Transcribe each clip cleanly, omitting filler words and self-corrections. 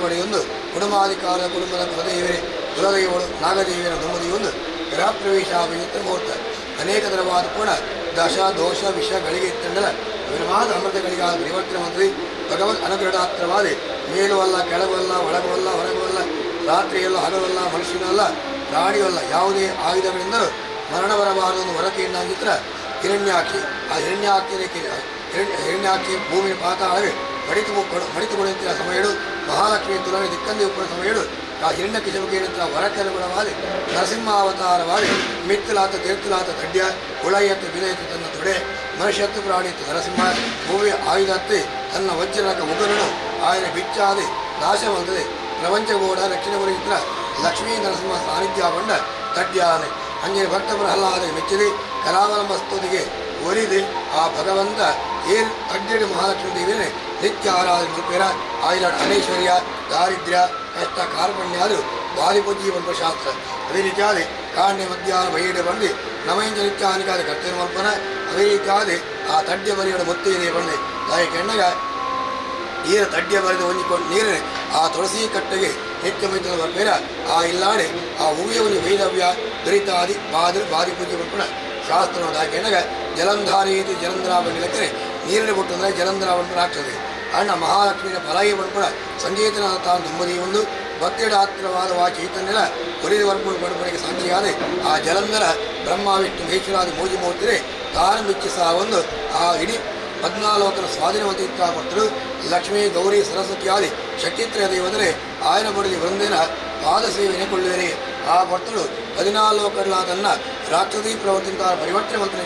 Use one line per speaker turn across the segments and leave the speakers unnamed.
ಪಡೆಯೊಂದು ಕುಟುಂಬಾಧಿಕಾರ ಕುಟುಂಬದ ಕುಲದೈವಳು ನಾಗದೇವಿಯರ ನುಮ್ಮದಿಯೊಂದು ಗೃಹ ಪ್ರವೇಶ ಪವಿತ್ರ ಮುಹೂರ್ತ ಅನೇಕ ತರವಾದ ಪೂರ್ಣ ದಶ ದೋಷ ವಿಷಗಳಿಗೆ ತಂಡಲ ವಿರವಾದ ಅಮೃತಗಳಿಗಾದ ಪರಿವರ್ತನೆ ಮಂತ್ರಿ ಭಗವದ್ ಅನುಗ್ರಹಾತ್ರವಾದಿ ಮೇಲೂ ಅಲ್ಲ ಕೆಳಗೂ ಅಲ್ಲ ಒಳಗೂ ಅಲ್ಲ ಹೊರಗೂ ಅಲ್ಲ ರಾತ್ರಿಯಲ್ಲ ಹಗಲಲ್ಲ ಮನುಷ್ಯನಲ್ಲ ಪ್ರಾಣಿಯಲ್ಲ ಯಾವುದೇ ಆಯುಧಗಳಿಂದಲೂ ಮರಣ ಬರಬಾರದೊಂದು ಹೊರಕೆಯನ್ನಾಗಿತ್ರ ಹಿರಣ್ಯಾಕ್ಷಿ ಆ ಹಿರಣ್ಯಾಕ್ಷಿ ಭೂಮಿ ಪಾತಾಳವೇ ಮಡಿತುಕೊಳ್ಳುವಂತಹ ಸಮಯಗಳು ಮಹಾಲಕ್ಷ್ಮಿ ತುಲನೆ ದಿಕ್ಕಂದಿ ಉಪ್ಪುವ ಸಮಯಗಳು ಆ ಹಿರಣ್ಯ ಕಿಶಮುಖೇನಂತರ ವರಕರಗುಣವಾದಿ ನರಸಿಂಹಾವತಾರವಾದಿ ಮಿತ್ತಲಾತ ತೀರ್ಥಲಾತ ತಡ್ಯ ಹುಳಯತ್ತು ವಿನಯತ್ತು ತನ್ನ ತೊಡೆ ಮನುಷ್ಯತ್ತು ಪ್ರಾಣಿತ್ತು ನರಸಿಂಹ ಭೂಮಿಯ ಆಯುಧತ್ತೆ ತನ್ನ ವಜ್ರಕ ಉಗುರನು ಆಯನ ಬಿಚ್ಚಾದಿ ನಾಶವಂತದೆ ಪ್ರಪಂಚಗೋಡ ರಕ್ಷಣೆಗೊಳಿಸಿದ್ರ ಲಕ್ಷ್ಮೀ ನರಸಿಂಹ ಸಾನ್ನಿಧ್ಯ ಬಂಡ ತಡ್ಯಾನೆ ಹಂಗೆ ಭಕ್ತ ಪ್ರಹ್ಲಾದ ಮೆಚ್ಚಿದೆ ಕಲಾವಲಂಬ ಸ್ತುತಿಗೆ ಒಲಿದೆ ಆ ಭಗವಂತ ಏನು ತಡ್ಯಡಿ ಮಹಾಲಕ್ಷ್ಮೀ ದೇವಿಯೇ ನಿತ್ಯ ಆರಾಧನೆ ಮುಲ್ಪೇರ ಆಯ್ಲಾಡ ಅನೈಶ್ವರ್ಯ ದಾರಿದ್ರ್ಯ ಕಷ್ಟ ಕಾರ್ಪಣ್ಯಾದು ಬಾಲಿಪೂಜಿ ಬಂದ ಶಾಸ್ತ್ರ ಅದೇ ರೀತಿಯಾದ ಕಾಣ್ಯ ಮಧ್ಯಾಹ್ನ ಬೈಯಡೆ ಬಂದು ನಮೈಂಜ ನಿತ್ಯ ಹಾನಿಕಾದ ಕರ್ತವ್ಯ ಮಲ್ಪನ ಅದೇ ರೀತಿಯಾದ ಆ ತಡ್ಯ ಬರಿಯಡ ಮುತ್ತೈದೆ ಬಂದೆ ತಾಯಿ ಕೆಣ್ಣಗ ನೀರು ತಡ್ಯ ಬರೆದು ಹೊಂದಿಕೊಂಡು ನೀರು ಆ ತುಳಸಿ ಕಟ್ಟೆಗೆ ನಿತ್ಯ ಮೈತದ ಬರ್ಬೇರ ಆ ಇಲ್ಲಾಡೆ ಆ ಹೂವಿಯವನಿ ವೈದವ್ಯ ದುರಿತಾದಿ ಬಾದಿ ಪೂಜೆ ಬರ್ಪಣ ಶಾಸ್ತ್ರವಾದ ಕೆಣ್ಣಗ ಜಲಂಧಾರೀತಿ ಜಲಂಧ್ರಾವಣಿ ಲೆಕ್ಕರೆ ನೀರಿನ ಕೊಟ್ಟು ಅಂದರೆ ಜಲಂಧ್ರಾವಣಿ ಆಗ್ತದೆ ಅಣ್ಣ ಮಹಾಲಕ್ಷ್ಮಿಯ ಫಲಾಯಿ ಬಡ್ಪಣ ಸಂಜೇತನಾದ ತಾನು ದುಂಬದಿ ಒಂದು ಭಕ್ತಿಡಾತ್ರವಾದ ವಾ ಚೈತನ್ಯಲ ಒಲಿದ ವರ್ಪು ಬಡಪಣಿಗೆ ಸಾಕ್ಷಿಯಾದ ಆ ಜಲಂಧರ ಬ್ರಹ್ಮ ವಿಷ್ಣು ಮಹೇಶ್ವರಾದಿ ಮೋಜಿ ಮೂರ್ತಿರೆ ತಾನು ಮೆಚ್ಚಿಸ ಒಂದು ಆ ಇಡೀ 14 ಸ್ವಾಧೀನವಂತಿತ್ತ ಭಕ್ತರು ಲಕ್ಷ್ಮೀ ಗೌರಿ ಸರಸ್ವತಿಯಾದಿ ಶಕ್ತಿತ್ರಯ ದೇವದರೆ ಆಯನ ಬಡಲಿ ವೃಂದಿನ ಪಾದ ಸೇವೆಯನ್ನು ಕೊಳ್ಳುವಿರಿ ಆ ಭಕ್ತರು 14 ರಾಕ್ಷಸೀ ಪ್ರವರ್ತಿಂತ ಪರಿವರ್ತನೆ ಮಂತ್ರ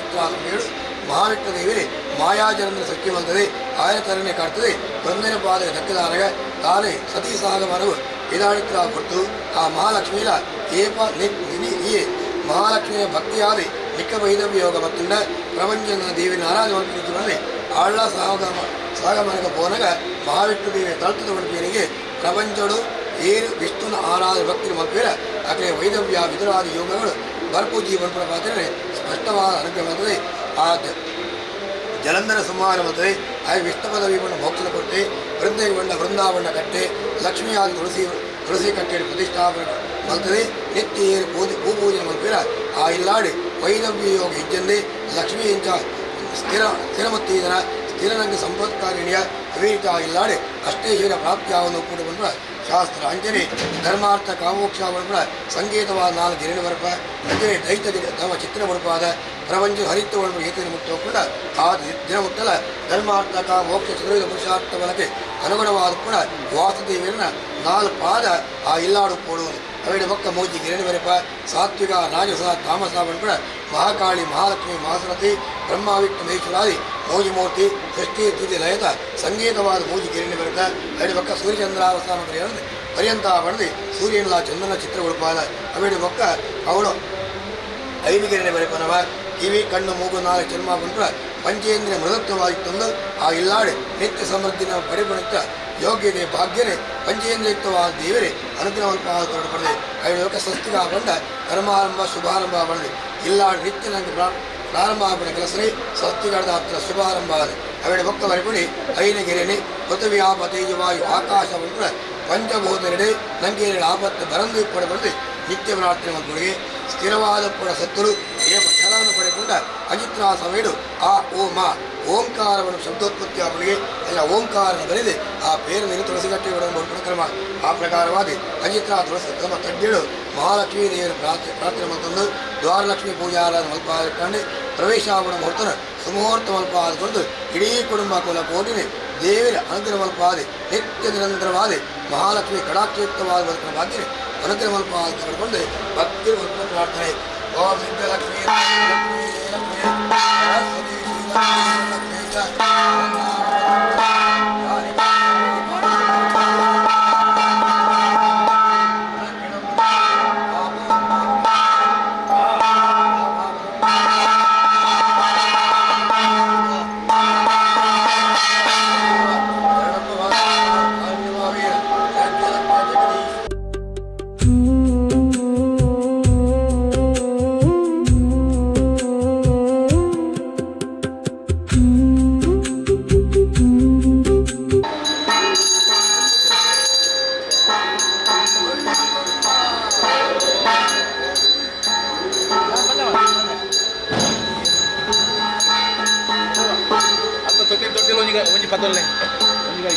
ಹೇಳು ಮಹಾವಿಷ್ಣು ದೇವಿಯೇ ಮಾಯಾಜರಂದ್ರ ಸಖ್ಯವಂತದೆ ಆಯನ ತರನೆ ಕಾಡ್ತದೆ ವೃಂದಿನ ಪಾದಕ್ಕೆ ದಕ್ಕದಾರಗ ತಾನೇ ಸತೀ ಸಾಗಮನವು ಇದಾಣಿತ್ರ ಹೊರತು ಆ ಮಹಾಲಕ್ಷ್ಮಿಯ ಈ ಮಹಾಲಕ್ಷ್ಮಿಯ ಭಕ್ತಿಯಾದಿ ನಿಕ್ಕ ವೈದವ್ಯ ಯೋಗ ಮತ್ತಿಂದ ಪ್ರಪಂಚದ ದೇವಿನ ಆರಾಧನೆ ಆಳ್ಳ ಸಾಗಮನಗ ಪೋನಗ ಮಹಾವಿಷ್ಣು ದೇವಿಯ ತಳತದ ಒಳಪೇರಿಗೆ ಪ್ರಪಂಚಡು ಏನು ವಿಷ್ಣುನ ಆರಾಧ ಭಕ್ತಿ ಮಲ್ಪೇರ ಅಕಡೆ ವೈದವ್ಯ ವಿದುರಾದಿ ಯೋಗಗಳು ಬರ್ಪೂಜಿ ಬಂಪರ ಪಾತ್ರೆ ಸ್ಪಷ್ಟವಾದ ಅನುಗ್ರಹ ಬರ್ತದೆ ಆ ಜಲಂಧರ ಸಂಹಾರ ಬರ್ತದೆ ಆ ವಿಷ್ಣು ಪದವಿ ಬಣ್ಣ ಮೋಕ್ಷದ ಕೊರತೆ ವೃಂದೆಗೆ ಬಣ್ಣ ವೃಂದಾವಣ್ಣ ಕಟ್ಟೆ ಲಕ್ಷ್ಮೀ ಆದಿ ತುಳಸಿ ಕಟ್ಟೆಯಲ್ಲಿ ಪ್ರತಿಷ್ಠಾಪನೆ ಬರ್ತದೆ ನಿತ್ಯ ಭೂಪೂಜೆ ಮಲ್ಪೇರ ಆ ಇಲ್ಲಾಡಿ ವೈದವ್ಯ ಯೋಗ ಇಜ್ಜಂದೆ ಲಕ್ಷ್ಮೀ ಇಂಚ ಸ್ಥಿರಮತ್ತೀದನ ಸ್ಥಿರನಂಗೆ ಸಂಪತ್ಕಾರಿಣಿಯ ಅವೇತ ಇಲ್ಲಾಡೆ ಅಷ್ಟೇಶ್ವರ ಪ್ರಾಪ್ತಿಯಾವನ್ನು ಕೂಡ ಬಂದ್ರ ಶಾಸ್ತ್ರ ಅಂಜನೆ ಧರ್ಮಾರ್ಥ ಕಾಮೋಕ್ಷ ಬಡಪಡ ಸಂಗೀತವಾದ 4 ಗಿರಣ ಬರಪ ಅಂಜನೆ ದೈತ ತಮ್ಮ ಚಿತ್ರ ಬಡಪಾದ ಪ್ರಪಂಚ ಹರಿತ್ವ ಬಡಪ ಏತನ ಮುಕ್ತ ಕೂಡ ಆ ದಿನ ಮುಟ್ಟಲ ಧರ್ಮಾರ್ಥ ಕಾಮೋಕ್ಷ ಚತುರ್ವಿಧ ಪುರುಷಾರ್ಥ ಬಲಕ್ಕೆ ಅನುಗುಣವಾದ ಕೂಡ ವಾಸುದೇವಿಯನ್ನ 4 ಪಾದ ಆ ಇಲ್ಲಾಡು ಕೊಡುವುದು ಅವೇಡ ಪಕ್ಕ ಮೋಜಿ ಗಿರಣಿ ಬರಪ ಸಾತ್ವಿಕ ರಾಜಸ ತಾಮಸ ಬಡಪಡ ಮಹಾಕಾಳಿ ಮಹಾಲಕ್ಷ್ಮಿ ಮಹಾಸರಥಿ ಬ್ರಹ್ಮ ವಿಷ್ಣು ಮಹೇಶ್ವರಾದಿ ಮೋಜಿ ಮೂರ್ತಿ ಸೃಷ್ಟಿ ಸ್ಥಿತಿ ಲಯದ ಸಂಗೀತವಾದ ಮೋಜಿ ಗಿರಣಿ ಬರತ ಅವೇಡ ಪಕ್ಕ ಸೂರ್ಯಚಂದ್ರಾವಸ್ಥಾನ ಪರ್ಯಂತ ಬಡದು ಸೂರ್ಯನ ಚಂದ್ರನ ಚಿತ್ರ ಉಳುಪಾದ ಅವೇಡ ಪಕ್ಕ ಅವಳು 5 ಗಿರಣಿ ಬರಪನವ ಕಿವಿ ಕಣ್ಣು ಮೂಗು 4 ಚರ್ಮ ಬಂದ್ರ ಪಂಚೇಂದ್ರಿಯ ಮೃದತ್ವವಾಗಿತ್ತೊಂದು ಆ ಇಲ್ಲಾಡೆ ನಿತ್ಯ ಸಮೃದ್ಧಿನ ಪರಿಪಣಿತ ಯೋಗ್ಯತೆ ಭಾಗ್ಯನೇ ಪಂಚೇಂದ್ರಿಯುಕ್ತವಾದ ದೇವರೇ ಅನುಗ್ರಹವಲ್ಪಾದ ಪಡೆದೆ ಐದು ಸ್ವಸ್ತಿಗ ಬಂದ ಕರ್ಮಾರಂಭ ಶುಭಾರಂಭ ಬಡದೆ ಇಲ್ಲಾಡು ನಿತ್ಯ ನನಗೆ ಪ್ರಾರಂಭ ಆಗಬಡ ಕೆಲಸನೇ ಸ್ವಸ್ತಿಗಡದ ಹತ್ತಿರ ಶುಭಾರಂಭ ಆದ ಅವೇಡ ಭಕ್ತ ಬರಪಡಿ ಐನಗೆರೆನೆ ಪೃಥ್ವಿ ಆಪತೇಜವಾಯು ಆಕಾಶ ಬಂದ್ರ ಪಂಚಭೂತರೆಡೆ ನಂಗೆ ಆಪತ್ತು ಬರಂದು ಪಡೆಬಡದೆ ನಿತ್ಯ ಪ್ರಾರ್ಥನೆ ಮಕ್ಕಳಿಗೆ ಸ್ಥಿರವಾದ ಪುಡ ಸತ್ತರು ಛಲವನ್ನು ಪಡೆಕೊಂಡ ಅಜಿತ್ರಾ ಸಮೇಡು ಆ ಓಂಕಾರವನ್ನು ಶಬ್ದೋತ್ಪತ್ತಿ ಅವರಿಗೆ ಅಲ್ಲ ಓಂಕಾರನ ಬರೆದೆ ಆ ಪೇರನ್ನು ತುಳಸಿಗಟ್ಟೆ ಒಡಂಬ ಕ್ರಮ ಆ ಪ್ರಕಾರವಾಗಿ ಅಜಿತ್ರಾ ತುಳಸಿ ಕ್ರಮ ತಡ್ಡೇಳು ಮಹಾಲಕ್ಷ್ಮೀ ದೇವಿಯ ಪ್ರಾರ್ಥನೆ ಮತ್ತೊಂದು ದ್ವಾರಲಕ್ಷ್ಮೀ ಪೂಜಾರಾಧನೆ ಮಲ್ಪ ಕಂಡು ಪ್ರವೇಶ ಆಗುವ ಮುಹೂರ್ತನ ಸುಮುಹೂರ್ತ ಮಲ್ಪ ಆದುಕೊಂಡು ಇಡೀ ಕುಟುಂಬ ಕುಲ ಕೋಟಿನಿ ದೇವಿಯ ಅನುಗ್ರಹ ಮಲ್ಪಾದೆ ನಿತ್ಯ ನಿರಂತರವಾದ ಮಹಾಲಕ್ಷ್ಮಿ ಕಡಾಕ್ಷಯುಕ್ತವಾದ ಬದುಕಿನ ಭಾಗ್ಯನೆ ಅನುಗ್ರಹ ಮಲ್ಪ ಆದುಕೊಂಡು ಭಕ್ತಿ ಮಲ್ಪ ಪ್ರಾರ್ಥನೆ ಓಂ ಸಿದ್ಧಲಕ್ಷ್ಮೀ
ಒಂಜಿ ಪದೊಲ್ಲೆ ಒಂಜಿ ಗೈ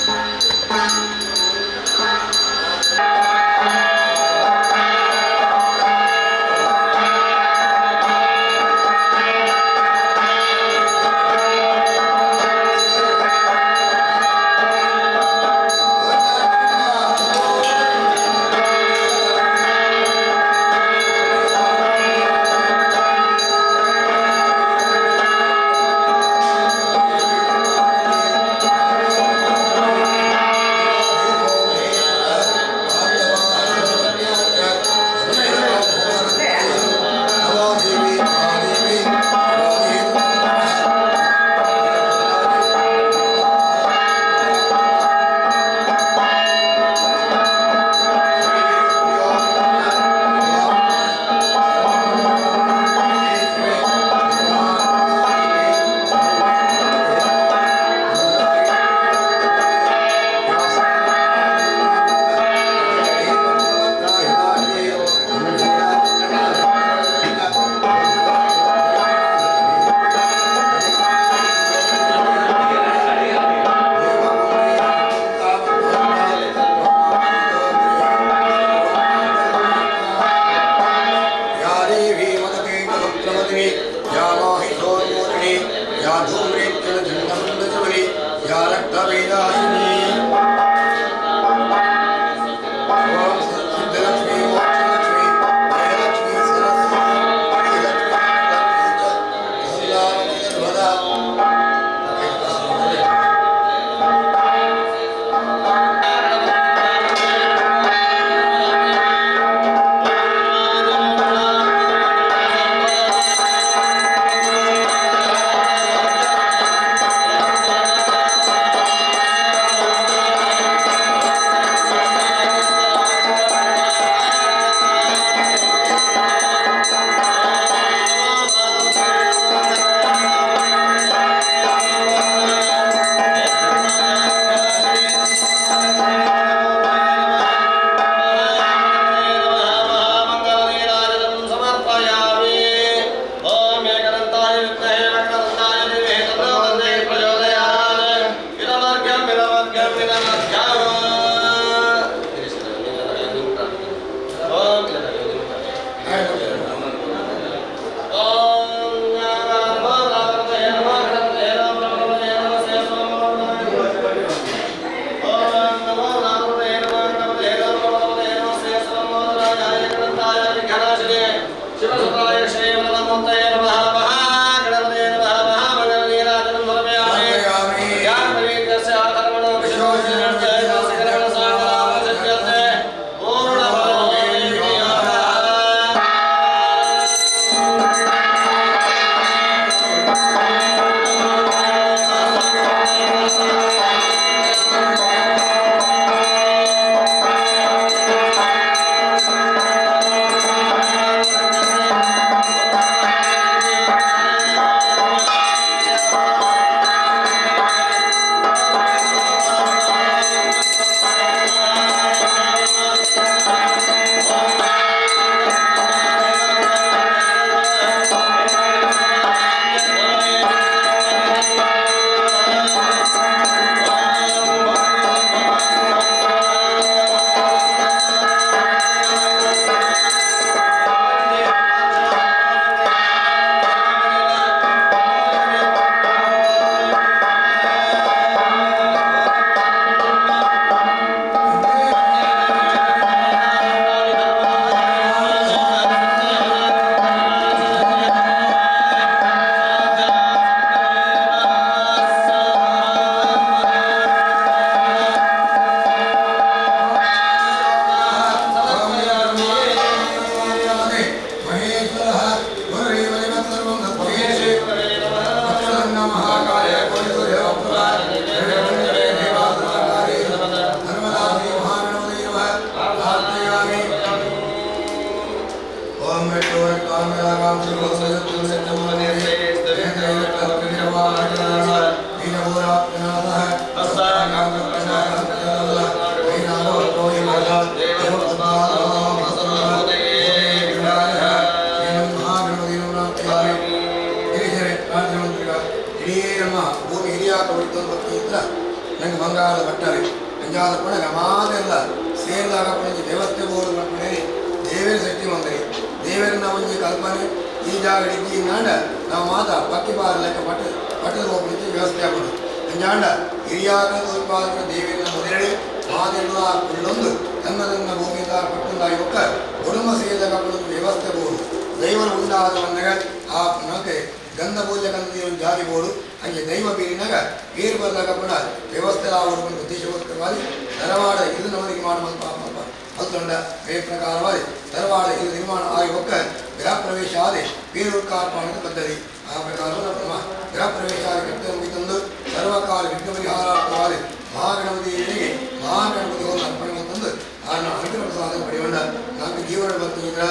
ಭೂಮಿ ಹಿರಿಯಾಕ ಹೊರತು ನಂಗೆ ಬಂಗಾರದ ಬಟ್ಟರೆ ಅಂಜಾದ ಕೂಡ ಗಮಾದೆಲ್ಲ ಸೇರಿದಾಗ ಪುಣಿ ವ್ಯವಸ್ಥೆ ಬೋಲು ಮಾಡ್ಕೊಂಡೆ ದೇವೇರ ಸೃಷ್ಟಿ ಮಂದಿರಿ ದೇವರನ್ನ ಒಂಜಿ ಕಲ್ಪನೆ ಈ ಜಾಗ ಇದ್ದಿ ನಾಂಡ ನಾವು ಮಾತ ಪಕ್ಕಿ ಬಾರ ಲೆಕ್ಕ ಪಟ್ಟದ ಹೋಗ್ಲಿಕ್ಕೆ ವ್ಯವಸ್ಥೆ ಆಗೋದು ಅಂಜಾಂಡ ಹಿರಿಯಾಗ ಉತ್ಪಾದಕ ದೇವಿನ ಮೊದಲೇ ಮಾದೆಲ್ಲ ಕುಳ್ಳೊಂದು ತನ್ನ ಭೂಮಿಯಿಂದ ಪಟ್ಟಂದಾಗಿ ಒಕ್ಕ ಕುಟುಂಬ ಸೇರಿದಾಗ ವ್ಯವಸ್ಥೆ ಬೋಡು ದೈವನ ಉಂಟಾದ ಬಂದಾಗ ಆ ನಮಗೆ ಗಂಧ ಪೂಜೆ ಗಂಧ ಜಾರಿ ಬೋಡು ಹಂಗೆ ದೈವ ಬೀರಿನಾಗ ಬೀರು ಬಂದಾಗ ಕೂಡ ವ್ಯವಸ್ಥೆ ಆಗೋದು ಉದ್ದೇಶಗೋಸ್ಕರವಾಗಿ ಧಾರವಾಡ ಇದು ನಮಗೆ ಮಾಡುವಂತ ಅಲ್ತೊಂಡ ವೇ ಪ್ರಕಾರವಾಗಿ ಧಾರವಾಡ ಇದು ನಿರ್ಮಾಣ ಆಗಿ ಒಕ್ಕ ಗೃಹ ಪ್ರವೇಶ ಆದಿ ಬೀರುಕಾರ್ಪಣದ ಪದ್ಧತಿ ಆ ಪ್ರಕಾರ ನಮ್ಮ ಗೃಹ ಪ್ರವೇಶ ಆಗಿ ಮುಗಿತಂದು ಸರ್ವಕಾಲ ವಿಘ್ನ ಪರಿಹಾರಾರ್ಥವಾಗಿ ಮಹಾಗಣಪತಿಯರಿಗೆ ಮಹಾಗಣಪತಿ ಹೋಗಿ ಅರ್ಪಣೆ ಅಂತಂದು ನಾನು ಅನುಗ್ರಹ ಪ್ರಸಾದ ಪಡೆಯೋಣ నాకు జీవన భక్తుల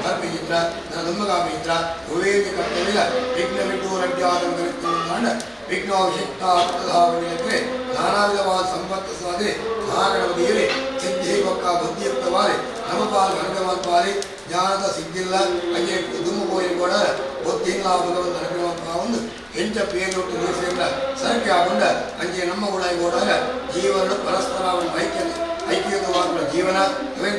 అర్పించిన నా నమ్మకామిత్ర ఉవేది కర్తవ్య విఘ్న విడ్డూరడ్యాదం కలుగుతున్నాడు ವಿಘ್ನಾಭಿಷಕ್ತಾರ್ಥಧಾವಣಿಯಕ್ಕೆ ನಾನಾ ವಿಧವಾದ ಸಂಪತ್ತು ಸಾಧಿ ಮಹಾಗಣಪತಿಯಲ್ಲಿ ಸಿದ್ಧಿ ಪಕ್ಕ ಬುದ್ಧಿಯುಕ್ತವಾಗಿ ನಮಪಾಲು ಅನುಗ್ರಹವಾರಿ ಜ್ಞಾನದ ಸಿದ್ಧಿಲ್ಲ ಹಂಗೆ ದುಮ್ಮು ಕೂಡ ಬುದ್ಧಿಲ್ಲ ಭಗವಂತ ಅನುಗ್ರಹ ಒಂದು ಎಂಟ ಪೇರೊಟ್ಟು ನಿಲ್ಲಿಸಿಲ್ಲ ಸರಕ್ಕೆ ಆಗೊಂಡ ಹಂಗೆ ನಮ್ಮ ಉಡಾಯಿ ಓಡಾಗ ಜೀವನ ಪರಸ್ಪರ ಐಕ್ಯವಾದ ಜೀವನ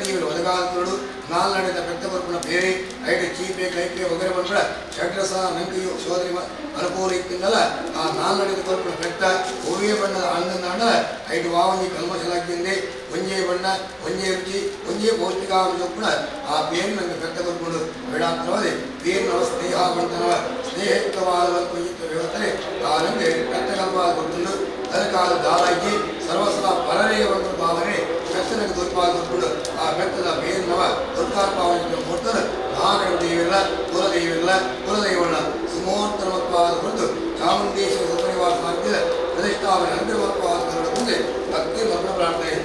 ಇವರು ಒದಗಾದರು ನಾಲ್ ನಡೆದ ಬೆತ್ತಬರ್ಪಣ ಬೇರೆ ಐದು ಚೀಪೆ ಕೈಪೆ ವಗರೆ ಬಂದ್ರೆ ಷಡ್ರಸ ನಂಕಿಯು ಸೋದರಿ ಅನುಕೂಲ ಇತ್ತಿಂದಲ್ಲ ಆ ನಾಲ್ ನಡೆದ ಬರ್ಪಣ ಬೆತ್ತ ಹೂವಿಯ ಬಣ್ಣದ ಅಂಗನಾಡ ಐದು ವಾವನಿ ಕಲ್ಮಶಲಾಗಿಂದೆ ಒಂಜೇ ಬಣ್ಣ ಒಂಜೇ ರುಚಿ ಒಂಜೇ ಪೌಷ್ಟಿಕಾಂಶ ಕೂಡ ಆ ಬೇರು ನಂಗೆ ಬೆತ್ತ ಬರ್ಕೊಂಡು ಬೇಡಾಂತರವಾದಿ ಬೇರಿನವ ಸ್ನೇಹ ಬಂತನವ ಸ್ನೇಹಯುಕ್ತವಾದ ವ್ಯವಸ್ಥೆ ಆ ನಂಗೆ ಬೆತ್ತಕಲ್ಪವಾದ ಕೊಟ್ಟು ತನಕಾಲ ದಾರಾಗಿ ಸರ್ವಸ್ವ ಪರರಿಗೆ ಬಂದ ಭಾವನೆ ಬೆತ್ತನಿಗೆ ದುರ್ಪಾದಕೊಂಡು ಆ ಬೆತ್ತದ ಬೇರಿನವ ದುರ್ಗಾರ್ಪಾವನೆ ಕೊಟ್ಟರು ಮಹಾಗಣಪತಿಯಿಲ್ಲ ಕುಲದೈವಲ್ಲ ಸುಮೋತ್ತರಮತ್ವಾದ ಹೊರತು ಚಾಮುಂಡೇಶ್ವರ ಸಪರಿವಾರ ಸಾಧ್ಯದ ಪ್ರತಿಷ್ಠಾಪನೆ ಅನುಗ್ರಹತ್ವಾದ ಮುಂದೆ ಭಕ್ತಿ ಮರಣ ಪ್ರಾರ್ಥನೆ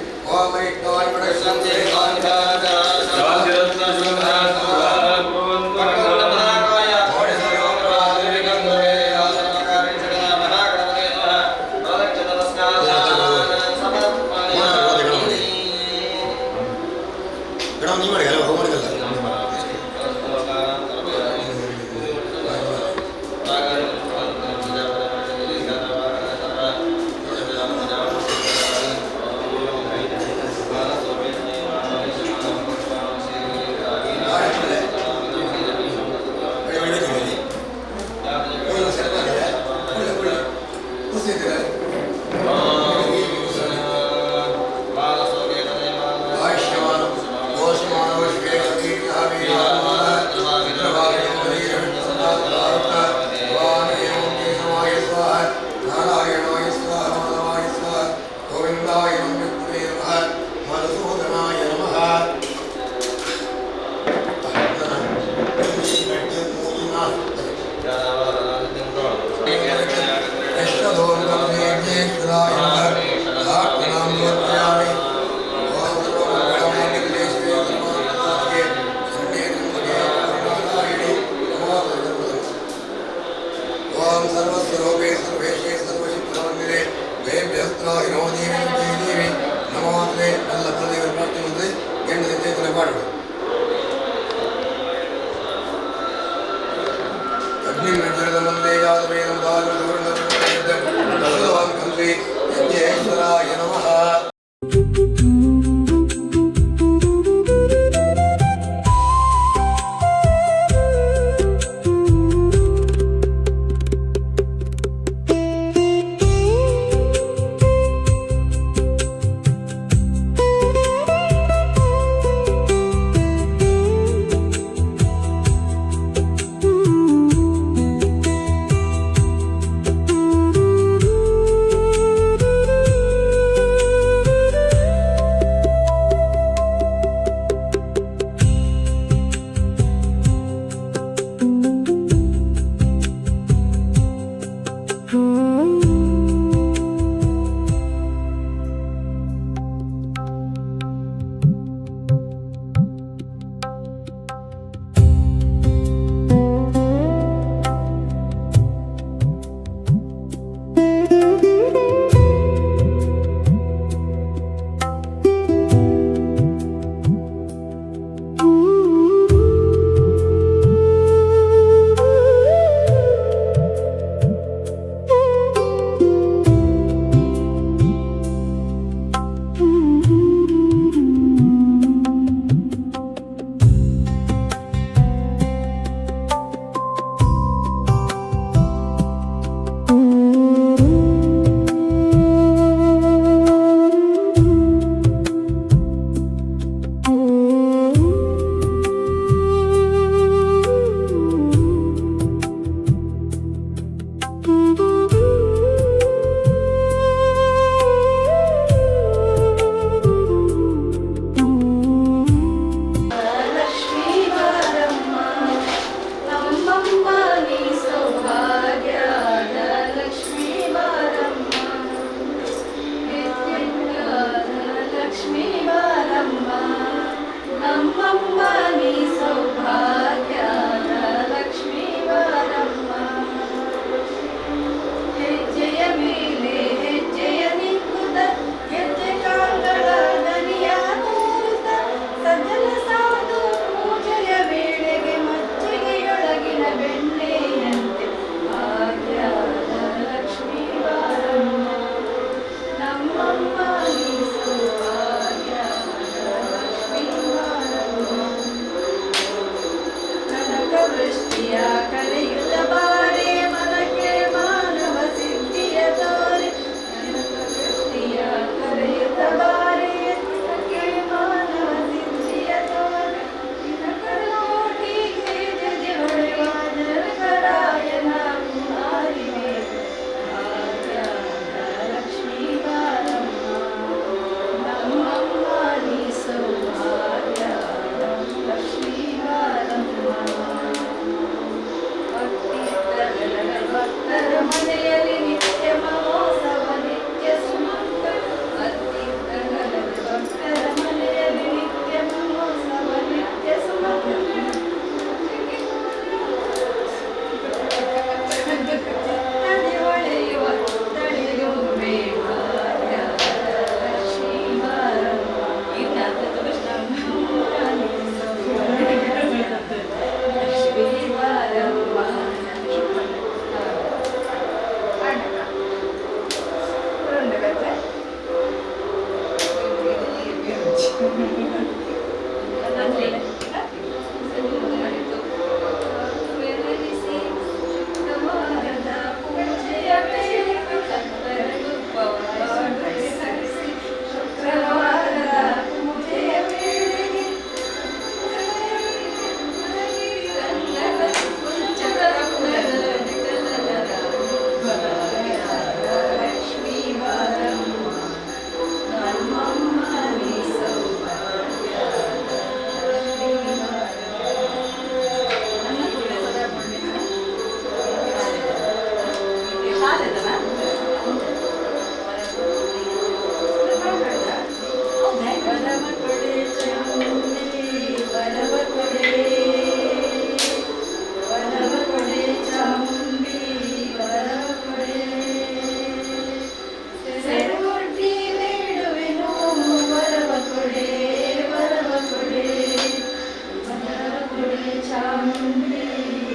ಚಾಮುಂಡಿ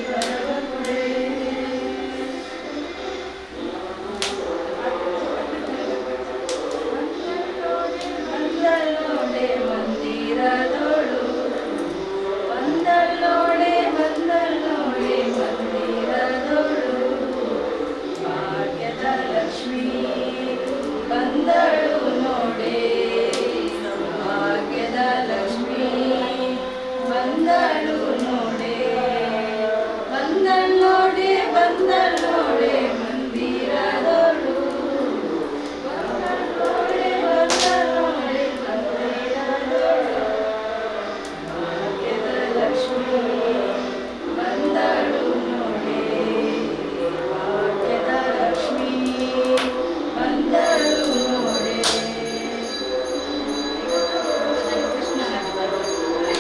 ಬರವಕುಡೆ ಬಂದಲ್ಲೋಡೆ ಮಂದಿರದೋಳು ಬಂದಲ್ಲೋಡೆ ಮಂದಿರದೋಳು ಭಾಗ್ಯದ ಲಕ್ಷ್ಮೀ ಬಂದಳು ನೋಡೆ ಭಾಗ್ಯದ ಲಕ್ಷ್ಮೀ ಬಂದಳು ನೋಡೆ ಬಂದಲ್ಲೋಡೆ ಮಂದಿರದೋಳು ಬಂದಲ್ಲೋಡೆ ಮಂದಿರದೋಳು ಭಾಗ್ಯದ ಲಕ್ಷ್ಮೀ ಬಂದಳು ನೋಡೆ ಭಾಗ್ಯದ ಲಕ್ಷ್ಮೀ ಬಂದಳು ನೋಡೆ.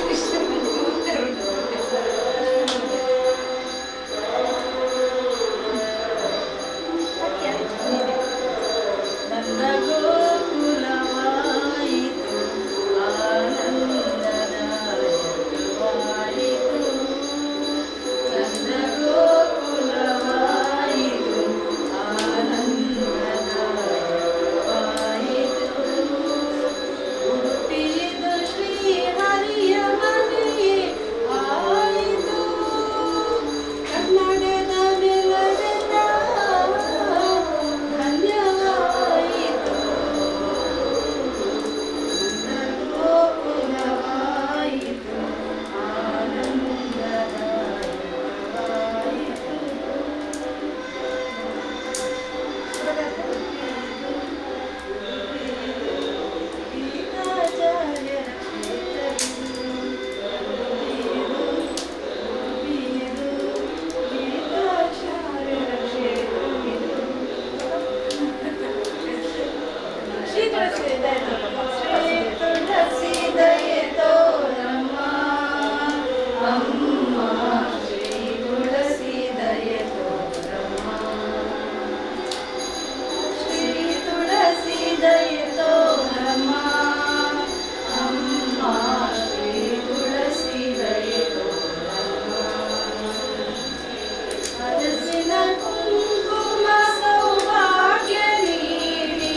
ಕೃಷ್ಣ ನನ್ನ ಗೋಕುಲವಾಯಿತು ಆನಂದದಾಯಕವಾಯಿತು ನನ್ನ ಗೋಕುಲವಾಯಿತು ಆನಂದದಾಯಕವಾಯಿತು ಉಡುಪಿದು ಶ್ರೀಹರಿಯ ಮನೆಯೇ ಆಯಿತು ಕನ್ನಡದ ನೆಲವೆಲ್ಲ ಧನ್ಯವಾಯಿತು ನನ್ನ ಗೋಕುಲವಾಯಿತು ಆನಂದದಾಯಕವಾಯಿತು ಗೀತಾಚಾರ್ಯರ ಶ್ರೀ ತುಳಸಿ ದಯೆ ತೋರಮ್ಮ ಅಮ್ಮ ಶ್ರೀ ತುಳಸಿ ದಯೆ ತೋರಮ್ಮ ಶ್ರೀ ತುಳಸಿ ದಯೆ ತೋರಮ್ಮ ಅಮ್ಮ ಶ್ರೀ ತುಳಸಿ ದಯೆ ತೋರಮ್ಮ ಅರಸಿನ ಕುಂಕುಮ ಸೌಭಾಗ್ಯ ನೀಡಿ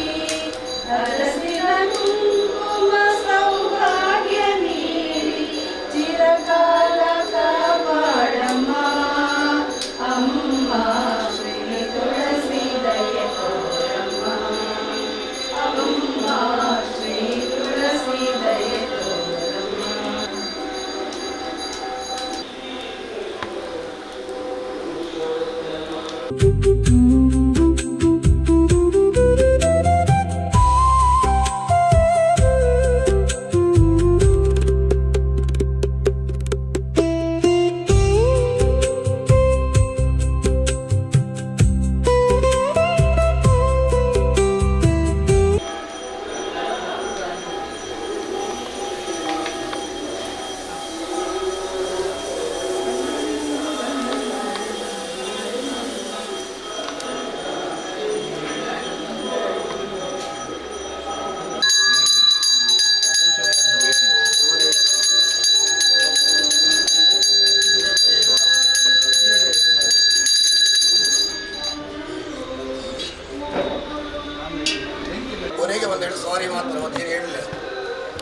ಅರಸಿನ ಕುಂಕುಮ ಸೌಭಾಗ್ಯ ನೀಡಿ ಚಿರಕಾಲ ಕಾಪಾಡಮ್ಮ ಅಮ್ಮ ಶ್ರೀ ತುಳಸಿ ದಯೆ ತೋರಮ್ಮ ಅಮ್ಮ ಶ್ರೀ ತುಳಸಿ ದಯೆ ತೋರಮ್ಮ.
ಕೊನೆಗೆ ಒಂದೆರಡು ಸಾರಿ ಮಾತ್ರ ಮತ್ತೇನು ಹೇಳಿಲ್ಲ.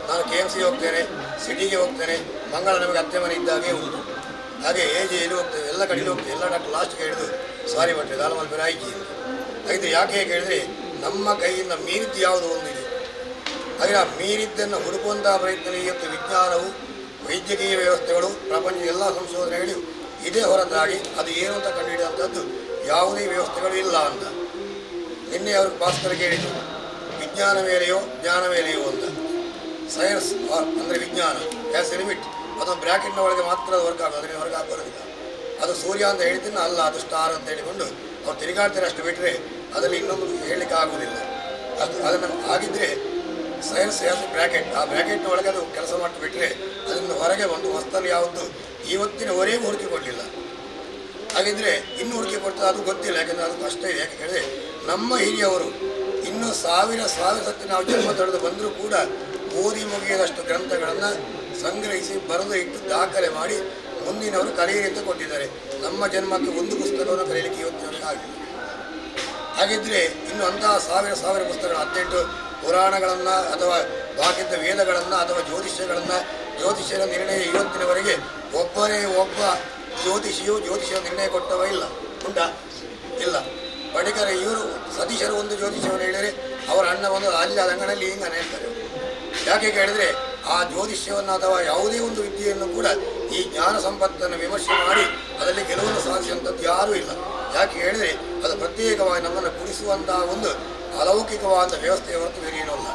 ನಾನು KMC ಹೋಗ್ತೇನೆ, ಸಿಟಿಗೆ ಹೋಗ್ತೇನೆ, ಮಂಗಳ ನಮಗೆ ಅತ್ತೆ ಮನೆ ಇದ್ದಾಗೆ ಉಂಟು, ಹಾಗೆ ಎಲ್ಲಿ ಹೋಗ್ತೇವೆ, ಎಲ್ಲ ಕಡೆಯಲ್ಲಿ ಹೋಗ್ತೇವೆ, ಎಲ್ಲ ಡಾಕ್ಟರ್ ಲಾಸ್ಟ್ಗೆ ಹಿಡಿದು ಸಾರಿ ಮಾಡ್ತೇವೆ ದಾಲಮಲ್ ಬೆರಾಯಿಕಿ ಹಾಗಿದ್ದು ಯಾಕೆ ಹೇಳಿದರೆ ನಮ್ಮ ಕೈಯಿಂದ ಮೀರಿದ್ದು ಯಾವುದೋ ಒಂದಿದೆ. ಹಾಗೆ ಆ ಮೀರಿದ್ದನ್ನು ಹುಡುಕುವಂತಹ ಪ್ರಯತ್ನ ಇವತ್ತು ವಿಜ್ಞಾನವು ವೈದ್ಯಕೀಯ ವ್ಯವಸ್ಥೆಗಳು ಪ್ರಪಂಚದ ಎಲ್ಲ ಸಂಶೋಧನೆಗಳು ಇದೇ ಹೊರತಾಗಿ ಅದು ಏನು ಅಂತ ಕಂಡುಹಿಡಿಯುವಂಥದ್ದು ಯಾವುದೇ ವ್ಯವಸ್ಥೆಗಳು ಇಲ್ಲ ಅಂತ. ನಿನ್ನೆ ಅವ್ರಿಗೆ ಭಾಸ್ಕರ ಕೇಳಿದರು ವಿಜ್ಞಾನ ಮೇಲೆಯೋ ಜ್ಞಾನ ಮೇಲೆಯೋ ಅಂತ. ಸೈನ್ಸ್ ಅಂದರೆ ವಿಜ್ಞಾನ ಗ್ಯಾಸ್ ಲಿಮಿಟ್ ಅದೊಂದು ಬ್ರ್ಯಾಕೆಟ್ನ ಒಳಗೆ ಮಾತ್ರ ಅದು ವರ್ಕ್ ಆಗೋದು, ಅದರಿಂದ ಹೊರಗೆ ಹಾಕೋದಿಲ್ಲ. ಅದು ಸೂರ್ಯ ಅಂತ ಹೇಳಿದ್ದೀನಿ ಅಲ್ಲ, ಅದು ಸ್ಟಾರ್ ಅಂತ ಹೇಳಿಕೊಂಡು ಅವ್ರು ತಿರುಗಾಡ್ತಾರೆ, ಅಷ್ಟು ಬಿಟ್ಟರೆ ಅದರಲ್ಲಿ ಇನ್ನೊಂದು ಹೇಳಲಿಕ್ಕೆ ಆಗೋದಿಲ್ಲ. ಅದನ್ನು ಆಗಿದ್ದರೆ ಸೈನ್ಸ್ ಹ್ಯಾಸ್ ಬ್ರ್ಯಾಕೆಟ್, ಆ ಬ್ರ್ಯಾಕೆಟ್ನ ಒಳಗೆ ಅದು ಕೆಲಸ ಮಾಡಿ ಬಿಟ್ಟರೆ ಅದರಿಂದ ಹೊರಗೆ ಒಂದು ವಸ್ತಲ್ಲಿ ಯಾವುದು ಇವತ್ತಿನವರೆಗೂ ಹುಡುಕಿಕೊಳ್ಳಿಲ್ಲ. ಹಾಗಿದ್ರೆ ಇನ್ನು ಹುಡುಕಿ ಕೊಡ್ತದೆ ಅದು ಗೊತ್ತಿಲ್ಲ, ಯಾಕೆಂದರೆ ಅದು ಕಷ್ಟ ಇದೆ. ಯಾಕೆ ಹೇಳಿದ್ರೆ ನಮ್ಮ ಹಿರಿಯವರು ಇನ್ನೂ ಸಾವಿರ ಸತಿ ನಾವು ಜನ್ಮ ತಡೆದು ಬಂದರೂ ಕೂಡ ಓದಿ ಮುಗಿಯದಷ್ಟು ಗ್ರಂಥಗಳನ್ನು ಸಂಗ್ರಹಿಸಿ ಬರೆದು ಇಟ್ಟು ದಾಖಲೆ ಮಾಡಿ ಮುಂದಿನವರು ಕಲಿಯಿರಿ ಅಂತ ಕೊಟ್ಟಿದ್ದಾರೆ. ನಮ್ಮ ಜನ್ಮಕ್ಕೆ ಒಂದು ಪುಸ್ತಕವನ್ನು ಕಲಿಯಲಿಕ್ಕೆ ಇವತ್ತಿನವರೆಗೆ ಆಗಿಲ್ಲ. ಹಾಗಿದ್ರೆ ಇನ್ನು ಅಂತಹ ಸಾವಿರ ಪುಸ್ತಕಗಳು 18 ಪುರಾಣಗಳನ್ನು ಅಥವಾ ಬಾಕಿದ್ದ ವೇದಗಳನ್ನು ಅಥವಾ ಜ್ಯೋತಿಷ್ಯರ ನಿರ್ಣಯ ಇವತ್ತಿನವರೆಗೆ ಒಬ್ಬ ಜ್ಯೋತಿಷಿಯ ನಿರ್ಣಯ ಕೊಟ್ಟವ ಇಲ್ಲ. ಉಂಟಾ? ಇಲ್ಲ. ಬಡಿಕರ ಇವರು ಸತೀಶರು ಒಂದು ಜ್ಯೋತಿಷ್ಯವನ್ನು ಹೇಳಿದರೆ ಅವರ ಅಣ್ಣ ಬಂದು ಅಲ್ಲಿ ಅಂಗನಲ್ಲಿ ಹಿಂಗನೆ ಹೇಳ್ತಾರೆ. ಯಾಕೆ ಕೇಳಿದರೆ ಆ ಜ್ಯೋತಿಷ್ಯವನ್ನು ಅಥವಾ ಯಾವುದೇ ಒಂದು ವಿದ್ಯೆಯನ್ನು ಕೂಡ ಈ ಜ್ಞಾನ ಸಂಪತ್ತನ್ನು ವಿಮರ್ಶೆ ಮಾಡಿ ಅದರಲ್ಲಿ ಗೆಲುವನ್ನು ಸಾಧಿಸುವಂಥದ್ದು ಯಾರೂ ಇಲ್ಲ. ಯಾಕೆ ಹೇಳಿದರೆ ಅದು ಪ್ರತ್ಯೇಕವಾಗಿ ನಮ್ಮನ್ನು ಕುಡಿಸುವಂತಹ ಒಂದು ಅಲೌಕಿಕವಾದ ವ್ಯವಸ್ಥೆಯ ಹೊರತು ಬೇರೆ ಏನೂ ಅಲ್ಲ.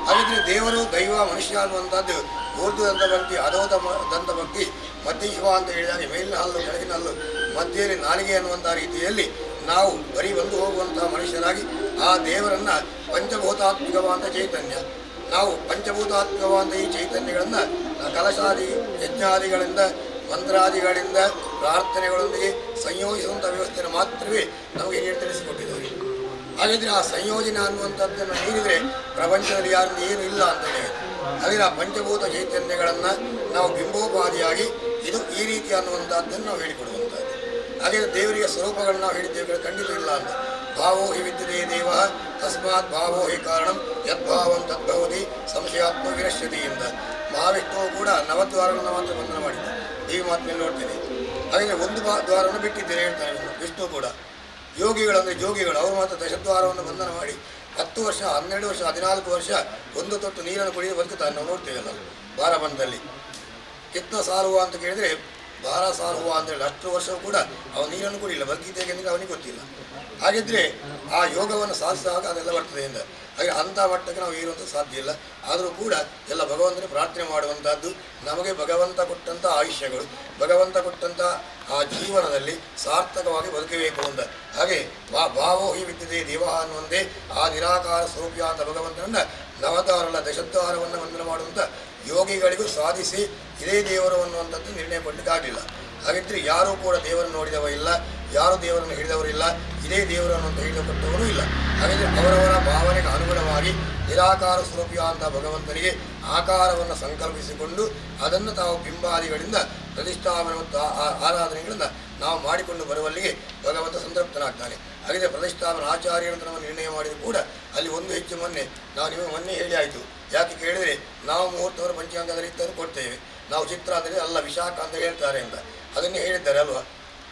ಹಾಗಿದ್ರೆ ದೇವರು, ದೈವ, ಮನುಷ್ಯ ಅನ್ನುವಂಥದ್ದು ಊರ್ಧ್ವದಂತ ಭಕ್ತಿ, ಅಧೋದಂತ ಭಕ್ತಿ, ಮಧ್ಯಶಿವ ಅಂತ ಹೇಳಿದಾಗ ಮೇಲಿನ ಹಲ್ಲು ಕೆಳಗಿನ ಹಲ್ಲು ಮಧ್ಯೆಯಲ್ಲಿ ನಾಲಿಗೆ ಅನ್ನುವಂಥ ರೀತಿಯಲ್ಲಿ ನಾವು ಬರೀ ಬಂದು ಹೋಗುವಂತಹ ಮನುಷ್ಯರಾಗಿ ಆ ದೇವರನ್ನು ಪಂಚಭೂತಾತ್ಮಕವಾದ ಚೈತನ್ಯ, ನಾವು ಪಂಚಭೂತಾತ್ಮಕವಾದ ಈ ಚೈತನ್ಯಗಳನ್ನು ಕಲಶಾದಿ ಯಜ್ಞಾದಿಗಳಿಂದ ಮಂತ್ರಾದಿಗಳಿಂದ ಪ್ರಾರ್ಥನೆಗಳೊಂದಿಗೆ ಸಂಯೋಜಿಸುವಂಥ ವ್ಯವಸ್ಥೆಯನ್ನು ಮಾತ್ರವೇ ನಮಗೆ ತಿಳಿಸಿಕೊಟ್ಟಿದ್ದಾರೆ. ಹಾಗಿದ್ರೆ ಆ ಸಂಯೋಜನೆ ಅನ್ನುವಂಥದ್ದನ್ನು ಮೀರಿದರೆ ಪ್ರಪಂಚದಲ್ಲಿ ಯಾರಿಂದ ಏನು ಇಲ್ಲ ಅಂತ ಹೇಳಿ ಹಾಗೆ ಆ ಪಂಚಭೂತ ಚೈತನ್ಯಗಳನ್ನು ನಾವು ಬಿಂಬೋಪಾದಿಯಾಗಿ ಇದು ಈ ರೀತಿ ಅನ್ನುವಂಥದ್ದನ್ನು ನಾವು ಹೇಳಿಕೊಡುವಂಥದ್ದು. ಹಾಗೆ ದೇವರಿಗೆ ಸ್ವರೂಪಗಳನ್ನು ನಾವು ಹೇಳಿದ್ದೇವೆ, ಖಂಡಿತ ಇಲ್ಲ ಅಂತ. ಭಾವೋ ಹಿ ವಿದ್ಯತೆ ದೇವ ತಸ್ಮಾತ್ ಭಾವೋ ಹಿ ಕಾರಣಂ ಯದ್ಭಾವಂ ತದ್ಭವತಿ ಸಂಶಯಾತ್ಮ ವಿನಶ್ಯತಿ ಎಂದ. ಮಹಾವಿಷ್ಣುವು ಕೂಡ ನವದ್ವಾರಗಳನ್ನು ಮಾತ್ರ ಬಂಧನ ಮಾಡಿದ್ದ. ದೇವಿ ಮಾತಿನಲ್ಲಿ ನೋಡ್ತೇನೆ. ಹಾಗೆ ಒಂದು ದ್ವಾರವನ್ನು ಬಿಟ್ಟಿದ್ದೇನೆ ಹೇಳ್ತಾನೆ ವಿಷ್ಣು ಕೂಡ. ಯೋಗಿಗಳಂದರೆ ಜೋಗಿಗಳು ಅವರು ಮಾತ್ರ ದಶದ್ವಾರವನ್ನು ಬಂಧನ ಮಾಡಿ 10 ವರ್ಷ 12 ವರ್ಷ 14 ವರ್ಷ ಒಂದು ತೊಟ್ಟು ನೀರನ್ನು ಕುಡಿದು ಬದುಕುತ್ತಾರೆ. ನಾವು ನೋಡ್ತೇವಲ್ಲ ಬಾರಬಂಧದಲ್ಲಿ. ಕಿತ್ನ ಸಾರುವ ಅಂತ ಕೇಳಿದರೆ ಭಾರ ಸಾರುವ ಅಂತ ಹೇಳಿ 10 ವರ್ಷವೂ ಕೂಡ ಅವನು ನೀರನ್ನು ಕುಡಿಯಿಲ್ಲ, ಬದುಕಿದ್ದೇನೆ ಅಂದರೆ ಅವನಿಗೆ ಗೊತ್ತಿಲ್ಲ. ಹಾಗಿದ್ರೆ ಆ ಯೋಗವನ್ನು ಸಾಧಿಸುವಾಗ ಅದೆಲ್ಲ ಬರ್ತದೆ ಎಂದು. ಹಾಗೆ ಅಂಥ ಮಟ್ಟಕ್ಕೆ ನಾವು ಏರುವಂಥದ್ದು ಸಾಧ್ಯ ಇಲ್ಲ. ಆದರೂ ಕೂಡ ಎಲ್ಲ ಭಗವಂತನೇ ಪ್ರಾರ್ಥನೆ ಮಾಡುವಂಥದ್ದು. ನಮಗೆ ಭಗವಂತ ಕೊಟ್ಟಂಥ ಆಯುಷ್ಯಗಳು, ಭಗವಂತ ಕೊಟ್ಟಂಥ ಆ ಜೀವನದಲ್ಲಿ ಸಾರ್ಥಕವಾಗಿ ಬದುಕಬೇಕು ಅಂತ. ಹಾಗೆ ಭಾವೋ ಹಿ ವಿದ್ಯತೆ ದೇವ ಅನ್ನುವಂತೆ ಆ ನಿರಾಕಾರ ಸ್ವರೂಪಿಯ ಅಂತ ಭಗವಂತನನ್ನು ನವದ್ವಾರಲ್ಲ ದಶದ್ವಾರವನ್ನು ಬಂಧನ ಮಾಡುವಂಥ ಯೋಗಿಗಳಿಗೂ ಸಾಧಿಸಿ ಇದೇ ದೇವರು ಅನ್ನುವಂಥದ್ದು ನಿರ್ಣಯ ಕೊಡಲಿಕ್ಕಾಗಲಿಲ್ಲ. ಹಾಗಿದ್ರೆ ಯಾರೂ ಕೂಡ ದೇವರನ್ನು ನೋಡಿದವ ಇಲ್ಲ, ಯಾರು ದೇವರನ್ನು ಹಿಡಿದವರಿಲ್ಲ, ಇದೇ ದೇವರು ಅನ್ನುವಂಥ ಹಿಡಿದುಕೊಟ್ಟವರು ಇಲ್ಲ. ಹಾಗಿದ್ರೆ ಅವರವರ ಭಾವನೆಗೆ ಅನುಗುಣವಾಗಿ ನಿರಾಕಾರ ಸ್ವರೂಪಿಯ ಅಂತ ಭಗವಂತನಿಗೆ ಆಕಾರವನ್ನು ಸಂಕಲ್ಪಿಸಿಕೊಂಡು ಅದನ್ನು ತಾವು ಬಿಂಬಾದಿಗಳಿಂದ ಪ್ರತಿಷ್ಠಾಪನೆ ಮತ್ತು ಆರಾಧನೆಗಳಿಂದ ನಾವು ಮಾಡಿಕೊಂಡು ಬರುವಲ್ಲಿಗೆ ಭಗವಂತ ಸಂತೃಪ್ತನಾಗ್ತಾನೆ. ಹಾಗಿದ್ರೆ ಪ್ರತಿಷ್ಠಾಪನ ಆಚಾರ್ಯರಂತ ನಮ್ಮ ನಿರ್ಣಯ ಮಾಡಿದರೂ ಕೂಡ ಅಲ್ಲಿ ಒಂದು ಹೆಚ್ಚು ನಾವು ನಿಮಗೆ ಮೊನ್ನೆ ಹೇಳಿ ಆಯಿತು. ಯಾಕೆ ಕೇಳಿದರೆ ನಾವು ಮುಹೂರ್ತವರು ಪಂಚಾಂಗದಲ್ಲಿ ಇದ್ದರೂ ಕೊಡ್ತೇವೆ. ನಾವು ಚಿತ್ರ ಅಂದರೆ ಅಲ್ಲ ವಿಶಾಖ ಅಂತ ಹೇಳ್ತಾರೆ ಅಂತ ಅದನ್ನೇ ಹೇಳಿದ್ದಾರೆ ಅಲ್ವಾ.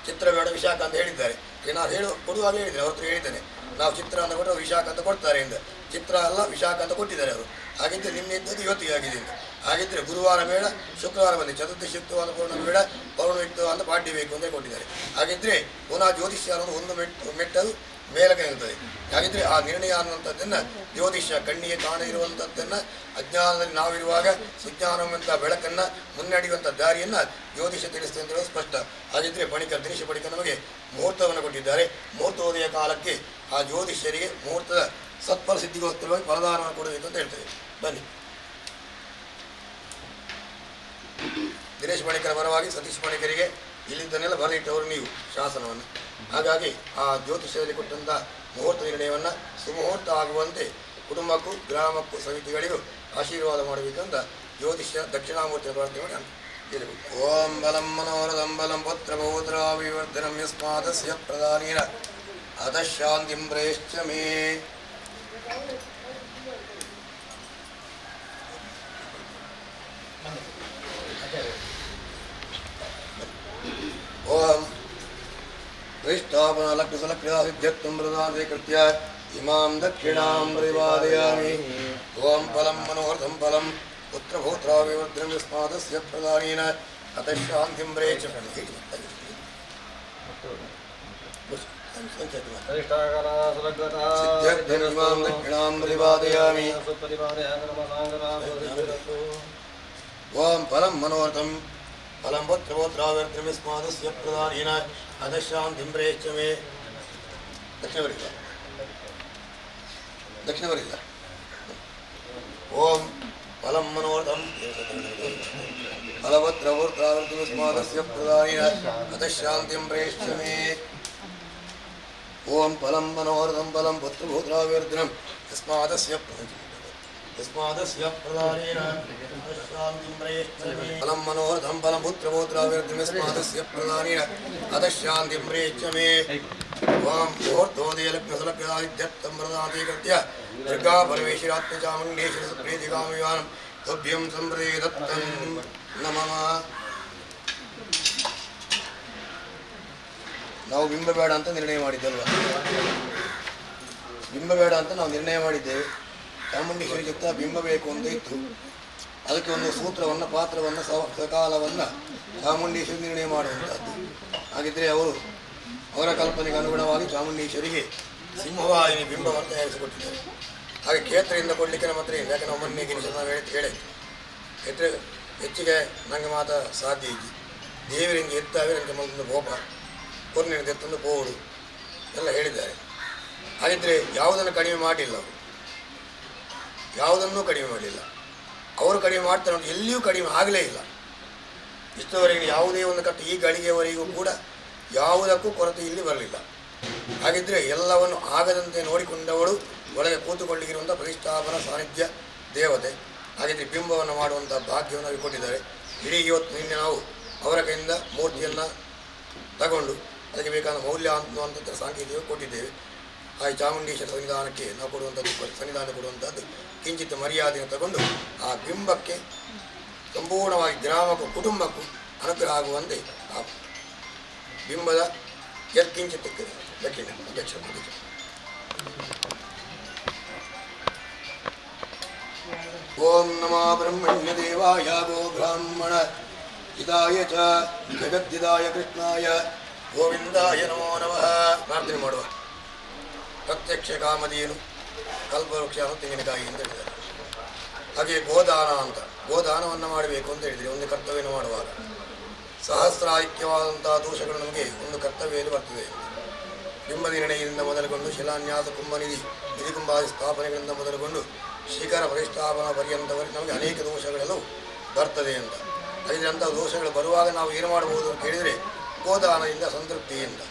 ಚಿತ್ರ ಬೇಡ ವಿಶಾಖ ಅಂತ ಹೇಳಿದ್ದಾರೆ. ನಾವು ಕೊಡುವಾಗ ಹೇಳಿದ್ದೇನೆ, ಅವ್ರ ಹತ್ರ ಹೇಳಿದ್ದೇನೆ ನಾವು ಚಿತ್ರ ಅಂತ ಕೊಟ್ಟರೆ ವಿಶಾಖ ಅಂತ ಕೊಡ್ತಾರೆ ಅಂತ. ಚಿತ್ರ ಅಲ್ಲ ವಿಶಾಖ ಅಂತ ಕೊಟ್ಟಿದ್ದಾರೆ ಅವರು. ಹಾಗಿದ್ದರೆ ನಿನ್ನೆ ಇದ್ದದ್ದು ಇವತ್ತಿಗೆ ಆಗಿದೆ ಅಂತ. ಹಾಗಿದ್ದರೆ ಗುರುವಾರ ಬೇಡ, ಶುಕ್ರವಾರ ಬಂದಿದೆ, ಚತುರ್ದಶಿಯುಕ್ತವಾದ ಪೌರ್ಣಮಿ ಬೇಡ, ಪೌರ್ಣಮಿಯುಕ್ತ ಅಂತ ಪಾಡ್ಯ ಬೇಕು ಅಂತ ಕೊಟ್ಟಿದ್ದಾರೆ. ಹಾಗಿದ್ದರೆ ಪುನಃ ಜ್ಯೋತಿಷ್ಯ ಅನ್ನೋದು ಒಂದು ಮೆಟ್ಟದು ಮೇಲಕ್ಕೆ ನಿಲ್ತದೆ. ಹಾಗಿದ್ರೆ ಆ ನಿರ್ಣಯ ಅನ್ನುವಂಥದ್ದನ್ನು ಜ್ಯೋತಿಷ್ಯ ಕಣ್ಣಿಗೆ ಕಾಣಿರುವಂಥದ್ದನ್ನು ಅಜ್ಞಾನದಲ್ಲಿ ನಾವಿರುವಾಗ ಸುಜ್ಞಾನವಂಥ ಬೆಳಕನ್ನು ಮುನ್ನಡೆಯುವಂಥ ದಾರಿಯನ್ನು ಜ್ಯೋತಿಷ್ಯ ತಿಳಿಸ್ತದೆ ಅಂತ ಹೇಳೋದು ಸ್ಪಷ್ಟ. ಹಾಗಿದ್ರೆ ದಿನೇಶ ಪಣಿಕ ನಮಗೆ ಮುಹೂರ್ತವನ್ನು ಕೊಟ್ಟಿದ್ದಾರೆ. ಮುಹೂರ್ತೋದಯ ಕಾಲಕ್ಕೆ ಆ ಜ್ಯೋತಿಷ್ಯರಿಗೆ ಮುಹೂರ್ತದ ಸತ್ಫಲ ಸಿದ್ಧಿಗೋಸ್ಕರವಾಗಿ ಫಲದಾನವನ್ನು ಕೊಡಬೇಕು ಅಂತ ಹೇಳ್ತೇವೆ. ಬನ್ನಿ. ದಿನೇಶ್ ಪಣಿಕರ ಪರವಾಗಿ ಸತೀಶ್ ಪಣಿಕರಿಗೆ ಇಲ್ಲಿದ್ದನ್ನೆಲ್ಲ ಬರೆದಿಟ್ಟವರು ನೀವು ಶಾಸನವನ್ನು. ಹಾಗಾಗಿ ಆ ಜ್ಯೋತಿಷ್ಯದಲ್ಲಿ ಕೊಟ್ಟಂಥ ಮುಹೂರ್ತ ನಿರ್ಣಯವನ್ನು ಸುಮುಹೂರ್ತ ಆಗುವಂತೆ ಕುಟುಂಬಕ್ಕೂ ಗ್ರಾಮಕ್ಕೂ ಸಮಿತಿಗಳಿಗೂ ಆಶೀರ್ವಾದ ಮಾಡಬೇಕಂತ ಜ್ಯೋತಿಷ್ಯ ದಕ್ಷಿಣಾಮೂರ್ತಿಯ ಪ್ರಾರ್ಥನೆ ಮಾಡಿ ಹೇಳಬೇಕು. ಓಂ ಬಲಂ ಮನೋರಥಂ ಬಲಂ ಪುತ್ರ ಪೌತ್ರಾಭಿವರ್ಧನಂ ಯಸ್ಮಾದಸ್ಯ ಪ್ರಧಾನೇನ ಅತಃ ಶಾಂತಿಂ ಪ್ರೇಷ್ಠ ಮೇ. ಓಂ ಪ್ರತಿಷ್ಠಾಪನ ಲಗ್ನಸಲಕ್ರಿಯಾಸಿದ್ಧ್ಯರ್ಥಂ ಪ್ರದಾನೆ ಕೃತ್ಯ ಇಮಾಂ ದಕ್ಷಿಣಾಂ ಪ್ರತಿಪಾದಯಾಮಿ. ಓಂ ಫಲಂ ಮನೋರಥಂ ಫಲಂ ಪುತ್ರಪೌತ್ರಾಭಿವರ್ಧನಂ ಯಸ್ಮಾದಸ್ಯ ಪ್ರಧಾನೇನ ಅತಃ ಶಾಂತಿಂ ಪ್ರೇಷ್ಠ ಮೇ. ಸಿದ್ಧ್ಯರ್ಥಂ ಇಮಾಂ ದಕ್ಷಿಣಾಂ ಪ್ರತಿಪಾದಯಾಮಿ. ಓಂ ಫಲಂ ಮನೋರಥಂ ಫಲಂ ಪುತ್ರಪೌತ್ರಾಭಿವರ್ಧನಂ ಯಸ್ಮಾದಸ್ಯ ಪ್ರಧಾನೇನ ಅತಃ ಶಾಂತಿಂ ಪ್ರೇಷ್ಠ ಮೇ. ದಕ್ಷಿಣ ಬರಿಲ್ಲ. ಓಂ ಫಲಂ ಮನೋರಥಂ ಫಲಪುತ್ರಪೌತ್ರಾಭಿವರ್ಧನಂ ಯಸ್ಮಾದಸ್ಯ ಪ್ರಧಾನೇನ ಅತಃ ಶಾಂತಿಂ ಪ್ರೇಷ್ಠ ಮೇ. ಓಂ ಫಲಂ ಮನೋರಥಂ ಫಲಂ ಪುತ್ರಪೌತ್ರಾಭಿವರ್ಧನಂ ಯಸ್ಮಾದಸ್ಯ ಯಸ್ಮಾದಸ್ಯ ಪ್ರಧಾನೇನ ಶಾಂತಿಂ ಪ್ರಯಚ್ಛಮಿ ಫಲಂ ಮನೋರಥಂ ಫಲಂ ಪುತ್ರಪೌತ್ರಾಭಿವೃದ್ಧಿಂ ಯಸ್ಮಾದಸ್ಯ ಪ್ರಧಾನೇನ ಅದಶಾಂತಿಂ ಪ್ರಯಚ್ಛಮಿ ಓಂ ಮುಹೂರ್ತೋದಯ ಲಗ್ನಸಲಭ್ಯದಾದಿತ್ಯರ್ಥಂ ಪ್ರದಾತೀಕೃತ್ಯ ದುರ್ಗಾ ಪರಮೇಶ್ವರಾತ್ಮಚಾಮುಂಡೇಶ್ವರ ಪ್ರೀತಿಕಾಮವಿಮಾನಂ ತುಭ್ಯಂ ಸಂಪ್ರದತ್ತಂ ನಮಃ. ನಾವು ಬಿಂಬ ಬೇಡ ಅಂತ ನಿರ್ಣಯ ಮಾಡಿದ್ದಲ್ವ? ಬಿಂಬ ಬೇಡ ಅಂತ ನಾವು ನಿರ್ಣಯ ಮಾಡಿದ್ದೇವೆ. ಚಾಮುಂಡೇಶ್ವರಿ ಜೊತೆ ಬಿಂಬ ಬೇಕು ಅಂತ ಇತ್ತು. ಅದಕ್ಕೆ ಒಂದು ಸೂತ್ರವನ್ನು, ಪಾತ್ರವನ್ನು, ಸಕಾಲವನ್ನು ಚಾಮುಂಡೇಶ್ವರಿ ನಿರ್ಣಯ ಮಾಡುವಂಥದ್ದು. ಹಾಗಿದ್ದರೆ ಅವರ ಕಲ್ಪನೆಗೆ ಅನುಗುಣವಾಗಿ ಚಾಮುಂಡೇಶ್ವರಿಗೆ ಸಿಂಹವಾಹಿನಿ ಬಿಂಬವನ್ನು ತಯಾರಿಸಿಕೊಟ್ಟಿದ್ದಾರೆ. ಹಾಗೆ ಕ್ಷೇತ್ರದಿಂದ ಕೊಡಲಿಕ್ಕೆ ನಮ್ಮ ಹತ್ರ ಇಲ್ಲ. ಯಾಕೆ ನಾವು ಮೊನ್ನೆ ಗಿರಿಶ ನಾವು ಹೇಳಿದ್ದೆ ಹೆಚ್ಚಿಗೆ ನನಗೆ ಮಾತ್ರ ಸಾಧ್ಯ ಇದ್ದಿ ದೇವರಿಗೆ ಎತ್ತಾವೆ ನನಗೆ ಮತ್ತೊಂದು ಗೋಪ ಕೊರ್ನಿಂದ ಎತ್ತೊಂದು ಬೋಡು ಎಲ್ಲ ಹೇಳಿದ್ದಾರೆ. ಹಾಗಿದ್ದರೆ ಯಾವುದನ್ನು ಕಡಿಮೆ ಮಾಡಲಿಲ್ಲ ಅವರು, ಯಾವುದನ್ನೂ ಕಡಿಮೆ ಮಾಡಲಿಲ್ಲ. ಅವರು ಕಡಿಮೆ ಮಾಡ್ತಾರೆ ಅಂತ ಎಲ್ಲಿಯೂ ಕಡಿಮೆ ಆಗಲೇ ಇಲ್ಲ. ಇಷ್ಟವರೆಗೆ ಯಾವುದೇ ಒಂದು ಕಟ್ಟು ಈ ಗಳಿಗೆಯವರೆಗೂ ಕೂಡ ಯಾವುದಕ್ಕೂ ಕೊರತೆ ಇಲ್ಲಿ ಬರಲಿಲ್ಲ. ಹಾಗಿದ್ದರೆ ಎಲ್ಲವನ್ನು ಆಗದಂತೆ ನೋಡಿಕೊಂಡವಳು ಒಳಗೆ ಕೂತುಕೊಳ್ಳಿರುವಂಥ ಪ್ರತಿಷ್ಠಾಪನಾ ಸಾನ್ನಿಧ್ಯ ದೇವತೆ. ಹಾಗಿದ್ದರೆ ಬಿಂಬವನ್ನು ಮಾಡುವಂಥ ಭಾಗ್ಯವನ್ನು ಅವರು ಕೊಟ್ಟಿದ್ದಾರೆ. ಇಡೀ ಇವತ್ತು ನಿನ್ನೆ ನಾವು ಅವರ ಕೈಯಿಂದ ಮೂರ್ತಿಯನ್ನು ತಗೊಂಡು ಅದಕ್ಕೆ ಬೇಕಾದ ಮೌಲ್ಯ ಅನ್ನುವಂಥದ್ದು ಸಾಂಕೇತಿಕ ಕೊಟ್ಟಿದ್ದೇವೆ. ಆ ಚಾಮುಂಡೇಶ್ವರ ಸನ್ನಿಧಾನಕ್ಕೆ ನಾವು ಸನ್ನಿಧಾನ ಕೊಡುವಂಥದ್ದು ಕಿಂಚಿತ್ ಮರ್ಯಾದೆಯನ್ನು ತಗೊಂಡು ಆ ಬಿಂಬಕ್ಕೆ ಸಂಪೂರ್ಣವಾಗಿ ಗ್ರಾಮಕ್ಕೂ ಕುಟುಂಬಕ್ಕೂ ಅನುಗ್ರಹ ಆಗುವಂತೆ ಆ ಬಿಂಬದ ಕಿಂಚಿತ್ ದಕ್ಷಿಣ ಅಧ್ಯಕ್ಷ. ಓಂ ನಮೋ ಬ್ರಹ್ಮಣ್ಯ ದೇವಾಯ ಗೋ ಬ್ರಾಹ್ಮಣ ಹಿತಾಯ ಚ ಜಗದ್ದಿದಾಯ ಕೃಷ್ಣಾಯ ಗೋವಿಂದಾಯ ನಮೋ ನಮಃ. ಪ್ರಾರ್ಥನೆ ಮಾಡುವ. ಪ್ರತ್ಯಕ್ಷ ಕಾಮಧೇನು ಕಲ್ಪವೃಕ್ಷ ತೆಂಗಿನಕಾಯಿ ಅಂತ ಹೇಳಿದ್ದಾರೆ. ಹಾಗೆ ಗೋದಾನ ಅಂತ, ಗೋದಾನವನ್ನು ಮಾಡಬೇಕು ಅಂತ ಹೇಳಿದರೆ ಒಂದು ಕರ್ತವ್ಯವನ್ನು ಮಾಡುವಾಗ ಸಹಸ್ರಾಧಿಕ್ಯವಾದಂಥ ದೋಷಗಳು ನಮಗೆ ಒಂದು ಕರ್ತವ್ಯದಲ್ಲಿ ಬರ್ತದೆ. ಬಿಂಬ ನಿರ್ಣಯದಿಂದ ಮೊದಲುಗೊಂಡು ಶಿಲಾನ್ಯಾಸ ಕುಂಭನಿಧಿ ನಿಧಿಕುಂಭಾದಿ ಸ್ಥಾಪನೆಗಳಿಂದ ಮೊದಲುಗೊಂಡು ಶಿಖರ ಪ್ರತಿಷ್ಠಾಪನಾ ಪರ್ಯಂತವರೆಗೆ ನಮಗೆ ಅನೇಕ ದೋಷಗಳೆಲ್ಲವೂ ಬರ್ತದೆ ಅಂತ. ಹಾಗೆ ಅಂಥ ದೋಷಗಳು ಬರುವಾಗ ನಾವು ಏನು ಮಾಡಬಹುದು ಅಂತ ಕೇಳಿದರೆ ಗೋದಾನದಿಂದ ಸಂತೃಪ್ತಿಯಿಂದ.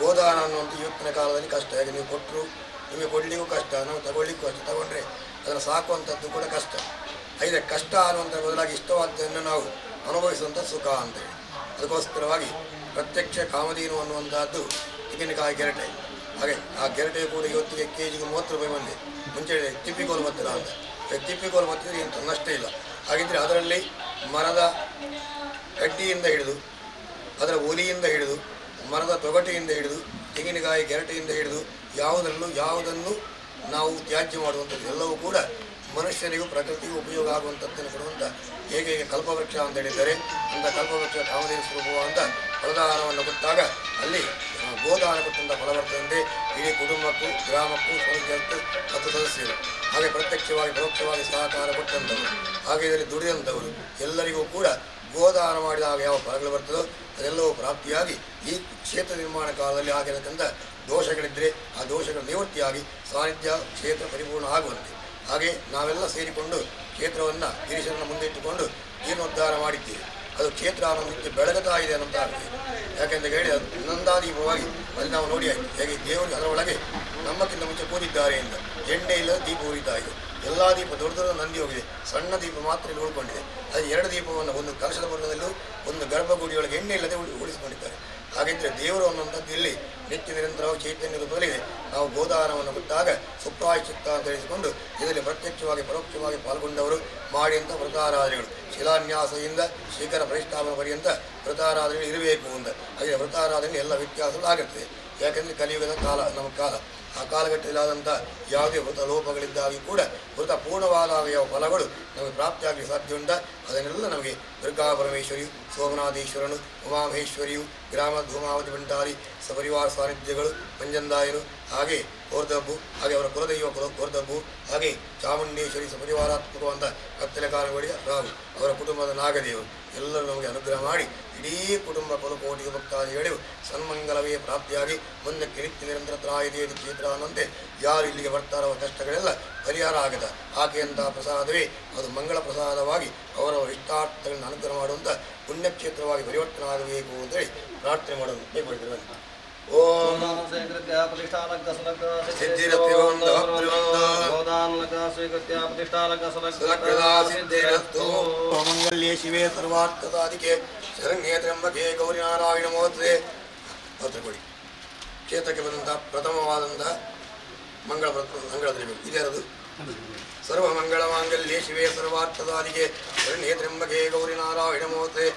ಗೋದಾನ ಅನ್ನುವಂಥ ಇವತ್ತಿನ ಕಾಲದಲ್ಲಿ ಕಷ್ಟ. ಹಾಗೆ ನೀವು ಕೊಟ್ಟರು ನಿಮಗೆ ಕೊಡಲಿಕ್ಕೂ ಕಷ್ಟ, ನಾವು ತಗೊಳ್ಳಿಕ್ಕೂ ಕಷ್ಟ, ತಗೊಂಡ್ರೆ ಅದನ್ನು ಸಾಕುವಂಥದ್ದು ಕೂಡ ಕಷ್ಟ. ಹಾಗೆ ಕಷ್ಟ ಅನ್ನುವಂಥ ಬದಲಾಗಿ ಇಷ್ಟವಾದ್ದನ್ನು ನಾವು ಅನುಭವಿಸುವಂಥ ಸುಖ ಅಂತೇಳಿ ಅದಕ್ಕೋಸ್ಕರವಾಗಿ ಪ್ರತ್ಯಕ್ಷ ಕಾಮಧೇನು ಅನ್ನುವಂಥದ್ದು ತೆಂಗಿನಕಾಯಿ ಗೆರಟೆ. ಹಾಗೆ ಆ ಗೆರಟೆ ಕೂಡ ಇವತ್ತಿಗೆ ಕೆಜಿಗೆ 30 ರೂಪಾಯಿ ಬಂದಿದೆ. ಮುಂಚೆ ತಿಪ್ಪಿಕೋಲು ಮತ್ತಿಲ್ಲ ಅಂತ. ತಿಪ್ಪಿಕೋಲು ಮತ್ತಿದ್ರೆ ಇಂಥ ನಷ್ಟ ಇಲ್ಲ. ಹಾಗಿದ್ದರೆ ಅದರಲ್ಲಿ ಮರದ ಕಡ್ಡಿಯಿಂದ ಹಿಡಿದು, ಅದರ ಒಲಿಯಿಂದ ಹಿಡಿದು, ಮರದ ತೊಗಟೆಯಿಂದ ಹಿಡಿದು, ತೆಂಗಿನಕಾಯಿ ಗೆರಟೆಯಿಂದ ಹಿಡಿದು ಯಾವುದನ್ನು ನಾವು ತ್ಯಾಜ್ಯ ಮಾಡುವಂಥದ್ದು ಎಲ್ಲವೂ ಕೂಡ ಮನುಷ್ಯರಿಗೂ ಪ್ರಕೃತಿಗೂ ಉಪಯೋಗ ಆಗುವಂಥದ್ದನ್ನು ಕೊಡುವಂಥ ಹೇಗೆ ಕಲ್ಪವೃಕ್ಷ ಅಂತ ಹೇಳಿದ್ದಾರೆ. ಅಂಥ ಕಲ್ಪವೃಕ್ಷ ಕಾಮಧೇನು ಸ್ವರೂಪವಾದಂಥ ಫಲದಾನವನ್ನು ಕೊಟ್ಟಾಗ ಅಲ್ಲಿ ಗೋದಾನ ಕೊಟ್ಟಂಥ ಫಲ ಬರ್ತದಂತೆ ಇಡೀ ಕುಟುಂಬಕ್ಕೂ ಗ್ರಾಮಕ್ಕೂ ಸ್ವರ್ಗಕ್ಕೂ 10 ಸದಸ್ಯರು. ಹಾಗೆ ಪ್ರತ್ಯಕ್ಷವಾಗಿ ಪರೋಕ್ಷವಾಗಿ ಸಹಕಾರ ಕೊಟ್ಟಂಥವರು, ಹಾಗೆ ಇದರಲ್ಲಿ ದುಡಿದಂಥವರು ಎಲ್ಲರಿಗೂ ಕೂಡ ಗೋದಾನ ಮಾಡಿದಾಗ ಯಾವ ಫಲಗಳು ಬರ್ತದೋ ಅದೆಲ್ಲವೂ ಪ್ರಾಪ್ತಿಯಾಗಿ ಈ ಕ್ಷೇತ್ರ ನಿರ್ಮಾಣ ಕಾಲದಲ್ಲಿ ಆಗಿರತಕ್ಕಂಥ ದೋಷಗಳಿದ್ದರೆ ಆ ದೋಷಗಳ ನಿವೃತ್ತಿಯಾಗಿ ಸಾನ್ನಿಧ್ಯ ಕ್ಷೇತ್ರ ಪರಿಪೂರ್ಣ ಆಗುವಂತೆ. ಹಾಗೆ ನಾವೆಲ್ಲ ಸೇರಿಕೊಂಡು ಕ್ಷೇತ್ರವನ್ನು ಗಿರೀಶರನ್ನು ಮುಂದೆ ಇಟ್ಟುಕೊಂಡು ಜೀರ್ಣೋದ್ಧಾರ ಮಾಡಿದ್ದೇವೆ. ಅದು ಕ್ಷೇತ್ರ ನಿತ್ಯ ಬೆಳಗುತ್ತಾ ಇದೆ ಅನ್ನೋಂಥ ಆಗ್ತದೆ. ಯಾಕೆಂತ ಹೇಳಿ ಅದು ನಂದಾದೀಪವಾಗಿ ಅಲ್ಲಿ ನಾವು ನೋಡಿ ಹೇಗೆ ದೇವರು ಅದರೊಳಗೆ ನಮ್ಮಕ್ಕಿಂತ ಮುಂಚೆ ಕೂದಿದ್ದಾರೆ ಅಂತ ಎಣ್ಣೆ ಇಲ್ಲದ ದೀಪ ಉರಿತಾ ಇದೆ. ಎಲ್ಲ ದೀಪ ದೊಡ್ಡ ನಂದಿ ಹೋಗಿದೆ, ಸಣ್ಣ ದೀಪ ಮಾತ್ರ ಇಲ್ಲಿ ಉಳ್ಕೊಂಡಿದೆ. ಅದು 2 ದೀಪವನ್ನು ಒಂದು ಕಲಶದ ಬಣ್ಣದಲ್ಲೂ ಒಂದು ಗರ್ಭಗುಡಿಯೊಳಗೆ ಎಣ್ಣೆ ಇಲ್ಲದೆ ಉಳಿಸಿಕೊಂಡಿದ್ದಾರೆ. ಹಾಗಿದ್ದರೆ ದೇವರು ಅನ್ನುವಂಥದ್ದು ಇಲ್ಲಿ ನಿತ್ಯ ನಿರಂತರವಾಗಿ ಚೈತನ್ಯ ರೂಪದಲ್ಲಿ ನಾವು ಗೋದಾನವನ್ನು ಕೊಟ್ಟಾಗ ಸುಪ್ರಾಯಶ್ಚಿತ್ತ ಅಂತ ಹೇಳಿಸಿಕೊಂಡು ಇದರಲ್ಲಿ ಪ್ರತ್ಯಕ್ಷವಾಗಿ ಪರೋಕ್ಷವಾಗಿ ಪಾಲ್ಗೊಂಡವರು ಮಾಡಿದಂಥ ವ್ರತಾರಾಧನೆಗಳು ಶಿಲಾನ್ಯಾಸದಿಂದ ಶಿಖರ ಪ್ರತಿಷ್ಠಾಪನ ಪರ್ಯಂತ ವ್ರತಾರಾಧನೆಗಳು ಇರಬೇಕು ಅಂತ. ಹಾಗೆ ವ್ರತಾರಾಧನೆ ಎಲ್ಲ ವ್ಯತ್ಯಾಸಗಳು ಆಗುತ್ತದೆ. ಯಾಕೆಂದರೆ ಕಲಿಯುಗದ ಕಾಲ ನಮ್ಮ ಕಾಲ. ಆ ಕಾಲಘಟ್ಟದಲ್ಲಾದಂಥ ಯಾವುದೇ ವೃತ ಲೋಪಗಳಿದ್ದಾಗಿ ಕೂಡ ವೃತ ಪೂರ್ಣವಾದಾಗ ಯಾವ ಫಲಗಳು ನಮಗೆ ಪ್ರಾಪ್ತಿಯಾಗಲಿ ಸಾಧ್ಯ ಉಂಟ ಅದನ್ನೆಲ್ಲ ನಮಗೆ ದುರ್ಗಾ ಪರಮೇಶ್ವರಿಯು, ಸೋಮನಾಥೇಶ್ವರನು, ಉಮಾಮಹೇಶ್ವರಿಯು, ಗ್ರಾಮ ಧೂಮಾವತಿ ಭಂಡಾರಿ ಸಪರಿವಾರ ಸಾನ್ನಿಧ್ಯಗಳು, ಮಂಜಂದಾಯನು, ಹಾಗೆ ಕೋರ್ದಬ್ಬು, ಹಾಗೆ ಅವರ ಕುಲದೈವ ಕೋರ್ದಬ್ಬು, ಹಾಗೆ ಚಾಮುಂಡೇಶ್ವರಿ ಸಪರಿವಾರಾತ್ಮಕವಂತ ಕತ್ತಲೆಕಾರಗೊಡಿಯ ರಾವು, ಅವರ ಕುಟುಂಬದ ನಾಗದೇವರು ಎಲ್ಲರೂ ನಮಗೆ ಅನುಗ್ರಹ ಮಾಡಿ ಇಡೀ ಕುಟುಂಬ ಕುಲಕೋಟಿಗೆ ಭಕ್ತಾದಿಗಳಿಗೂ ಸನ್ಮಂಗಲವೇ ಪ್ರಾಪ್ತಿಯಾಗಿ ಮುಂದಕ್ಕೆ ನಿತ್ಯ ನಿರಂತರ ತ್ರಾಯಿದೇದು ಕ್ಷೇತ್ರ ಅನ್ನಂತೆ ಯಾರು ಇಲ್ಲಿಗೆ ಬರ್ತಾರೋ ಕಷ್ಟಗಳೆಲ್ಲ ಪರಿಹಾರ ಆಗದ ಆಕೆಯಂಥ ಪ್ರಸಾದವೇ ಅದು ಮಂಗಳ ಪ್ರಸಾದವಾಗಿ ಅವರವರ ಇಷ್ಟಾರ್ಥಗಳನ್ನು ಅನುಗ್ರಹ ಮಾಡುವಂಥ ಪುಣ್ಯಕ್ಷೇತ್ರವಾಗಿ ಪರಿವರ್ತನೆ ಆಗಬೇಕು ಅಂತೇಳಿ ಪ್ರಾರ್ಥನೆ ಮಾಡೋದು ಕೈಗೊಳ್ಳಿದ್ದಾರೆ. ಓಂ ಮಂಗಲ್ಯೇ ಶಿವೇ ಸರ್ವಾರ್ಥಸಾಧಿಕೆ ಶರಣ್ಯೇ ತ್ರ್ಯಂಬಕೆ ಗೌರಿ ನಾರಾಯಣ ಮಹೋತ್ಸವೆ ಪತ್ರ ಕೊಡಿ. ಕ್ಷೇತ್ರಕ್ಕೆ ಬಂದಂಥ ಪ್ರಥಮವಾದಂಥ ಮಂಗಳ ದ್ರವ್ಯ ಇದ್ಯಾರದು? ಸರ್ವ ಮಂಗಳ ಮಾಂಗಲ್ಯೇ ಶಿವೇ ಸರ್ವಾರ್ಥಸಾಧಿಕೆ ಶರಣ್ಯೇ ತ್ರ್ಯಂಬಕೆ ಗೌರಿ ನಾರಾಯಣ ಮಹೋತ್ಸವೆ.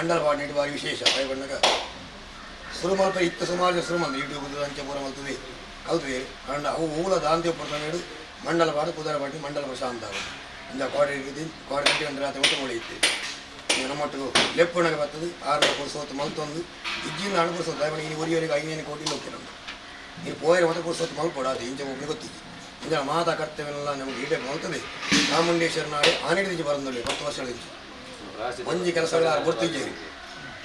ಮಂಡಲ ಪಾಠ ನೀಡಿ ಭಾರಿ ವಿಶೇಷ ಬಣ್ಣಗ ಸುರು ಮಲ್ಪ ಇತ್ತು ಸುಮಾರು ಸುರು ಮಂದಿ ಯೂಟ್ಯೂಬ್ ಅಂಚೆ ಪೂರ ಮಲ್ತದೆ ಕಲ್ತದೆ ಕಂಡ ಅವು ಮೂಲ ದಾಂತ್ಯ ಪುರ ನೀಡು ಮಂಡಲ ಪಾಠ ಕುದುರೆ ಪಾಟಿ ಮಂಡಲ ಪ್ರಶಾಂತ ಇಂದ ಕೋಡೆ ಗಂಟೆ ಗಂಟೆ ರಾತ್ರಿ ಒಟ್ಟು ಮಳೆ ಇತ್ತು ನಮ್ಮೊಟ್ಟಿಗೂ ಲೆಪ್ಪುಣಗೆ ಬರ್ತದೆ 6 ಪುರುಸೋತ್ತು ಮಲ್ತೊಂದು ಇಜ್ಜಿನ ಹಣ ಪುರುಸೋತ್ತು ದಯಮಾಡಿ ಈ ಒರಿಯವರಿಗೆ 5 ಕೋಟಿ ಹೋಗ್ತೇನೆ ನಮ್ಗೆ ನೀವು ಪೋಯರ ಮತ್ತೆ ಪುರುಸೋತ್ತು ಮಲ್ಪೋಡ ಅದು ಇಂಚೆ ಒಬ್ಬರಿಗೆ ಗೊತ್ತಿದೆ ಇದರ ಮಾತಾ ಕರ್ತವ್ಯನೆಲ್ಲ ನಮಗೆ ಈಡೇ ಮಲ್ತದೆ ಚಾಮುಂಡೇಶ್ವರ ನಾಡೆ ಆನೆಡಿದಿಂಚೆ ಬರಂದಲ್ಲಿ 10 ವರ್ಷಗಳಿಂದ ಮಂಜಿ ಕೆಲಸಗಳ ಗುರ್ತಿದ್ದೇರಿ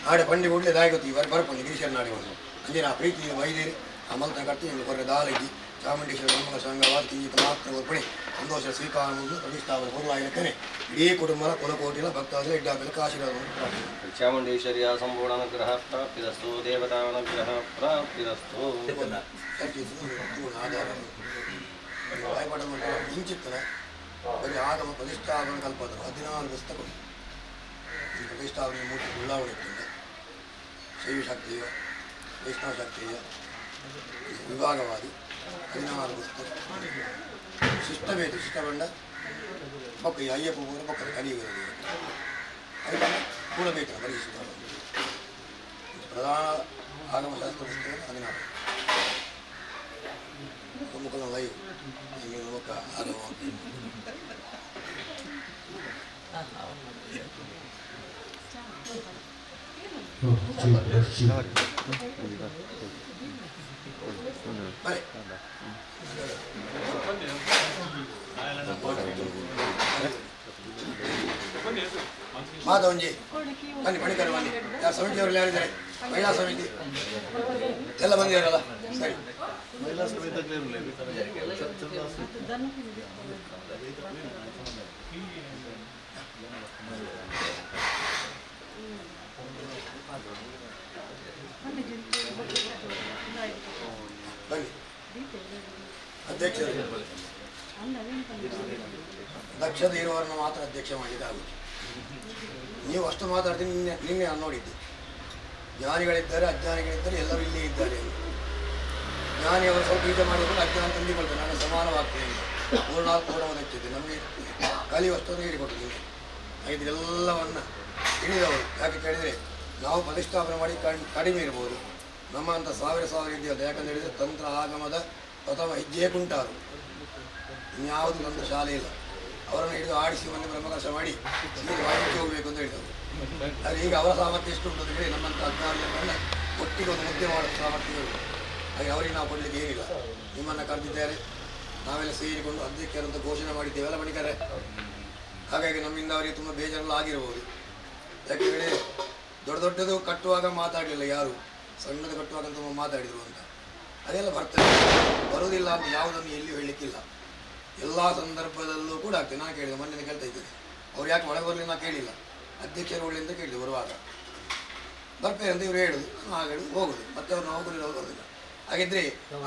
ಆಡೆ ಬಂಡಿ ಕೂಡಲೇ ದಾಯ ಗೊತ್ತಿ ಬರ್ಪಂದು ಗಿರೀಶ್ವರ ನಾಡಿ ಒಂದು ಅಂಜಿನ ಆ ಪ್ರೀತಿ ವೈದೇರಿ ಆ ಮಲ್ತ ಕರ್ತಿ ಹೊರಗೆ ದಾಲಗಿ ಚಾಮುಂಡೇಶ್ವರ ಬ್ರಹ್ಮ ಸಂಘವಾದ ಕಿಂಚಿತ್ ಮಾತ್ರ ಒರ್ಪಣೆ ಸಂತೋಷ ಸ್ವೀಕಾರ ಪ್ರತಿಷ್ಠಾಪನೆ ಪೂರ್ವಾಯಿನಕ್ಕನೆ ಇಡೀ ಕುಟುಂಬದ ಕುಲಕೋಟಿಲ ಭಕ್ತಾದಿಲ ಇಡ್ಡಾಬೆಲಕ ಆಶೀರ್ವಾದ
ಚಾಮುಂಡೇಶ್ವರಿಯ ಸಂಪೂರ್ಣ ಅನುಗ್ರಹ ಪ್ರಾಪ್ತಿರಸ್ತು ದೇವತಾನುಗ್ರಹ ಪ್ರಾಪ್ತಿರಸ್ತು
ಆಧಾರ ವಾಯುಪಟ ಕಿಂಚಿತ್ತನ ಬರೀ ಆಗಮ ಪ್ರತಿಷ್ಠಾಪನೆ ಕಲ್ಪದ 14 ಪುಸ್ತಕ ಈ ಪ್ರತಿಷ್ಠಾಪನೆ ಮೂರ್ತಿ ಉಳ್ಳಾವಣೆ ಇಟ್ಟಿಂದ ಶೈವ ಶಕ್ತಿಯ ವೈಷ್ಣವ ಶಕ್ತಿಯ ವಿಭಾಗವಾದಿ 14 ಪುಸ್ತಕ ಶಿಷ್ಟವೇದು ಶಿಷ್ಟಬಂಡ ಬೊಕ್ಕ ಈ ಅಯ್ಯಪ್ಪ ಪೂರ ಬೊಕ್ಕದ ಕಲಿಯುವುದು ಅದಕ್ಕೆ ಕೂಡಬೇಕು ಪರೀಕ್ಷಿತ ಪ್ರಧಾನ ಆಗಮಶಾಸ್ತ್ರ ಪುಸ್ತಕ 16 ಮುಖದ ಲೈವ್ ನಿಮಗೆ ಬೊಕ್ಕ ಆಗಮ ಬರೀ ಮಾಧವಂಜಿ ಬನ್ನಿ ಪಣಿಕರು ಬನ್ನಿ ಯಾರು ಸಮಿತಿಯವರು ಯಾರಿದ್ದಾರೆ ಮಹಿಳಾ ಸಮಿತಿ ಎಲ್ಲ ಬಂದಿದ್ದಾರಲ್ಲ ಸರಿ ಬನ್ನಿ ಅಧ್ಯಕ್ಷರು ದಕ್ಷತೆ ಇರುವವರನ್ನು ಮಾತ್ರ ಅಧ್ಯಕ್ಷ ಮಾಡಿದ್ದಾಗುತ್ತೆ ನೀವು ಅಷ್ಟು ಮಾತಾಡ್ತೀನಿ ನಿನ್ನೆ ನಾನು ನೋಡಿದ್ದೆ ಜ್ಞಾನಿಗಳಿದ್ದಾರೆ ಅಜ್ಞಾನಿಗಳಿದ್ದಾರೆ ಎಲ್ಲರೂ ಇಲ್ಲೇ ಇದ್ದಾರೆ ಜ್ಞಾನಿ ಅವರು ಸ್ವಲ್ಪ ಈಗ ಮಾಡಿಕೊಂಡು ಅಜ್ಞಾನ ತಂದುಕೊಳ್ತಾರೆ ನಾನು ಸಮಾನವಾಗ್ತೇನೆ ಪೂರ್ಣವದಕ್ಕಿದೆ ನಮಗೆ ಕಲಿಯುವಷ್ಟನ್ನು ಹೇಳಿಕೊಟ್ಟಿದ್ದೀನಿ ಇದೆಲ್ಲವನ್ನು ತಿಳಿದವರು ಯಾಕೆ ಕೇಳಿದರೆ ನಾವು ಪ್ರತಿಷ್ಠಾಪನೆ ಮಾಡಿ ಕಡಿಮೆ ಇರ್ಬೋದು ನಮ್ಮಂಥ ಸಾವಿರ ಇದೆಯಲ್ಲ ಯಾಕಂತ ಹೇಳಿದರೆ ತಂತ್ರ ಆಗಮದ ಪ್ರಥಮ ಹೆಜ್ಜೆ ಕುಂಟಾರು ಇನ್ಯಾವುದು ತಂತ್ರ ಶಾಲೆ ಇಲ್ಲ ಅವರನ್ನು ಹಿಡಿದು ಆಡಿಸಿ ಮೊನ್ನೆ ಬ್ರಹ್ಮಕರ್ಷ ಮಾಡಿ ವಾಣಿಜ್ಯ ಹೋಗಬೇಕು ಅಂತ ಹೇಳಿದರು ಆದರೆ ಈಗ ಅವರ ಸಾಮರ್ಥ್ಯ ಎಷ್ಟು ಉಂಟು ಅಂತ ಹೇಳಿ ನಮ್ಮಂಥ ಅಜ್ಞಾನಿಗಳನ್ನು ಒಟ್ಟಿಗೆ ಒಂದು ಮುದ್ದೆ ಮಾಡುವ ಸಾಮರ್ಥ್ಯ ಇರುವುದು ಹಾಗೆ ಅವರಿಗೆ ನಾವು ಕೊಡಲಿಕ್ಕೆ ಏನಿಲ್ಲ ನಿಮ್ಮನ್ನು ಕರೆದಿದ್ದಾರೆ ನಾವೆಲ್ಲ ಸೇರಿಕೊಂಡು ಅಧ್ಯಕ್ಷರಂತ ಘೋಷಣೆ ಮಾಡಿದ್ದೇವೆಲ್ಲ ಬಣಿಕರೆ ಹಾಗಾಗಿ ನಮ್ಮಿಂದ ಅವರಿಗೆ ತುಂಬ ಬೇಜಾರೆಲ್ಲ ಆಗಿರ್ಬೋದು ಯಾಕೆ ಹೇಳಿ ದೊಡ್ಡದು ಕಟ್ಟುವಾಗ ಮಾತಾಡಲಿಲ್ಲ ಯಾರು ಸಣ್ಣದು ಕಟ್ಟುವಾಗ ತುಂಬ ಮಾತಾಡಿದರು ಅಂತ ಅದೆಲ್ಲ ಬರ್ತದೆ ಬರುವುದಿಲ್ಲ ಅಂತ ಯಾವುದನ್ನು ಎಲ್ಲಿಯೂ ಹೇಳಲಿಕ್ಕಿಲ್ಲ ಎಲ್ಲ ಸಂದರ್ಭದಲ್ಲೂ ಕೂಡ ಆಗ್ತದೆ ನಾನು ಕೇಳಿದೆ ಮೊನ್ನೆ ಕೇಳ್ತಾ ಇದ್ದೇನೆ ಅವ್ರು ಯಾಕೆ ಒಳಗೆ ಬರಲಿ ನಾನು ಕೇಳಿಲ್ಲ ಅಧ್ಯಕ್ಷರು ಒಳ್ಳೆ ಅಂತ ಕೇಳಿದೆ ಬರುವಾಗ ಬರ್ತೇನೆ ಅಂತ ಇವರು ಹೇಳೋದು ನಾನು ಹೇಳೋದು ಹೋಗೋದು ಮತ್ತೆ ಅವ್ರನ್ನ ಹೋಗೋದಿಲ್ಲ ಹೋಗೋದಿಲ್ಲ ಹಾಗಿದ್ರೆ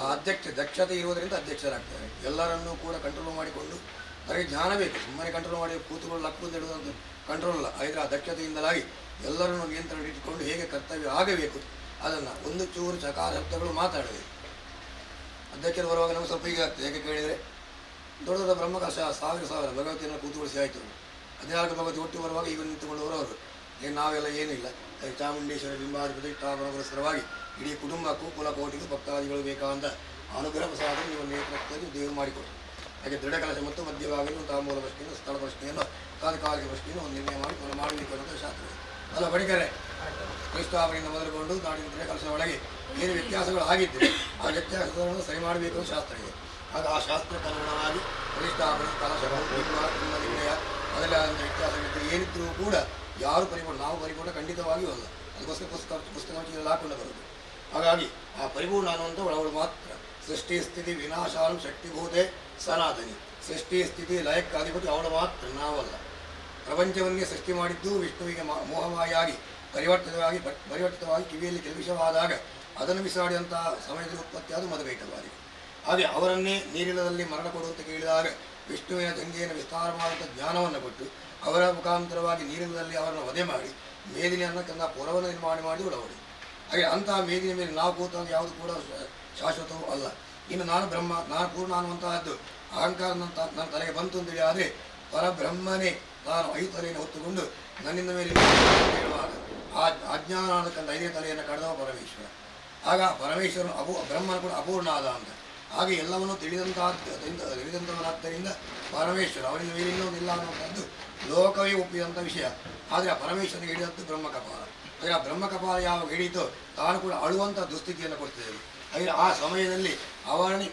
ಆ ದಕ್ಷತೆ ಇರುವುದರಿಂದ ಅಧ್ಯಕ್ಷರಾಗ್ತಾರೆ ಎಲ್ಲರನ್ನೂ ಕೂಡ ಕಂಟ್ರೋಲ್ ಮಾಡಿಕೊಂಡು ಅವರಿಗೆ ಜ್ಞಾನ ಬೇಕು ಸುಮ್ಮನೆ ಕಂಟ್ರೋಲ್ ಮಾಡಿ ಕೂತುಗಳು ಲಕ್ಕು ಹೇಳುವುದಂತ ಕಂಟ್ರೋಲ್ ಅಲ್ಲ ಆದರೆ ಆ ದಕ್ಷತೆಯಿಂದಲಾಗಿ ಎಲ್ಲರನ್ನು ನಿಯಂತ್ರಣ ಇಟ್ಟುಕೊಂಡು ಹೇಗೆ ಕರ್ತವ್ಯ ಆಗಬೇಕು ಅದನ್ನು ಒಂದು ಚೂರು ಚಕಾರ ಶಬ್ದಗಳು ಮಾತಾಡಬೇಕು ಅಧ್ಯಕ್ಷರು ಬರುವಾಗ ನಮಗೆ ಸ್ವಲ್ಪ ಹೀಗೆ ಆಗ್ತದೆ ಯಾಕೆ ಕೇಳಿದರೆ ದೊಡ್ಡ ಬ್ರಹ್ಮಕರ್ಷ ಸಾವಿರ ಭಗವತಿಯನ್ನು ಕೂತುಗೊಳಿಸಿ ಆಯಿತು 14 ಭಗವತಿ ಒಟ್ಟು ಬರುವಾಗ ಈಗ ನಿಂತುಕೊಂಡವರು ಅವರು ನಾವೆಲ್ಲ ಏನಿಲ್ಲ ಚಾಮುಂಡೇಶ್ವರಿ ಬಿಂಬಾದಿ ಪ್ರತಿಷ್ಠಾಪನಗೋಸ್ಕರವಾಗಿ ಇಡೀ ಕುಟುಂಬಕ್ಕೂ ಕುಲಕೋಟಿಗೂ ಭಕ್ತಾದಿಗಳು ಬೇಕಾದಂಥ ಅನುಗ್ರಹ ಪ್ರಸಾದ ನೀವು ನೇತೃತ್ವದಲ್ಲಿ ದೇವರು ಮಾಡಿಕೊಡಿ ಹಾಗೆ ದೃಢ ಕಲಶ ಮತ್ತು ಮಧ್ಯಭಾಗದಲ್ಲಿ ತಾಂಬೂಲ ಪ್ರಶ್ನೆಯನ್ನು ಸ್ಥಳ ಪ್ರಶ್ನೆಯನ್ನು ತಾತ್ಕಾಲಿಕ ಪ್ರಶ್ನೆಯನ್ನು ಒಂದು ನಿರ್ಣಯ ಮಾಡಿ ಮಾಡಬೇಕು ಅನ್ನೋದು ಶಾಸ್ತ್ರ ಅಲ್ಲ ಬಡಿಕರೆ ಪ್ರತಿಷ್ಠಾಪನೆಯಿಂದ ಮೊದಲುಕೊಂಡು ನಾಡಿನ ದೃಢ ಕಲಶದ ಒಳಗೆ ಏನು ವ್ಯತ್ಯಾಸಗಳು ಆಗಿದ್ದರೆ ಆ ವ್ಯತ್ಯಾಸಗಳನ್ನು ಸರಿ ಮಾಡಬೇಕು ಅನ್ನೋ ಶಾಸ್ತ್ರ ಇದೆ ಆಗ ಆ ಶಾಸ್ತ್ರಕ್ಕನುಗುಣವಾಗಿ ಪ್ರತಿಷ್ಠಾಪನೆ ಕಲಶಗಳು ನಿರ್ಣಯ ಅದೆಲ್ಲಂಥ ವ್ಯತ್ಯಾಸಗಳಿದ್ದರೆ ಏನಿದ್ದರೂ ಕೂಡ ಯಾರು ಪರಿಪೂರ್ಣ ನಾವು ಪರಿಪೂರ್ಣ ಖಂಡಿತವಾಗಿಯೂ ಅಲ್ಲ ಅದಕ್ಕೋಸ್ಕರ ಪುಸ್ತಕ ಹಾಕೊಂಡು ಬರೋದು ಹಾಗಾಗಿ ಆ ಪರಿಪೂರ್ಣ ಅನ್ನುವಂಥ ಒಳಗಳು ಮಾತ್ರ ಸೃಷ್ಟಿ ಸ್ಥಿತಿ ವಿನಾಶಾನು ಶಕ್ತಿಭೂತೆ ಸನಾತನಿ ಸೃಷ್ಟಿ ಸ್ಥಿತಿ ಲಯಕ್ಕಾಧಿಪತಿ ಅವಳು ಮಾತ್ರ ನಾವಲ್ಲ ಪ್ರಪಂಚವನ್ನೇ ಸೃಷ್ಟಿ ಮಾಡಿದ್ದು ವಿಷ್ಣುವಿಗೆ ಮೋಹಮಾಯಾಗಿ ಪರಿವರ್ತಿತವಾಗಿ ಕಿವಿಯಲ್ಲಿ ಕೆಲವಿಷವಾದಾಗ ಅದನ್ನು ಬಿಸಾಡಿದಂತಹ ಸಮಯದಲ್ಲಿ ಉತ್ಪತ್ತಿಯಾದ ಮದಗೈಟವಾಗಿದೆ ಹಾಗೆ ಅವರನ್ನೇ ನೀರಿಲದಲ್ಲಿ ಮರಣ ಕೊಡುವಂತ ಕೇಳಿದಾಗ ವಿಷ್ಣುವಿನ ಗಂಗೆಯನ್ನು ವಿಸ್ತಾರ ಮಾಡುವಂಥ ಜ್ಞಾನವನ್ನು ಕೊಟ್ಟು ಅವರ ಮುಖಾಂತರವಾಗಿ ನೀರಿನಲ್ಲಿ ಅವರನ್ನು ವಧೆ ಮಾಡಿ ಮೇದಿನಿಯನ್ನು ತನ್ನ ಪುರವನ್ನು ನಿರ್ಮಾಣ ಮಾಡಿ ಉಡವಡಿ ಹಾಗೆ ಅಂತಹ ಮೇದಿನ ಮೇಲೆ ನಾವು ಕೂತಾಗ ಯಾವುದು ಕೂಡ ಶಾಶ್ವತವೂ ಅಲ್ಲ ಇನ್ನು ನಾನು ಬ್ರಹ್ಮ ನಾನು ಪೂರ್ಣ ಅನ್ನುವಂತಹದ್ದು ಅಹಂಕಾರ ನನ್ನ ತಲೆಗೆ ಬಂತು ಅಂತೇಳಿ ಆದರೆ ಪರಬ್ರಹ್ಮನೇ ತಾನು 5 ತಲೆಯನ್ನು ಹೊತ್ತುಕೊಂಡು ನನ್ನಿಂದ ಮೇಲೆ ಹೇಳುವಾಗ ಆ ಅಜ್ಞಾನ ಅನ್ನತಕ್ಕಂಥ 5ನೇ ತಲೆಯನ್ನು ಕಳೆದವ ಪರಮೇಶ್ವರ. ಆಗ ಪರಮೇಶ್ವರನು ಬ್ರಹ್ಮನ ಕೂಡ ಅಪೂರ್ಣ ಆದ ಅಂತ. ಹಾಗೆ ಎಲ್ಲವನ್ನೂ ತಿಳಿದಂಥವನಾದ್ದರಿಂದ ಪರಮೇಶ್ವರ ಅವನಿಗೆ ಬೇರೆ ಇನ್ನೊಂದಿಲ್ಲ ಅನ್ನುವಂಥದ್ದು ಲೋಕವೇ ಒಪ್ಪಿದಂಥ ವಿಷಯ. ಆದರೆ ಆ ಪರಮೇಶ್ವರನಿಗೆ ಹಿಡಿದಂಥ ಬ್ರಹ್ಮಕಪಾಲ. ಆದರೆ ಆ ಬ್ರಹ್ಮಕಪಾಲ ಯಾವಾಗ ಹಿಡಿಯಿತೋ ತಾನು ಕೂಡ ಅಳುವಂಥ ದುಸ್ಥಿತಿಯನ್ನು ಕೊಡ್ತಿದ್ದೇವೆ. ಹಾಗೆ ಆ ಸಮಯದಲ್ಲಿ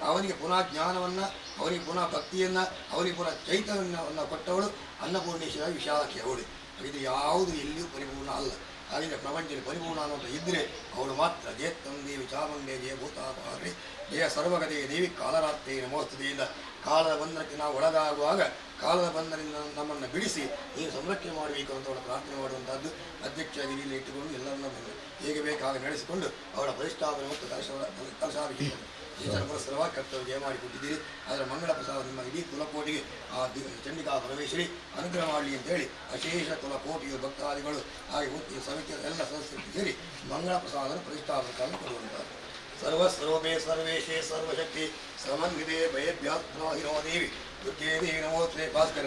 ಅವನಿಗೆ ಪುನಃ ಜ್ಞಾನವನ್ನು, ಅವನಿಗೆ ಪುನಃ ಭಕ್ತಿಯನ್ನು, ಅವನಿಗೆ ಪುನಃ ಚೈತನ್ಯವನ್ನು ಕೊಟ್ಟವಳು ಅನ್ನಪೂರ್ಣೇಶ್ವರ ವಿಶಾಲಕ್ಕೆ ಅವಳು. ಇದು ಯಾವುದು ಎಲ್ಲಿಯೂ ಪರಿಪೂರ್ಣ ಅಲ್ಲ. ಹಾಗೆಂದರೆ ಪ್ರಪಂಚದಲ್ಲಿ ಪರಿಪೂರ್ಣ ಅನ್ನೋದು ಇದ್ದರೆ ಅವಳು ಮಾತ್ರ. ಜಯ ತಂದೇವಿ ಚಾಮುಂಡೆ ಜಯ ಭೂತಾಪಾರಿ ಜಯ ಸರ್ವಗತೆಯ ದೇವಿ ಕಾಲರಾತ್ರಿ ನಮೋಸ್ತುತಿಯಿಂದ ಕಾಲದ ಬಂಧನಕ್ಕೆ ನಾವು ಒಳಗಾಗುವಾಗ ಕಾಲದ ಬಂಧನದಿಂದ ನಮ್ಮನ್ನು ಬಿಡಿಸಿ ನೀನು ಸಂರಕ್ಷಣೆ ಮಾಡಬೇಕು ಅಂತ ಅವಳ ಪ್ರಾರ್ಥನೆ ಮಾಡುವಂಥದ್ದು ಅಧ್ಯಕ್ಷ ಗಿರಿಯಲ್ಲಿ ಇಟ್ಟುಕೊಂಡು ಎಲ್ಲರನ್ನ ಹೇಗೆ ಬೇಕಾಗ ನಡೆಸಿಕೊಂಡು ಅವಳ ಪ್ರತಿಷ್ಠಾಪನೆ ಮತ್ತು ಕಲಶಾಭಿಷೇಕ ಈಶ್ವರ ಪುರಸ್ಸರವಾಗಿ ಕರ್ತವ್ಯ ಜಯ ಮಾಡಿಕೊಟ್ಟಿದ್ದೀರಿ. ಅದರ ಮಂಗಳ ಪ್ರಸಾದ ನಿಮ್ಮ ಇಡೀ ಕುಲಕೋಟಿಗೆ ಆ ಚಂಡಿಕಾ ಪರಮೇಶ್ವರಿ ಅನುಗ್ರಹ ಮಾಡಲಿ ಅಂತೇಳಿ ಅಶೇಷ ಕುಲಕೋಟಿಯ ಭಕ್ತಾದಿಗಳು ಹಾಗೆ ಈ ಸಮಿತಿಯ ಎಲ್ಲ ಸದಸ್ಯರು ಸೇರಿ ಮಂಗಳ ಪ್ರಸಾದನ ಪ್ರತಿಷ್ಠಾಪನಕ್ಕಾಗಿ ಕೊಡುವಂಥದ್ದು. ಸರ್ವಸ್ವರೂಪೇ ಸರ್ವೇಶೇ ಸರ್ವಶಕ್ತಿ ಸಮನ್ವಿತೆ ಭಯಭ್ಯಾತ್ಮಹಿರೋ ದೇವಿ ದುರ್ಗೇ ದೇವಿ ನಮೋತ್ರೆ ಭಾಸ್ಕರ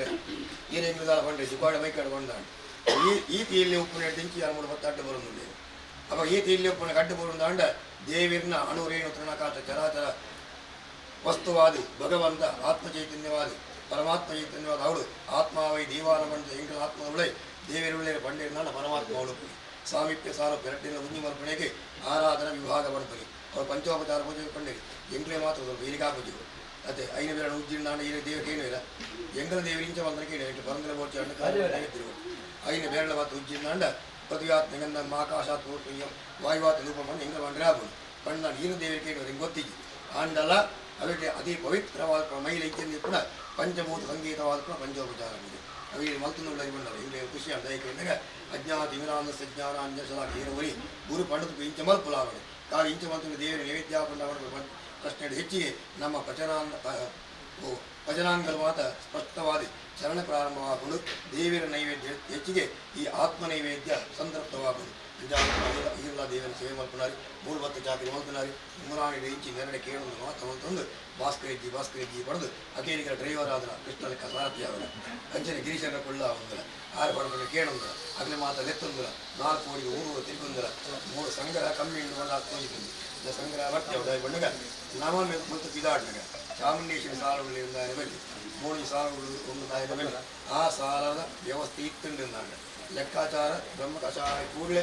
ಏನೇನಿಲ್ಲ ಬಂಡೆ ಜುಗಾಡ ಮೈಕಾಡು ಬಂದಾಡು ಈ ತೀಯಲ್ಲಿ ಉಪ್ಪಿನ ಟಿಂಕಿ 6 ಬರುವುದಿಲ್ಲ. ಅವಾಗ ಈ ತೀಯಲ್ಲಿ ಉಪ್ಪಿನ ಗಡ್ಡು ಬರುವುದಾಂಡ ದೇವಿರ್ನ ಅಣುರೇಣು ತೃಣಕಾತ ಚರಾಚರ ವಸ್ತುವಾದಿ ಭಗವಂತ ಆತ್ಮಚೈತನ್ಯವಾದಿ ಪರಮಾತ್ಮ ಚೈತನ್ಯವಾದ ಅವಳು ಆತ್ಮಾವೈ ದೀವಾನ ಬಂದ ಎಂಗಳ ಆತ್ಮವಳೆ ದೇವಿರುಳ್ಳೆ ಪಂಡಿರನಾಡ ಪರಮಾತ್ಮ ಅವಳು ಸಾಮೀಪ್ಯ ಸಾರ ಪೆರಟಿನ ಉನ್ನಿಮರ್ಪಣೆಗೆ ಆರಾಧನಾ ವಿಭಾಗ ಬಡಪರಿ ಅವಳು ಪಂಚೋಪಚಾರ ಪೂಜೆ ಪಂಡಿರಿ ಎಂಗಳೇ ಮಾತ್ರ ಸ್ವಲ್ಪ ಇರಿಗಾ ಪೂಜೆಗಳು ಅದೇ 5 ಬೇರೆ ಉಜ್ಜಿಂದಾಂಡ ಈ ದೇವಕ್ಕೆ ಏನೂ ಇಲ್ಲ. ಎಂಗಳ ದೇವರಿಂಚ ಬಂದರೆ ಕೇಳಿ ಪರಂದ್ರೆ ಬೋರ್ಚ ತಿರುವು 5 ಬೇರೆ ಮಾತು ಉಜ್ಜಿಂದಾಂಡ ಪೃಥ್ವಿಯಾತ್ ನಿಗಂಧ ಆಕಾಶಾತ್ ಪೂರ್ತಿಯಂ ವಾಯುವಾತ್ ರೂಪವನ್ನು ಎಂಗಳ ಬಂದರೆ ಆಗ್ಬೋದು ಕಣ್ಣ ನೀರು ದೇವರಿಗೆ ಹಿಂಗೆ ಗೊತ್ತಿಗೆ ಆಂಡಲ ಅದಕ್ಕೆ ಅತಿ ಪವಿತ್ರವಾದ ಮೈಲೈಕ್ಯಂದು ಕೂಡ ಪಂಚಭೂತ ಸಂಗೀತವಾದ ಕೂಡ ಪಂಚೋಪಚಾರ ಇದೆ. ಅವಿಗೆ ಮಲ್ತುನುಳ್ಳಾಗಿ ಬಂದರೆ ಇಲ್ಲಿ ಖುಷಿ ಅಂತ ಏಕೆಂದಾಗ ಅಜ್ಞಾತ ಇಮಿರಾಂಧ ಸಜ್ಞಾನ ಅಂಜಸಲಾ ಹೀರವರಿ ಗುರು ಪಂಡಿತ ಇಂಚ ಮಲ್ಪುಲಾವಣೆ ಕಾಲ ಇಂಚ ಮತ್ತು ದೇವರ ನೈವೇದ್ಯ ಪ್ರಶ್ನೆ ಹೆಚ್ಚಿಗೆ ನಮ್ಮ ಭಜನಾಂಗಲು ಮಾತ್ರ ಸ್ಪಷ್ಟವಾದ ಚರಣ ಪ್ರಾರಂಭವಾಗುವುದು. ದೇವರ ನೈವೇದ್ಯ ಹೆಚ್ಚಿಗೆ ಈ ಆತ್ಮ ನೈವೇದ್ಯ ಸಂತೃಪ್ತವಾಗುವುದು. ಇಲ್ಲ ದೇವರ ಸೇವೆ ಮಲ್ಪನಾರಿ 3 ಚಾಕರಿ ಮಲ್ಪನಾರಿ 3 ಇಂಚಿ ನೆರಡೆ ಕೇಳುವುದು ಮಾತ್ರ ಮಲ್ತೊಂದು ಭಾಸ್ಕರಜ್ಜಿ ಪಡೆದು ಅಕೇರಿಗಳ ಡ್ರೈವರ್ ಆದ್ರ ಕೃಷ್ಣ ಲೆಕ್ಕ ಸಾರಥಿ ಅವರ ಅಂಚನೆ ಗಿರೀಶನ ಕೊಳ್ಳ ಒಂದರ 6 ಪಡಬಗೆ ಕೇಳೊಂದರ ಅಗ್ಲಿ ಮಾತ್ರ ಲೆತ್ತೊಂದರ 4 ಕೋಡಿಗೆ 3 ತಿರ್ಕೊಂದರ 3 ಸಂಗ್ರಹ ಕಮ್ಮಿ ಹಾಕೊಂಡಿದ್ದೀನಿ ಸಂಗ್ರಹ ಬರ್ತಿ ಅವರ ಬಂಡಗ ನಾಮ ಮತ್ತು ಪಿದಾಡ್ನಾಗ ಚಾಮುಂಡೇಶ್ವರಿ ಸಾಲಗಳಿಂದ ಬರಲಿ 3 ಸಾಲಗಳು 1 ತಾಯಿದ ಮೇಲೆ ಆ ಸಾಲದ ವ್ಯವಸ್ಥೆ ಇತ್ತುಂಡಿಂದಾಂಡ ಲೆಕ್ಕಾಚಾರ ಬ್ರಹ್ಮಕಷಾಯ ಕೂಡಲೇ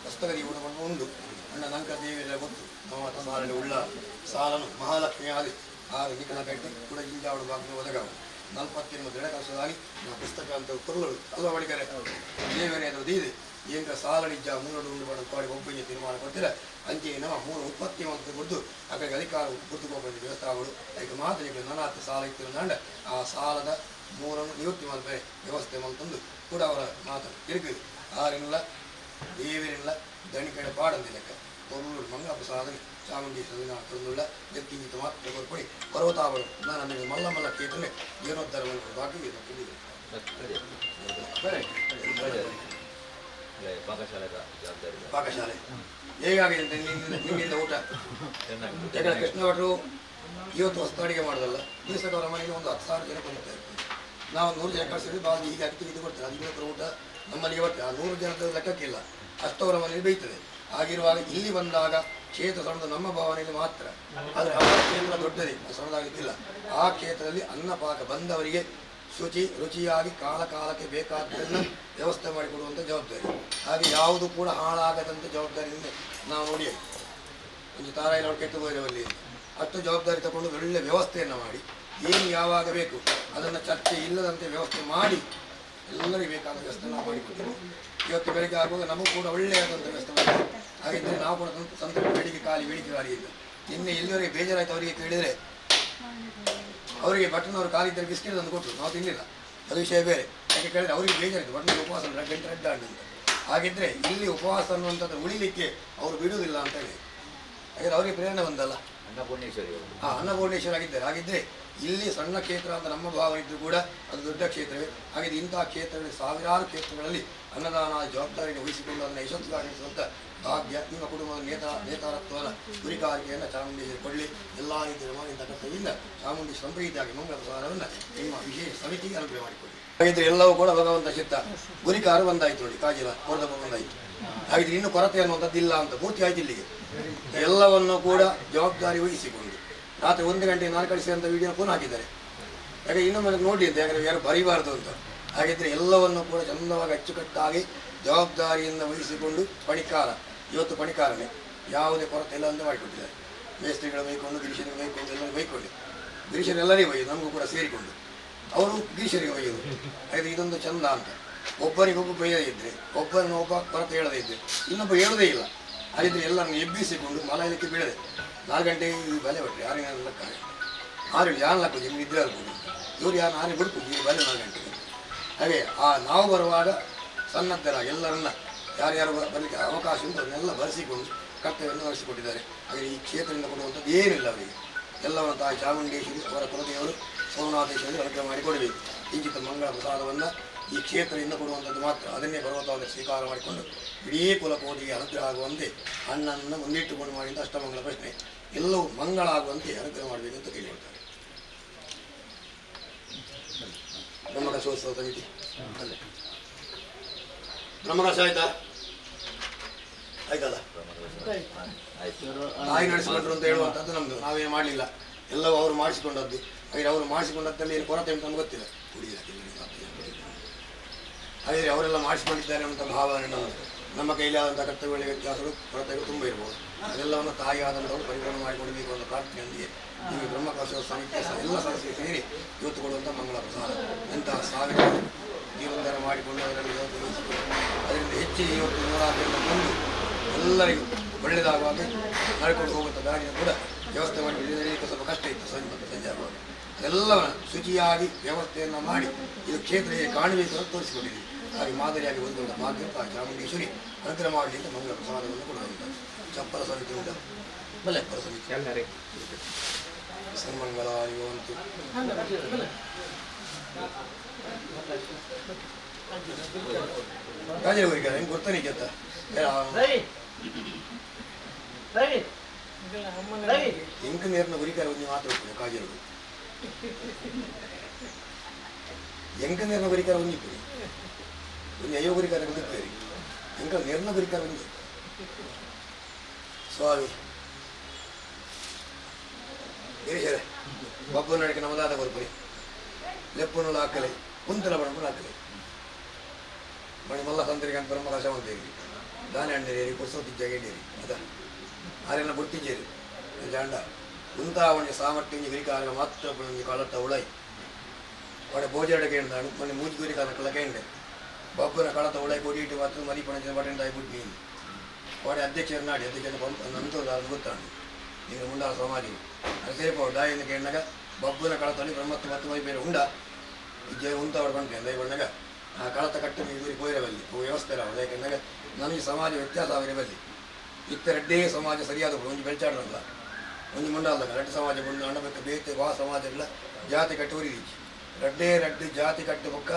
ಪುಸ್ತಕದಿ ಊಟವನ್ನು ಉಂಡು ಅಣ್ಣ ನಂಕ ದೇವಿಯ ಗೊತ್ತು ನಮ್ಮ ಸಾಲಲ್ಲಿ ಉಳ್ಳ ಸಾಲನು ಮಹಾಲಕ್ಷ್ಮಿ ಆದಿ 6 ನಿಖನ ಕಟ್ಟಿ ಕೂಡ ಜಿಂಜಾವಡು ಬಾಗಿಲು ಒದಗಾವು 48 ದೃಢ ಕಲಸದಾಗಿ ಪುಸ್ತಕ ಅಂತ ಕುರುಗಳು ಅಲ್ಲ ಹೊಡಿಕರೆ ದೇವನೇ ಅದು ಇದೆ ಏಂದ್ರ ಸಾಲಡಿಜ್ಜ 3 ಉಂಡು ಮಾಡಿ ಕಾಡಿ ಒಬ್ಬರಿಗೆ ತೀರ್ಮಾನ ಕೊಡ್ತೀರ ಅಂಚೆ ನಮ್ಮ 3 ಉತ್ಪತ್ತಿ ಅಂತ ಕೊಟ್ಟು ಅಕ್ಕಗೆ ಅಧಿಕಾರ ಗುರುತುಕೋಪದ ವ್ಯವಸ್ಥಾಗಳು ಅದಕ್ಕೆ ಮಾತ್ರ ನನಾಥ ಸಾಲ ಇತ್ತಿರುಂದಾಂಡ ಆ ಸಾಲದ 3 ನಿವೃತ್ತಿ ಮಾಡ್ತಾರೆ ವ್ಯವಸ್ಥೆ ಮಾಡ್ತಂದು ಕೂಡ ಅವರ ಮಾತು ತಿರುಗಿದೆ. ಆರಿಲ್ಲ ದೇವರಿಲ್ಲ ದಣಿಕಡೆ ಪಾಡಂದಿ ಲೆಕ್ಕ ಕೊರೂರು ಮಂಗಳ ಪ್ರಸಾದನೆ ಚಾಮುಂಡೇಶ್ವರಿ ತಂದುಳ್ಳ ಎತ್ತಿಂಗಿತ ಮಾತ್ರ ಕೊರ್ಪಡಿ ಪರ್ವತಾವಳು ನಾನು ಮಲ್ಲ ಕೇತನೆ ಜೀರ್ಣೋದ್ಧಾರವನ್ನು ಬಾಕಿ ಪಾಕಶಾಲೆ ಹೇಗಾಗಿದೆ ಅಂತ ನಿಮ್ಮಿಂದ ಊಟ ಯಾಕಂದ್ರೆ ಕೃಷ್ಣ ಭಟ್ರು ಇವತ್ತು ಹೊಸ ಅಡುಗೆ ಮಾಡೋದಲ್ಲ ದಿವಸದವರ ಮನೆಗೆ ಒಂದು 10,000 ಜನ ಬಂದಿರ್ತಾ ಇರ್ತೀವಿ. ನಾವು 100 ಜನ ಕಳಿಸಿದ್ರೆ ಬಾಗಿ ಹೀಗೆ ಇದು ಕೊಡ್ತಾರೆ 15 ಊಟ ನಮ್ಮಲ್ಲಿ ಇವತ್ತು ಆ 100 ಜನದ ಲೆಕ್ಕಕ್ಕಿಲ್ಲ ಅಷ್ಟವರ ಮನೆಯಲ್ಲಿ ಬೇಯ್ತದೆ. ಆಗಿರುವಾಗ ಇಲ್ಲಿ ಬಂದಾಗ ಕ್ಷೇತ್ರ ಸಣ್ಣದು ನಮ್ಮ ಭಾವನೆಯಲ್ಲಿ ಮಾತ್ರ, ಆದರೆ ಅವರ ಕ್ಷೇತ್ರ ದೊಡ್ಡದೇ ಸಣ್ಣದಾಗಲಿಕ್ಕಿಲ್ಲ. ಆ ಕ್ಷೇತ್ರದಲ್ಲಿ ಅನ್ನಪಾಕ ಬಂದವರಿಗೆ ರುಚಿಯಾಗಿ ಕಾಲಕ್ಕೆ ಬೇಕಾದ್ದನ್ನು ವ್ಯವಸ್ಥೆ ಮಾಡಿಕೊಡುವಂಥ ಜವಾಬ್ದಾರಿ. ಹಾಗೆ ಯಾವುದು ಕೂಡ ಹಾಳಾಗದಂಥ ಜವಾಬ್ದಾರಿಯಿಂದ ನಾವು ನೋಡಿ ಒಂದು ತಾರಾಯಿನ ಕೆತ್ತು ಹೋಗಿರುವಲ್ಲಿ ಅಷ್ಟು ಜವಾಬ್ದಾರಿ ತಗೊಂಡು ಒಳ್ಳೆ ವ್ಯವಸ್ಥೆಯನ್ನು ಮಾಡಿ ಏನು ಯಾವಾಗ ಬೇಕು ಅದನ್ನು ಚರ್ಚೆ ಇಲ್ಲದಂತೆ ವ್ಯವಸ್ಥೆ ಮಾಡಿ ಎಲ್ಲರಿಗೂ ಬೇಕಾದ ವ್ಯವಸ್ಥೆ ನಾವು ಮಾಡಿಕೊಡ್ತೇವೆ. ಇವತ್ತು ಬೆಳಗ್ಗೆ ಆಗುವಾಗ ನಮಗೂ ಕೂಡ ಒಳ್ಳೆಯದಾದಂಥ ವ್ಯವಸ್ಥೆ ಮಾಡಿ ಹಾಗಿದ್ದರೆ ನಾವು ಕೂಡ ಸಂತೃಪ್ತಿ ಬೇಡಿಕೆ ಗಾಳಿ ಇಲ್ಲ. ನಿನ್ನೆ ಎಲ್ಲಿವರೆಗೆ ಬೇಜಾರಾಯ್ತು ಅವರಿಗೆ ಕೇಳಿದರೆ ಅವರಿಗೆ ಬಟ್ಟನವರು ಕಾಲಿದ್ದರೆ ಬಿಸ್ಕೆಟ್ ತಂದು ಕೊಟ್ಟರು, ನಾವು ತಿನ್ನಲಿಲ್ಲ, ಅದು ವಿಷಯ ಬೇರೆ. ಯಾಕೆ ಕೇಳಿದರೆ ಅವರಿಗೆ ಬೇಜಾರಿತ್ತು ಬಟ್ಟನ ಉಪವಾಸ ಗಂಟೆ ಅಂತ. ಹಾಗಿದ್ದರೆ ಇಲ್ಲಿ ಉಪವಾಸ ಅನ್ನುವಂಥದ್ದು ಉಳಿಲಿಕ್ಕೆ ಅವರು ಬಿಡುವುದಿಲ್ಲ ಅಂತ ಹೇಳಿ ಹಾಗೆ ಅವರಿಗೆ ಪ್ರೇರಣೆ ಬಂದಲ್ಲ ಅನ್ನಪೂರ್ಣೇಶ್ವರಿ ಆಗಿದ್ದಾರೆ. ಹಾಗಿದ್ದರೆ ಇಲ್ಲಿ ಸಣ್ಣ ಕ್ಷೇತ್ರ ಅಂತ ನಮ್ಮ ಭಾವನೆ ಇದ್ದರೂ ಕೂಡ ಅದು ದೊಡ್ಡ ಕ್ಷೇತ್ರವೇ. ಹಾಗಿದ್ದು ಇಂತಹ ಕ್ಷೇತ್ರಗಳಲ್ಲಿ ಸಾವಿರಾರು ಕ್ಷೇತ್ರಗಳಲ್ಲಿ ಅನ್ನದಾನ ಜವಾಬ್ದಾರಿಯನ್ನು ವಹಿಸಿಕೊಂಡು ಅದನ್ನು ಯಶಸ್ವಿಯಾಗಿಸುವಂಥ ಭಾಗ್ಯ ನಿಮ್ಮ ಕುಟುಂಬದ ನೇತಾರತ್ವದ ಗುರಿಕಾರಿಕೆಯನ್ನು ಚಾಮುಂಡೇಶ್ವರಿ ಕೊಡಲಿ. ಎಲ್ಲ ರೀತಿಯ ಇಂಥ ಕರ್ತವ್ಯದಿಂದ ಚಾಮುಂಡೇಶ್ವರಿ ಸಂಪ್ರೀತಿಯಾಗಿ ಮಂಗಳ ಪ್ರಸಾರವನ್ನು ನಿಮ್ಮ ವಿಶೇಷ ಸಮಿತಿಗೆ ಅನುಗ್ರಹ ಮಾಡಿಕೊಡಿ. ಹಾಗಿದ್ರೆ ಎಲ್ಲವೂ ಕೂಡ ಭಗವಂತ ಚಿತ್ತ ಗುರಿಕಾರ ಬಂದಾಯಿತು ನೋಡಿ ಕಾಜಿಲ ಕೊರದಪ್ಪ ಬಂದಾಯಿತು. ಹಾಗಿದ್ರೆ ಇನ್ನು ಕೊರತೆ ಅನ್ನುವಂಥದ್ದು ಇಲ್ಲ ಅಂತ ಪೂರ್ತಿ ಆಯ್ತು ಇಲ್ಲಿಗೆ. ಎಲ್ಲವನ್ನು ಕೂಡ ಜವಾಬ್ದಾರಿ ವಹಿಸಿಕೊಂಡು ರಾತ್ರಿ 1 ಗಂಟೆ ನಾನು ಕಳಿಸಿದಂಥ ವಿಡಿಯೋ ಫೋನ್ ಹಾಕಿದ್ದಾರೆ. ಯಾಕೆ ಇನ್ನೊಮ್ಮೆ ನೋಡಿ ಅಂತ, ಯಾಕಂದರೆ ಯಾರು ಬರೀಬಾರ್ದು ಅಂತ. ಹಾಗಿದ್ರೆ ಎಲ್ಲವನ್ನು ಕೂಡ ಚಂದವಾಗಿ ಅಚ್ಚುಕಟ್ಟಾಗಿ ಜವಾಬ್ದಾರಿಯಿಂದ ವಹಿಸಿಕೊಂಡು ಪಣಿಕಾರ, ಇವತ್ತು ಪಣಿಕಾರನೇ ಯಾವುದೇ ಕೊರತೆ ಇಲ್ಲ ಅಂತ ಮಾಡಿಕೊಟ್ಟಿದ್ದಾರೆ. ಮೇಸ್ತ್ರಿಗಳು ಬೈಕೊಂಡು, ಗಿರೀಶರಿಗೆ ಬೈಕೊಂಡು, ಎಲ್ಲರೂ ಬೈಕೊಂಡು, ಗಿರೀಶರೆಲ್ಲರಿಗೂ ಬೈಯೋದು, ನಮಗೂ ಕೂಡ ಸೇರಿಕೊಂಡು ಅವರು ಗಿರೀಶರಿಗೆ ಬೈಯೋದು. ಹಾಗೆ ಇದೊಂದು ಚಂದ ಅಂತ. ಒಬ್ಬರಿಗೊಬ್ಬ ಬೈಯದೇ ಇದ್ದರೆ, ಒಬ್ಬ ಕೊರತೆ ಹೇಳದೇ ಇದ್ದರೆ ಇನ್ನೊಬ್ಬ ಹೇಳೋದೇ ಇಲ್ಲ. ಹಾಗಿದ್ರೆ ಎಲ್ಲರನ್ನು ಎಬ್ಬಿಸಿಕೊಂಡು ಮಲಗಲಿಕ್ಕೆ ಬೀಳದೆ 4 ಗಂಟೆ ಬಲೆ ಬಿಟ್ಟರೆ 6 ಲೆಕ್ಕ 6 ಯಾರು ಲೆಕ್ಕ ನಿಮ್ಗೆ ಇದ್ರೆ ಆಗ್ಬೋದು, ಇವ್ರು ಯಾರು 6 ಬಿಡ್ಬೋದು ಈ ಬಲೆ 4 ಗಂಟೆಗೆ. ಹಾಗೆ ನಾವು ಬರುವಾಗ ಸನ್ನದ್ಧರ ಎಲ್ಲರನ್ನ ಯಾರ್ಯಾರು ಬರಲಿಕ್ಕೆ ಅವಕಾಶ ಉಂಟು ಅದನ್ನೆಲ್ಲ ಬರೆಸಿಕೊಂಡು ಕರ್ತವ್ಯವನ್ನು ನಡೆಸಿಕೊಟ್ಟಿದ್ದಾರೆ. ಹಾಗೆ ಈ ಕ್ಷೇತ್ರದಿಂದ ಕೊಡುವಂಥದ್ದು ಏನಿಲ್ಲ ಅವರಿಗೆ. ಎಲ್ಲವನ್ನು ತಾಯಿ ಚಾಮುಂಡೇಶ್ವರಿ ಅವರ ಕುಲದೇವರು ಸೋಮನಾಥೇಶ್ವರಿ ಅನುಗ್ರಹ ಮಾಡಿಕೊಡಬೇಕು. ಇಂಚಿತ ಮಂಗಳ ಪ್ರಸಾದವನ್ನು ಈ ಕ್ಷೇತ್ರದಿಂದ ಕೊಡುವಂಥದ್ದು ಮಾತ್ರ. ಅದನ್ನೇ ಪರ್ವತವಾಗಿ ಸ್ವೀಕಾರ ಮಾಡಿಕೊಂಡು ಇಡೀ ಕುಲಕೋಟಿಗೆ ಅನುಗ್ರಹ ಆಗುವಂತೆ ಅಣ್ಣನನ್ನು ಮುಂದಿಟ್ಟುಕೊಂಡು ಮಾಡಿದ ಅಷ್ಟಮಂಗಲ ಪ್ರಶ್ನೆ ಎಲ್ಲವೂ ಮಂಗಳ ಆಗುವಂತೆ ಅನುಗ್ರಹ ಮಾಡಬೇಕಂತ ಕೇಳಿಕೊಳ್ತಾರೆ. ಬ್ರಹ್ಮಕಲಶೋತ್ಸವ ಸಮಿತಿ ಬ್ರಹ್ಮಕಲಶ ಆಯ್ತಲ್ಲ, ತಾಯಿ ನಡೆಸಿಕೊಂಡ್ರು ಅಂತ ಹೇಳುವಂಥದ್ದು ನಮ್ದು, ನಾವೇನು ಮಾಡಲಿಲ್ಲ, ಎಲ್ಲವೂ ಅವರು ಮಾಡಿಸಿಕೊಂಡದ್ದು. ಹಾಗೆ ಅವರು ಮಾಡಿಸಿಕೊಂಡದ್ದಲ್ಲಿ ಏನು ಕೊರತೆ ಅಂತ ನಮ್ಗೆ ಗೊತ್ತಿಲ್ಲ. ಹಾಗೆ ಅವರೆಲ್ಲ ಮಾಡಿಸಿಕೊಂಡಿದ್ದಾರೆ ಅಂತ ಭಾವನೆ ನಮ್ಮ ಕೈಲಿ ಆದಂಥ ಕರ್ತವ್ಯ ವ್ಯತ್ಯಾಸಗಳು ಕೊರತೆಗಳು ತುಂಬ ಇರ್ಬೋದು. ಅದೆಲ್ಲವನ್ನು ತಾಯಿ ಆದಂಥವ್ರು ಪರಿಪೂರ್ಣ ಮಾಡಿಕೊಡಬೇಕು ಅನ್ನೋ ಪ್ರಾರ್ಥನೆಯೊಂದಿಗೆ ಈಗ ಬ್ರಹ್ಮಕಲಶೋತ್ಸವ ಸಮಿತಿಯ ಎಲ್ಲ ಸದಸ್ಯರು ಸೇರಿ ಇವತ್ತು ಕೊಡುವಂಥ ಮಂಗಳ ಪ್ರಸಾದ ಇಂತಹ ಸಾವಿರಾರು ಜೀವನಧಾರ ಮಾಡಿಕೊಂಡು ಅದರಲ್ಲಿ ಅದರಿಂದ ಹೆಚ್ಚಿಗೆ ಇವತ್ತು 108 ಬಂದು ಎಲ್ಲರಿಗೂ ಒಳ್ಳೆಯದಾಗುವಾಗ ನಡ್ಕೊಂಡು ಹೋಗುವಂಥ ದಾರಿಯನ್ನು ಕೂಡ ವ್ಯವಸ್ಥೆ ಮಾಡಿ ನಡೆಯಲಿಕ್ಕೆ ಸ್ವಲ್ಪ ಕಷ್ಟ ಇತ್ತು. ಸಂಜೆ ಆಗುವಾಗ ಅದೆಲ್ಲವನ್ನು ಶುಚಿಯಾಗಿ ವ್ಯವಸ್ಥೆಯನ್ನು ಮಾಡಿ ಇದು ಕ್ಷೇತ್ರಕ್ಕೆ ಕಾಣಬೇಕು ಅಂತ ತೋರಿಸಿಕೊಂಡಿದ್ದೀವಿ. ಹಾಗೆ ಮಾದರಿಯಾಗಿ ಒಂದು ಮಾಧ್ಯಮ ತಾಯಿ ಚಾಮುಂಡೇಶ್ವರಿ ಅನುಗ್ರಹ ಮಾಡಲಿಕ್ಕೆ ಮಂಗಳ ಪ್ರಸಾದವನ್ನು ಕೊಡುವಂಥ ಚಪ್ಪಲ ಸಮಿತಿ ಉಂಟು, ಮಲೆಪ್ಪರ ಸಮಿತಿ ಸನ್ಮಂಗಲ ಇವಂತು ಕಾಜೇವರಿಗೆ ಹೆಂಗೆ ಗೊತ್ತಾನಿಕೆ ಅಂತ ಎಂಕ ನೇರಿನ ಗುರಿಕಾರ ಒಂದು ಮಾತಾಡ್ತದೆ. ಕಾಜೇರು ಎಂಕ ನೇರಿನ ಗುರಿಕಾರ ಒಂದಿಪ್ಪಡಿ ಒಂದು ಅಯ್ಯೋ ಗುರಿಕಾರ ಬಂದಿದ್ದೇರಿ ಎಂಕ ನೇರಿನ ಗುರಿಕಾರ ಒಂದು ಸ್ವಾಮಿ ಗಿರೀಶರೇ ಬಬ್ಬನ ನಡಿಕೆ ನಮ್ಮದಾದ ಬರ್ಪರಿ ಲೆಪ್ಪುನಲ್ಲ ಹಾಕಲೆ ಕುಂತಲ ಬಣ್ಣ ಹಾಕಲೆ ಮಣಿ ಮಲ್ಲ ಸಂತರಿಗೆ ಅಂತ ಬ್ರಹ್ಮಕಲಶ ಅಂತೇರಿ ದಾನೆ ಹಣ್ಣೇರಿ ಕೊಸೋತಿಜ್ಜಾಗೇರಿ ಅದ ಆರೆಲ್ಲ ಬುಟ್ಟಿಜೇರಿ ಜಾಂಡ ಉಂತಾವಣಿ ಸಾಮರ್ಥ್ಯ ಗುರಿಕಾರ ಮಾತ್ರ ಕಾಲತ್ತ ಉಳೈ ಒಡೆ ಭೋಜನಕ್ಕೆ ಎಂದಾಡು ಮೊನ್ನೆ ಮೂಜಿ ಗುರಿಕಾರ ಕಳಕಂಡೆ ಬಬ್ಬನ ಕಳತ ಉಳೈ ಕೊಡಿಟ್ಟು ಮಾತ್ರ ಮರಿ ಪಣಚಿನ ಬಟನ್ ಆಯ್ಬಿಟ್ಟು ನೀನು ಒಡೆ ಅಧ್ಯಕ್ಷರು ನಾಡಿ ಅಧ್ಯಕ್ಷ ನಂತರ ಗೊತ್ತಾಡು ಈಗ ಮುಂಡಾಲ ಸಮಾಧಿ ಅದು ಸೇರ್ಪೋ ದಾಯಿಂದ ಕೇಳಿದಾಗ ಬಬ್ಬನ ಕಳತಲ್ಲಿ ಬ್ರಹ್ಮತ್ತು ಮತ್ತು ಮೈ ಬೇರೆ ಉಂಡ ಇಜ್ಜೆ ಉಂತಾವಡು ಬಂಟೆ ದಯ ಬಂದಾಗ ಆ ಕಳತ ಕಟ್ಟು ಇದುವರಿ ಪೋಯಿರಬಲ್ಲಿ ವ್ಯವಸ್ಥೆ ಇರಲ್ಲ. ಯಾಕೆಂದಾಗ ನನಗೆ ಸಮಾಜ ವ್ಯತ್ಯಾಸ ಆಗಿರಬಲ್ಲಿ ಇತ್ತ ರೆಡ್ಡೇ ಸಮಾಜ ಸರಿಯಾದ ಒಂದು ಬೆಳ್ಚಾಡ್ರಲ್ಲ ಒಂದು ಮುಂಡಾಲ್ದಾಗ ರೆಡ್ಡು ಸಮಾಜ ಬಂದು ಅಣ್ಣಬೇಕು ಬೇತೆ ವಾ ಸಮಾಜಗಳ ಜಾತಿ ಕಟ್ಟು ಉರಿದೀಚಿ ರೆಡ್ಡು ಜಾತಿ ಕಟ್ಟು ಬೊಕ್ಕ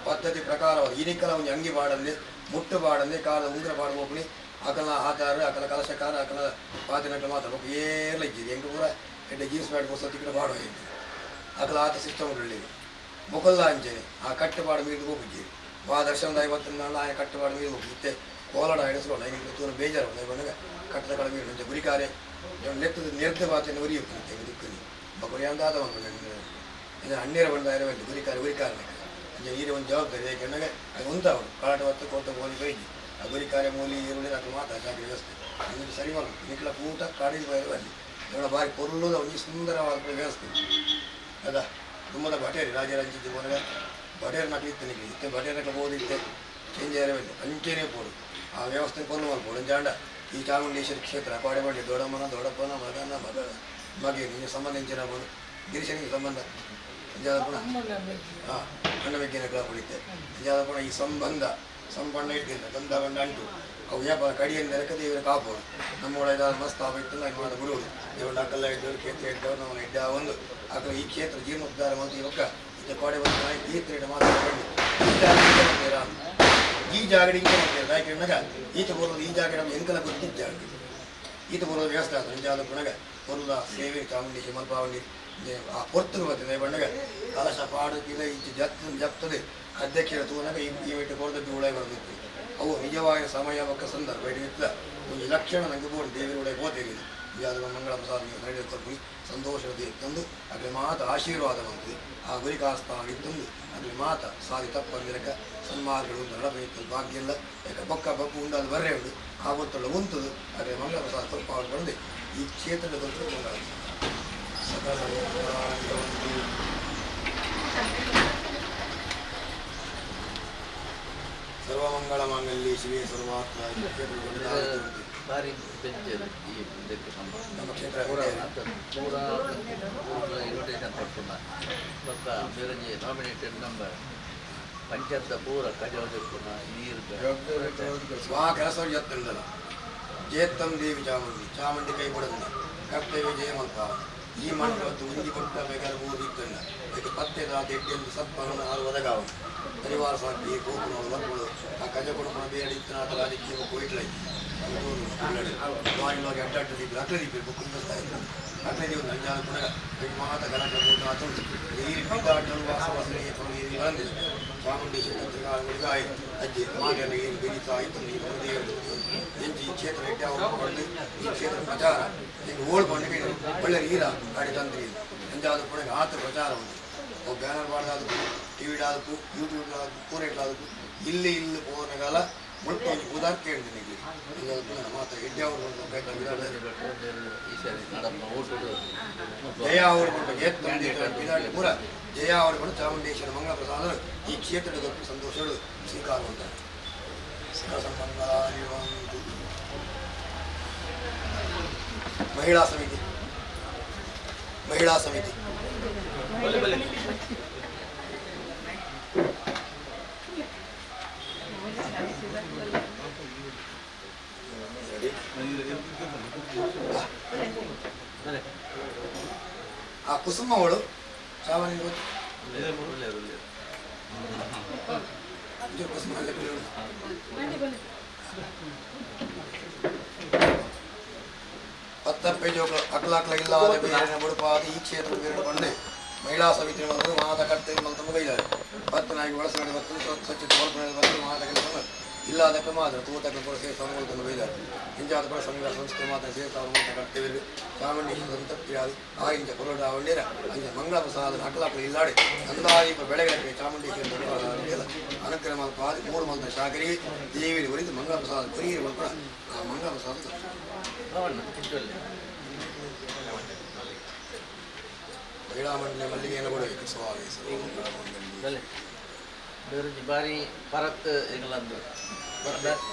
ಪದ್ಧತಿ ಪ್ರಕಾರವಾದ ಇನಿಕಲ ಒಂದು ಅಂಗಿ ಬಾಡಂದೆ ಮುಟ್ಟು ಬಾಡಂದೆ ಕಾಲ ಉಂಗ್ರ ಬಾಡ ಹೋಗ್ನಿ ಅಕಲ ಆಧಾರ ಅಕಲ ಕಲಶಕಾರ ಅಕಲ ಪಾತಿನಟ್ಟು ಮಾತಾಡ್ಬೇಕು ಏರ್ಲ ಇಜ್ಜಿದೆ ಹೆಂಗೆ ಪೂರ ಎಡ್ಡೆ ಜೀನ್ಸ್ ಪ್ಯಾಂಟ್ ಕೊಸತಿ ಕಡೆ ಬಾಡೋ ಇದ್ದೆ ಅಕಲ ಆತ ಸಿಸ್ಟಮ್ಗಳಲ್ಲಿ ಮೊಕಲ್ಲ ಅಂಚನೆ ಆ ಕಟ್ಟುಪಾಡು ಮೀರಿ ಹೋಗಿದ್ದೀರಿ ವಾ ದರ್ಶನದ 50 ನಾಳು ಆ ಕಟ್ಟುಪಾಡು ಮೀರಿ ಹೋಗಿತ್ತೆ ಕೋಲಾಡ ಹಿಡಿಸ್ಕೊಂಡು ಹಿಂಗೆ ತೂರು ಬೇಜಾರು ಬಂದಾಗ ಕಟ್ಟದ ಕಡೆ ಮೀರಿ ಮುಂಚೆ ಗುರಿಕಾರೆ ನೆತ್ತದ ನಿರ್ದ ಮಾತನ್ನು ಉರಿಯುತ್ತೆ ದಿಕ್ಕನಿ ಬಬ್ಬರಿ ಅಂದಾದ ಒಂದು ಹಣ್ಣೀರ ಬಂದ ಇರಬೇಕು ಗುರಿಕಾರೆ ನೀರು ಒಂದು ಜವಾಬ್ದಾರಿ ಯಾಕೆಂದಾಗ ಅದು ಉಂಟಾವಳು ಕಾಲಾಟ ಹೊತ್ತು ಕೋತ ಮೂಲಿ ಬೈಜಿ ಆ ಗುರಿಕಾರೆ ಮೂಲಿ ಈರುಳ್ಳಿ ಅದು ಮಾತ್ರ ಜಾತಿ ವ್ಯವಸ್ಥೆ ನಿಮಗೆ ಸರಿ ಮಾಡೋದು ನಿಖಲ ಕೂಟ ಕಾಡಿಗೆ ಬೈರಲ್ಲಿ ಇವಳ ಬಾರಿ ಪೊರ್ಲುದ ಒಂದು ಸುಂದರವಾದ ವ್ಯವಸ್ಥೆ ಅದಾ ತುಂಬದ ಬಟೇರಿ ರಾಜರಂಜಿದ್ದು ಮೊದಲ ಬಟೇರ್ ನಕಲಿತ್ತು ನಿಮಗೆ ಇತ್ತೆ ಬಟೇರಕ್ಕೆ ಬೋದಿತ್ತೆ ಚೇಂಜ್ ಇರಬೇಕು ಅಂಚೆನೇ ಪೋಡು ಆ ವ್ಯವಸ್ಥೆ ಕೊಲ್ಲು ಮಾಡ್ಬೋದು ಜಾಂಡ ಈ ಚಾಮುಂಡೇಶ್ವರಿ ಕ್ಷೇತ್ರ ಪಾಡೆಬಂಡಿ ದೊಡ್ಡಮ್ಮನ ದೊಡ್ಡಪ್ಪನ ಮಗನ ಮಗೆ ನಿಮಗೆ ಸಂಬಂಧ ಇಂಚಿನ ಬೋದು ಗಿರೀಶನಿಗೆ ಸಂಬಂಧ ಇಂಜಾದಪುಣ ಹಾಂ ಅಣ್ಣ ಬೆಗ್ಗಿನ ಕಲ ಕುಡಿತೆ ಇಂಜಾದಪುಣ ಈ ಸಂಬಂಧ ಸಂಬಂಧ ಇಟ್ಟಿಲ್ಲ ಗಂಧ ಗಂಡ ಅಂಟು ಅವು ವ್ಯಾಪಾರ ಕಡಿಯಿಂದ ಲೆಕ್ಕದ ಇವರು ಕಾಪೋಡು ನಮ್ಮ ಇದಾದ ಮಸ್ತ್ ಆಗೋಯ್ತು ನಾನು ಮಾಡ ಬಿಡುವುದು ಇವರು ಅಕ್ಕಲ್ಲ ಇದ್ದವರು ಕ್ಷೇತ್ರ ಇದ್ದವರು ನಮ್ಮ ಇದ್ದ ಒಂದು ಆಕಲ ಈ ಕ್ಷೇತ್ರ ಜೀರ್ಣೋದ್ಧಾರ ಮಂತ್ರಿ ಇವಾಗ ಇದು ಕೋಡೆ ಬಂದು ಈ ತ್ರೀಡ ಮಾತಾಡ್ಕೊಂಡು ಈ ಜಾಗಡಿ ಹಿಂಗೆ ಮಾಡ್ತಾರೆ ಯಾಕೆಂದಾಗ ಈತ ಬರೋದು ಈ ಜಾಗ ನಮ್ಮ ಎಂಕಲ ಗೊತ್ತಿದ್ದ ಜಾಗ ಈತ ಬರೋದು ವ್ಯವಸ್ಥೆ ಆಗ್ತದೆ ನಿಜವಾದ ಪುಣಗ ಬರುದ ಸೇವೆ ಚಾಮುಂಡಿ ಮಲ್ಪಾವಣಿ ಆ ಪೊರ್ತರು ಬರ್ತದೆ ಬಂದಾಗ ಕಲಶ ಪಾಡು ಇಲ್ಲ ಈಚೆ ಜಪ್ತದೆ ಅಧ್ಯಕ್ಷರ ತೂನಾಗ ಈ ಬಿಟ್ಟು ಕೊಡದಕ್ಕೆ ಉಳೈ ಬರೋದಿತ್ತು ಅವು ನಿಜವಾಗಿ ಸಮಯ ಪಕ್ಕ ಸಂದರ್ಭ ಹಿಡಿಯುತ್ತ ಒಂದು ಲಕ್ಷಣ ನನಗೆ ಬೋರ್ಡ್ ದೇವರುடைய போதேரிது ಯಾದವ ಮಂಗಳ ಪ್ರಸಾದ ನಡೆಯುತ್ತಾರೆ ಸಂತೋಷದ ತಂದು ಅಲ್ಲಿ ಮಾತ ಆಶೀರ್ವಾದ ಬಂದು ಆ ಗುರಿಕಾಸ್ತಾನ ಇತ್ತಂದು ಅಲ್ಲಿ ಮಾತ ಸಾರಿ ತಪ್ಪಂದಿರಕ ಸನ್ಮಾರ್ಗಗಳು ನಡಬೇಕು ಭಾಗ್ಯ ಎಲ್ಲ ಯಾಕೆ ಪಕ್ಕ ಬಪ್ಪು ಉಂಡಾದ ಬರ್ರೆ ಉಂಡು ಆ ಗೊತ್ತಲ್ಲ ಉಂಟದು ಅಲ್ಲಿ ಮಂಗಳ ಪ್ರಸಾದ ಸ್ವಲ್ಪ ಅವ್ರು ಬಂದು ಈ ಕ್ಷೇತ್ರದ ಗೊತ್ತು ಮಂಗಳ ಸಕಲ ಸರ್ವಮಂಗಳ ಮಾಂಗಲ್ಯ ಶಿವೇ ಸರ್ವಾರ್ಥ
ಭಾರಿ ಬೆಂಚರ್ ಈ ಇದಕ್ಕೆ
ನಮ್ಮ ಕ್ಷೇತ್ರ
ಇನ್ವಿಟೇಷನ್ ಕೊಡ್తున్నా ಪಕ್ಕ ಬೇರೆ ನಾಮಿನೇಟೆಡ್ ನಂಬರ್ ಪಂಚಾಯತ್ ಪೂರ ಕಜಾವದಕ್ಕೂನ ನೀರು
ಸ್ವಾ ಕೆಲಸ ಎತ್ತಂದಲ್ಲ ಜೇತ್ತಂ ದೇವಿ ಚಾಮುಂಡಿ ಚಾಮುಂಡಿ ಕೈ ಕೊಡಂದ ಕರ್ತವ್ಯ ಜಯಮಂತ ಈ ಮಂಡಲತ್ತು ಉಂದಿ ಕೊಟ್ಟ ಬೇಕಾದ್ರೆ ಊರು ಇತ್ತಲ್ಲ ಅದಕ್ಕೆ ಪತ್ತೆ ರಾತ್ರಿ ಎಟ್ಟೆಂದು ಸತ್ಪನ್ನು ಆರು ಒದಗಾವ ಪರಿವಾರ ಸಾಕಿ ಗೋಪುರ ವರ್ಗಳು ಆ ಕಜ ಕೊಡಪಣ ಬೇರೆ ಇತ್ತನಾಥ ರಾಜಕೀಯ ಕೊಯ್ಟ್ಲೈ ವಾರಿನವ್ರಿಗೆ ಅಡ್ಡಾಡ್ತಿದ್ರು ಅಕ್ಲದೀಪ ಬುಕ್ಕಿಂಗ್ತಾ ಇದ್ರು ಅಕ್ಲದೀಪ ನಂಜಾನ ಕೂಡ ಮಾತ ಗಲಾಟೆ ಮಾತು ನೀರು ಬಿದ್ದಾಟಲು ವಾಸವಾಸನೆಗೆ ನೀರು ಬಂದಿದೆ ಚಾಮುಂಡೇಶ್ವರಿ ಪತ್ರಿಕಾಗಳಿಗೆ ಆಯಿತು ಅಜ್ಜಿ ಮಾಗೆಲ್ಲ ಏನು ಬೆಳೀತಾ ಆಯಿತು ನೀರು ದೇವರು ಎಂಜಿ ಈ ಕ್ಷೇತ್ರ ಎಡ್ಡೆ ಅವರು ಕೊಂಡು ಈ ಕ್ಷೇತ್ರ ಪ್ರಚಾರ ಈಗ ಓಡ್ಕೊಂಡು ಒಳ್ಳೆ ನೀರ ಗಾಡಿ ತಂದ್ರಿ ಎಂಜಾದ ಕೂಡ ಆತ ಪ್ರಚಾರ ಉಂಟು ಅವು ಬ್ಯಾನರ್ ಮಾಡ್ದಾದಕ್ಕೂ ಟಿವಿಡಾದಕ್ಕೂ ಯೂಟ್ಯೂಬ್ ಪೂರೈಟಾದಕ್ಕೂ ಇಲ್ಲಿ ಪೋನಗಾಲ ಮುಳ್ಕೊಂಡು ಉದಾರ ಕೇಳಿದ್ದೀನಿ ಇಲ್ಲಿ ಮಾತ್ರ ಎಡ್ಡೆ ಅವರು ಜಯ ಅವರು ಕೊಂಡು ಬಿದಾಟಿ ಪೂರ ಜಯ ಅವರು ಕೊಂಡು ಚಾಮುಂಡೇಶ್ವರಿ ಮಂಗಳ ಪ್ರಸಾದ ಈ ಕ್ಷೇತ್ರದ ಗೊತ್ತು ಸಂತೋಷಗಳು ಸ್ವೀಕಾರ ಮಾಡ್ತಾರೆ ಮಹಿಳಾ ಸಮಿತಿ ಆ ಕುಸುಮ ಅವಳು ಚಾವಣಿ ಕುಸುಮ ಪತ್ತಪ್ಪೆ ಜೋಗ ಅಕ್ಲಾಕ್ಲಾಗಿಲ್ಲ ಬೇರೆ ಬುಡುಪಾದ ಈ ಕ್ಷೇತ್ರ ಬೇರೆ ಬಂದೆ ಮಹಿಳಾ ಸಮಿತಿ ಬಂದು ಮಾತ ಕರ್ತವ್ಯ ಮಂತ ಮುಗೈದ್ದಾರೆ ಭತ್ತನಾಗಿ ಒಳಸಗಡೆ ಬರ್ತದೆ ಸ್ವಚ್ಛತೆ ಹೊರಪಣೆ ಬಂದು ಮಾತ ಕೆಲಸ ಇಲ್ಲಾದಕ್ಕೆ ಮಾತ್ರ ತೂತಕ್ಕೆ ಕೂಡ ಸೇರಿ ಸಂಘಗಳು ಬೈದಾರೆ ಇಂಜಾದ ಕೂಡ ಸಂಘ ಸಂಸ್ಥೆ ಮಾತ್ರ ಸೇರ್ತಾವ ಮಾತ ಕರ್ತವ್ಯ ಚಾಮುಂಡೇಶ್ವರಿ ಸಂತೃಪ್ತಿ ಆಗಿ ಆ ಇಂಚ ಕೊರೋಡ ಅವಳಿರ ಅಂಚ ಮಂಗಳ ಪ್ರಸಾದ ಅಕ್ಲಾಕ್ಲ ಇಲ್ಲಾಡಿ ಅಂದಾದೀಪ ಬೆಳಗ್ಗೆ ಚಾಮುಂಡೇಶ್ವರಿ ಅನುಕ್ರಮ ಪಾದಿ ಮೂರು ಮಂತ್ರ ಶಾಕರಿಗೆ ದೇವಿಯಲ್ಲಿ ಉರಿದು ಮಂಗಳ ಪ್ರಸಾದ ಕುರಿಯರು ಕೂಡ ಆ ಮಂಗಳ ಪ್ರಸಾದ ಮಹಿಳಾ ಮಂಡಳಿ ಮಲ್ಲಿಗೆಯನ್ನು ಕೊಡಬೇಕು ಸ್ವಾಮಿ
ಬಾರಿ ಪರತ್ ಇಂಗ್ಲಂಡ್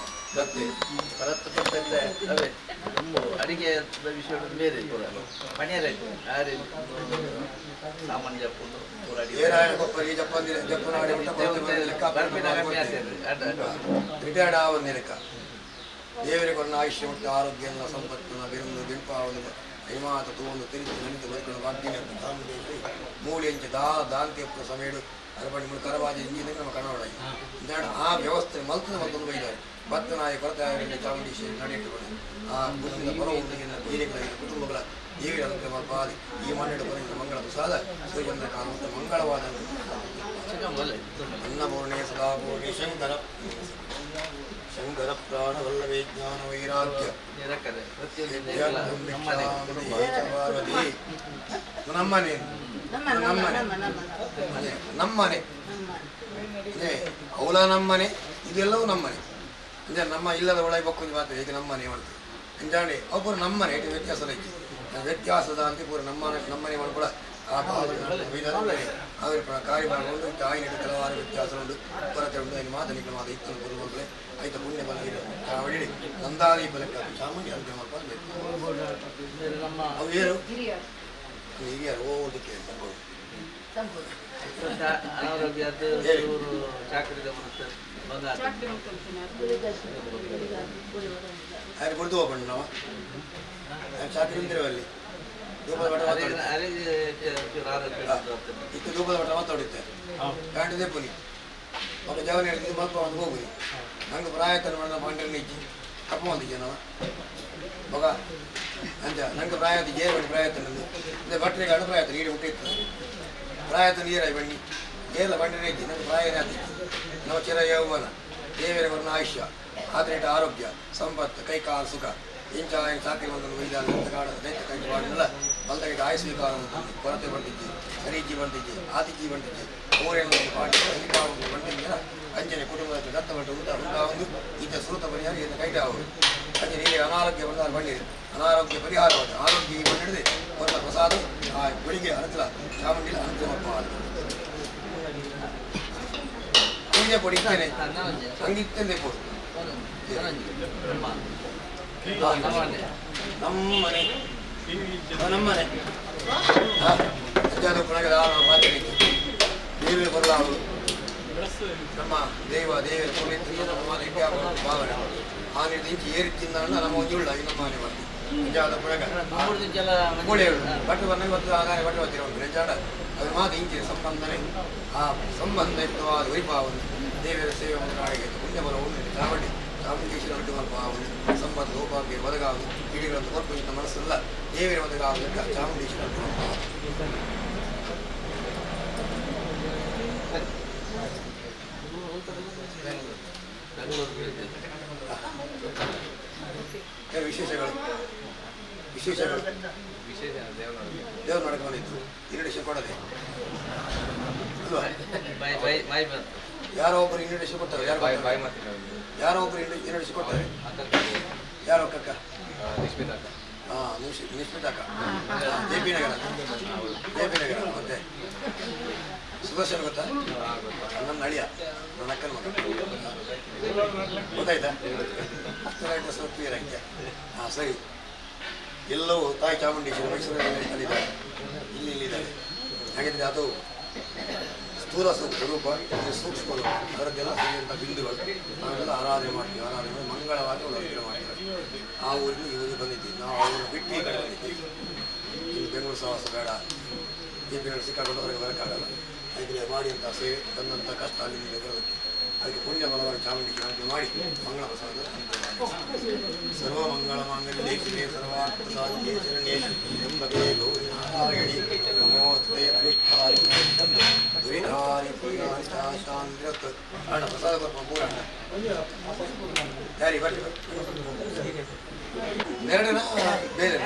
ಪರತ್ ಕೊಟ್ಟಂತೆ ಅವೇ ತುಂಬ ಅಡಿಗೆ ವಿಷಯ ಬೇರೆ ಪೂರ ಮನೆಯಲ್ಲೇ ಯಾರು ಸಾಮಾನ್ಯ ಪೂರ
ರಿಟೈರ್ಡ್ ಆವೊಂದು ಲೆಕ್ಕ ದೇವರಿಗೆ ಕೊನ್ನ ಆಯುಷ್ಯ ಮತ್ತು ಆರೋಗ್ಯ ಸಂಪತ್ತು ಬೆರುಂದು ಗೆಂಪಾವಲು ಹಿಮಾತ ತೂಂದು ತಿರುಗಿ ನನಿತು ಬದುಕಲು ಭಾಗ್ಯ ಮೂಡಿ ಅಂಚೆ ದಾಂತಿ ಎಪ್ಪು ಸಮಯಡು ಅರಬಡಿ ಮೂರು ಕರವಾಜಿ ಇಂಜಿನ ನಮ್ಮ ಕನ್ನಡ ಆ ವ್ಯವಸ್ಥೆ ಮತ್ತೊಂದು ಬೈದಾರೆ ಭತ್ತನಾಯ ಕೊರತೆ ಚಾಮುಂಡೇಶ್ವರಿ ನಡೆಯಿಟ್ಟುಕೊಂಡು ಆ ಕುಟುಂಬದ ಪರ ಹಿರಿಯಗಳ ಕುಟುಂಬಗಳ ದೇವಿಯ ಅನುಕ್ರಮ ಪಾದಿ ಈ ಮಣ್ಣೆಡು ಬರೆದ ಮಂಗಳ ಪ್ರಸಾದ ಸೂರ್ಯಚಂದ್ರ ಕಾಣುವಂಥ ಮಂಗಳವಾದ ಅನ್ನಪೂರ್ಣೆ ಸದಾಪೂರ್ಣೆ ಶಂಕರ ಪ್ರಾಣವಲ್ಲವೇ ಜ್ಞಾನ ವೈರಾಗ್ಯ ನಮ್ಮನೆ ಅವಳ ನಮ್ಮನೆ ಇದೆಲ್ಲವೂ ನಮ್ಮನೆ ಅಂದರೆ ನಮ್ಮ ಇಲ್ಲದ ಒಳಗೆ ಬಕ್ಕೊಂದು ಮಾತ್ರ ಈಗ ನಮ್ಮನೆ ಮಾಡ್ತೀವಿ ಎಂಜಾಣಿ ಒಬ್ಬರು ನಮ್ಮನೆ ಇದು ವ್ಯತ್ಯಾಸ ಐತಿ ವ್ಯತ್ಯಾಸದ ಅಂತ ಪೂರ ನಮ್ಮನೆ ಮಾಡ್ಕೊಳ ಆ ಅವ್ರ ಕಾರ್ಯಭಾಗಗಳು ತಾಯಿ ಕೆಲವಾರು ವ್ಯತ್ಯಾಸ ಉಂಟು ಕೊರತೆ ಉಂಟು ಐದು ಮಾತನಿಗಳ ಮಾತು ಇತ್ತು ಗುರುಮಕ್ಕಳೇ ಐತ ಪುಣ್ಯ ಬಲ ಕಾವಡಿ ನಂದಾದಿ ಬಲಕ ಚಾಮುಂಡಿ ಅಂತ ಮಾಡ್ಕೊಂಡು ಅವು ಏನು ಹಿರಿಯರು ಓದಕ್ಕೆ ఆయన కొడుతూ పోపండి నావా చాకరీ ಅಲ್ಲಿ ದೂಪದ ಬಟ್ಟ ಇತ್ತು ದೂಪದ ಬಟ್ಟ ಮಾತಾಡುತ್ತೆ ಕಾಂಟಿದೆ ಪುನಿ ఒక జవన్ ఎడికి మొత్తం అంత పోయి నాకు ప్రాయతను మన పంటలు ఇచ్చి కప్ప వందిచ్చాను ఒక అంతే నాకు ప్రాయత ఏరు ప్రాయతను ಇದೆ ಬಟ್ಟೆ ಕಾಡು ಪ್ರಾಯತ ನೀಡಿ ಹುಟ್ಟಿತ್ತು ಪ್ರಾಯತ ನೀರಾಗಿ ಬನ್ನಿ ಏರ್ಲ ಬಂಡೆ ಇದ್ದಿ ನಂಗೆ ಪ್ರಾಯ ನಾವು ಚಿರ ಯೌವನ ದೇವರ ವರ್ಣ ಆಯುಷ್ಯ ಆತನಿಟ ಆರೋಗ್ಯ ಸಂಪತ್ತು ಕೈಕಾಲ ಸುಖ ಇಂಚಾಯ ಸಾಕಿ ಒಂದು ವೈದ್ಯ ದೈತ್ಯ ಕೈ ಮಾಡಿಲ್ಲ ಬಲ್ದಗಿಟ ಆಯುಷ್ ಸ್ವೀಕಾರ ఉంటుంది ಕೊರತೆ ಬಂದಿದ್ದೆ ಸರಿಜ್ಜಿ ಬಂದಿದ್ದೆ ಆತಿಜ್ಜಿ ಬಂದಿದ್ದೆ ಮೂರೇನು ಪಾಟಿ ಬಂದಿದ್ದ ಅಂಜನೆ ಕುಟುಂಬದ ದತ್ತ ಬಂದು ಉಂಟಾವುದು ಈತ ಸುರುತ ಪರಿಹಾರ ಈತ ಕೈಟ ಅವರು ಅಂಜನೆ ಇಲ್ಲಿ ಅನಾರೋಗ್ಯ ಬಂದಾಗ ಬಂದಿದೆ ಅನಾರೋಗ್ಯ ಪರಿಹಾರವಾದ ಆರೋಗ್ಯ ಈ ಬಂದಿಡಿದೆ ಹೊರ ಪ್ರಸಾದ ಆ ಬೆಳಿಗ್ಗೆ ಅನುಕೂಲ ಚಾಮುಂಡಿಲ ಅನುಕೂಲಪ್ಪ ಪೂಜೆ ಪಡಿತೇನೆ ಹಂಗಿತ್ತಂದೆ ಕೊಡು ನಮ್ಮನೆ ನಮ್ಮನೆ ಅಜ್ಜಾದ ಪುಣಗದ ಮಾತಿಗೆ ದೇವಿಯ ಬದಲಾವಣೆ ನಮ್ಮ ದೇವ ಭಾವನೆ ಆ ರೀತಿ ಏರಿತ್ತಿಂದ ನಮ್ಮ ಒಂಜುಳ್ಳ ನಮ್ಮ ಮನೆ ಬಂದು ನಿಜಾದ ಪುಣಗ ಮೂಳೆಗಳು ಬಟ್ಟು ಬಂದ ಇವತ್ತು ಆಗಾರೆ ಬಟ್ಟು ಬರ್ತಿರೋ ನಿಜಾಡ ಅದು ಮಾತು ಇಂಚಿನ ಸಂಬಂಧನೆ ಆ ಸಂಬಂಧಯುಕ್ತವಾದ ವೈಭಾವನೆ ದೇವರ ಸೇವೆ ನಾಡಿಗೆ ಪುಣ್ಯಬಲ ಉಂಟು ಚಾಮುಂಡಿ ಚಾಮುಂಡೇಶ್ವರ ಅಡ್ಡುಮಲ್ಪ ಆಗುವುದು ಸಂಬಂಧ ಸೌಭಾಗ್ಯ ಒದಗಾಗುವುದು ಕಿಡಿಗಳನ್ನು ಕೊರ್ಪಿಸಿದ ಮನಸ್ಸಲ್ಲ ದೇವರ ಒದಗಾಗುವುದಕ್ಕೆ ಚಾಮುಂಡೇಶ್ವರ ಅಡ್ಡುಮಲ್ಪ ವಿಶೇಷಗಳು ದೇವ್ರು ನಡಕ ಬಂದಿತ್ತು ಇನ್ವಿಟೇಷನ್ ಕೊಡದೆ ಯಾರೋ ಒಬ್ಬರು ಇನ್ವಿಟೇಷನ್ ಕೊಡ್ತಾರೆ ಯಾರೋ ಒಬ್ಬರು ಇನ್ವಿಟೇಷನ್ ಕೊಡ್ತಾರೆ ಯಾರೋ ಕಕ್ಕ ನಿಶ್ಮಿತ ಅಕ್ಕ ಜೆ ಪಿ ನಗರ ಮತ್ತೆ ಸುದರ್ಶನ್ ಗೊತ್ತಾ ನನ್ನ ಅಳಿಯ ನನ್ನ ಅಕ್ಕನ ಮಗ ಗೊತ್ತಾಯ್ತಾ ಸ್ವಲ್ಪ ಕ್ಲಿಯರ್ ಆಗಿದೆ ಹಾಂ ಸರಿ ಎಲ್ಲವೂ ತಾಯಿ ಚಾಮುಂಡೇಶ್ವರಿ ಮೈಸೂರಿನಲ್ಲಿ ಅಲ್ಲಿದ್ದಾರೆ ಇಲ್ಲಿದ್ದಾರೆ ಹಾಗಿದ್ರೆ ಅದು ಸ್ಥೂಲ ರೂಪ ಸೂಕ್ಷ್ಮ ರೂಪ ಅದರದ್ದೆಲ್ಲ ಸಿಗುವಂಥ ಬಿಂದುಗಳು ನಾವೆಲ್ಲ ಆರಾಧನೆ ಮಾಡ್ತೀವಿ ಮಂಗಳವಾಗಿ ಒಂದು ಅನುಗ್ರಹ ಮಾಡ್ತೀವಿ ಆ ಊರಿನ ಈ ಊರಿಗೆ ಬಂದಿದ್ದೀವಿ ನಾವು ಅವ್ರನ್ನ ಬಿಟ್ಟು ಈ ಕಡೆ ಬಂದಿದ್ದೀವಿ ಇಲ್ಲಿ ಬೆಂಗಳೂರು ಸಹವಾಸ ಬೇಡ ಈ ಬೆಂಗಳೂರು ಸಿಕ್ಕಾಕೊಂಡು ಹೊರಗೆ ಬರೋಕ್ಕಾಗಲ್ಲ ಹಾಗೆ ಮಾಡಿ ಅಂತ ಸೇವೆ ತಂದಂಥ ಕಷ್ಟ ಅಲ್ಲಿಂದ ಬರೋದಕ್ಕೆ ಅದಕ್ಕೆ ಪುಣ್ಯ ಬಲವಾಗಿ ಚಾಮುಂಡೇಶ್ವರಿ ಮಾಡಿ ಮಂಗಳ ಪ್ರಸಾದ ಸರ್ವ ಮಂಗಳ ಮಾಂಗಲ್ಯೇ ಶಿವೆ ಸರ್ವಾರ್ಥ ಸಾಧಿಕೆ ಶರಣ್ಯೇ ಎಂಬಗೆ ಗೌರಿ ನಾರಾಯಣಿ ನಮೋಸ್ತೇ ಅರಿಷ್ಠಾರಿ ದುರಿಧಾರಿ ಪುಣ್ಯಾರಿ ಶಾಂತಿರತ್ ಅಣ್ಣ ಪ್ರಸಾದ ಬರ್ಪ ಪೂರ ಯಾರಿ ಬರ್ರಿ ನೆರಡನ ಬೇರೆ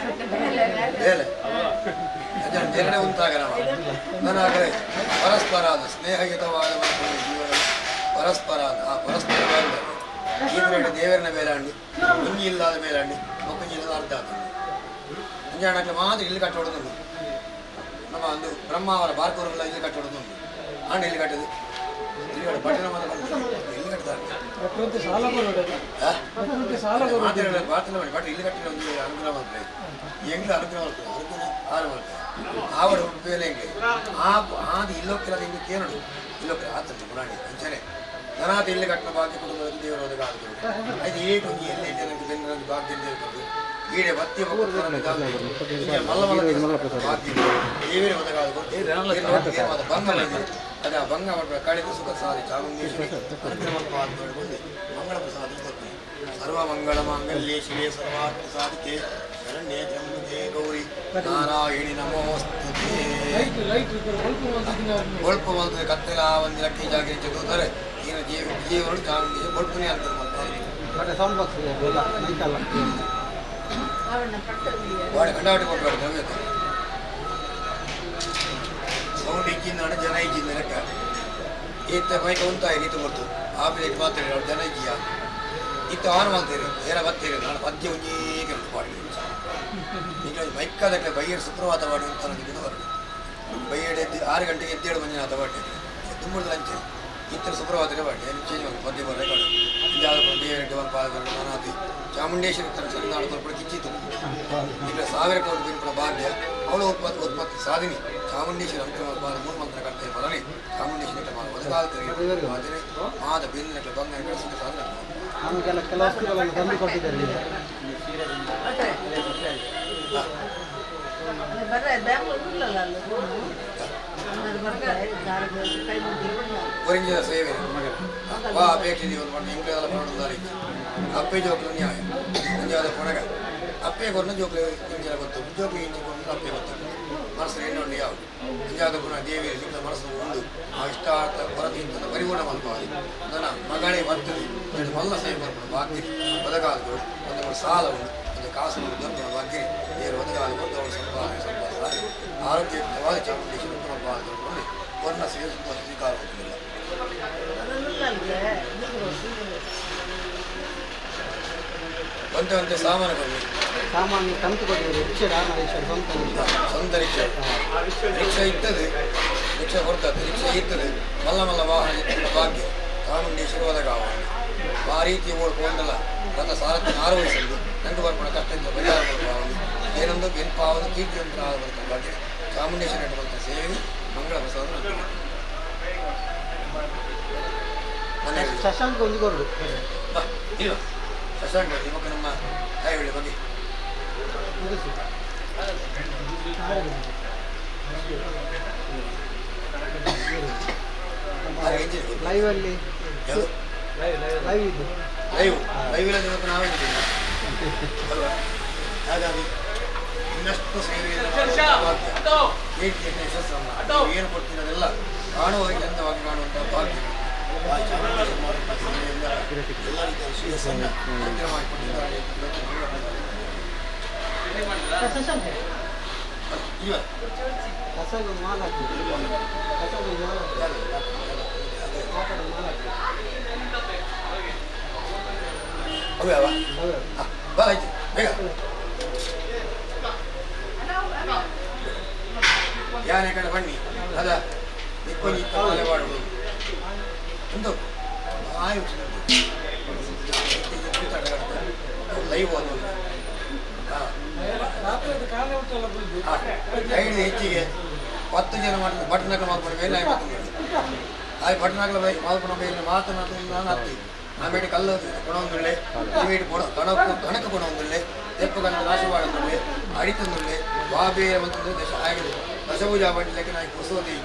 ಬೇಲೆ ನೆರಡೆ ಉಂಟಾಗ ನನಗೆ ಪರಸ್ಪರಾದ ಸ್ನೇಹಯುತವಾದ ಜೀವನ ಪರಸ್ಪರ ಆ ಪರಸ್ಪರ ಈ ದೇವರನ್ನ ಮೇಲಾಂಡಿ ಕುಂಜಿ ಇಲ್ಲದ ಮೇಲಾಂಡಿ ಮೊಕ್ಕಂಜಿ ಇಲ್ಲದ ಅರ್ಥ ಆಗ್ತದೆ ಮುಂಜಾಣಕ್ಕೆ ಮಾತ್ರ ಇಲ್ಲಿ ಕಟ್ಟೋಡುದುಂಟು ನಮ್ಮ ಒಂದು ಬ್ರಹ್ಮ ಅವರ ಬಾರ್ಕೂರೆಲ್ಲ ಇಲ್ಲಿ ಕಟ್ಟೋಡುದುಂಟು ಆಂಡ ಇಲ್ಲಿ ಕಟ್ಟದು ಇಲ್ಲಿ ಕಟ್ಟ ಪಟ್ಟಣ ಮಾತ್ರ ಇಲ್ಲಿ ಕಟ್ತಾರೆ ಪ್ರಾರ್ಥನೆ ಮಾಡಿ ಬಟ್ ಇಲ್ಲಿ ಕಟ್ಟಿದ ಒಂದು ಅನುಗ್ರಹ ಮಾಡ್ತಾರೆ ಹೆಂಗೆ ಅನುಗ್ರಹ ಮಾಡ್ತಾರೆ ಅನುಗ್ರಹ ಆರು ಮಾಡ್ತಾರೆ ಆವಡ ಬೇಲೆ ಹೆಂಗೆ ಆದು ಇಲ್ಲೋಕ್ಕಿಲ್ಲದ ಹಿಂಗೆ ಕೇರಳು ಇಲ್ಲೋಕ್ಕೆ ಆತಂತೆ ಪುರಾಣಿ ಅಂಚನೆ ಧನಾಥ ಇಲ್ಲಿ ಕಟ್ಟಿನ ಭಾಗ್ಯ ಕುಟುಂಬದಲ್ಲಿ ದೇವರು ಒದಗಾಗ್ತದೆ ಅದು ಏಟು ಎಲ್ಲಿ ಜನಕ್ಕೆ ಜನರಲ್ಲಿ ಭಾಗ್ಯ ದೇವರು ಈಡೆ ಭಕ್ತಿ ಮಲ್ಲ ಭಾಗ್ಯ ದೇವರೇ ಒದಗಾದ ಭಂಗ ಅದ ಭಂಗ ಕಳೆದು ಸುಖ ಸಾಧಿ ಚಾಮುಂಡೇಶ್ವರಿ ಅನುಗ್ರಹವಾದ ಬಂದು ಮಂಗಳ ಪ್ರಸಾದ ಸರ್ವ ಮಂಗಳ ಮಾಂಗಲ್ಯೇ ಶಿವೆ ಸರ್ವಾರ್ಥ ಸಾಧಿಕೆ ಶರಣ್ಯೇ ತ್ರ್ಯಂಬಕೆ ಗೌರಿ ನಾರಾಯಣಿ ನಮೋಸ್ತುತೇ ಒಳ್ಪು ಬಂದರೆ ಕತ್ತೆಲ ಒಂದು ಲಕ್ಕಿ ಜಾಗಿರಿ ಚದುತ್ತಾರೆ ಈಗಿನ ಜೀವಗಳು ಚಾಮುಂಡೇಶ್ವರಿ ಒಳ್ಪುನೇ ಅಂತ ಕಂಡಾಟಿ ಕೊಟ್ಟು ನಮಗೆ ಸೌಂಡ್ ಇಕ್ಕಿಂದ ಜನ ಇಕ್ಕಿಂದ ಲೆಕ್ಕ ಈತ ಮೈಕ ಉಂಟಾಯಿ ನೀತು ಬರ್ತು ಆಪಿലേക്ക് ಮಾತಾಡಿ ಅವ್ರು ಜನ ಇಕ್ಕಿಯ ಇತ್ತು ಆರು ಮಾಡ್ತೀರಿ ಏನ ಬರ್ತೀರಿ ನಾನು ಪದ್ಯ ಒಂಜೇ ಕೆಲಸ ಮಾಡಿ ಈಗ ಮೈಕ್ಕದಕ್ಕೆ ಬೈಯರ್ ಸುಪ್ರಭಾತ ಮಾಡಿ ಅಂತ ನನಗೆ ಹೊರಡು ಬೈಯಡೆ ಎದ್ದು 6 ಗಂಟೆಗೆ ಎದ್ದೇಳು ಮಂಜುನಾಥ ಬಾಟೆ ತುಂಬ ಲಂಚೆ ಇತ್ತರ ಸುಪ್ರಭಾತಕ್ಕೆ ಬಾಟೆ ಏನು ಚೇಂಜ್ ಮಾಡಿ ಪದ್ಯ ಬರಬೇಕು ಇಂಜಾದ ದೇವರಿಗೆ ಪಾಲ್ಗೊಂಡು ನಾನಾದಿ ಚಾಮುಂಡೇಶ್ವರಿ ತರ ಸರಿನಾಡು ಕೊಟ್ಟು ಕಿಚ್ಚಿತ್ತು ಈಗ 1000 ಕೋಟಿ ಬಿಂಪಳ ಭಾಗ್ಯ ಅವಳು ಉತ್ಪತ್ತಿ ಸಾಧಿನಿ ಚಾಮುಂಡೇಶ್ವರಿ ಅನುಕ್ರಮ 3 ಮಂತ್ರ ಕರ್ತವ್ಯ ಬರಲಿ ಚಾಮುಂಡೇಶ್ವರಿ ಒದಗಾದ ಮಾದ ಬೇಂದಿನ ಬಂಗ ಸುಖ ಸಾಧನೆ
ತಂದು ಕೊಟ್ಟಿದ್ದಾರೆ
ಒರಿಂಜಿನ ಸೇವೆ ಅಪೇಕ್ಷೆ ಒಂದು ಇಂಗ್ಲೆಲ್ಲ ಮಾಡೋದಾರಿ ಅಪ್ಪೆ ಜೋಕ್ಲು ನ್ಯಾಯ ಮುಂಜಾದ ಕೊಡಗ ಅಪ್ಪೆ ಕೊರನ ಜೋಕ್ಲೆ ಇಂಜಲ ಗೊತ್ತು ಜೋಕ್ಲೆ ಇಂಜಿ ಕೊರನ ಅಪ್ಪೆ ಗೊತ್ತು ಮನಸ್ಸು ಎಣ್ಣೆ ಯಾವುದು ಇಂಜಾದ ಪುನಃ ದೇವಿ ಸಿಕ್ಕ ಮನಸ್ಸು ಒಂದು ಆ ಇಷ್ಟಾರ್ಥ ಹೊರತಿಂತ ಪರಿಪೂರ್ಣ ಮಲ್ಪವಾಗಿ ನನ್ನ ಮಗಳೇ ಬರ್ತದೆ ಒಂದು ಮಲ್ಲ ಸೇವೆ ಬರ್ಬೋದು ಬಾಕಿ ಬದಗಾಲಗಳು ಒಂದು ಸಾಲ ಉಂಟು ಒಂದು ಕಾಸು ದೊಡ್ಡ ಬಾಕಿ ನೀರು ಬದಗಾಲ ಬಂದು ಅವಳು ಸಂಪಾದನೆ ಆರೋಗ್ಯಯುಕ್ತವಾದ ಚಾಮುಂಡೇಶ್ವರಿ ಉತ್ತಮ ಬಾಲದಲ್ಲಿ ವರ್ಣ ಸೇವೆ ಸ್ವೀಕಾರ ಹೋಗುವುದಿಲ್ಲ ಒಂದೇ ಸಾಮಾನು ಬನ್ನಿ
ಸಾಮಾನ್ಯ ಕಂತು ಕೊಟ್ಟಿದ್ದಾರೆ ರಿಕ್ಷೆ ರಾಮರೇಶ್ವರ
ಸ್ವಂತ ರಿಕ್ಷಾ ರಿಕ್ಷಾ ಇರ್ತದೆ ರಿಕ್ಷಾ ಕೊಡ್ತದೆ ರಿಕ್ಷಾ ಇರ್ತದೆ ಮಲ್ಲ ಮಲ್ಲ ವಾಹನ ಇರ್ತದೆ ಭಾಗ್ಯ ಚಾಮುಂಡೇಶ್ವರಿ ಒದಗಾವ ಆ ರೀತಿ ಓಡ್ಕೊಂಡಲ್ಲ ನನ್ನ ಸಾರಥ್ಯ ಆರೋಹಿಸಲು ನಂಗೆ ಬರ್ಪಣ ಕಷ್ಟದಿಂದ ಪರಿಹಾರ ಮಾಡುವ ಏನೊಂದು ಬೆನ್ಪಾವದು ಕೀರ್ತಿ ಅಂತ ಬರ್ತಾರೆ ಭಾಗ್ಯ ಚಾಮುಂಡೇಶ್ವರಿ ಇಟ್ಟುವಂಥ ಸೇವೆ ಮಂಗಳ ಪ್ರಸಾದ
ಶಶಾಂಕ ಒಂದು ಕೊರಡು
ಇಲ್ಲ ಶಶಾಂಕ ಇವಾಗ ನಮ್ಮ ಕಾಯಿಬಳ್ಳಿ ಬಗ್ಗೆ
ಲೈವಲ್ಲಿ ಲೈವ್ ಇದು
ಲೈವ್ ಇವತ್ತು ನಾವೇ ಅಲ್ವಾ ಹಾಗಾಗಿ ಇನ್ನಷ್ಟು ಸೇವೆಯನ್ನು ಯಶಸ್ಸನ್ನು ಏನು ಕೊಡ್ತೀನಿ ಅದೆಲ್ಲ ಕಾಣುವ ಚಂದವಾಗಿ ಕಾಣುವಂಥ ಭಾಗ್ಯ ಎಲ್ಲ ರೀತಿಯ ಶ್ರೇಯಸ್ಸನ್ನು ಅನುಗ್ರಹ ಮಾಡಿಕೊಟ್ಟಿದ್ದಾರೆ
ಕಸಗ ಮಾಲ
ಅವೇ ಅವ ಬಾ ಆಯ್ತು ಬೇಗ ಯಾನೆ ಕಡೆ ಬನ್ನಿ ಅದ ನಿಕ್ಕೊಂಜಿ ತಲೆ ಮಾಡುವುದು ಒಂದು ಆಯು ಲೈವ್ ಅದು ಐದು ಹೆಚ್ಚಿಗೆ 10 ಜನ ಮಾಡಿದ್ರೆ ಬಟ್ನಾಗ ಮಾಡ್ಕೊಂಡು ಮೇಲೆ ಆಯ್ ಬಟ್ನಾಗಲ ಮಾಡ್ಕೊಂಡು ಮೇಲೆ ಮಾತನಾಡಿ ನಾನು ಹತ್ತಿ ಆಮೇಲೆ ಕಲ್ಲು ಕೊಡೊಂದುಳ್ಳೆ ಇವೇಟ್ ಕಣಕ್ಕೆ ಕೊಡೊಂದುಳ್ಳೆ ತೆಪ್ಪು ಕಣ್ಣ ನಾಶ ಮಾಡೋದುಳ್ಳೆ ಅಡಿತಂದುಳ್ಳೆ ಬಾಬೆ ಒಂದು ದಶ ಆಗಿದೆ ದಶಭುಜ ಬಡ್ಲಿಕ್ಕೆ ನಾನು ಕುಸೋದಿ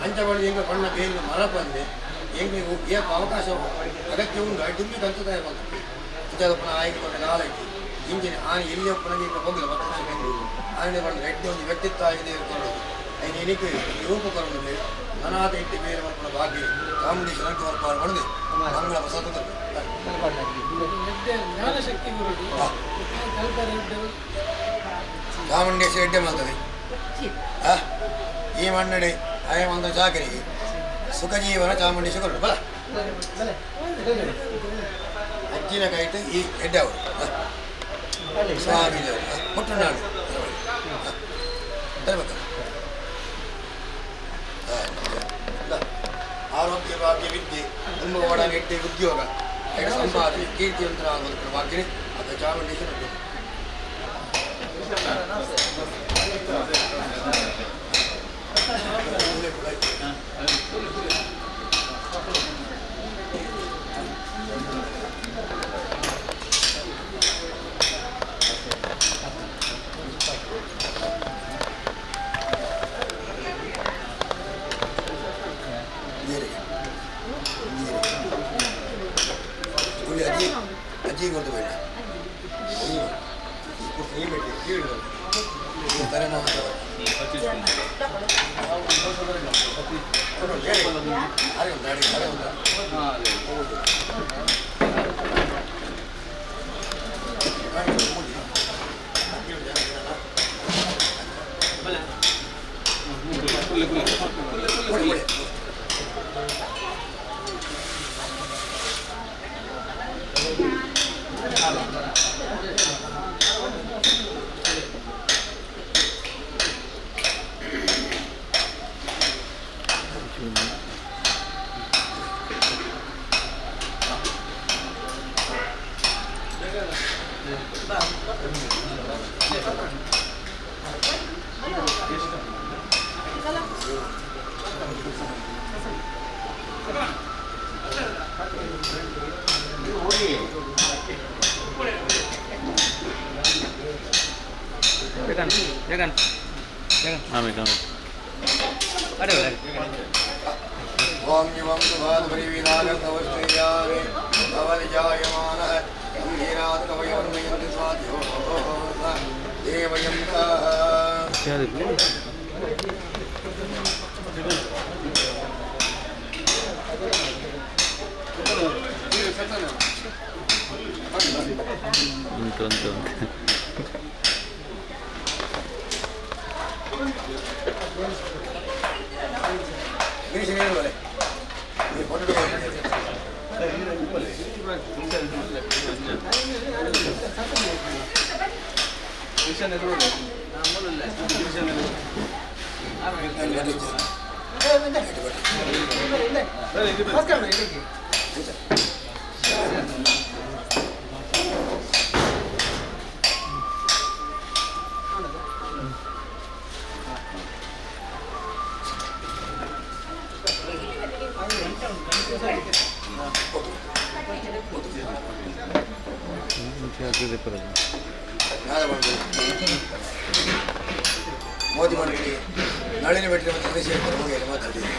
ಅಂಚ ಬಡ್ದು ಹೆಂಗೆ ಬಣ್ಣ ಬೇಗ ಮರ ಬಂದೆ ಹೆಂಗೆ ಏಕ ಅವಕಾಶ ಅಗತ್ಯ ಉಂಟು ಡುಮ್ಮಿ ಕಲ್ತದಾಯ ಬಂತು ಇಂಥದ್ದು ಪುನಃ ಆಯ್ಕೊಂಡು ಕಾಲ ಇತ್ತು ಇಂಜಿನ ಆನೆ ಎಲ್ಲಿ ಒಪ್ಪನಾಗಿ ಈಗ ಹೋಗಲ್ಲ 10 ವರ್ಷ ಬೆಂದು ಆನೆ ಬಂದು ಹೆಡ್ಡೆ ಒಂದು ವ್ಯಕ್ತಿತ್ವ ಆಗಿದೆ ಇರ್ಕೊಳ್ಳೋದು ಐದು ಎನಿಕೆ ರೂಪಕರಣದಲ್ಲಿ ನನಾದ ಇಟ್ಟು ಬೇರೆ ಮಾಡ್ಕೊಂಡ ಭಾಗ್ಯ ಚಾಮುಂಡೇಶ್ವರಿ ವರ್ಪಾರು ಮಾಡಿದೆ ಮಂಗಳ ಪ್ರಸಾದ ಚಾಮುಂಡೇಶ್ವರಿ ಎಡ್ಡೆ ಮಾಡ್ತದೆ ಈ ಮಣ್ಣಡೆ ಆಯ ಒಂದು ಚಾಕರಿಗೆ ಸುಖ ಜೀವನ ಚಾಮುಂಡೇಶ್ವರಿ ಬಲ ಅಜ್ಜಿನ ಕೈಟ್ ಈ ಎಡ್ಡೆ ಅವರು ಸ್ವಾಮೀಜಿಯವರು ಪುಟ್ಟನಾಡು ತರಬೇಕು ಆರೋಗ್ಯ ಭಾಗ್ಯ ವಿದ್ಯೆ ತುಂಬ ಒಡನೆಟ್ಟೆ ಉದ್ಯೋಗ ಸಂಪಾದನೆ ಕೀರ್ತಿವಂತರಾಗುವಂಥ ಭಾಗ್ಯ ಅದು ಚಾಮುಂಡೇಶ್ವರಿ ಅಜ್ಜಿ ಗೊತ್ತು ಬೇಡ ನೀ ಬಿಟ್ಟು ಕೀಳು ತಲೆನೋವು ओम जीवं सुभाद परिविनागत अवस्थेयारे अवल जायमानः वीरात्कवयवर्णयन्ति स्वाध्यो देवयन्तः ಮೋದಿ ಮಾಡಿ ನಳಿನಿ ಬೆಟ್ಟರೆ ಮತ್ತು ಸದಸ್ಯ ಹೋಗಿ ಮಾತಾಡಿದ್ದೀವಿ.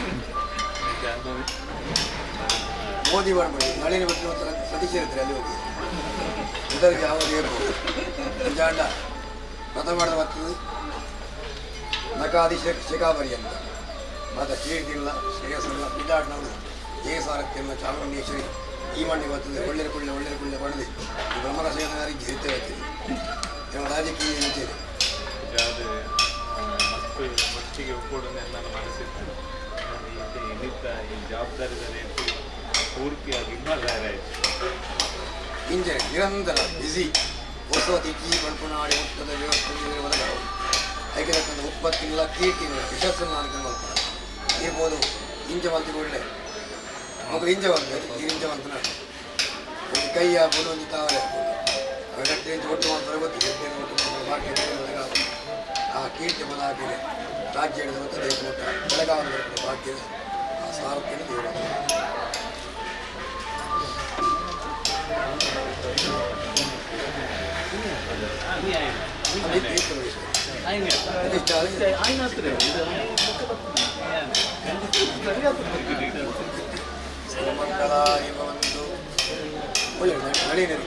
ಮೋದಿ ಮಾಡಿ ನಳಿನಿ ಬೆಟ್ಟರೆ ಮತ್ತು ಸದಸ್ಯರಿದ್ದರೆ ಅಲ್ಲಿ ಹೋಗಿ ಇದರಿಗೆ ಯಾವುದು ಹೇಳ್ಬೋದು ಜಾಂಡ ವ್ರತ ಮಾಡಿದ ಬರ್ತದೆ ನಕಾದಿ ಶಿಖಾಬರಿ ಅಂತ ಮತ್ತು ಕೀರ್ತಿಲ್ಲ ಶ್ರೇಯಸ್ಸಲ್ಲ ಬಿದ್ದಾಡ್ನವರು ಜಯಸಾರಥ್ಯಲ್ಲ ಚಾಮುಂಡೇಶ್ವರಿ ಈ ಮಣ್ಣಿಗೆ ಬರ್ತದೆ ಒಳ್ಳೆಯ ಕುಳ್ಳೆ ಪಡೆದು ಈ ಬ್ರಹ್ಮರಸೇನಾರಿಗೆ ಹಿರಿತೇ ಬರ್ತೀವಿ ನಮ್ಮ ರಾಜಕೀಯ ನಿಂತಿದೆ
ಒಟ್ಟಿಗೆ ಒಗ್ಗೂಡನ್ನು ನನ್ನ ಮನಸ್ಸಿತ್ತು ಇಲ್ಲಿದ್ದ ಈ ಜವಾಬ್ದಾರಿದಲ್ಲಿ ಪೂರ್ತಿಯಾಗಿ ಇನ್ವಾಲ್ವ್ ಆಯಿತು
ಇಂಜೆ ನಿರಂತರ ಬಿಸಿ ಹೊಸ ದಿಕ್ಕಿ ಬಣ್ಪುನಾಡಿ ಹುಟ್ಟದ ವ್ಯವಸ್ಥೆ ಒದಗವು ಐಕ್ಯದ ಉತ್ಪತ್ತಿಲ್ಲ ಕೀರ್ತಿಲ್ಲ ಯಶಸ್ಸನ್ನು ಅನುಕೂಲ ಮಾಡ್ತಾರೆ ಇರ್ಬೋದು ಇಂಜ ಮಲ್ತಿ ಒಳ್ಳೆ ಮಕ್ಕಳು ಇಂಜ ಬರ್ತದೆ ಈ ಇಂಜ ಮಂತ್ರ ಒಂದು ಕೈ ಹಾಕ್ಬೋದು ಒಂದು ತಾವರೆ ಹಾಕ್ಬೋದು ಗಟ್ಟೆ ಒಟ್ಟು ಮಾಡ್ತಾರೆ ಗೊತ್ತಿದೆ ಒಟ್ಟು ಬಾಕಿ ಆ ಕೀರ್ತಿ ಪದ ಹಾಕಿದೆ ರಾಜ್ಯ ಹಿಡಿದ ಮತ್ತು ದೇಶ ಮಟ್ಟ ಬೆಳಗಾವಿ ಭಾಗ್ಯದ ಆ ಸಾರಥ್ಯನ ದೇವರು ಒಂದು ಒಳ್ಳೆ ನಳಿನರಿ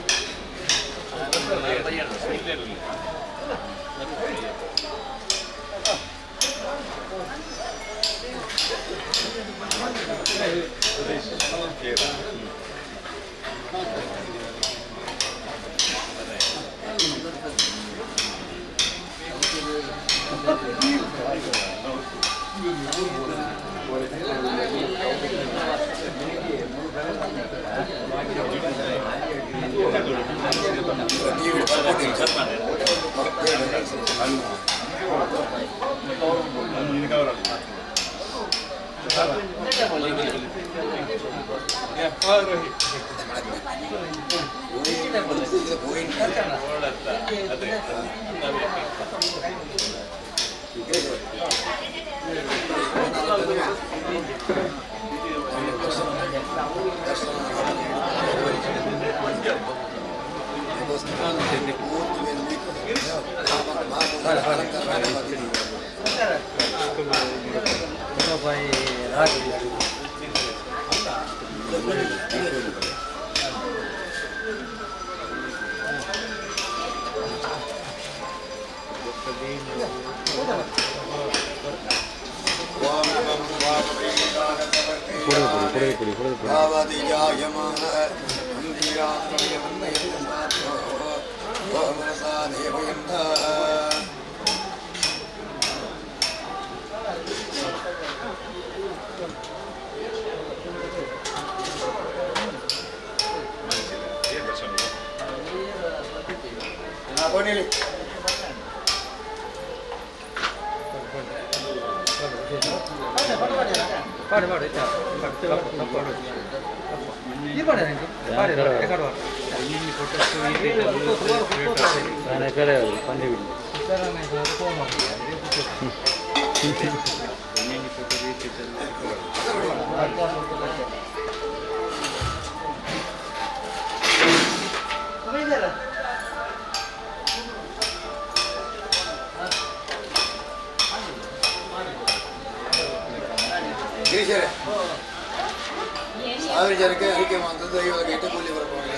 ಸಾವಿರ ಜನಕ್ಕೆ ಅರಿಕೆ ಮಾಡುತ್ತದೆ 5 ಗಂಟೆ ಕೂಲಿ ಬರಬಹುದು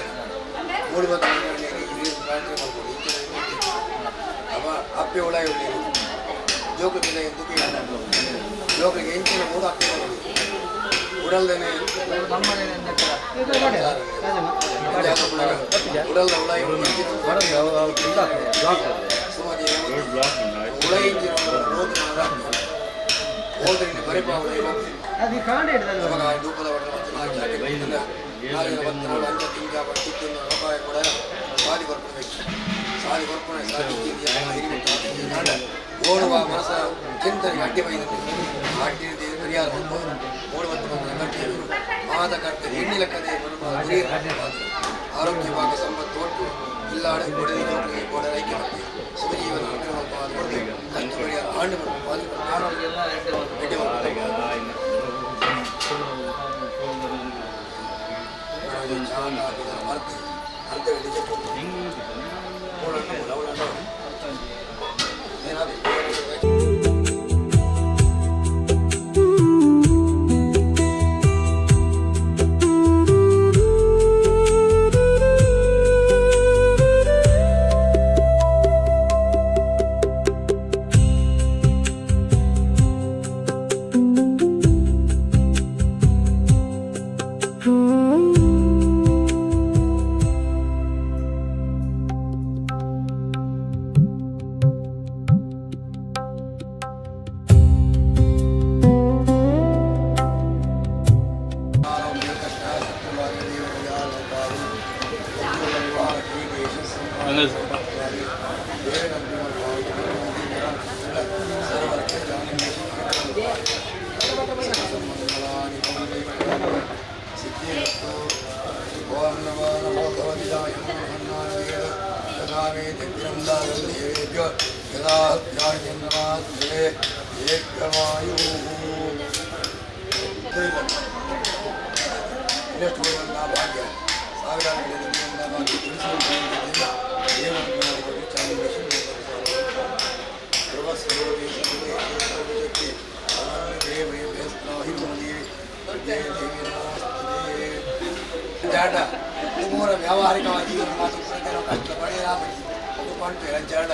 ಮೂಡಿ ಬಂದು ಪ್ರಾರ್ಥನೆ ಮಾಡ್ಬೋದು. ಅವ ಅಪ್ಪೆ ಉಳ ಇರಲಿಲ್ಲ ಜೋಗದಲ್ಲಿ ಎಂತಕ್ಕೆ ಜೋಗಿಗೆ ಎಂಚಿನ 3 ಅಪ್ಪೆ ಉಡಲ್ದೇನೆ ಉಡಲ್ದ ಉಳ ಹೋದ್ರಿಂದ ಬರೀಪ ಧೂಪದ ಅಂಚ ತಿಂಗ ಬರ್ತಿತ್ತು ರೂಪಾಯಿ ಕೂಡ ಸಾದಿ ಬರ್ಕೊಳ್ಬೇಕು. ಸಾದಿ ಬರ್ಕೊಂಡೆ ಓಡುವ ಮನಸ್ಸ ಚಿಂತನೆಗೆ ಅಡ್ಡಿ ಬೈದಂತೆ ಅಡ್ಡಿ ಪರಿಹಾರ ಮಾಡ್ಬೋದು. ಓಡುವಂತ ಕರ್ತೇವೆ ಮಾದ ಕರ್ತೇವೆ ಹೆಣ್ಣಿ ಲೆಕ್ಕದೆ ಆರೋಗ್ಯ ಭಾಗ ಸಂಪತ್ತು ಒಟ್ಟು ಇಲ್ಲ ಕೊಡದೆ ನೌಕರಿಗೆ ಕೂಡ ರೈಕೆ ಮಾಡ್ತೀವಿ. ಸುಖಜೀವನ ಅಕ್ರಮ ಪಾಲ್ಗೊಳ್ಳಿ ಕಷ್ಟ ಪರಿಹಾರ ಆಂಡು ಮಾಡ್ಬೇಕು. ಅಡ್ಡಿ ಮಾಡ್ಬೇಕು. ಭಾಗ್ಯ ಜಾಡ ಮೂರ ವ್ಯಾವಹಾರಿಕವಾಗಿ ಮಾತು ಕಷ್ಟ ಪಡೆಯಲಾಗಿ ಜಾಡ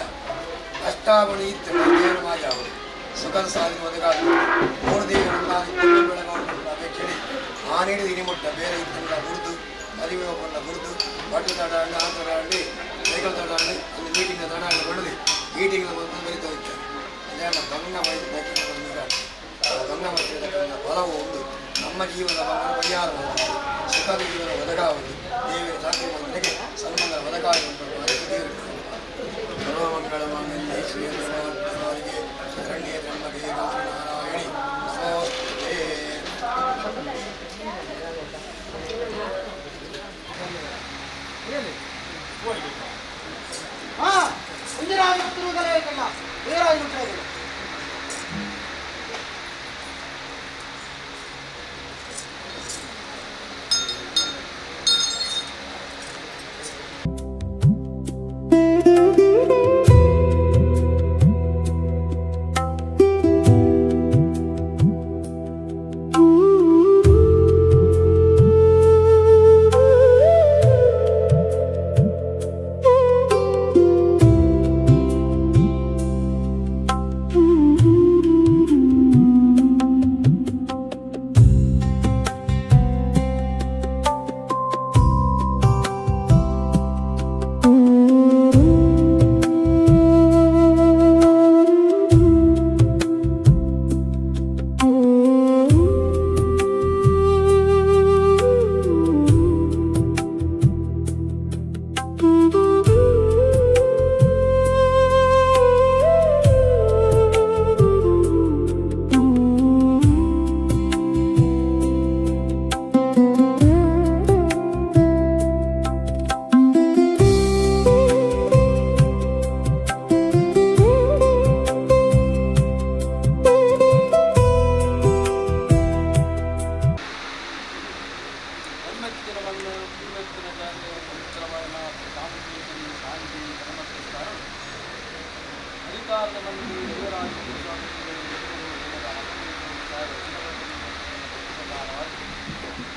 ಅಷ್ಟಾವಣಿ ದೇವರ ಮಾಜಾವು ಸುಖದ ಸಾಧನೆ ಒದಗಾದ ಮೂರು ದೇವರನ್ನು ಅಪೇಕ್ಷೆ ಆನೇಡಿದ ಇನಿಮುಟ್ಟ ಬೇರೆ ಇದ್ದಂತ ಹುರಿದು ಮದುವೆ ಒಬ್ಬನ ಹುರಿದು ಬಟ್ಟು ತಡಾಡಿ ಆ ತಡಾಡಿ ಸೈಕಲ್ ತಡಾಡಿ ಒಂದು ಮೀಟಿಂಗ್ ತಡಾಡಿ ಬೆಳೆದು ಮೀಟಿಂಗ್ ಬಂದು ಬರೀತಾ ಇದ್ದಾರೆ. ಅದೆಲ್ಲ ಗಂಗ ಗಂಗ ಮಾಡಿರ್ತಕ್ಕಂಥ ಫಲವು ಒಂದು ನಮ್ಮ ಜೀವನದ ಪರಿಹಾರವನ್ನು ಸುಖದ ಜೀವನ ಒದಗಾವದು ದೇವರ ಸಾಕಿ ಮನೆಗೆ ಸನ್ಮಂಗಲ ಒದಗಾಗುವಂಥ ದೇವರು ಸರ್ವಮಂಗಳ ಮಾಂಗಲ್ಯ ಶ್ರೀಯರಿಗೆ ಶರಣ್ಯೇ ತ್ರ್ಯಂಬಕೆ ನಾರಾಯಣಿ ಸ್ವಸ್ತೆ.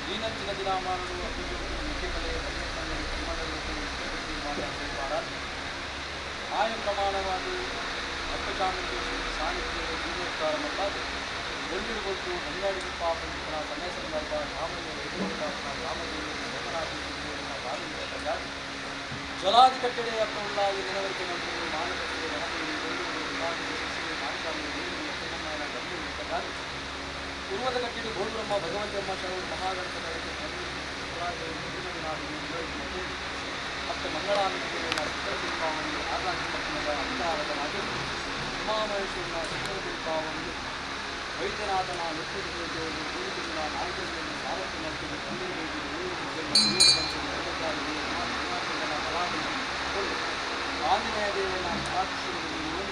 ದಿನ ದಿನ ಆಯ ಪ್ರಮಾಣವಾಗಿ ಅಪ್ಪಚಾಮುಂಡೇಶ್ವರಿ ಸಾಹಿತ್ಯ ಜೀವೋತ್ತರ ಮಟ್ಟಾಗಿ ಎಲ್ಲಿರ್ಬೋದು ಬಂಗಾಳಿ ಪಾಪನ ಸಮಯ ಸಂದರ್ಭ ಜಲಾದಿ ಕಟ್ಟಡೆ ಅಪ್ಪವುಳ್ಳಾಗಿ ನೆರವೇರಿಕೆ ಮಾಡಿಕೊಂಡು ಮಾನಕಟ್ಟೆ ಪೂರ್ವದ ಕಟ್ಟಡಿ ಗೋಲ್ಬ್ರಹ್ಮ ಭಗವಂತಮ್ಮ ಶರಣ ಮಹಾಗಣಪತಿ ಮತ್ತು ಮಂಗಳಾಂಬಿಕೆಯ ಚಿತ್ರಶಿಲ್ಪವನ್ನು ಆಕಾಶಪಟ್ಟಣದ ಅಂಧಾರದ ರಾಜು ಉಮಾಮಹೇಶ್ವರನ ಚಿತ್ರಶಿಲ್ಪವನ್ನು ವೈದ್ಯನಾಥನ ನೃತ್ಯದೇವರು ಗುರುತಿನ ನಾಯಕರನ್ನು ಸಾವತ್ತು ಆಂಜನೇಯ ದೇವನ ಸಾಕ್ಷಿಯನ್ನು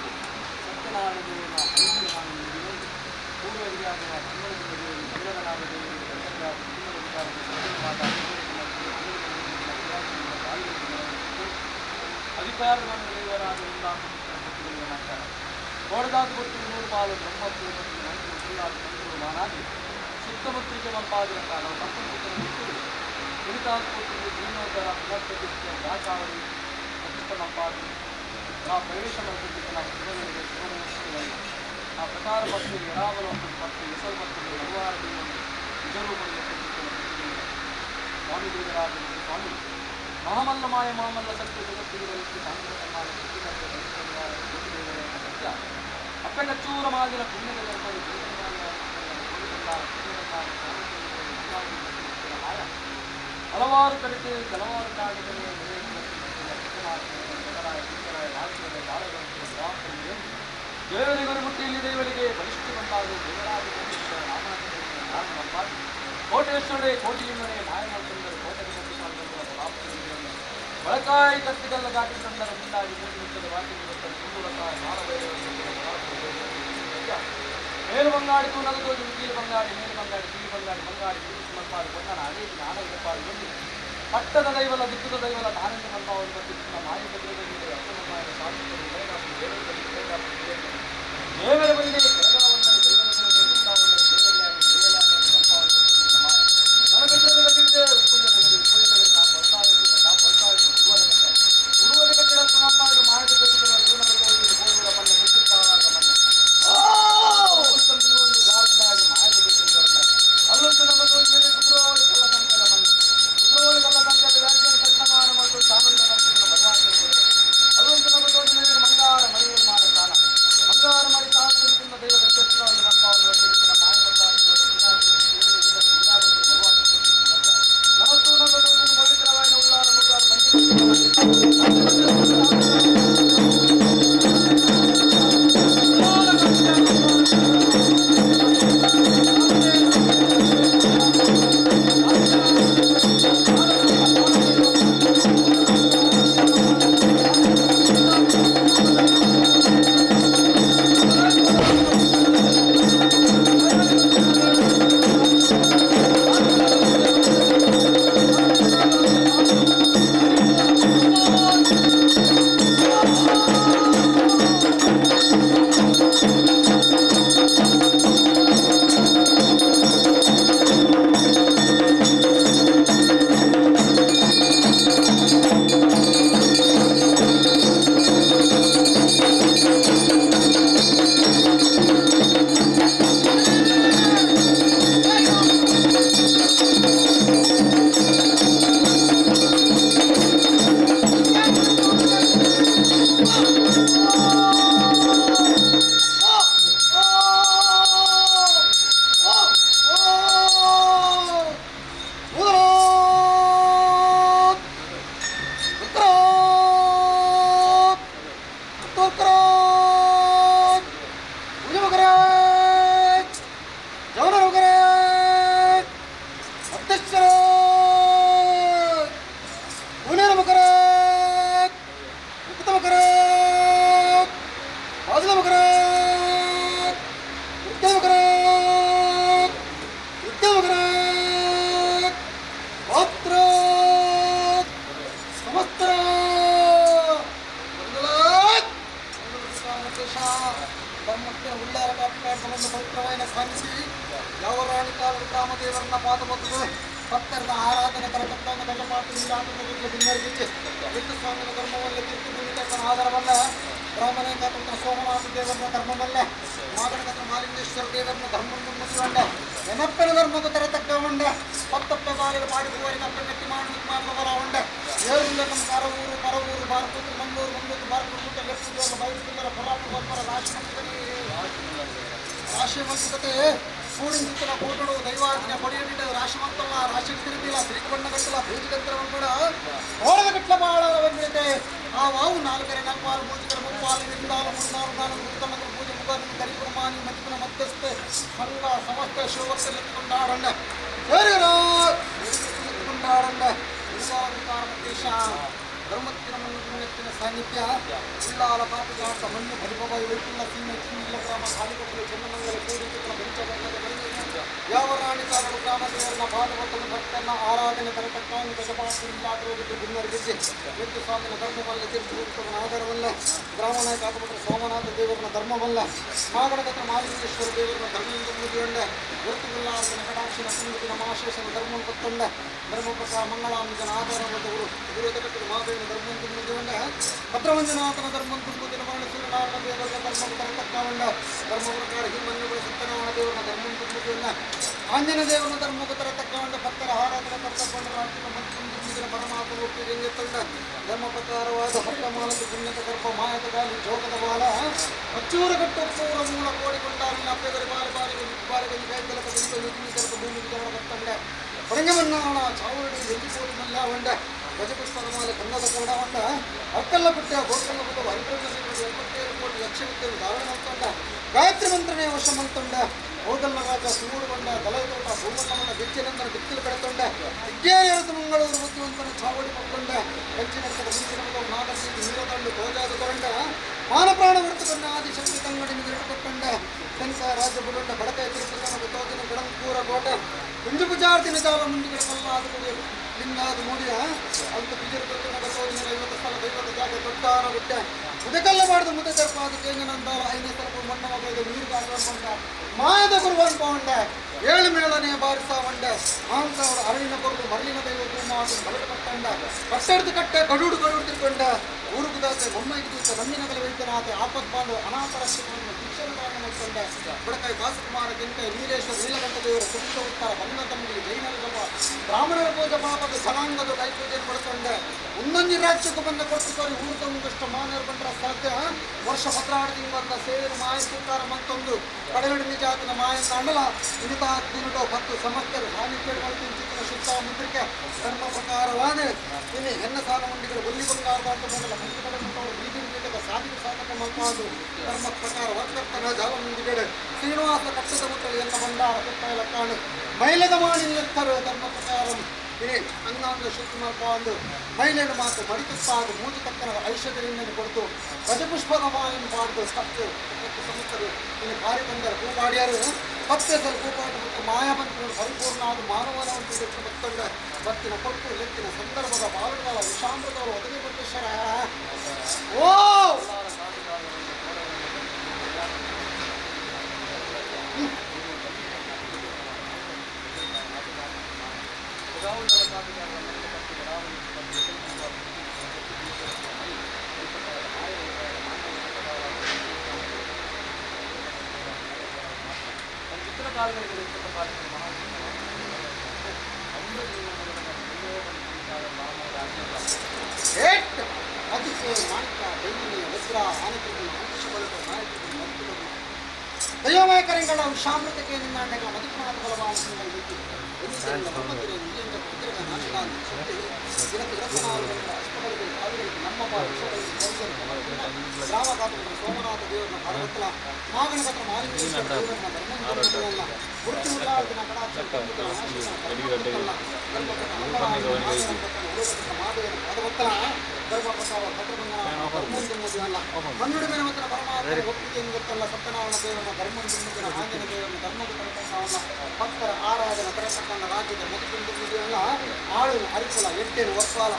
ಸತ್ಯನಾರಾಯಣ ದೇವನ ಅನುಗ್ರಹವನ್ನು ಪೂರ್ವರಿಯಾದ ಕನ್ನಡನಾದ ಅಧಿಕಾರವನ್ನು ದೇವರಾದ ಕೋಡದಾದ ಕೊಟ್ಟು 100 ಪಾಲು ಬ್ರಹ್ಮಪುರ ಮತ್ತು ಮಾನಾಗಿ ಸುತ್ತಮುತ್ತಲಿಗೆ ಮಂಪಾದಿನ ಕಾಲ ತಪ್ಪು ಕುರಿತಾದ ಕೊಟ್ಟು ಜೀವನೋತ್ತರ ಪುನರ್ಪ್ರತಿಷ್ಠೆ ದಾಖಾವಳಿ ಪ್ರತಿಷ್ಠ ಮಂಪಾದಿ ಆ ಪ್ರವೇಶ ಶಿವಮೂರ್ತಿಗಳಲ್ಲಿ ಆ ಪ್ರಕಾರ ಮತ್ತು ಯರಾವಲ ಮತ್ತು ಹೆಸರು ಮತ್ತು ಹಲವಾರ ನಿಜರೂಪದಲ್ಲಿ ಸ್ವಾಮಿ ದೇವರಾದ ಸ್ವಾಮಿ ಮಹಾಮಲ್ಲ ಮಾಯ ಮಹಾಮಲ್ಲ ಸತ್ಯ ಜಗತ್ತಿಗೆ ಸತ್ಯ ಅಪ್ಪನ ಚೂರ ಮಾದಿನ ಪುಣ್ಯದ ಹಲವಾರು ಕಡೆಗೆ ಹಲವಾರು ಕಾರಣಗಳು ದೇವರಿಗರು ಮುಟ್ಟಿಯಲ್ಲಿ ದೇವರಿಗೆ ಬಲಿಷ್ಠ ಬಂದಾಗ ಕೋಟೇಶ್ವರೇ ಕೋಟಿಯಿಂದಲೇ ಮಾಯಮಂತಂದರು ಕೋಟೆ ಬಳಕಾಯಿ ಕತ್ತಿಗಲ್ಲ ಘಾಟಿ ತಂದರ ಮುಂದಾಗಿ ಮುಟ್ಟದ ಮೇಲು ಬಂಗಾಡಿ ತೂನಗದೋಜು ಕೀಲು ಬಂಗಾಡಿ ಮೇಲು ಬಂಗಾಡಿ ಕೀಲು ಬಂಗಾಡಿ ಬಂಗಾಡಿ ಮಲ್ಪಾಡು ಬಂಧನ ಅದೇ ಆನಂದ ಪಾಡು ಬಂದು ಪಟ್ಟದ ದೈವಲ ದಿಕ್ಕದ ದೈವಲ ಆನಂದ ಮಲ್ಪಾವನ್ನು ಬಂದಿದ್ದ ಮಾಯಕದಲ್ಲಿ ದೇವರ ಬಳಿಗೆ
ಪವಿತ್ರವಾದ ಪವಿತ್ರವಾದ ಸ್ವಾಮಿಸಿ ಯಾವ ರಾಣಿ ಕಾಲದ ಕಾಮದೇವರನ್ನ ಪಾದ ಮೊದಲು ಭಕ್ತರದ ಆರಾಧನೆ ಕರಕತ್ತಾಂಗ ಗಜಪಾತಿ ನೀರಾಟಕ್ಕೆ ಬಿನ್ನರ್ಗಿಚ್ಚಿ ವಿತ್ತು ಸ್ವಾಮಿನ ಧರ್ಮವಲ್ಲೇ ತೀರ್ತು ಭೂಮಿಕನ ಆಧಾರವಲ್ಲ ಬ್ರಾಹ್ಮಣ ಕಾತಂತ್ರ ಸೋಮನಾಥ ದೇವರನ್ನ ಧರ್ಮವಲ್ಲ ಮಾಗಣಕತ್ರ ಮಾಲಿಂಗೇಶ್ವರ ದೇವರನ್ನ ಧರ್ಮವನ್ನು ಮುಗಿಯುವಂಡ ನೆನಪಿನ ಧರ್ಮದ ತರತಕ್ಕವಂಡ ಪತ್ತಪ್ಪ ಬಾಲಿಗೆ ಮಾಡಿ ಹೂವರಿಗೆ ಅಪ್ಪಗಟ್ಟಿ ಮಾಡುವವರ ಉಂಡ ಏಳಿಲ್ಲ ನಮ್ಮ ಕರವೂರು ಬಾರ್ಪೂರು ಮಂಗಳೂರು ಬಾರ್ಪೂರು ಲೆಫ್ಟ್ ಬೈಸ್ಕೂರ ಪರಾಪರ ರಾಶಿವಂತತೆ ಕೂಡಿನ ಕೂಟಡು ದೈವಾಜ್ಞ ಪಡೆಯಲಿಟ್ಟ ರಾಶಿವಂತಲ್ಲ ರಾಶಿ ತಿರುಗಿಲ್ಲ ಸಿರಿಕು ಬಣ್ಣ ಕಟ್ಟಲ ಬೀಜಗಂತರವನ್ನು ಕೂಡ ಓಳದ ಕಟ್ಲ ಬಾಳ ಬಂದಿದೆ ಆ ವಾವು ನಾಲ್ಕರೆ ನಾಲ್ಕು ಮೂಜಿಕರ ಮುಪ್ಪಾಲು ನಿಂದಾಲು ಮುನ್ನಾರು ಮುತ್ತಮ್ಮನ ಪೂಜೆ ಮುಖ ಕರಿಪ್ರಮಾಣಿ ಮಜ್ಜಿನ ಮಧ್ಯಸ್ಥೆ ಸಂಘ ಸಮಸ್ತ ಶಿವಭಕ್ತರಿಕೊಂಡಾಡಂಡ ಕೊಂಡಾಡಂಡ ದೇಶ ಧರ್ಮತ್ತಿನ ಮಣ್ಣಿನ ಸಾನ್ನಿಧ್ಯ ಉಳ್ಳಾಲ ಪಾಪಜಾತ ಮಣ್ಣು ಭರಿಭವ ವೈಕುಲ್ಲ ಸೀಮೆ ಚಿನ್ನಿಲ್ಲ ಗ್ರಾಮ ಕಾಲಿಕಟ್ಟಲು ಚನ್ನಮಂಗಲ ಕೂಡಿಕಟ್ಟಲ ಯಾವ ರಾಣಿ ಕಾರಣ ಗ್ರಾಮ ದೇವರನ್ನ ಭಾಗವತನ ಭಕ್ತನ ಆರಾಧನೆ ತರತಕ್ಕಾಂಗ ಗಜಪಾತಿಲ್ಲಾಗಿರುವುದು ಬಿನ್ನರ್ಗಿಸಿ ಎತ್ತು ಸ್ವಾಮಿನ ಧರ್ಮವಲ್ಲ ತೀರ್ಥನ ಆಧಾರವಲ್ಲ ಬ್ರಾಹ್ಮಣ ಕಾಕಪುತ್ರ ಸೋಮನಾಥ ದೇವರನ್ನ ಧರ್ಮವಲ್ಲ ಮಾಗಣಕತ್ರ ಮಾಲಿಂಗೇಶ್ವರ ದೇವರನ್ನ ಧರ್ಮದಿಂದ ಮುಗಿಯುಂಡ ಗುರುತುಗುಲ್ಲಾರ್ಜನ ಕಟಾಕ್ಷಿನ ಪುಣ್ಯತಿನ ಮಹಾಶೇಷನ ಧರ್ಮ ಪತ್ತೊಂಡ ಧರ್ಮ ಪ್ರಕಾರ ಮಂಗಳಾಂಬಿಕನ ಆಧಾರವಂತವರು ಗುರುತಕಟ್ಟಿನ ಮಾದೇವನ ಧರ್ಮಂತು ಮುಗಿಯುಂಡ ಭದ್ರವಂಜನಾಥನ ಧರ್ಮಂತು ಮುಗಿದ ಮರಣ ದೇವರ ಧರ್ಮ ತರತಕ್ಕವಂಡ ಧರ್ಮ ಪ್ರಕಾರ ಹಿಮ್ಮನ್ನುಗಳ ಸತ್ಯನಾರಾಯಣ ದೇವರನ್ನ ಧರ್ಮಂತು ಮುಗಿಯುಂಡ ಆಂಜನ ದೇವನ ಧರ್ಮಕ್ಕೆ ತರತಕ್ಕವಂಡ ಭಕ್ತರ ಆರಾಧನೆ ಕರ್ತಕೊಂಡು ರಾಜ್ಯದ ಮಂತ್ರಿನ ಪರಮಾತ್ಮ ಒಪ್ಪಿಗೆ ತಂಡ ಧರ್ಮ ಪ್ರಕಾರವಾದ ಹಟ್ಟಮಾಲದ ಪುಣ್ಯದ ಗರ್ಭ ಮಾಯದ ಗಾಲಿ ಜೋಗದ ಬಾಲ ಅಚ್ಚೂರ ಗಟ್ಟು ಪೂರ ಮೂಲ ಕೋಡಿಕೊಂಡಾರಿನ ಅಪ್ಪೆಗರಿ ಬಾಲಿಗೆ ಕೈತಲಕ ನಿಂತ ಭೂಮಿಗೆ ಗಮನ ಬರ್ತಂಡ ಹೊರಗವನ್ನಾಣ ಚಾವುರಡಿ ಎಲ್ಲಿಕೋಡಿ ಮಲ್ಲ ಹೊಂಡ ಗಜಪುಷ್ಪದ ಮಾಲೆ ಕನ್ನಡ ಕನ್ನಡ ಹೊಂಡ ಅಕ್ಕಲ್ಲ ಪುಟ್ಟ ಗೋಕಲ್ಲ ಪುಟ್ಟ ಹರಿಪ್ರಜ್ಞ 87 ಕೋಟಿ ಲಕ್ಷ ವಿದ್ಯೆಗಳು ಧಾರಣ ಮಾಡ್ಕೊಂಡ ಗಾಯತ್ರಿ ಮಂತ್ರನೇ ವಶ ಮಂತೊಂಡ ಹೋಗಲ್ಲ ರಾಜ ಸೂಡುಗೊಂಡ ದಲೈತೋಟ ಭೂಮಲ್ಲಮನ ಬೆಚ್ಚಿನಂದನ ಬಿತ್ತಿಲು ಕಡೆತೊಂಡ ವಿದ್ಯಾಯರತು ಮಂಗಳೂರು ಬುದ್ಧಿವಂತನ ಚಾವಡಿ ಮಕ್ಕೊಂಡ ಕಂಚಿನಕ್ಕದ ಮುಂಚಿನ ನಾಗಸೀತಿ ನೀರದಂಡು ತೋಜಾದ ತೊರಂಡ ಮಾನಪ್ರಾಣ ವರ್ತಕೊಂಡ ಆದಿಶಕ್ತಿ ತಂಗಡಿ ನಿಗಡಿಕೊಂಡ ಶಂಕ ರಾಜ ಬುಡೊಂಡ ಬಡಕಾಯ ತಿರುಪತಿ ತೋಜನ ಗಡಂಕೂರ ಗೋಟ ಕುಂಜು ಪೂಜಾರ್ತಿನ ಜಾಲ ಮುಂದಿಗೆ ಕಲ್ಲಾದ ಲಿಂಗಾದ ಮೂಡಿಯ ಅಂತ ಬಿಜರ ತೋಜಿನ 50 ಸ್ಥಳ ದೈವದ ಜಾಗ ದೊಡ್ಡಾರ ಬಿಟ್ಟ ಉದಕಲ್ಲ ಮಾಡಿದ ಮುದ್ದೆ ತರ್ಪಾದ ಕೇಂಜನಂದಾಲ 5 ತರಪ ಮಣ್ಣ ಮಗದ ನೀರು ಕಾರಣ ಮಾಯದ ಗುರುವನ್ ಪೌಂಡ 7 ಮೇಳನೆ ಬಾರಿಸಾವಂಡ ಮಾಂಸವರ ಅರಳಿನ ಕೊರಲು ಮರಳಿನ ದೈವ ಮಾತು ಬಲಟ ಕಟ್ಟಂಡ ಕಟ್ಟೆಡ್ದು ಕಟ್ಟೆ ಕಡುಡು ತಿಳ್ಕೊಂಡ ಊರುಗುದಾತೆ ಬೊಮ್ಮೈಗಿದ್ದ ನಂದಿನ ಕಲೆ ವೈದ್ಯನಾಥ ಆಪತ್ಪಾಲು ಅನಾಥ ರಕ್ಷಕವನ್ನು ಶಿಕ್ಷಣಗಳನ್ನು ಮಾಡ್ಕೊಂಡ ಬಡಕಾಯಿ ಕಾಸುಕುಮಾರ ಕೆಂಕೈ ನೀಲೇಶ್ವರ ನೀಲಕಂಠ ದೇವರ ಸುತ್ತ ಉತ್ತರ ಬಂದ ತಮ್ಮಿಗೆ ಜೈನರ ಬ್ರಾಹ್ಮಣರ ಪೂಜೆ ಪಾಪದ ಜನಾಂಗದ ಕೈ ಪೂಜೆ ಪಡ್ಕೊಂಡ ಒಂದೊಂದು ರಾಜ್ಯಕ್ಕೂ ಬಂದ ಕೊಟ್ಟುకొని ಊರು ತಂದಷ್ಟು ಮಾನವರು ಬಂದ್ರ ಸಾಧ್ಯ ವರ್ಷ 16 ಬಂದ ಸೇರಿನ ಮಾಯ ಸ್ವೀಕಾರ ಮತ್ತೊಂದು ಕಡೆಗಡೆ ನಿಜಾತನ ಮಾಯನ ಅಂಡಲ ಇನಿತಾ ದಿನಟೋ 10 ಸಮಸ್ತರು ಸಾನ್ನಿಧ್ಯಗಳು ಚಿತ್ರ ಶುದ್ಧ ಮುದ್ರಿಕೆ ಧರ್ಮ ಪ್ರಕಾರವಾದ ಇನ್ನು ಹೆಣ್ಣ ಸಾಲ ಮಂಡಿಗಳು ಒಲ್ಲಿ ಬಂಗಾರದ ಅಂತ ಬಂದಲ್ಲ ಮಂದಿಗಳು ಬೀದಿ ಬೀಟದ ಸಾಧಿಕ ಸಾಧಕ ಮಲ್ಪಾದು ಧರ್ಮ ಪ್ರಕಾರ ವರ್ಕರ್ತನ ಜಾಲ ಮುಂದಿಗಡೆ ಶ್ರೀನಿವಾಸ ಕಟ್ಟದ ಮುಟ್ಟಲು ಎಲ್ಲ ಬಂದಾರ ಕೆತ್ತಾಯ ಕಾಣು ಮೈಲದ ಮಾಡಿ ನಿರ್ತಾರೆ ಧರ್ಮ ಪ್ರಕಾರ ಇನಿ ಅಂಗಾಂಗ ಶುದ್ಧಿ ಮಲ್ಪಾಂದು ಮಹಿಳೆಯನ್ನು ಮಾತು ಮಡಿತುತ್ತಾದು ಮೂಜಿ ತಕ್ಕನ ಐಶ್ವರ್ಯವನ್ನು ಕೊಡ್ತು ಗಜಪುಷ್ಪದ ಮಾಯನ್ನು ಪಾಡ್ದು ಸತ್ತು ಸಮುದ್ರರು ಇನ್ನು ಭಾರಿ ಬಂದರ ಹೂಪಾಡ್ಯಾರು ಪತ್ತೆಸಲು ಹೂಪಾಟು ಮತ್ತು ಮಾಯಾವಂತರು ಪರಿಪೂರ್ಣ ಆದ ಮಾನವನವಂತ ಭಕ್ತಂಡ ಭಕ್ತಿನ ಕೊಟ್ಟು ಲೆಕ್ಕಿನ ಸಂದರ್ಭದ ಬಾಲಗಳ ವಿಷಾಮೃತವರು ಒದಗಿ ಬಟ್ಟೇಶ್ವರ ಓ ದೈವಮಯಕರಂಗಳ ವಿಷಾಮೃತಕ್ಕೆ ನಿಂದಾಂಡಗ ಮಧುಕನಾಥ ಬಲವಾನ ಸೋಮನಾಥ ದೇವರನ್ನ ಪಾರ್ವತಲ ಮಾಗಣಕತ್ರ ಮಾಲಿಂಗೇಶ್ವರ ದೇವರನ್ನ ಧರ್ಮಂತರಲ್ಲ ಗುರುತಿನ ಕಡಾಕ್ಷ ಪಾರ್ವತಲ ಧರ್ಮ ಪ್ರಸಾದ ಭದ್ರಮಂಗಲ ಮನ್ನುಡಿ ಮೇನವತ್ರ ಪರಮಾತ್ಮ ಒಪ್ಪಿಗೆಯನ್ನು ಗೊತ್ತಲ್ಲ ಸತ್ಯನಾರಾಯಣ ದೇವರನ್ನ ಧರ್ಮಂದಿನ ಆಂಜನ ದೇವರನ್ನ ಧರ್ಮದ ತರತಕ್ಕವನ್ನ ಭಕ್ತರ ಆರಾಧನೆ ತರತಕ್ಕಂಥ ರಾಜ್ಯದ ಮಧುಕುಂದಿಲ್ಲ ಆಳು ಅರಿಕಲ ಎಟ್ಟೇನು ಒಪ್ಪಾಲ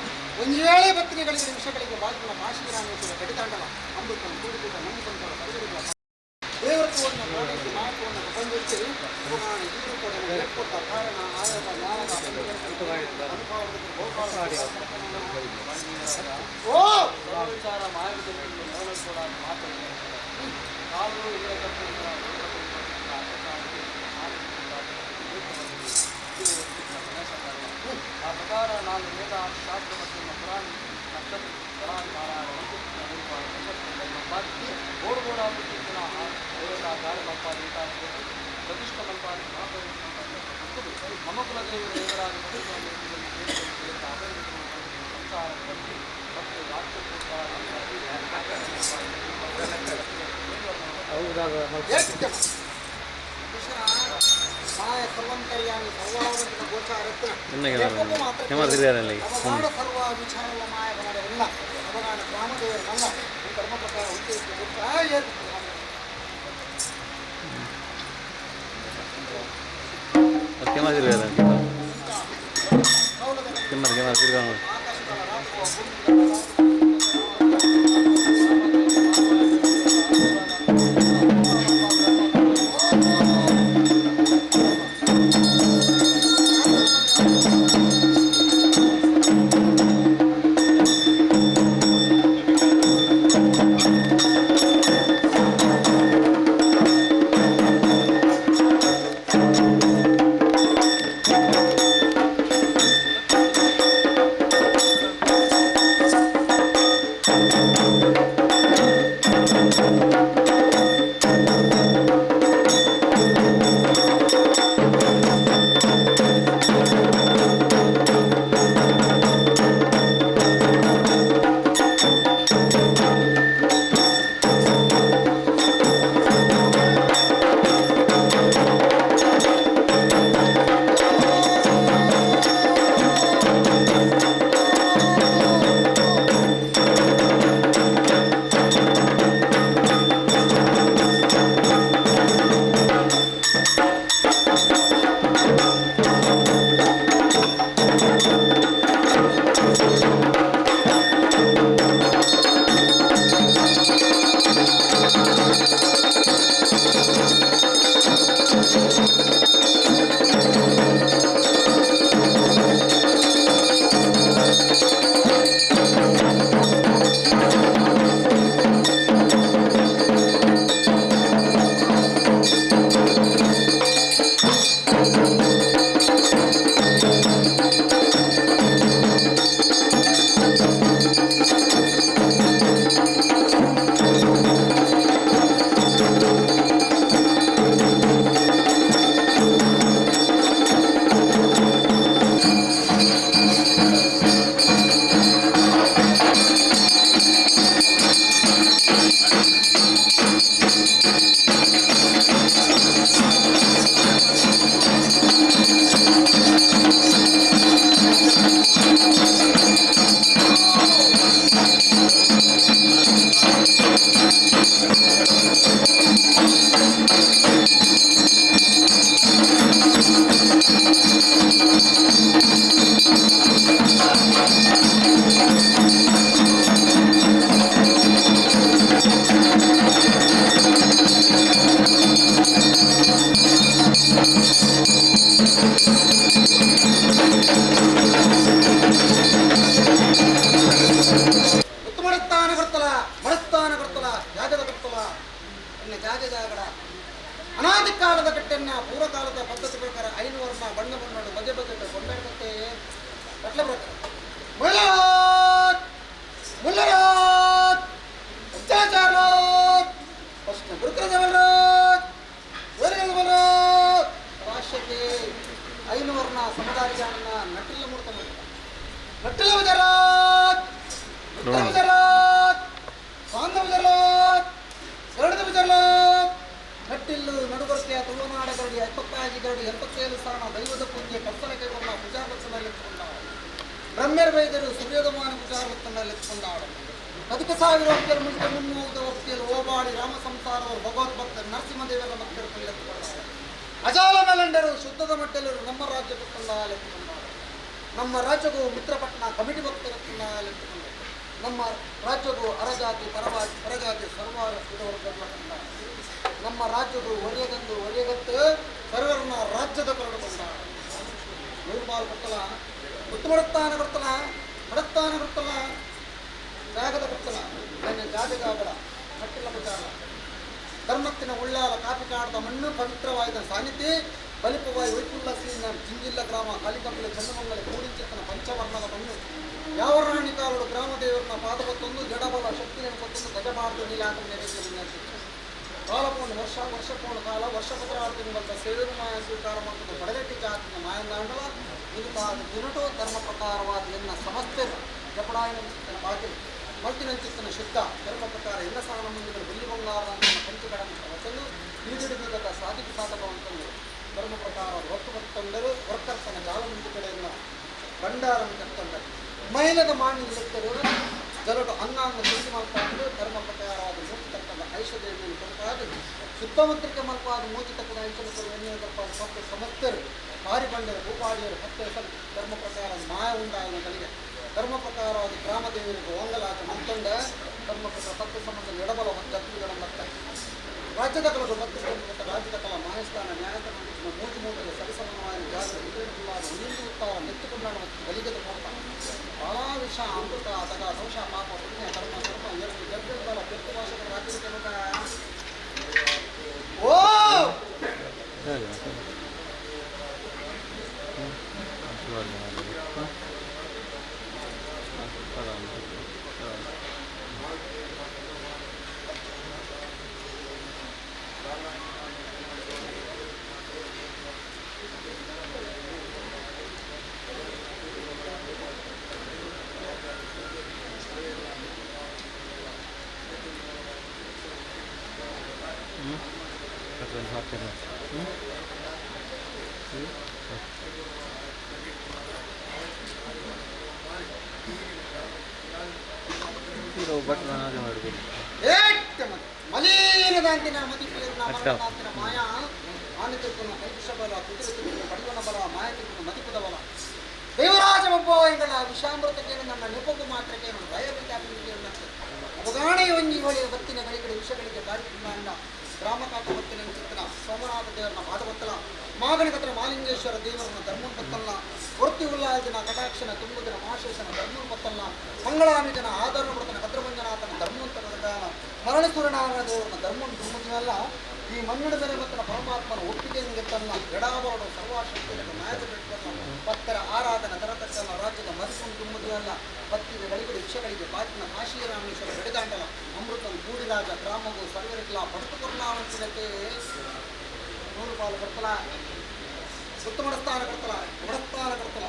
ಒಂದು ವೇಳೆ ಭಕ್ತಿಗಳಿಗೆ ನಿಮಿಷಗಳಿಗೆ ಬಾಗಿನ ಕಾಶಿರಾಮೇಶ್ವರ ಕಡಿತಾಂಡಲ ಅಮೃತ ಕೂಡಿದ ನಂಬಿಕೊಂಡ ದೇವತ್ವವನ್ನು ಪ್ರಾಣಿಸಿ ಮಹತ್ವವನ್ನು ಬಂದಿಟ್ಟು ಇದು ಕೂಡ ಕೊಟ್ಟ ಕಾರಣ ಆಯದ ಜ್ಞಾನದ
ವಿಚಾರ ಮಾರ್ಗದಲ್ಲಿ ಕೂಡ ಮಾತಾಡಿದ್ದಾರೆ ಕಾಲು ಆ ಪ್ರಕಾರ ನಾನು ವೇದ ಶಾಸ್ತ್ರ ಮತ್ತು ಪುರಾಣ ನಕ್ಷತ್ರ ಪುರಾಣ ನಾರಾಯಣ ಗೋಡ ಮುಚ್ಚಿನ ದೇವತಾ ಗಾಳಿ ಮಲ್ಪಾದಿ ಪ್ರತಿಷ್ಠ ಮಲ್ಪಾದಿ ಮಮ ಕುಲದೇವರು ದೇವರಾದ ಸಂಸಾರ ಮತ್ತು
ಮಾಯ ಸರ್ವಂತರ್ಯಾಮಿ ಸರ್ವಾವಂತ ಗೋಚಾರತ್ನ ಸರ್ವ ವಿಚಾರವ ಮಾಯ ಮಾಡಲಿಲ್ಲ ಅವಗಾನ ರಾಮದೇವರ ಮಲ್ಲ ಧರ್ಮ ಪ್ರಕಾರ ಉದ್ದೇಶ ಅನಾದಿ ಕಾಲದ ಕಟ್ಟೆನ್ನ ಪೂರ್ವಕಾಲದ ಪದ್ಧತಿ ಪ್ರಕಾರ 5 ವರ್ಷ ಬಣ್ಣ ಬಣ್ಣೋಡು ಬಗೆ ಬಗೆಟ್ಟು ಕೊಂಡಾಡತ್ತೆ ಕಟ್ಲೆ ಪ್ರಕಾರ ಮುಲ್ಲರಾತ್ ಅತ್ಯಾಚಾರಾತ್ ಪ್ರಶ್ನೆ ಗುರುಕರದವರಾತ್ ವರೆಯದವರಾತ್ ರಾಷ್ಟ್ರಕ್ಕೆ 5 ವರ್ಣ ಸಮುದಾಯಗಳನ್ನ ನಟ್ಟಿಲ್ಲ ಮೂರ್ತ ನಟ್ಟಿಲ್ಲ ವಿಜರಾತ್ ವಿಜರಾತ್ ಸಾಂಗ ವಿಜರಾತ್ ಎರಡದ ವಿಜರಾತ್ ನಟ್ಟಿಲ್ಲು ನಡುಬರ್ಕೆಯ ತುಳುನಾಡಗರಡಿ 75 ಗರಡಿ 87 ಸ್ಥಾನ ದೈವದ ಪೂಜೆ ಕತ್ತಲ ಕೈಗೊಂಡ ಪೂಜಾಪಕ್ಷದಲ್ಲಿಟ್ಟುಕೊಂಡ ಬ್ರಹ್ಮರ ವೈದ್ಯರು ಸೂರ್ಯೋದಮಾನ ಪೂಜಾಪಕ್ಷದಲ್ಲಿಟ್ಟುಕೊಂಡಾಡ 10,000 ಭಕ್ತರು ಮುಂದೆ 300 ಭಕ್ತಿಯಲ್ಲಿ ಓಬಾಡಿ ರಾಮ ಸಂಸಾರವರು ಭಗವದ್ಭಕ್ತರು ನರಸಿಂಹದೇವರ ಭಕ್ತರು ಅಜಾಲ ಮೇಲಂಡರು ಶುದ್ಧದ ಮಟ್ಟೆಲ್ಲರು ನಮ್ಮ ರಾಜ್ಯಕ್ಕೂ ನಮ್ಮ ರಾಜ್ಯಗೂ ಮಿತ್ರಪಟ್ಟಣ ಕಮಿಟಿ ಭಕ್ತರಕ್ಕೂ ನಮ್ಮ ರಾಜ್ಯಗೂ ಅರಜಾತಿ ಪರಜಾತಿ ಸರ್ವಾರ ನಮ್ಮ ರಾಜ್ಯದ ಒಡೆಯಗತ್ತು ಸರ್ವರನ್ನ ರಾಜ್ಯದ ಕರಡು ಬಂದ ನೂರುಪಾಲು ಗೊತ್ತಲ್ಲ ಮುತ್ತುಮಡಸ್ತಾನ ಗೊತ್ತಲ್ಲ ಮಡಸ್ತಾನ ಗೊತ್ತಲ್ಲ ಜಾಗದ ಗೊತ್ತಲ್ಲ ನನ್ನ ಜಾಗದ ಮಟ್ಟಿಲ್ಲ ಪ್ರಚಾರ ಧರ್ಮತ್ತಿನ ಉಳ್ಳಾಲ ಕಾಪಿ ಕಾಡದ ಮಣ್ಣು ಪವಿತ್ರವಾದ ಸಾನ್ನಿಧ್ಯ ಬಲಿಪವಾಯಿ ವೈಕುಲ್ಲಸಿನ ಜಿಂಜಿಲ್ಲ ಗ್ರಾಮ ಕಾಲಿಕಂಬಳ ಚಂದಮಂಗಲ ಕೂಡಿಂಚಿತ್ತನ ಪಂಚವರ್ಣದ ಮಣ್ಣು ಯಾವ ರಾಣಿಕಾಲುಡು ಗ್ರಾಮ ದೇವರನ್ನ ಪಾದವತ್ತೊಂದು ಜಡಬಲ ಶಕ್ತಿಯನ್ನು ಕೊತ್ತೊಂದು ಗಜಮಾರ್ಗ ನೀಲಾಕ ನೈವೇದ್ಯ ಕಾಲಪೂರ್ಣ ವರ್ಷಪೂರ್ಣ ಕಾಲ ವರ್ಷಪಚಾರ್ತಿನ ಬಂದ ಸೇವೆಯನ್ನು ಮಾಯ ಸ್ವೀಕಾರ ಮಾಡುವುದು ಬಡಗಟ್ಟಿ ಜಾತಿನ ಮಾಯಂದಾಂಡಲ ಇದು ದಿನಟು ಧರ್ಮ ಪ್ರಕಾರವಾದ ಎನ್ನ ಸಮಸ್ತೆರು ಜಪಡಾಯನ ಬಾಕಿ ಮಲ್ತಿನಂಚಿತ್ತನ ಶುದ್ಧ ಧರ್ಮ ಪ್ರಕಾರ ಎಲ್ಲ ಸಾಲ ಮುಂದಿನ ಬೆಳ್ಳಿ ಬಂಗಾರ ಪಂಚಗಳನ್ನು ವಚನ ಈಡಿಡಿದ ಸಾಧಿಕ ಸಾಧಕವಂತಂದು ಧರ್ಮ ಪ್ರಕಾರ ಹೊತ್ತು ಬರ್ತಂದರು ವರ್ಕರ್ತನ ಜಾಲ ಮುಂದೆ ಕಡೆಯಿಂದ ಭಂಡಾರನ್ನು ಕರ್ತಂದರು ಮಹಿಳೆದ ಮಾಣಿ ಇರುತ್ತರು ಜಲಟು ಅಂಗಾಂಗ ತಿಳಿಸಿ ಮಲ್ಪಾಡು ಧರ್ಮ ಪ್ರಕಾರವಾದ ಮೂರ್ತಿ ತಕ್ಕದ ಐಶ್ವರ್ಯವನ್ನು ಕೊರಕಾದ ಶುದ್ಧಮಂತ್ರಿಕೆ ಮಲ್ಪಾದ ಮೂರ್ತಿ ತಕ್ಕದ ಐಶ್ವರ್ಯ ಎನ್ನುವುದಪ್ಪ ಮತ್ತು ಸಮಸ್ತರು ಮಾರಿಬಂಡರು ಭೂಪಾಡಿಯರು ಹತ್ತು ಹೆಸರು ಧರ್ಮ ಪ್ರಕಾರ ಮಾಯ ಉಂಟಾದ ಕಲಿಗೆ ಧರ್ಮ ಪ್ರಕಾರವಾದ ಗ್ರಾಮದೇವರಿಗೆ ಓಂಗಲಾಟ ಮಂತೊಂಡ ಧರ್ಮ ಪ್ರಕಾರ ತತ್ವ ಸಂಬಂಧ ಎಡಬಲ ಜತ್ರಿಗಳ ಮತ್ತ ರಾಜ್ಯದ ಕಲದು ಮತ್ತು ರಾಜ್ಯದ ಕಲ ಮಾಯಸ್ಥಾನ ನ್ಯಾಯಸ್ಥಾನ ಮೂಟದಲ್ಲಿ ಸರಿಸಮನವಾದ ಜಾಗದ ಉಳಿದು ಉತ್ತಾರ ನೆತ್ತುಕೊಂಡ ಮತ್ತು ಗಲಿಗದ ನೋಡ್ತಾನೆ ಭಾಳ ವಿಷ ಅಮೃತ ಅದಗ ದೋಷ ಪಾಪ ಪುಣ್ಯ ಕರ್ಮ ಕರ್ಮ ಎರಡು ಜಗ್ಗಲ್ಲ ಪ್ರತಿ ಭಾಷೆಗಳ ರಾಜ್ಯದ ಕೆಲಸ ಓ ಮಲೀನದಾಂತಿನ ಮತಿಪಿಯರ್ನ ಮರಣದಾಂತಿನ ಮಾಯಾ ಆನಿತಿರ್ಪುನ ಕೈಷಬಲ ಕುದುರೆ ಪಡಿವನ ಬಲ ಮಾಯತಿರ್ಪುನ ಮತಿಪದ ಬಲ ದೇವರಾಜ ಒಬ್ಬ ವಿಷಾಮೃತಕ್ಕೆ ನನ್ನ ನೆಪಗು ಮಾತ್ರಕ್ಕೆ ಭಯವಿದ್ಯಾಪಿಗೆ ಅವಗಾಣೆ ಒಂಜಿ ಹೊಳೆಯ ಬತ್ತಿನ ಗಳಿಗಳ ವಿಷಯಗಳಿಗೆ ದಾರಿಕೊಂಡ ಗ್ರಾಮಕಾಟ ಬತ್ತಿನ ಚಿತ್ತನ ಸೋಮನಾಥ ದೇವರನ್ನ ಪಾದವತ್ತಲ ಮಾಗಣಕತ್ರ ಮಾಲಿಂಗೇಶ್ವರ ದೇವರನ್ನ ಧರ್ಮನ್ ಬತ್ತಲ್ಲ ವೃತ್ತಿ ಉಲ್ಲಾದಿನ ಕಟಾಕ್ಷನ ತುಂಬುದಿನ ಮಹಾಶೇಷನ ಧರ್ಮನ್ ಬತ್ತಲ್ಲ ಮಂಗಳಾಮಿಜನ ಆದರಣ ಬಡತನ ಭದ್ರಮಂಜನಾಥನ ಧರ್ಮವಂತನ ಮರಣಸೂರನಾರಾಯಣ ದೇವರನ್ನ ಧರ್ಮನ್ ತುಂಬುದಿನಲ್ಲ ಈ ಮಣ್ಣಿನ ಮೇಲೆ ಮತ್ತನ ಪರಮಾತ್ಮನ ಒಪ್ಪಿಗೆಂಗೆತ್ತಲ್ಲ ಎಡಾಬರಡು ಸರ್ವಾಶಕ್ತಿಯನ್ನು ನ್ಯಾಯದ ಬೆಟ್ಟಲ್ಲ ಭಕ್ತರ ಆರಾಧನ ದರತಕ್ಕಲ್ಲ ರಾಜ್ಯದ ಮಧುಸನ್ ತುಂಬುದಿನಲ್ಲ ಭಕ್ತಿಗೆ ಗಳಿಗಳು ವಿಷಯಗಳಿಗೆ ಬಾಚಿನ ಕಾಶೀರಾಮೇಶ್ವರ ಬೆಳೆದಾಂಡಲ ಅಮೃತನ ಕೂಡಿರಾಜ ಗ್ರಾಮವು ಸರ್ವರಿಲ್ಲ ಪಡುತುಕೊರ್ಲಾವಂತಿನಕ್ಕೆ ನೂರು ಪಾಲು ಬರ್ತಲ ಸುತ್ತಮಡಸ್ಥಾನ ಕರ್ತಲ ಬಡಸ್ಥಾನ ಕರ್ತಲ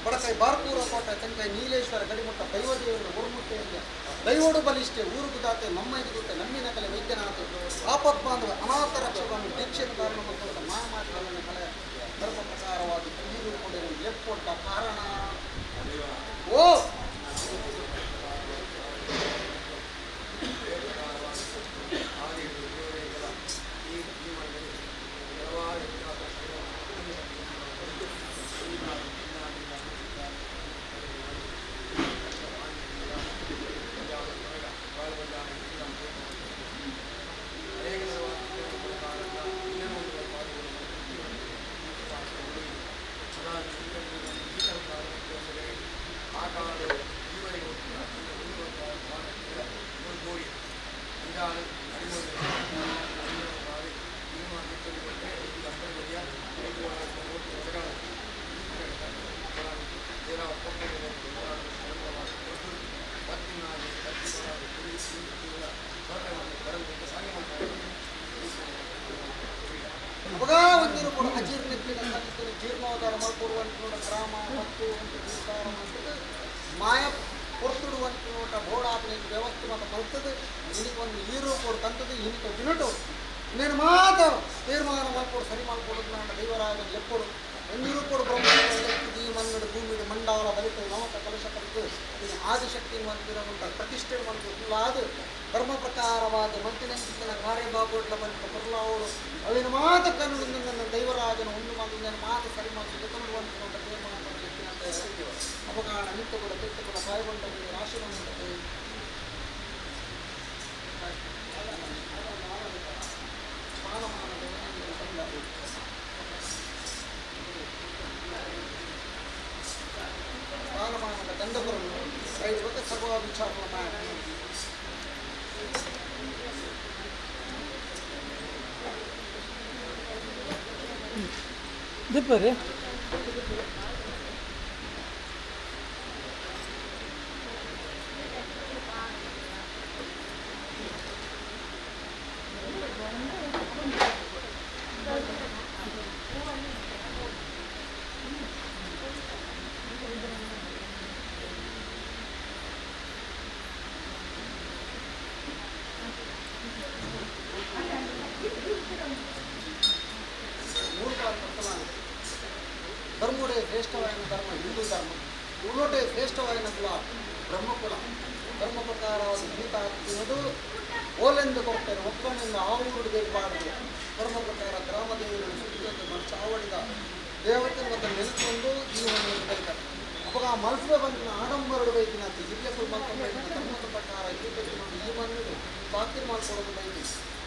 ಬಡಕೈ ಬಾರ್ಪೂರ ಕೋಟೆ ತಂಕೈ ನೀಲೇಶ್ವರ ಗಡಿಮುಟ್ಟ ದೈವದೇವರು ಗುರುಮುಟ್ಟೆಯಿಂದ ದೈವೋಡು ಬಲಿಷ್ಠೆ ಊರು ಗುದಾತೆ ನಮ್ಮೈದು ಗುಟ್ಟೆ ನಮ್ಮಿನ ಕಲೆ ವೈದ್ಯನಾಥ ಆಪದ್ಬಾಂಧವ ಅನಾಥ ರಕ್ಷಕವನ್ನು ದೀಕ್ಷೆಯನ್ನು ಕಾರಣ ಮತ್ತು ಮಾಮಾಟಗಳನ್ನು ಕಲೆ ಧರ್ಮ ಪ್ರಕಾರವಾದ ನೀರು ಕೊಡಿರುವ ಎಕ್ಕೊಟ್ಟ ಕಾರಣ ಓ ಜೀರ್ಣೋದ್ಧಾರ ಮಾಡಿಕೊಡುವಂತ ಗ್ರಾಮ ಮತ್ತು ಮಾಯ ಕೊಡ್ತಿಡುವಂತ ಬೋಡಾಪನೆ ವ್ಯವಸ್ಥೆ ಮತ್ತು ಮಲ್ತದೆ ಇನ್ನಿಗೆ ಒಂದು ಈರು ಕೊಡು ತಂತದ್ದು ಇನ್ನಿಗೆ ದಿನಟು ಇನ್ನೇನು ಮಾತು ತೀರ್ಮಾನ ಮಾಡ್ಕೊಡು ಸರಿ ಮಾಡ್ಕೊಡೋದು ನನ್ನ ದೈವರಾಜನ ಎಪ್ಪಡು ಎಂದಿಗೂ ಕೂಡ ಬ್ರಹ್ಮ ಈ ಮನ್ನಡು ಭೂಮಿಗೆ ಮಂಡಾಲ ಬಲಿತು ನಮಕ ಕಲಶ ಕಲಿತು ಇನ್ನು ಆದಿಶಕ್ತಿಯನ್ನು ಹೊಂದಿರುವಂಥ ಪ್ರತಿಷ್ಠೆ ಮಂದು ಧರ್ಮ ಪ್ರಕಾರವಾದ ಮಂತಿನ ಕಾರ್ಯಭಾಗೋಟ್ಲ ಬಂತು ಬರಲಾವಳು ಅವಿನ ಮಾತು ಕನ್ನಡ ನನ್ನ ದೈವರಾಜನ ಒಂದು ಮಾತು ನನ್ನ ಮಾತು ಸರಿ ಮಾತು ಜೊತೆಗುವಂತ ತೀರ್ಮಾನ ಅಂತ ಅವಗಾಣ ನಿಂತು ಕೂಡ ತೆತ್ತು ಕೂಡ ಪಾಲ್ಗೊಂಡ ರಾಶಿ ವಿಚಾರಗಳ ಮಾಡಿ
ದಿಪ್ಪರಿ
ಧರ್ಮೋಡೆ ಶ್ರೇಷ್ಠವಾದ ಧರ್ಮ ಹಿಂದೂ ಧರ್ಮ ಉಳ್ಳೋಟೆ ಶ್ರೇಷ್ಠವಾದ ಕುಲ ಬ್ರಹ್ಮಕುಲ ಧರ್ಮ ಪ್ರಕಾರವಾದ ಗೀತ ತಿನ್ನೋದು ಓಲೆಂದು ಕೊಡ್ತಾರೆ ಒಕ್ಕಣಿಂದ ಆವೂರುಡಿಗೆ ಬಾಡಿದೆ ಧರ್ಮ ಪ್ರಕಾರ ಗ್ರಾಮ ದೇವರನ್ನು ಸುತ್ತಿಕೊಂಡು ಚಾವಡಿದ ದೇವತೆ ಮತ್ತು ನೆಲೆಕೊಂಡು ಜೀವನವನ್ನು ಬೈತಾರೆ ಅವಾಗ ಮಲ್ಪೆ ಬಂದಿನ ಆಡಂಬರಡು ಬೈಕಿನ ಹಿರಿಯರು ಮಲ್ಕೊಂಡು ಬೈಕಿನ ಧರ್ಮದ ಪ್ರಕಾರ ಈ ಮಣ್ಣಿಗೆ ಚಾಕಿರಿ ಮಾಡ್ಕೊಡೋದು ಬೈಕಿ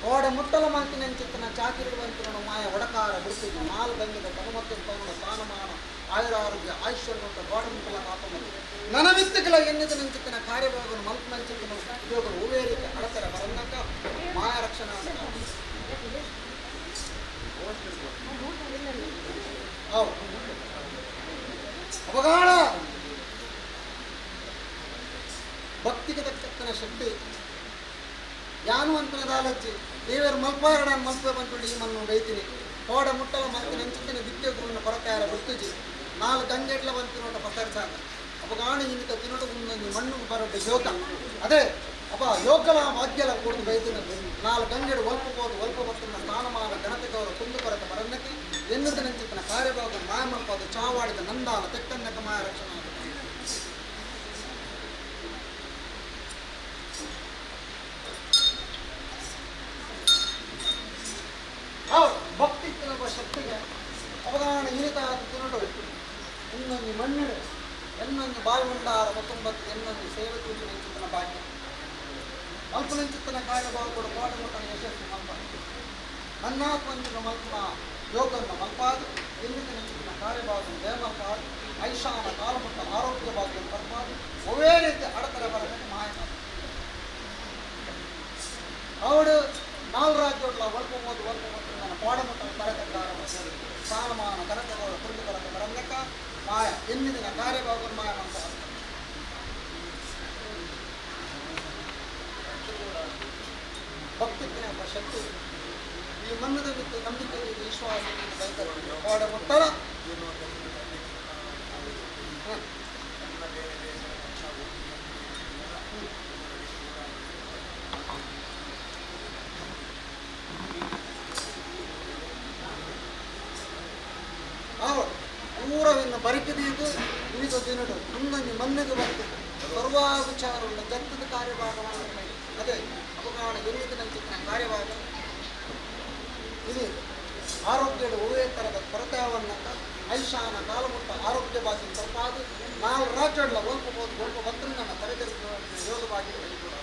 ಓಡ ಮುಟ್ಟಲ ಮಾತಿನ ಚಿತ್ತನ ಚಾಕಿರಿ ಬಂತು ಮಾಯ ಒಡಕಾರ ಬಿಡ್ತಿದ್ವಿ ನಾಲ್ ಗಂಗೆದ ಕನುಮತ್ತೆ ತಗೊಂಡ ಸ್ಥಾನಮಾನ ಆಯುರ ಆರೋಗ್ಯ ಆಯುಷ್ಯವಂತ ಗೋಡ ಮುಟ್ಟಲ ಕಾಪಮಲ್ಲಿ ನನವಿತ್ತಗಳ ಎನ್ನಿದ ನಂಚಿತ್ತಿನ ಕಾರ್ಯಭಾಗವನ್ನು ಮಲ್ಪು ನಂಚಿತ್ತಿನ ಉದ್ಯೋಗರು ಹೂವೇರಿಕೆ ಅಡತರ ಬರನ್ನಕ ಮಾಯ ರಕ್ಷಣಾ ಹೌದು ಅವಗಾಢ ಭಕ್ತಿಗೆ ತಕ್ಕನ ಶಕ್ತಿ ಯಾನು ಅಂತನ ದಾಲಜ್ಜಿ ದೇವರು ಮಲ್ಪಾರ ನಾನು ಮಲ್ಪೆ ಬಂದ್ಬಿಟ್ಟು ಈ ಮಣ್ಣು ಬೈತೀನಿ ಕೋಡ ಮುಟ್ಟಲ ಮಲ್ತಿನ ಅಂಚಿತ್ತಿನ ದಿತ್ಯ ಗುರುನ ಪರಕಾಯರ ಗುರ್ತುಜಿ ನಾಲ್ಕು ಗಂಗೆಟ್ಲ ಬಂತು ನೋಟ ಪಸರಿಸಾಗ ಅಪಗಾಣಿ ಇಂತ ತಿನ್ನೋಟ ಮುಂದೊಂದು ಮಣ್ಣು ಬರೋದು ಯೋಗ ಅದೇ ಅಪ್ಪ ಯೋಗಲ ಭಾಗ್ಯಲ ಕೊಡ್ದು ಬೈತಿನ ನಾಲ್ಕು ಗಂಗೆಡು ಒಲ್ಪ ಬರ್ತನ ಸ್ನಾನಮಾನ ಗಣತೆಗೌರ ಕುಂದು ಕೊರತೆ ಬರನ್ನಕ್ಕೆ ಎನ್ನುತ್ತ ನಂಚಿತ್ತಿನ ಕಾರ್ಯಭಾಗ ಮಾಯ ಮಲ್ಪಾದ ಚಾವಾಡಿದ ನಂದಾನ ತೆಕ್ಕನ್ನಕ ಮಾಯ ರಕ್ಷಣಾ ಭಕ್ತಿ ತಿನ್ನೋ ಶಕ್ತಿಗೆ ಅವಗಾನ ಹಿರಿತ ತಿನ್ನೋಡು ಇನ್ನೊಂದು ಮಣ್ಣಿಡು ಎನ್ನೊಂದು ಬಾಲ್ಮಂಡಾರ 19 ಎನ್ನೊಂದು ಸೇವೆ ತೂಚು ನಿಂಚಿತನ ಭಾಗ್ಯ ಅಲ್ಪ ನಿಂಚಿತನ ಕಾರ್ಯಭಾಗ ಕೂಡ ಕೋಟ ಮುಟ್ಟನ ಯಶಸ್ಸು ಮಲ್ಪ ನನ್ನಾತ್ಮಂಚಿನ ಮಲ್ಪನ ಯೋಗನ್ನ ಮಲ್ಪಾದು ಎನ್ನಿತ ನಿಂಚಿತನ ಕಾರ್ಯಭಾಗ ದೇವಲ್ಪಾದು ಐಶಾನ ಕಾಲಮುಟ್ಟ ಆರೋಗ್ಯ ಭಾಗ್ಯ ಮಲ್ಪಾದು ಒವೇ ರೀತಿ ಅಡತರ ಬರಬೇಕು ಮಾಯ ಅವಳು ನಾಲ್ ರಾಜ್ಯೋಟ್ಲ ಒಲ್ಪ ನನ್ನ ಪಾಡಮುಟ್ಟನ ಕರಕಂದಾರ ಸ್ಥಾನಮಾನ ಕರಕಗಳ ಕುಂದು ಕರಕ ಬರಂದಕ್ಕ ಮಾಯ ಎನ್ನಿದಿನ ಕಾರ್ಯಭಾಗ ಮಾಯ ಅಂತ ಭಕ್ತಿತ್ತಿನ ಶಕ್ತಿ ಈ ಮನ್ನದ ಬಿಟ್ಟು ನಂಬಿಕೆ ವಿಶ್ವಾಸ ಪಾಡಮುಟ್ಟಲ ಪೂರವಿನ್ನ ಬರಿಕಿದೀದು ಉಳಿದ ದಿನಡು ಮುಂದೊಂದು ಮಣ್ಣಿಗೆ ಬರ್ತದೆ ಸರ್ವಾ ವಿಚಾರವನ್ನು ಜಂತದ ಕಾರ್ಯಭಾಗವನ್ನು ಅದೇ ಅಪಗಾಣ ಎನ್ನಿದ ನಂಚಿನ ಕಾರ್ಯಭಾಗ ಇದು ಆರೋಗ್ಯದ ಒಳ್ಳೆಯ ಥರದ ಕೊರತೆಯವನ್ನ ಐಶಾನ ಕಾಲಮುಟ್ಟ ಆರೋಗ್ಯ ಭಾಷೆ ಸ್ವಲ್ಪ ಅದು 4 ರಾಜ್ಯಗಳ ಒಲ್ಪ ಬಂದ್ರೆ ನನ್ನ ತಲೆಗೆರೆಸುವ ಯೋಗವಾಗಿ ಕೂಡ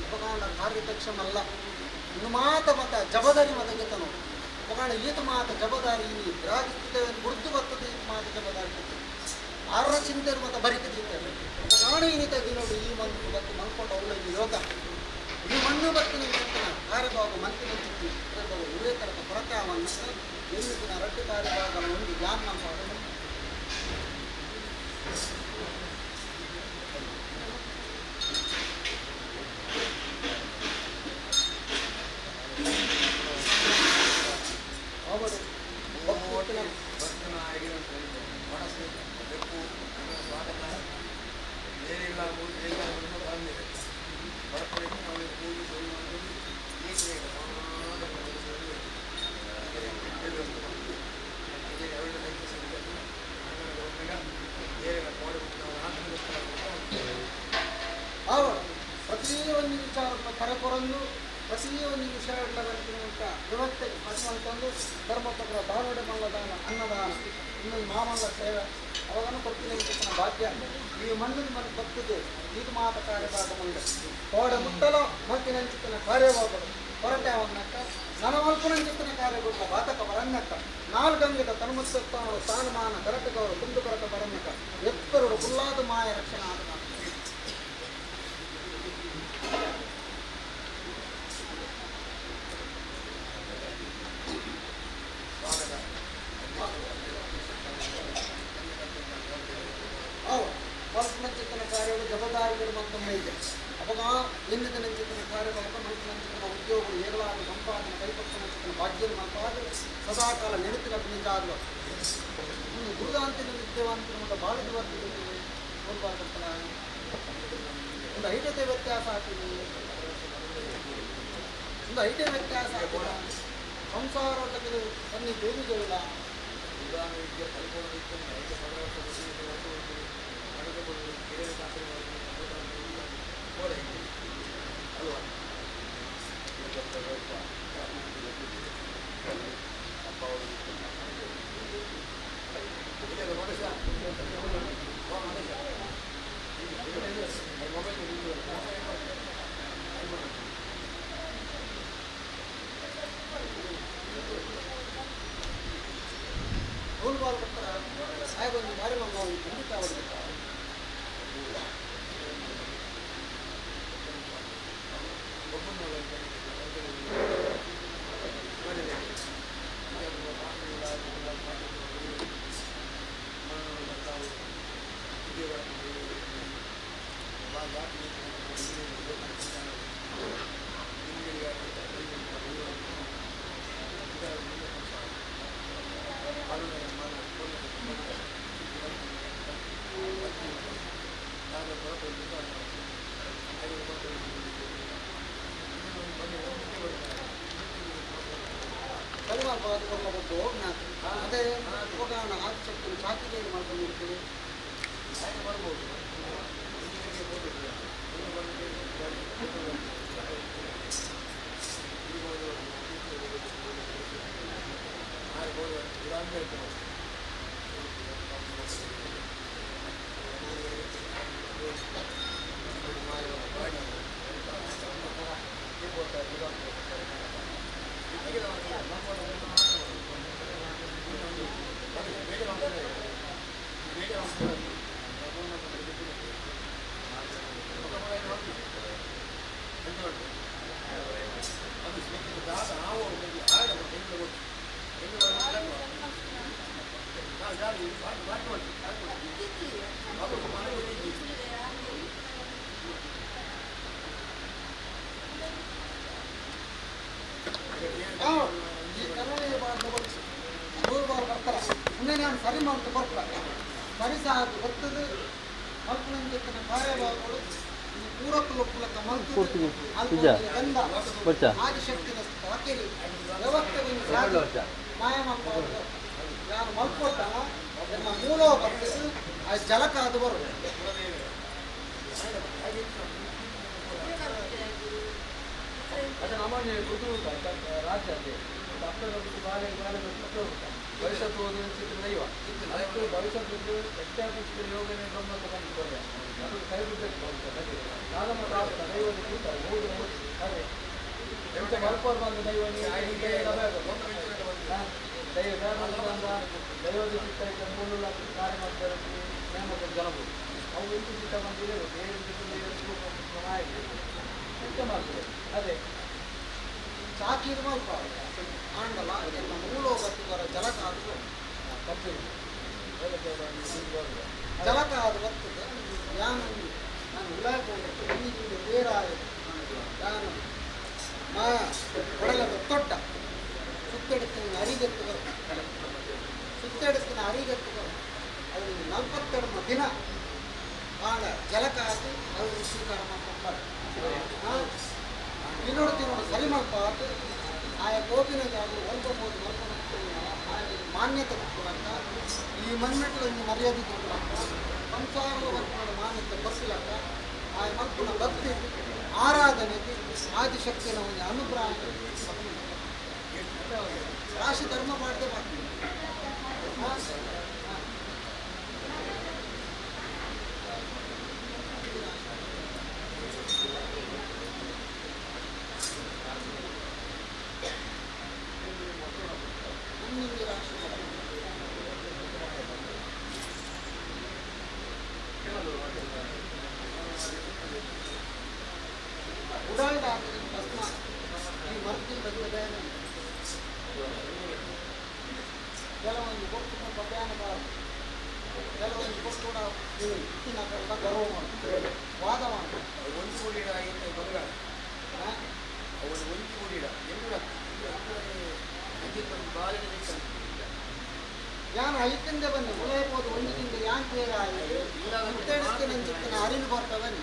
ಉಪಕಾಂಡ ಕಾರ್ಯದಕ್ಷಮಲ್ಲ ಇನ್ನು ಮಾತ ಮತ ಜವಾಬ್ದಾರಿ ಮತಗೆತನು ಉಪಕಾಂಡ ಈತ ಮಾತ ಜವಾಬ್ದಾರಿ ಗ್ರಾಹಿಸ್ತೇವೆ ಗುರುತು ಬರ್ತದೆ ಈತ ಮಾತ ಜವಾಬ್ದಾರಿ ಆರ ಚಿಂತೆ ಮತ ಬರಿಕಿದ್ದೇವೆ ಉಪಕಾಂಡ ಇನ್ನಿತ ದಿನೋಡು ಈ ಮಂದು ಬತ್ತು ಮಲ್ಕೊಂಡು ಅವಳ ಯೋಗ ಈ ಮಣ್ಣು ಬತ್ತಿನ ಕಾರ್ಯಭಾಗ ಮಂತ್ರಿ ಇದೇ ಥರದ ಕೊರತೆಯನ್ನು ಎನ್ನಿಸಿನ ರಟ್ಟು ಕಾರ್ಯಭಾಗ ಒಂದು ಜ್ಞಾನ ಮಾಡೋದು ಪ್ರತಿಯೊಂದು ವಿಚಾರವನ್ನು ಕರೆಕೊರಂದು ಪ್ರತಿಯೊಂದು ವಿಷಯಗಳಂತ ವ್ಯವಸ್ಥೆಗೆ ಮಾಡುವಂಥದ್ದು ಧರ್ಮಪತ್ರ ದಾನೋಡೆ ಮಲ್ಲದಾನ ಅನ್ನದಾನ ಇನ್ನೊಂದು ಮಾಮಲ್ಲ ಸೇವೆ ಅವಾಗನ್ನು ಕೊಡ್ತೀನಿ ಭಾಗ್ಯ ಈ ಮಣ್ಣಿನ ಮನೆ ಬರ್ತದೆ ಇದು ಮಾತ ಕಾರ್ಯಭಾಗ ಮುಂದೆ ಕೋಡ ಮುಟ್ಟಲು ಮತ್ತಿನ ಕಾರ್ಯವಾಗಲು ಹೊರಟೆ ಅವನ್ನಕ್ಕ ನನವಲ್ಪುನಂಚಿತ್ತಿನ ಕಾರ್ಯಗೊಳ್ಳ ಬಾತಕ ಬರನ್ನಕ್ಕ ನಾಲ್ಗಂಗದ ತನ್ಮತ್ವಸ್ಥಾನಗಳು ಸ್ಥಾನಮಾನ ಕರಟಗವರು ಕುಂದು ಕರಟ ಬರನ್ನಕ್ಕ ಎತ್ತರುಡು ಕುಲ್ಲಾದ ಮಾಯ ರಕ್ಷಣಾ ಆದ ಮಲ್ಪನಂಚಿತ್ತಿನ ಕಾರ್ಯಗಳು ಜವಾಬ್ದಾರಿಗಳು ಮತ್ತೊಮ್ಮೆ ಇದೆ ಅವಾಗ ಎನ್ನಿದ ನಂಚಿತ್ತಿನ ಕಾರ್ಯಗಳನ್ನು ಮಲ್ಪನಂಚಿತ್ತಿನ ಉದ್ಯೋಗಗಳು ಏಗಳಾದ ಸಂಪಾದನೆ ಕೈಪಕ್ಷನಂಚಿತ್ತಿನ ಭಾಗ್ಯದ ಮಲ್ಪಾದ ಸದಾಕಾಲ ನೆನಪಿನ ನಿಜಾದ್ರು ಗುರುದಾಂತಿನ ವಿದ್ಯಾವಂತಿನ ಮತ್ತು ಬಾಳಿದ ವರ್ಗದಲ್ಲಿ ಹೋಗ್ಬಾರ್ದಪ್ಪನ ಒಂದು ಐಟತೆ ವ್ಯತ್ಯಾಸ ಆಗ್ತೀನಿ ಒಂದು ಐಟೆ ವ್ಯತ್ಯಾಸ ಆಗಿಲ್ಲ ಸಂಸಾರದಲ್ಲಿ ಸನ್ನಿ ಬೇಬಿಗಳಿಲ್ಲ ಹೋಲ್ಬಾಲ್ ಬರ್ತಾರೆ ಆಗೊಂದು ದಾರಿ ಮಂಗ ಖಂಡಿತ ಅವರಿಗೆ ಕಲಿಮಾಡ್ಬೋದು ಅದೇ ಹೋಗೋಣ ಆಸಕ್ತಿ ಚಾಕಿಗೆ ಮಾಡ್ಕೊಂಡಿರ್ತೀವಿ ಬರ್ಬೋದು ಮುಂದೆ ನಾನು ಸರಿ ಮಾಡ್ತಾ ಬರ್ತಾರೆ ಸರಿ ಸಾಕು ಬರ್ತದೆ ಮಲ್ಪನಂಚಿತ್ತಿನ ಕಾರ್ಯಭಾಗಗಳು ಪೂರಕ ಲೊಪ್ಪಲಕ್ಕ ಮಲ್ಪುದು ಆದಿಶಕ್ತಿನ ವಕೀಲಿ ವ್ಯವಸ್ಥೆಗೆ ಮಾಯ ಮಾಡ್ಬೋದು ನಾನು ಮಲ್ಪೊಟ್ಟ ನನ್ನ ಮೂಲ ಬರ್ತದೆ ಆ ಜಲಕ ಅದು ಬರೋದು
ಅದು ನಮ್ಮನೆ ರಾಜ್ಯ ಭವಿಷ್ಯತ್ತು ಓದಿನ ದೈವ ಅದಕ್ಕೆ ಭವಿಷ್ಯತ್ತು ಹೆಚ್ಚಾಗಿ ಯೋಗನೆ ಬ್ರಹ್ಮ ತಗೊಂಡು ಅದು ಕೈ ಬಿಡಬೇಕು ನಾಗಮ್ಮ ಪ್ರಾಪ್ತ ದೈವದ ಕೂತ ಓದು ಅದೇ ಎಂತ ಮಲ್ಪೋರ್ ಬಂದ ದೈವ ದೈವದ ಚಿತ್ತ ಮೂಲ ಕಾರ್ಯ ಮಾಡ್ತಾರೆ ನೇಮಕ ಜನರು ಅವು ಎಂಟು ಚಿತ್ತ ಬಂದಿದೆ ಎಂತ ಮಾಡ್ತಾರೆ ಅದೇ
ಚಾಕಿರ್ ಮಲ್ಪ ಆಂಡಲ ಎಲ್ಲ ಮೂಲ ಬರ್ತದರ ಜಲಕ ಅದು ಜಲಕ ಅದು ಬರ್ತದೆ ನಾನು ಉಲಾಕೊಂಡು ಬೇರಾಯ ನಾನು ಮಾಯ ಒಡಲದ ತೊಟ್ಟ ಸುತ್ತೆಡುತ್ತಿನ ಅರಿಗತ್ತು ಬರ್ತದೆ ಸುತ್ತೆಡುತ್ತಿನ ಅರಿಗತ್ತು ಬರ್ತದೆ ಅದು 42 ದಿನ ಭಾಳ ಜಲಕ ಆಗಿ ಅವರು ಸ್ವೀಕಾರ ಮಾಡ್ತಾರೆ ತಿನ್ನೋಡು ಸರಿ ಮಾಡ್ಬಾರ್ದು ಆಯಾ ಕೋಪಿನ ಜಾಗಲು ಹೊಲ್ಕೊಬೋದು ಮಾನ್ಯತೆ ಕೊಡ್ಕೊಳಕ್ಕ ಈ ಮನ್ಮೆಟ್ಟು ಒಂದು ಮರ್ಯಾದೆ ಕೊಡ್ಕೊಳಕ್ಕ ಸಂಸಾರದ ವರ್ಗಗಳ ಮಾನ್ಯತೆ ಬರ್ಸಿಲಕ್ಕ ಆ ಮಕ್ಕಳ ಭಕ್ತಿ ಆರಾಧನೆಗೆ ಆದಿಶಕ್ತಿಯ ಒಂದು ಅನುಗ್ರಹ ರಾಶಿ ಧರ್ಮ ಮಾಡದೆ ಮಾಡ್ತೀವಿ. ಉಡಾಳ್ದ ಭಸ್ಮ ಈ ಮರ್ತಿ ಬಂದಿದೆ ಕೆಲವೊಂದು ಕೊಟ್ಟು ಭಯಾನಕ ಕೆಲವೊಂದು ಕೊಟ್ಟು ಕೂಡ ಇತ್ತಿನ ಗರ್ವ ಮಾಡ್ತಾರೆ ವಾದ ಮಾಡ್ತಾರೆ
ಒಂದು ಕೂಡಿಡ ಏನು ಬಂಗಾಳ ಅವನು ಒಂದು ಕೂಡಿಡ ಎಂದು ಬಾಲಿನ
ಯಾನು ಐತಂದೆ ಬನ್ನಿ ಉಲಾಯ್ಬೋದು ಒಂದು ತಿಂಗಳು ಯಾನ್ ಬೇರೆ ಆಗಿದೆ ಮುತ್ತಡಿಸ್ತೆ ನೆಂಚಿತ್ತಿನ ಅರಿವು ಬರ್ತವನಿ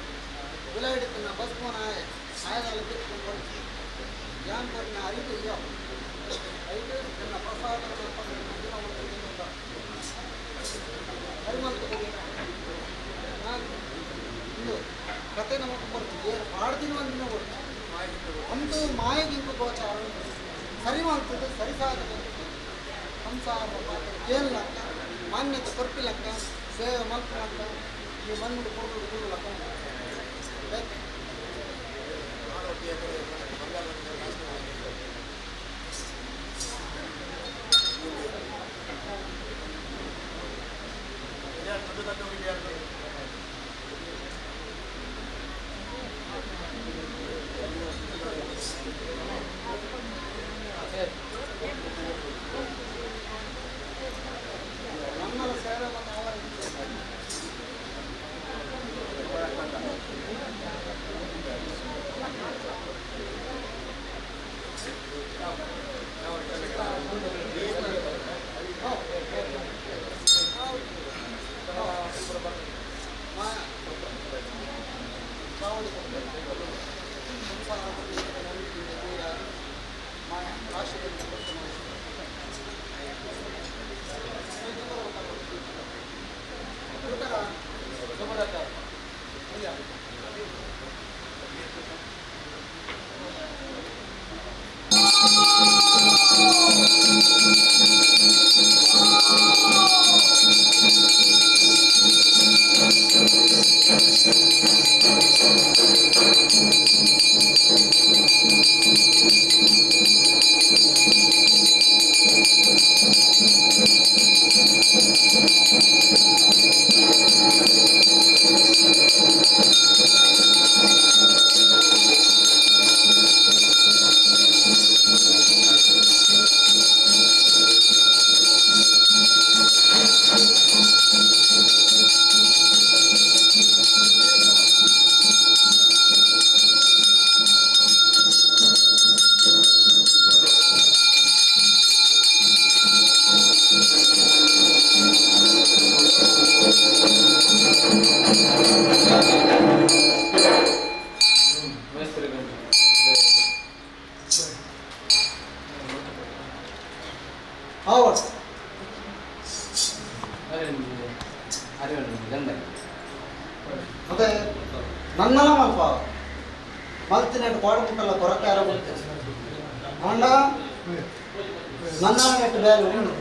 ಉಲಾಯಿಡ್ತಿನ ಭಸ್ಮನ ಆಯದಲ್ಲಿ ಬಿಟ್ಕೊಂಡು ಕೊಡ್ತೀನಿ ಯಾನ್ ಬನ್ನ ಅರಿವು ಅಯ್ಯೋ ಐದು ನನ್ನ ಪ್ರಸಾದ ಹರಿಮಂತ ಇಂದು ಕತೆ ನಮಗೆ ಕೊಡ್ತೀವಿ ಆಡ್ದಿನ ಒಂದಿನ ಕೊಡ್ತೀವಿ ಒಂದು ಮಾಯಗಿಂದು ಗೋಚಾರ ಸರಿಮಂತದ್ದು ಸರಿಸಾದ ಸಂಸಾರ ಪಾತ್ರ ಕೇಳಲಕ್ಕ ಮಾನ್ಯತೆ ಕೊರ್ಪಿಲಕ್ಕ ಸೇವೆ ಮಲ್ಪಲಕ್ಕ ಈ ಮಣ್ಣು ಕೊಡಲಕ್ಕ ನಮ್ಮಲ್ಲಿ ಸೇವೆ ಮತ್ತು ಅವರ ಮತ್ತೆ ನನ್ನಲ ಮಲ್ಪ ಮಲ್ತಿನೆಟ್ಟು ಪಾಡುಬಿಟ್ಟಲ್ಲ ಕೊರತೆ ಯಾರ ಹೊಂಡ ನನ್ನ ನೆಟ್ಟು ಬೇರೆ ಉಂಡು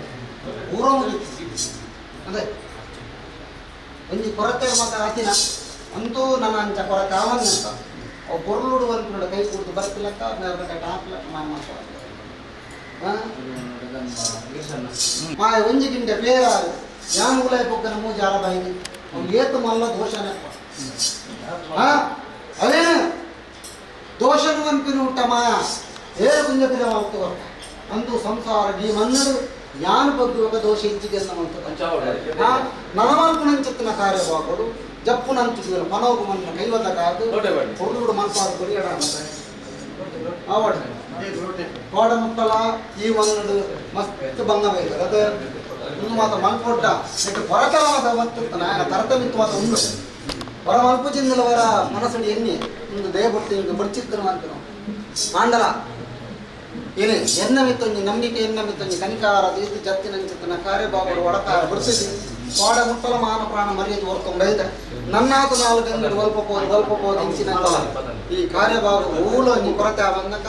ಊರ ಮುಗಿತು ಅದೇ ಒಂಜಿ ಕೊರತೆ ಮಗ ಆತಿನ ಅಂತೂ ನನ್ನ ಅಂಚ ಕೊರತೆ ಅವನ್ನಂತ ಅವು ಬೊರ್ಲುಡು ಒಂದು ಕೈ ಕೂತು ಬರ್ತಿಲ್ಲಕ್ಕ ಬೇರೆ ಹಾಕ್ಲಕ್ಕ ಮಾಯ ಒಂಜಿ ಗಿಂಡೆ ಬೇರೆ ಯಾನ್ ಉಲಾಯ ಪೊಕ್ಕನ ಮೂಜಿ ಆರ ಬಾಯಿನಿ ಅವ್ನು ಏತು ಮಲ್ಲ ದೋಷನೇ ಅವೇ ದೋಷನು ಅನ್ಪಿನ ಊಟ ಮಾಯ ಏ ಗುಂಜಪಿನ ಮಾಡ್ತು ಅಂದು ಸಂಸಾರ ಈ ಮನ್ನಡು ಯಾನ್ ಬಗ್ಗೆ ఒక ದೋಷ ಇಂಚಿಗೆ ನಲಮಲ್ಪುನಂಚಿತ್ತಿನ ಕಾರ್ಯವಾಗಡು ಜಪ್ಪುನಂಚಿದ್ರು ಮನೋಗು ಮನ್ನ ಕೈವದ ಕಾದು ಹುಡುಗರು ಮನ್ಪಾದ ಕೊರಿಯಡ ಆವಡ ಕೋಡ ಮುಟ್ಟಲ ಈ ಮನ್ನಡು ಮಸ್ತ್ ಭಂಗವೈದ ಅದ ಇನ್ನು ಮಾತ್ರ ಮನ್ಪೊಡ್ಡ ನೆಟ್ಟು ಹೊರತಲವಾದ ಮತ್ತು ತರತಮಿತ್ವಾದ ಉಂಡು ಹೊರ ಮಲ್ಪು ಜಿಂದಲವರ ಮನಸ್ಸಡಿ ಎಣ್ಣೆ ಒಂದು ದಯಪಟ್ಟು ಹಿಂಗೆ ಬಡ್ಚಿತ್ತನು ಅಂತ ಆಂಡಲ ಏನೇ ಎನ್ನ ಮಿತ್ತೊಂಜಿ ನಂಬಿಕೆ ಎನ್ನ ಮಿತ್ತೊಂಜಿ ಕನಿಕಾರ ದೀರ್ಘ ಜತ್ತಿನಂಚಿತ್ತನ ಕಾರ್ಯಭಾವಗಳು ಒಡಕಾರ ಬಡ್ಸಿದ್ವಿ ವಾಡ ಮುಟ್ಟಲ ಮಾನ ಪ್ರಾಣ ಮರ್ಯಾದೆ ಹೊರಕೊಂಡೈತೆ ನನ್ನಾತು ನಾಲ್ಕು ಅಂಗಡಿ ಸ್ವಲ್ಪ ಹೋದ ಇಂಚಿನ ಈ ಕಾರ್ಯಭಾಗ ಊಳು ಒಂಜಿ ಕೊರತೆ ಬಂದಕ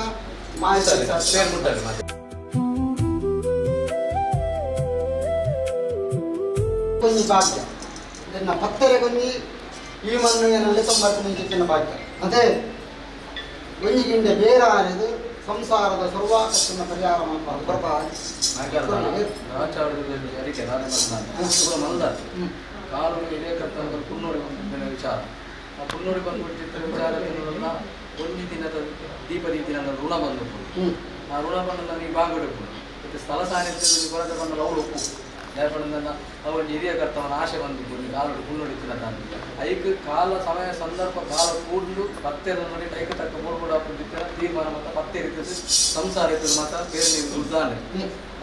ಕೊಂಚ ಭಾಗ್ಯ ಇದನ್ನ ಪತ್ತರೆ ಕೊಂಚಿ ಈ ಮಣ್ಣಿನಲ್ಲಿ 90 ಭಾಗ್ಯ ಅದೇ ಒಂಜಿಗಿಂಡೆ ಬೇರೆ ಆರಿದು ಸಂಸಾರದ ಸರ್ವಾಕಷ್ಟನ್ನು ಪರಿಹಾರ ಮಾಡ್ಬಾರ್ದು
ಕಾಲು ಹಿರಿಯಕರ್ತಂದ್ರೆ ಕುನ್ನೂರಿ ಬಂದ ವಿಚಾರ ಆ ಕುನ್ನೂರಿ ಬಂದ್ಬಿಟ್ಟಿದ್ದ ವಿಚಾರಗಳನ್ನ ಒಂದು ದಿನದ ದೀಪದ ಋಣ ಬಂದು ಆ ಋಣ ಬಂದ ನೀವು ಬಾಂಗಡಪ್ಪು ಮತ್ತೆ ಸ್ಥಳ ಸಾನ್ನಿಧ್ಯದಲ್ಲಿ ಕೊರತೆ ಬಂದ ಅವಳು ಒಪ್ಪು ಯಾಕಂದ್ರೆ ಅವನು ಹಿರಿಯ ಕರ್ತವನ ಆಶೆ ಬಂದಿದ್ದು ಕಾಲು ಕುನ್ನೂಡಿತ್ತಿನ ತಾನು ಐಕ್ ಕಾಲ ಸಮಯ ಸಂದರ್ಭ ಕಾಲ ಕೂಡಲು ಪತ್ತೆ ನೋಡಿ ಐಕ ತಕ್ಕ ಮೂರ್ಗೂಡ ಹಾಕಿದ್ದ ತೀರ್ಮಾನ ಮತ್ತು ಪತ್ತೆ ಇರ್ತದೆ ಸಂಸಾರ ಇರ್ತದೆ ಮಾತ್ರ ಬೇರೆ ನೀವು ಉದಾಹರಣೆ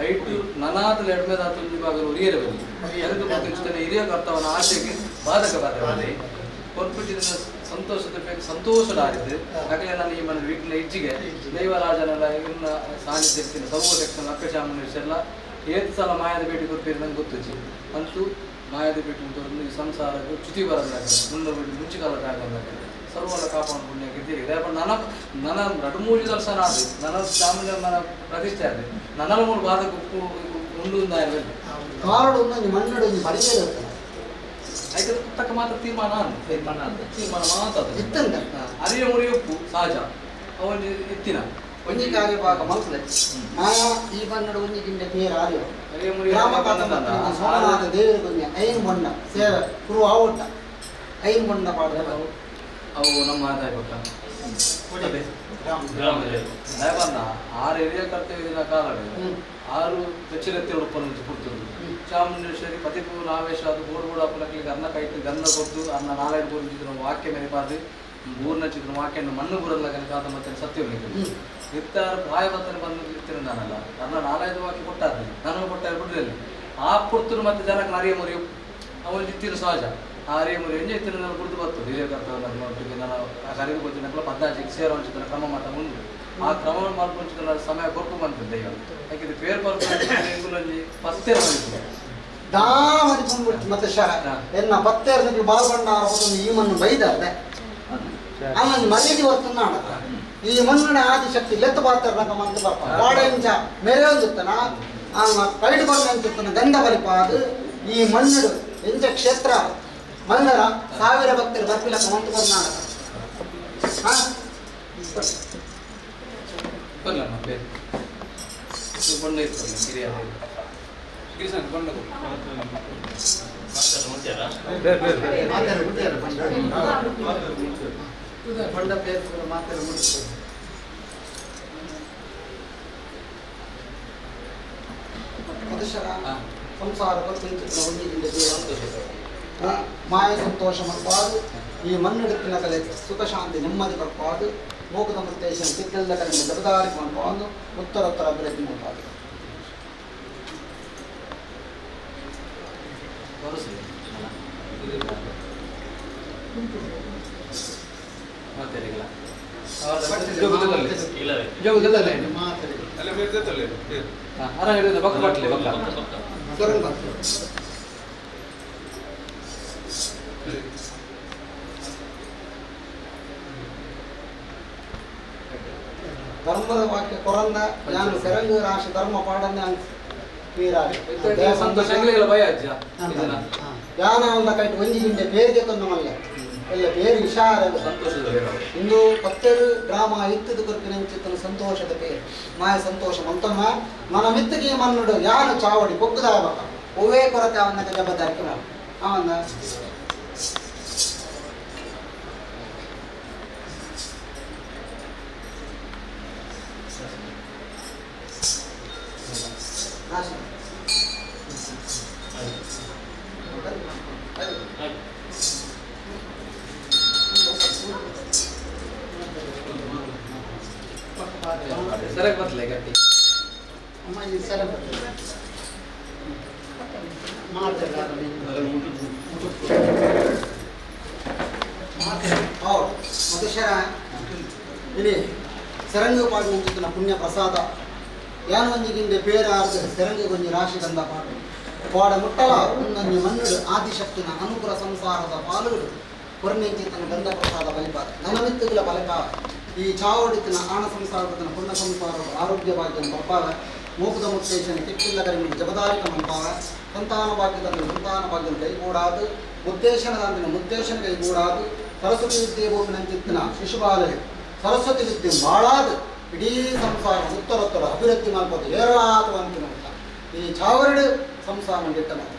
ಐಟು ನನಾದಲ್ಲಿ ಎಡ್ಮೆದಾತು ಇವಾಗಲೂ ಹಿರಿಯರ ಬರಲಿ ಎರಡು ಗೊತ್ತಿರ್ತದೆ ಹಿರಿಯ ಕರ್ತವನ ಆಶೆಗೆ ಬಾಧಕ ಬಾಧಕದಲ್ಲಿ ಕೊಟ್ಬಿಟ್ಟಿದ್ದ ಸಂತೋಷದ ಬೇಕು ಸಂತೋಷದಾರಿದ್ದು ಯಾಕಂದ್ರೆ ನಾನು ಈ ಮನೆ ವೀಟಿನ ಇಜ್ಜಿಗೆ ದೈವರಾಜನೆಲ್ಲ ಇನ್ನ ಸಾನ್ನಿಧ್ಯ ಸರ್ವಶಕ್ತನ ಅಕ್ಕಚಾಮನೇಶ್ವರ ಏತ್ ಸಲ ಮಾಯದ ಭೇಟಿ ಕೊಡ್ತೀರಿ ನಂಗೆ ಗೊತ್ತಿಚ್ಚಿ ಅಂತೂ ಮಾಯದ ಭೇಟಿ ತೋರಿದ್ದು ಈ ಸಂಸಾರಕ್ಕೆ ಚ್ಯುತಿ ಬರೋದಾಗ ಮುಂಚೆ ಕಾಲ ಆಗಬೇಕು ಸರ್ವಲ್ಲ ಕಾಪಾಡು ಪುಣ್ಯ ಗೆದ್ದಿರಿ ನನ್ನ 2-3 ವರ್ಷ ಆದ್ರೆ ನನ್ನ ಚಾಮುಂಡಿ ನನ್ನ ಪ್ರತಿಷ್ಠೆ ಆದ್ರೆ ನನ್ನ ಮೂರು ಬಾಧಕ ಉಂಡು
ಕಾರಡು ಮಣ್ಣು ಪರಿಚಯ
ಐದು ತಕ್ಕ ಮಾತ್ರ ತೀರ್ಮಾನ ಮಾತಾಡ ಅರಿಯ ಮುರಿಯಪ್ಪು ಸಹಜ ಅವನು ಎತ್ತಿನ
ಒಂಜಿ ಕಾರ್ಯಭಾಗ ಮಲ್ಪಲೆ ಮಾಯಾ ಈ ಬಣ್ಣಡು ಒಂಜಿಗಿಂಡ ಪೇರ ಆರ್ಯ ಸೋಮನಾಥ ದೇವರ ಕೊಂಜ ಐನ್ ಬಣ್ಣ ಸೇವೆ ಕುರು ಆವಟ್ಟ ಐನ್ ಬಣ್ಣ ಪಾಡ
ಅವು ನಮ್ಮ ಆದಾಯ ಪಕ್ಕ ಬಂದ 6 ಹಿರಿಯ ಕರ್ತವ್ಯದ ಕಾಲವೇ 6 ದಕ್ಷಿಣತ್ತಿ ಉಡುಪನ್ನು ಕೊಡ್ತರು ಚಾಮುಂಡೇಶ್ವರಿ ಪತಿಪೂರ್ಣ ಆವೇಶ ಅದು ಗೋಡುಗೂಡ ಅಪ್ಪಲಕ್ಕೆ ಅನ್ನ ಕೈತು ಗಂಧ ಕೊಟ್ಟು ಅನ್ನ 4 ಬೋರಿದ್ರು ವಾಕ್ಯ ಮೇಲೆ ಪಾದಿ 3ನೇ ಚಿತ್ರ ವಾಕ್ಯವನ್ನು ಮಣ್ಣು ಬುರಲ್ಲ ಕಾದ ಮತ್ತೆ ಸತ್ಯವಿಲ್ಲ ಇರ್ತಾರ ಪ್ರಾಯಬತ್ತನೆ ಬಂದು ಇರ್ತೀನಿ ನಾನಲ್ಲ ನನ್ನ 4-5 ವಾಕ್ಯ ಕೊಟ್ಟಾರ್ರಿ ನಾನು ಕೊಟ್ಟ ಬಿಡ್ರಲ್ಲಿ ಆ ಕೊಡ್ತರು ಮತ್ತೆ ಜನಕ್ಕೆ ಅರಿಯ ಮುರಿಯು ಅವನು ಇತ್ತಿರು ಸಹಜ ಆ ಅರಿಯ ಮುರಿ ಎಂಜೆ ಇತ್ತಿನ ನಾನು ಗುರುತು ಬರ್ತದೆ ಹಿರಿಯ ಕರ್ತವ್ಯ ನಾನು ಕರೆದು ಗೊತ್ತಿನಲ್ಲ 14 ಸೇರುವಂಚಿನ ಕ್ರಮ ಮಾತ್ರ ಮುಂದೆ ಆ ಕ್ರಮ ಮಾಡ್ಕೊಂಚಿನ ಸಮಯ ಕೊರ್ಕು ಬಂತದೆ ಈಗ ಯಾಕೆಂದ್ರೆ ಪೇರ್ ಬರ್ಕೊಂಡು ಪತ್ತೆ ಮಾಡಿದ್ರು
ಮತ್ತೆ ಎನ್ನ ಪತ್ತೇರ್ನಿಗೆ ಬಾಲ್ಬಣ್ಣ ಈ ಮಣ್ಣು ಬೈದಾರ್ದೆ ಆಮೇಲೆ ಮರ್ಯಾದೆ ಹೊರ್ತುನಾಡ ಈ ಮಣ್ಣಿನ ಆದಿಶಕ್ತಿ ಲೆತ್ತು ಪಾತ್ರ ಮಂತ್ ಬರ್ತಾರೆ ವಾಡೆಂಚ ಮೆರೆಯೊಂದುತ್ತನ ಕೈಡು ಬಂದಂತನ ಗಂಧ ಬಲಿಪಾದು ಈ ಮಣ್ಣು ಎಂಚ ಕ್ಷೇತ್ರ ಮಲ್ಲರ 1000 ಭಕ್ತರು ಬರ್ಪಿಲಕ್ಕ ಮಂತ್ ಬರ್ನಾಡ ಬಂಡ ಪೇರು ಮಾತಾಡ ಮನುಷ್ಯರ ಸಂಸಾರ ಮಾಯ ಸಂತೋಷ ಮಲ್ಪಾದು ಈ ಮಣ್ಣೆಡುತ್ತಿನ ಕಲೆ ಸುಖ ಶಾಂತಿ ನೆಮ್ಮದಿ ಬರ್ಪಾದು ಮೋಕದ ಮುತ್ತೇಶ ಸಿಕ್ಕೆಲ್ಲ ಕಡೆ ಜಗದಾರಿ ಮಾಡ್ಕೊಂಡು ಉತ್ತರೋತ್ತರ ಅಭಿವೃದ್ಧಿ ಮಾಡ್ಪಾದು ಧರ್ಮದ ವಾಕ್ಯ ಕೊರಂದ ನಾನು ಸೆರಂಗ ರಾಶಿ ಧರ್ಮ ಪಾಡನ್ನ ಯಾನ ಒಂದ ಕೈಟ್ ಒಂಜಿ ಗಿಂಡೆ ಬೇರಿಗೆ ತೊಂದಮಲ್ಲ ಎಲ್ಲ ಬೇರೆ ವಿಚಾರ ಇಂದು 10 ಗ್ರಾಮ ಇತ್ತದ ಕೊರಪಿನ ಸಂತೋಷದ ಪೇರು ಮಾಯ ಸಂತೋಷ ಮಂತಮ್ಮ ಮನ ಮಿತ್ತಿಗೆ ಮನ್ನುಡು ಯಾನು ಚಾವಡಿ ಬೊಗ್ಗದಾಗಬೇಕ ಒವೇ ಕೊರತೆ ಅವನ ಜವಾಬ್ದಾರಿಕೆ ಮಾಡ ಅವನ
सरक बदले गट्टी
अम्मा ये सरक बदले मारते और मधुशरा इनी सरंग पाಡು ಮುಂಚಿನ ಪುಣ್ಯ ಪ್ರಸಾದ ಯಾನೊಂದಿಗಿಂದೆ ಪೇರಾರ್ದ ಸರಂಗ ಗೊಂಜಿ ರಾಶಿ ತಂದ ಪಾಡು వాడ ముట్టల ఉన్నన్ని మన్నుడు ఆదిశక్తిన అనుగ్రహ సంసాರದ పాలుడు పొర్నించి తన గంధ ప్రసాద బలిపాద ననమిత్తుల బలిపాద ఈ చావుడితిన ఆన సంసారతన పుಣ್ಯ ಸಂಸಾರ ಆರೋಗ್ಯ ಭಾಗ್ಯನ ಪಪ್ಪಾಗ ಮೂಕುದ ಮುತ್ತೇಶನ ತಿಕ್ಕಿಲ್ಲಗರಿಮಿ ಜಬದಾರಿಕ ಮಂಪಾಗ ಸಂತಾನ ಭಾಗ್ಯದ ಕೈಗೂಡಾದು ಮುತ್ತೇಶನದಂತಿನ ಮುತ್ತೇಶನ ಕೈಗೂಡಾದು ಸರಸ್ವತಿ ವಿದ್ಯೆ ಭೂಮಿನಂತಿತ್ತಿನ ಶಿಶುಬಾಲರು ಸರಸ್ವತಿ ವಿದ್ಯೆ ಬಾಳಾದು ಇಡೀ ಸಂಸಾರ ಉತ್ತರೋತ್ತರ ಅಭಿವೃದ್ಧಿ ಮಾಡ್ಬೋದು ಏರಳಾತವಂತಿನ ಈ ಚಾವರಡು ಸಂಸಾರ ಗೆಟ್ಟ ಮಾತು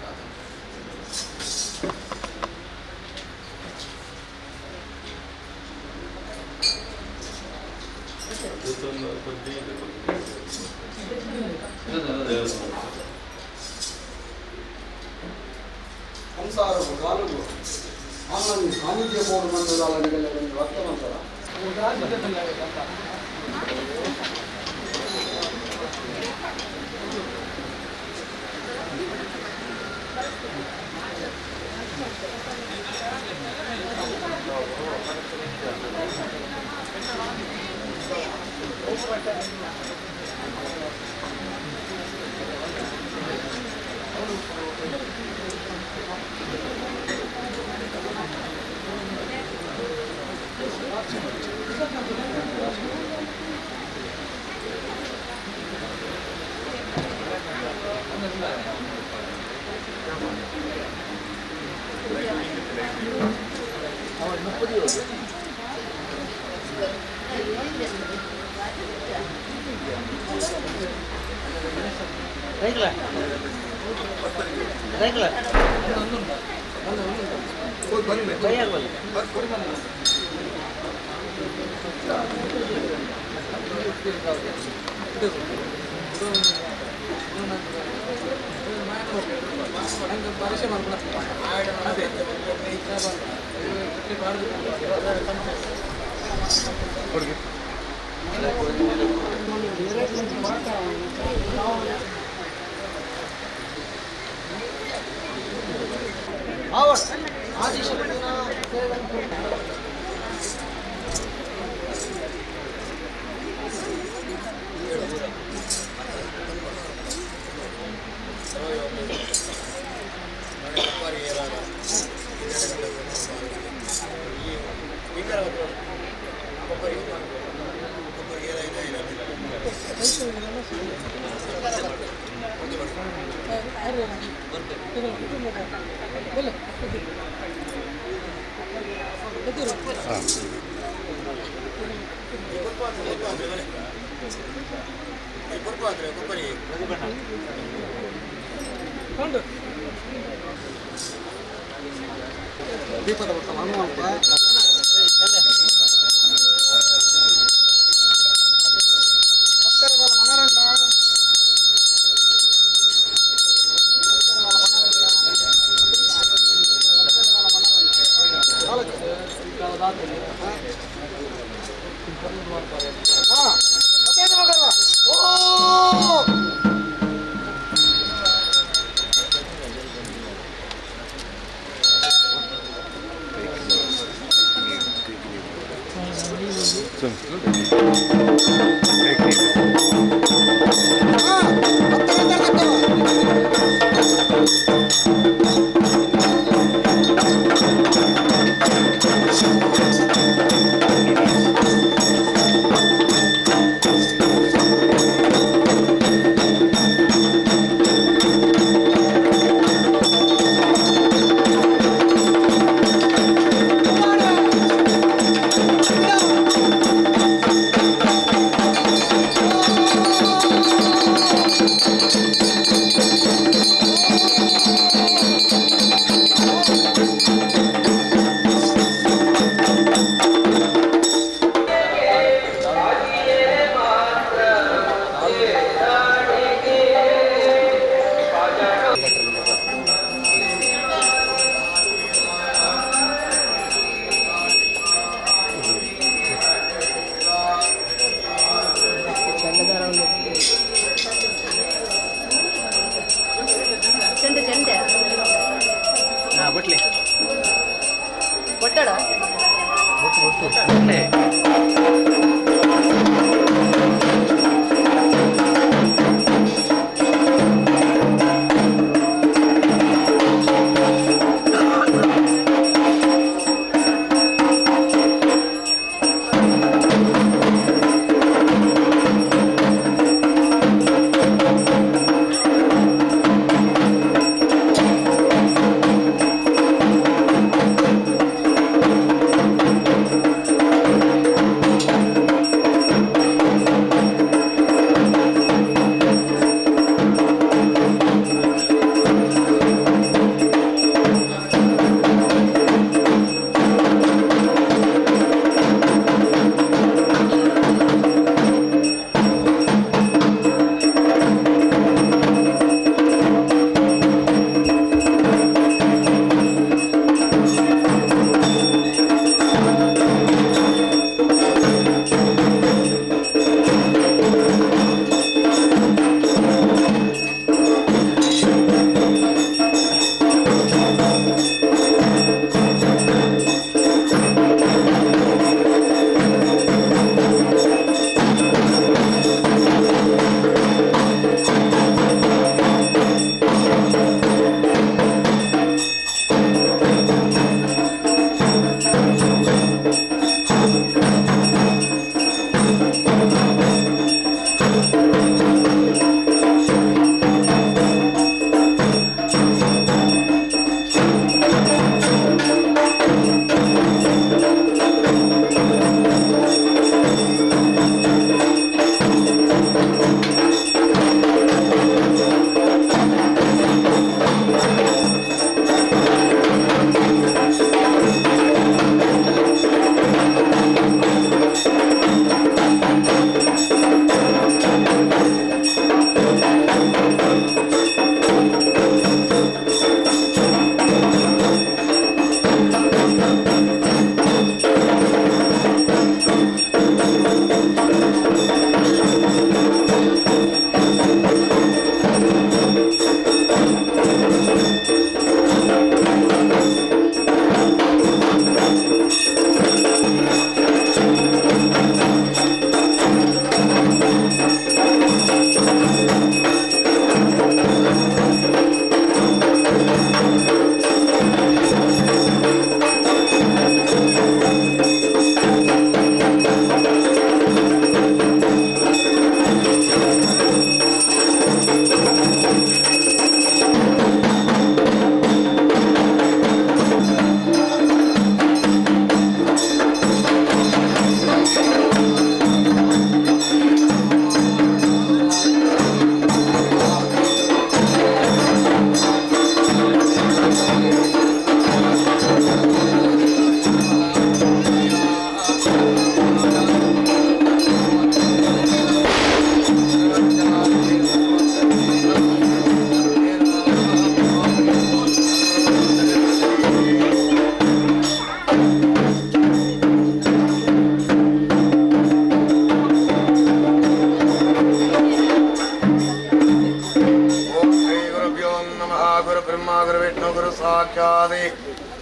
ಸಂಸಾರವು ಕಾಲುಗಳು ಆನಂದ ಸಾನ್ನಿಧ್ಯ ಮೋಡು ಮಂಡಲಗಳಿಗೆಲ್ಲ ಒಂದು ಅರ್ಥ ಮಾಡ್ತಾರ
ಪರೀಕ್ಷೆ ಮಾಡ್ಕೊಳ ಆದಿಶಕ್ತಿನ ದೀಪದ ಪಕ್ಕ ಹನುಮಂತ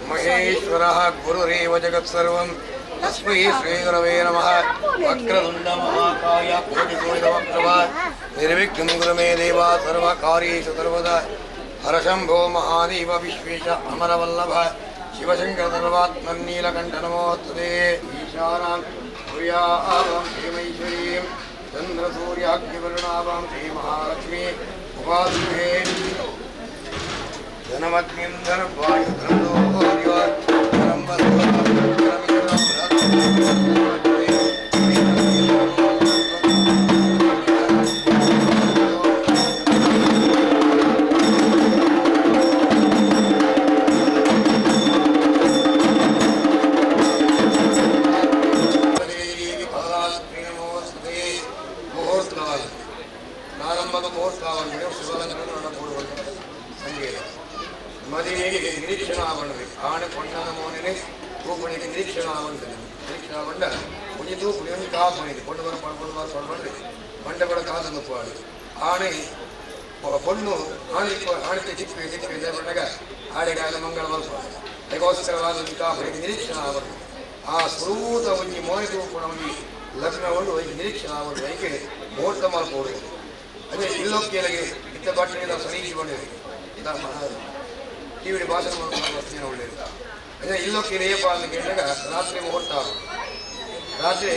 महेश्वरः गुरुरेव जगत्सर्वं तस्मै श्रीगुरवे नमः। वक्रतुण्ड महाकाय कोटिसूर्यनमः निर्विघ्नं कुरु मे देव सर्वकार्येषु सर्वदा। हरशम्भो महादेव विश्वेश अमरवल्लभ शिवशंकर सर्वात्मन् नीलकण्ठ नमोस्तुते। ईशानां सूर्यावां श्रीमैश्वरीं चन्द्रसूर्याग्निवर्णावां श्रीमहालक्ष्मी उपासुते। धनमग्निं ಮದುವೆಗೆ ನಿರೀಕ್ಷಣಾ ಬಂದ್ರಿ ಆಣೆ ಕೊಂಡನ ಮೋನೆ ತೂಪಣಿಗೆ ನಿರೀಕ್ಷಣಾ ಬಂದ್ರಿ ನಿರೀಕ್ಷಣಾ ಬಂಡ ಕುഞ്ഞി ತೂಪಣಿ ಕಾಪಣಿಗೆ ಕೊಂಡು ಬಂದ್ರಿ ಮಂಡಗಳ ಕಾದನ್ನು ಪಾಡು ಆಣೆ பொண்ணு ஆணித்தை சிப்பி பண்ணாಗ ಆಡೆಗಾಲ ಮಂಗಳ ಬಲ್ಪ ಅದಕ್ಕೋಸ್ಕರವಾದ ಕಾಪಣಿಗೆ ನಿರೀಕ್ಷಣಾ ಬಂದು ಆ ಸ್ವರೂತ ಒಂಜಿ ಮೋನೆ ತೂಪಣ ಒಂಜಿ ಲಗ್ನವನ್ನು ನಿರೀಕ್ಷಣಾ ಬಂದು ಐಕೆ ಮುಹೂರ್ತ ಮಾಡ್ಕೊಡುದು ಅದೇ ಇಲ್ಲೊಕ್ಕಿಯಲ್ಲಿಗೆ ಇತ್ತ ಬಟ್ಟೆಯಿಂದ ಸರೀಸಿ ಬಂದಿದೆ ಟಿವಿ ಭಾಷಣ ಮಾಡ್ಕೊಂಡು ಒಳ್ಳೆಯದು ಅದೇ ಇಲ್ಲೊಕ್ಕಿ ರೇಪ ಅಂತ ಕೇಳಿದಾಗ ರಾತ್ರಿ ಮುಹೂರ್ತ ರಾತ್ರಿ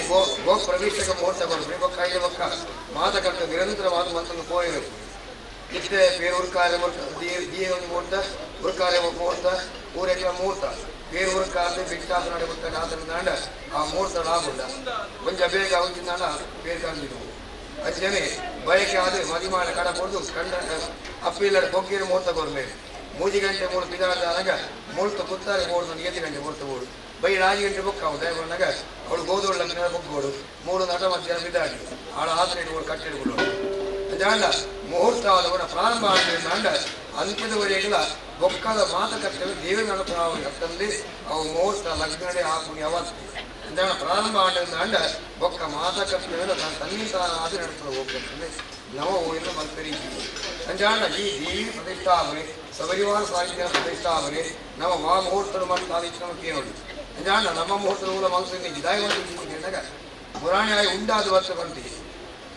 ಗೋ ಪ್ರವೇಶಕ ಮುಹೂರ್ತ ಬರುತ್ತೆ ಬೊಕ್ಕ ಬೊಕ್ಕ ಮಾತಕಟ್ಟು ನಿರಂತರವಾದ ಮತ್ತೊಂದು ಕೋಯಬೇಕು ಇತ್ತೆ ಬೇರೆ ಉರ್ಕಾರ್ಯ ಒಂದು ಮುಹೂರ್ತ ಉರ್ಕಾರ್ಯ ಮುಹೂರ್ತ ಊರೆಲ್ಲ ಮುಹೂರ್ತ ಬೇರೆ ಉರ್ಕಾರ್ಯ ಬಿಟ್ಟಾದ ನಡೆ ಬಿಟ್ಟ ರಾತ್ರಿ ದಾಂಡ ಆ ಮುಹೂರ್ತ ಆಗುಂಡ ಕೊಂಚ ಬೇಗ ಅವತ್ತಿಂದ ಬೇರೆ ಕಾಣಿದ್ದು ಅಜ್ಜನೆ ಬಯಕೆ ಆದರೆ ಮದಿಮಾನ ಕಡ ಕೊಡ್ದು ಕಂಡ ಅಪ್ಪಿಲ್ಲದ ಕೊಕ್ಕಿನ ಮುಹೂರ್ತ ಕೊರ್ಬೇಕು 3 ಗಂಟೆ 3 ಬಿದಾದಾಗ ಮುಹೂರ್ತ ಕುತ್ತಾರೆ ಬೋರ್ದು 7 ಗಂಟೆ ಮುಹೂರ್ತ ಬೋರ್ಡು ಬೈ 4 ಗಂಟೆ ಬೊಕ್ಕ ದಯಗೊಂಡಾಗ ಅವಳು ಗೋದೋಳ ಲಗ್ನ ಬೊಕ್ಕೋಡು 3 ನಟ ಮಧ್ಯಾಹ್ನ ಬಿದ್ದಾಡಿ ಆಳ ಆತ್ರೆ ಇಡುವ ಕಟ್ಟಿಡ್ಕೊಳ್ಳೋಡು ಜಾಂಡ ಮುಹೂರ್ತ ಆದವರ ಪ್ರಾರಂಭ ಆದ್ರಿಂದ ಅಂತ್ಯದವರೆಗೆಲ್ಲ ಬೊಕ್ಕದ ಮಾತುಕತೆ ದೇವಿ ನಡಪುರಾವ ಹತ್ತಲ್ಲಿ ಅವು ಮುಹೂರ್ತ ಲಗ್ನಡೆ ಹಾಕುನಿ ಅವತ್ತು ಅಂಜಾಣ ಪ್ರಾರಂಭ ಆದ್ರಿಂದ ಬೊಕ್ಕ ಮಾತುಕತೆ ತನ್ನಿಂತಾನ ಆದಿ ನಡೆಸಲು ಹೋಗ್ತದೆ ನವ ಊರಿನ ಮಲ್ಪರಿ ಅಂಜಾಣ ಈ ದೇವಿ ಪ್ರತಿಷ್ಠಾಪನೆ ಸಬರಿವಾರ ಸಾಹಿತ್ಯ ಪ್ರತಿಷ್ಠಾಪನೆ ನಮ್ಮ ಮಾ ಮುಹೂರ್ತದ ಮತ್ತು ಸಾಧಿಸಿದ ನೋಡಿ ಅಂಜಾಣ ನಮ್ಮ ಮುಹೂರ್ತದ ಮೂಲ ಮನಸ್ಸಿನ ಜಿದಾಯವಂತ ಪುರಾಣಿಯಾಗಿ ಉಂಡಾದ ವರ್ಷ ಬಂತೀವಿ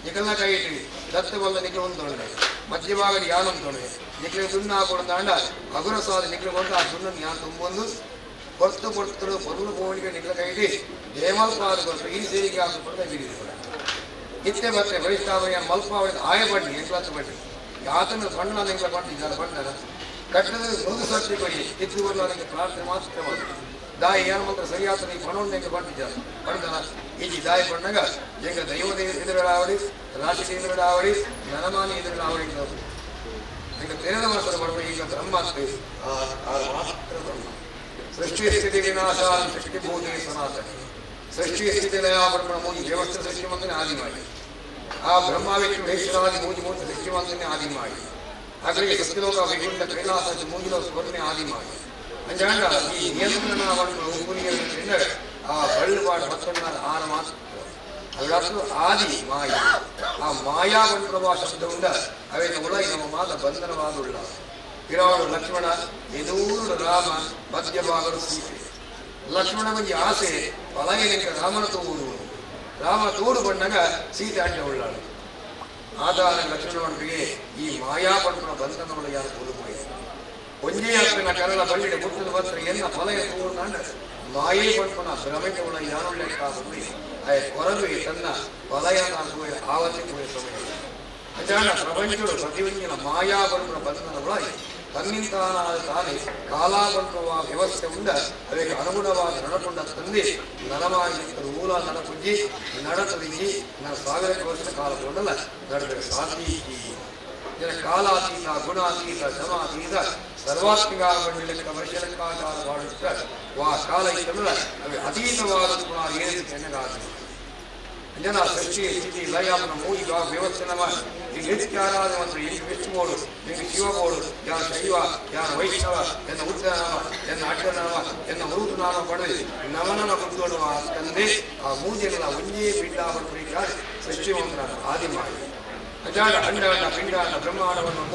ನಿಖಲ್ನ ಕೈ ಇಟ್ಟಿವಿ ದತ್ತ ಬಲ್ಲ ನಿಖಲು ಒಂದು ತೊಗೊಂಡೆ ಮಧ್ಯಭಾಗದ ಯಾನೊಂದು ತೊಗೊಂಡೆ ನಿಖಲಿಗೆ ದುಣ್ಣ ಹಾಕೊಂಡು ದಾಂಡ ಹಗುರ ಸಾದ ನಿಖಲು ಕೊಂಡು ಆ ದುಣ್ಣನ್ನು ಯಾನು ತುಂಬೊಂದು ಕೊಡ್ತು ಪೊರುಳು ಪೋಣಿಗೆ ನಿಖಲ ಕೈ ಇಟ್ಟು ದೇವಲ್ಪಾದ ಕೊಟ್ಟು ಈ ಸೇರಿಗೆ ಹಾಕಿಕೊಂಡು ಬಿಡಿದು ಇತ್ತೆ ಮತ್ತೆ ಬಲಿಷ್ಠಾವಣೆಯ ಮಲ್ಪಾವಳಿ ಆಯ ಬಡ್ಡಿ ಎಂಕ್ಲತ್ತು ಬಡ್ಡಿ ಯಾತನ ಸಣ್ಣ ಎಂಕ್ಲ ಬಂದಿದ್ದಾರೆ ಬಂದರ ಕಟ್ಟದ ಮೃದು ಸತ್ಯ ಕೊಡಿ ಎದ್ದು ಬರಲಾರಿಗೆ ಪ್ರಾರ್ಥನೆ ಮಾತ್ರ ಮಾಡಿ ದಾಯಿ ಏನು ಮಾತ್ರ ಸರಿಯಾದ ಈ ಪಣವನ್ನು ಎಂಗೆ ಬಂದಿದ್ದಾರೆ ಬಂದನ ಈಜಿ ದಾಯಿ ಬಂದಾಗ ಎಂಗ ದೈವದ ಎದುರುಗಳಾವಡಿ ರಾಶಿ ಎದುರುಗಳಾವಡಿ ನನಮಾನಿ ಎದುರುಗಳಾವಡಿ ಈಗ ತೆರೆದ ಮಾತ್ರ ಬಡಬಡಿ ಈಗ ಬ್ರಹ್ಮಾಸ್ತಿ ಮಾತ್ರ ಬ್ರಹ್ಮ ಸೃಷ್ಟಿ ಸ್ಥಿತಿ ವಿನಾಶ ಸೃಷ್ಟಿ ಭೂಮಿ ಸನಾತನಿ ಸೃಷ್ಟಿ ಸ್ಥಿತಿ ಲಯ ಬ್ರಹ್ಮ ಮೂಜಿ ವ್ಯವಸ್ಥೆ ಸೃಷ್ಟಿ ಮಂದನೆ ಆದಿ ಮಾಡಿ ಆ ಬ್ರಹ್ಮ ವಿಷ್ಣುವೇಶ್ವರಾದಿ ಮೂಜಿ ಮೂರ್ತ ಸೃಷ್ಟಿ ಮಂದನೆ ಆದಿ ಮಾಡಿ ಹಾಗಾಗಿ ಸತ್ಯಲೋಕ ವೈಕುಂಠ ಕೈಲಾಸ ಮೂಜಿಲ ಸ್ವರ್ಣೆ ಆದಿ ಮಾಡಿ ಅಂಜಾಂಡ ಈ ನಿಯಂತ್ರಣವನ್ನು ಉಪನಿಗೆ ಆ ಬಳ್ಳುಪಾಡು ಮತ್ತೊಂದು ಆರ ಮಾತ್ರ ಅದರಷ್ಟು ಆದಿ ಮಾಯ ಆ ಮಾಯಾ ಬಂಡ್ರವ ಶಬ್ದ ಉಂಡ ಅವೇನು ಉಳಗಿ ನಮ್ಮ ಮಾತ ಬಂಧನವಾದುಳ್ಳ ವಿರಾಡು ಲಕ್ಷ್ಮಣ ಎದೂರು ರಾಮ ಮಧ್ಯಭಾಗರು ಸೀತೆ ಲಕ್ಷ್ಮಣ ಮಂದಿ ಆಸೆ ಪಲಯನಿಂದ ರಾಮನ ತೂರು ರಾಮ ತೂರು ಬಂದಾಗ ಸೀತೆ ಅಡ್ಡ ಉಳ್ಳಾಳು ಆಧಾರ ಲಕ್ಷ್ಮಣನಿಗೆ ಈ ಮಾಯಾ ಬಂಧನ ಬಂಧನಗಳು ಯಾರು ತೋರುപോയി ಒಂದೇ ಅಪ್ಪನ ಕರಳ ಬಳ್ಳಿಡೆ ಮುಟ್ಟದ ಬಂದ್ರೆ ಎನ್ನ ಫಲಯ ತೋರ್ನಾಂಡ ಮಾಯೇ ಬಂಪನ ಭ್ರಮೆಗಳ ಯಾನುಳ್ಳೆಕ್ಕಾಗಿ ಅಯ ಕೊರಲು ತನ್ನ ಫಲಯ ಆವತ್ತಿನ ಸಮಯ ಅಜಾಣ ಪ್ರಪಂಚಗಳು ಪ್ರತಿಯೊಂದಿನ ಮಾಯಾ ಬಂಪನ ಬಂಧನಗಳಾಗಿ ತನ್ನಿಂತಾನಾದ ತಾನೇ ಕಾಲಾಬಂಧುವ ವ್ಯವಸ್ಥೆ ಉಂಡ ಅದಕ್ಕೆ ಅನುಗುಣವಾದ ನಡಕೊಂಡ ತಂದೆ ನರಮಾಗಿ ಮೂಲ ನಡಪುಜ್ಜಿ ನಡತಲಿಂಗಿ ನನ್ನ ಸಾವಿರಕ್ಕೆ ವರ್ಷದ ಕಾಲ ಕೊಡಲ್ಲ ನಡೆದ ಸಾಧಿ ಜನ ಕಾಲಾತೀತ ಗುಣಾತೀತ ಜಮಾತೀತ ಸರ್ವಾತ್ಮಿಕ ಬಂಡಿಲೆಕ್ಕ ವರ್ಷಲೆಕ್ಕಾಚಾರ ಮಾಡುತ್ತ ವಾ ಕಾಲ ಇತ್ತಲ್ಲ ಅವೆ ಅತೀತವಾದ ಗುಣ ಏನಿದೆ ಚೆನ್ನಾಗಿ ಜನ ಸೃಷ್ಟಿ ಸ್ಥಿತಿ ಲಯವನ್ನು ಮೂಲಿಕ ವ್ಯವಸ್ಥೆ ನಮ್ಮ ಈಗ ಹೆಚ್ಚು ಆರಾಧನೆ ಮಾತ್ರ ಈಗ ವಿಷ್ಣುவோடு ನಿಮಗೆ ಶಿವಬೋಡು ಯಾರ ಶೈವ ಯಾರ ವೈಷ್ಣವ ಎನ್ನ ಉದ್ದನಾಮ ಎನ್ನ ಅಡ್ಡನಾಮ ಎನ್ನ ಉರುದುನಾಮ ಪಡೆದು ನವನನ ಕುಂದೋಡುವ ತಂದೆ ಆ ಮೂಜೆಲ್ಲ ಒಂದೇ ಪಿಂಡಾವಣೆ ಸೃಷ್ಟಿವಂತರ ಆದಿ ಮಾಡಿ ಅಜಾಡ ಅಂಡಾಂಡ ಪಿಂಡಾಂಡ ಬ್ರಹ್ಮಾಂಡವನ್ನು